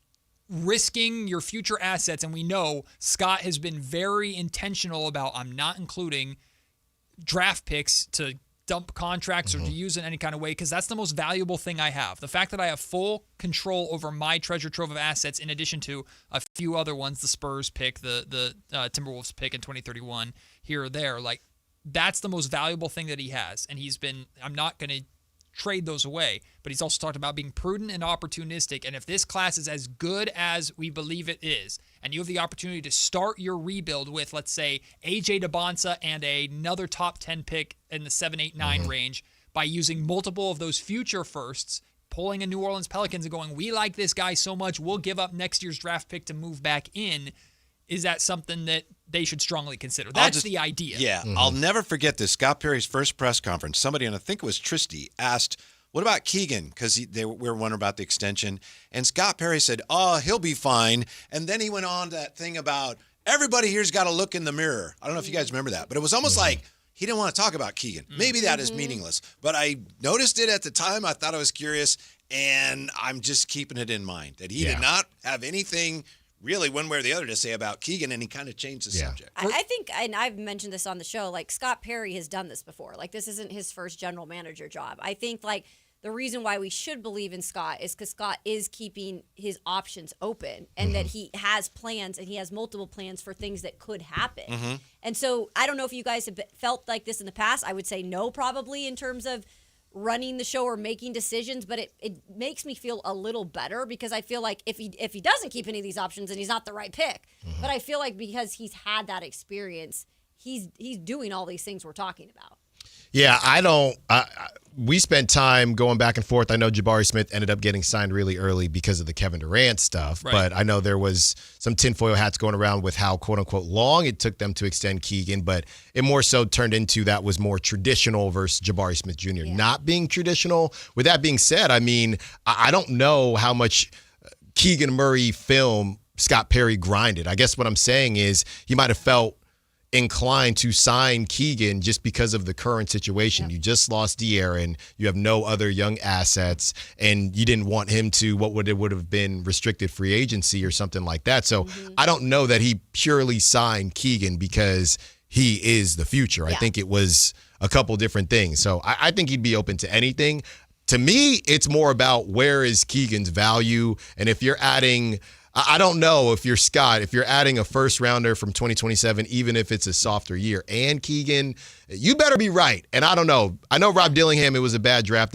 risking your future assets, and we know Scott has been very intentional about, I'm not including draft picks to dump contracts or to use in any kind of way, because that's the most valuable thing I have. The fact that I have full control over my treasure trove of assets, in addition to a few other ones, the Spurs pick, the Timberwolves pick in 2031, here or there, like, that's the most valuable thing that he has. And I'm not going to trade those away, but he's also talked about being prudent and opportunistic. And if this class is as good as we believe it is, and you have the opportunity to start your rebuild with, let's say, AJ Debonsa and another top 10 pick in the 7, 8, 9 range, by using multiple of those future firsts, pulling a New Orleans Pelicans and going, we like this guy so much, we'll give up next year's draft pick to move back in, is that something that they should strongly consider? That's the idea. Yeah, I'll never forget this. Scott Perry's first press conference, somebody, and I think it was Christie, asked, what about Keegan? Because we were wondering about the extension. And Scott Perry said, he'll be fine. And then he went on that thing about everybody here's got to look in the mirror. I don't know if you guys remember that, but it was almost like he didn't want to talk about Keegan. Maybe that is meaningless. But I noticed it at the time. I thought I was curious, and I'm just keeping it in mind that he did not have anything really one way or the other to say about Keegan, and he kind of changed the subject. I think, and I've mentioned this on the show, like, Scott Perry has done this before. Like, this isn't his first general manager job. I think, like, the reason why we should believe in Scott is because Scott is keeping his options open, and that he has plans, and he has multiple plans for things that could happen. And so I don't know if you guys have felt like this in the past. I would say no, probably, in terms of running the show or making decisions, but it makes me feel a little better, because I feel like if he doesn't keep any of these options, then he's not the right pick. But I feel like because he's had that experience, he's doing all these things we're talking about. Yeah, we spent time going back and forth. I know Jabari Smith ended up getting signed really early because of the Kevin Durant stuff, but I know there was some tinfoil hats going around with how, quote unquote, long it took them to extend Keegan, but it more so turned into that was more traditional versus Jabari Smith Jr. not being traditional. With that being said, I mean, I don't know how much Keegan Murray film Scott Perry grinded. I guess what I'm saying is he might have felt inclined to sign Keegan just because of the current situation. You just lost De'Aaron. You have no other young assets, and you didn't want him to would have been restricted free agency or something like that. So I don't know that he purely signed Keegan because he is the future. I think it was a couple different things. So I think he'd be open to anything. To me, it's more about where is Keegan's value, and if you're adding I don't know if you're Scott, if you're adding a first rounder from 2027, even if it's a softer year, and Keegan, you better be right. And I don't know. I know Rob Dillingham, it was a bad draft,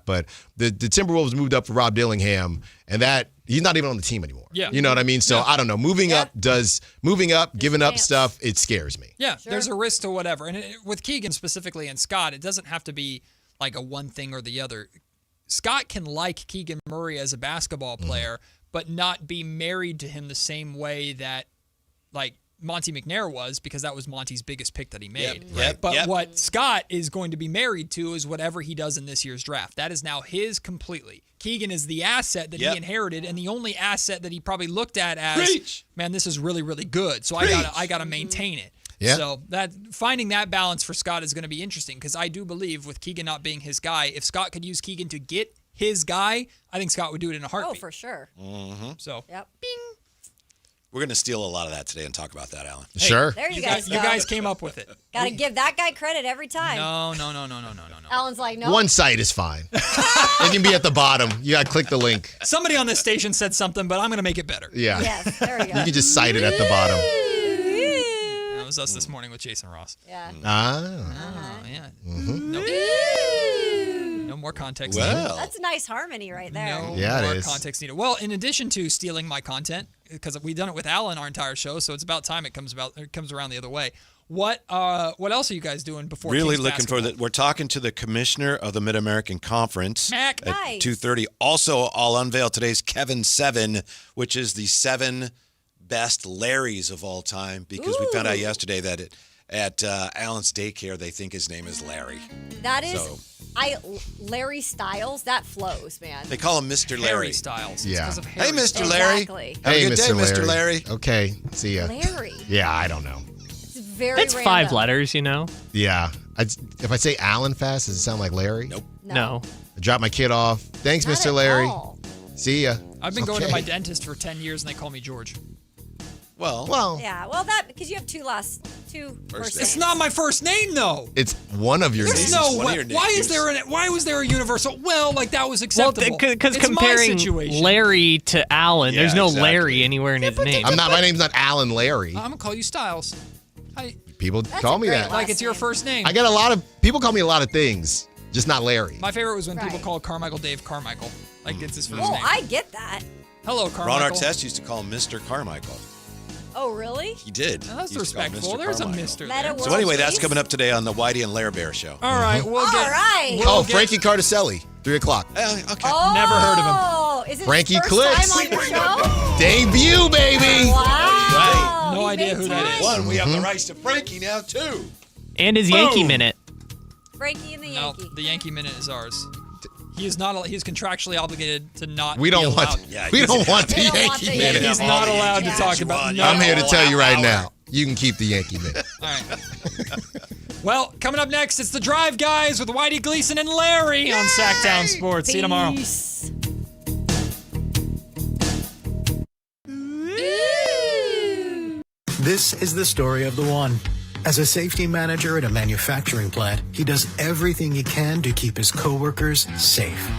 but the Timberwolves moved up for Rob Dillingham, and that he's not even on the team anymore. Yeah. You know what I mean? So I don't know. Moving up, giving up stuff, it scares me. Yeah, there's a risk to whatever. And with Keegan specifically and Scott, it doesn't have to be like a one thing or the other. Scott can like Keegan Murray as a basketball player, but not be married to him the same way that like Monty McNair was, because that was Monty's biggest pick that he made. But what Scott is going to be married to is whatever he does in this year's draft. That is now his completely. Keegan is the asset that he inherited, and the only asset that he probably looked at as, man, this is really, really good. So I gotta maintain it. Yeah. So finding that balance for Scott is going to be interesting, because I do believe with Keegan not being his guy, if Scott could use Keegan to get his guy, I think Scott would do it in a heartbeat. Oh, for sure. Mm-hmm. So, bing. We're going to steal a lot of that today and talk about that, Alan. Hey, sure. There you guys go. You guys came up with it. Got to give that guy credit every time. No. Alan's like, no. One site is fine. It can be at the bottom. You got to click the link. Somebody on this station said something, but I'm going to make it better. Yeah. Yes, there we go. You can just cite it at the bottom. That was us this morning with Jason Ross. Yeah. Yeah. No more context needed. That's a nice harmony right there. No Yeah, it more is. context needed. Well, in addition to stealing my content, because we've done it with Alan our entire show, so it's about time it comes around the other way. What else are you guys doing before Really Kings looking for basketball? that. We're talking to the commissioner of the Mid-American Conference Mac. at Nice. 2:30. Also, I'll unveil today's Kevin 7, which is the 7 best Larrys of all time, because we found out yesterday that at Alan's daycare, they think his name is Larry. That is, Larry Styles, that flows, man. They call him Mr. Larry. Harry Styles. Yeah. It's 'cause of Hey, Harry Mr. Styles. Larry. Exactly. Have Hey, a good day, Mr. Larry. Okay, see ya. Larry. Yeah, I don't know. It's very That's random. 5 letters, you know? Yeah. If I say Alan fast, does it sound like Larry? Nope. No. I drop my kid off. Thanks, Not Mr. at Larry. all. See ya. I've been going to Okay. my dentist for 10 years, and they call me George. Well, Yeah, well, that, because you have two first First names. It's not my first name, though. It's one of your There's names. no one of way. your names. Why was there a universal? Well, like that was Well, acceptable. because It's my comparing situation. Larry to Alan, there's Yeah, no exactly. Larry anywhere in his name. My name's not Alan Larry. I'm gonna call you Styles. People That's call a me great that. Like it's your first name. I get a lot of people call me a lot of things, just not Larry. My favorite was when people Right. called Carmichael Dave Carmichael. Like it's his first Oh, name. I get that. Hello, Ron Carmichael. Artest used to call him Mr. Carmichael. Oh, really? He did. Now, that's He used to call him respectful. Mr. There's a Carmichael. Mister Meta there. World So anyway, that's Peace? coming up today on the Whitey and Lair Bear Show. All right, we'll All get. right. we'll Oh, get- Frankie Cardicelli, 3 o'clock. Okay. Oh, Never heard of Is it Frankie his first Clicks. time on your show? Debut, baby. Wow. No he idea made who that time. is. One, we have the rights to Frankie now, too. And his Yankee Minute. Frankie and the No, Yankee. the Yankee Minute is ours. He is not. He is contractually obligated to not. We be don't want. allowed. We don't want the They don't want Yankee the minute. Yankee He's not allowed to Yeah. talk about. No. I'm here to tell you right Hour. now. You can keep the Yankee minute. All right. Well, coming up next, it's the Drive Guys with Whitey Gleason and Larry on Sacktown Sports. See you tomorrow. Peace. This is the story of the one. As a safety manager at a manufacturing plant, he does everything he can to keep his coworkers safe.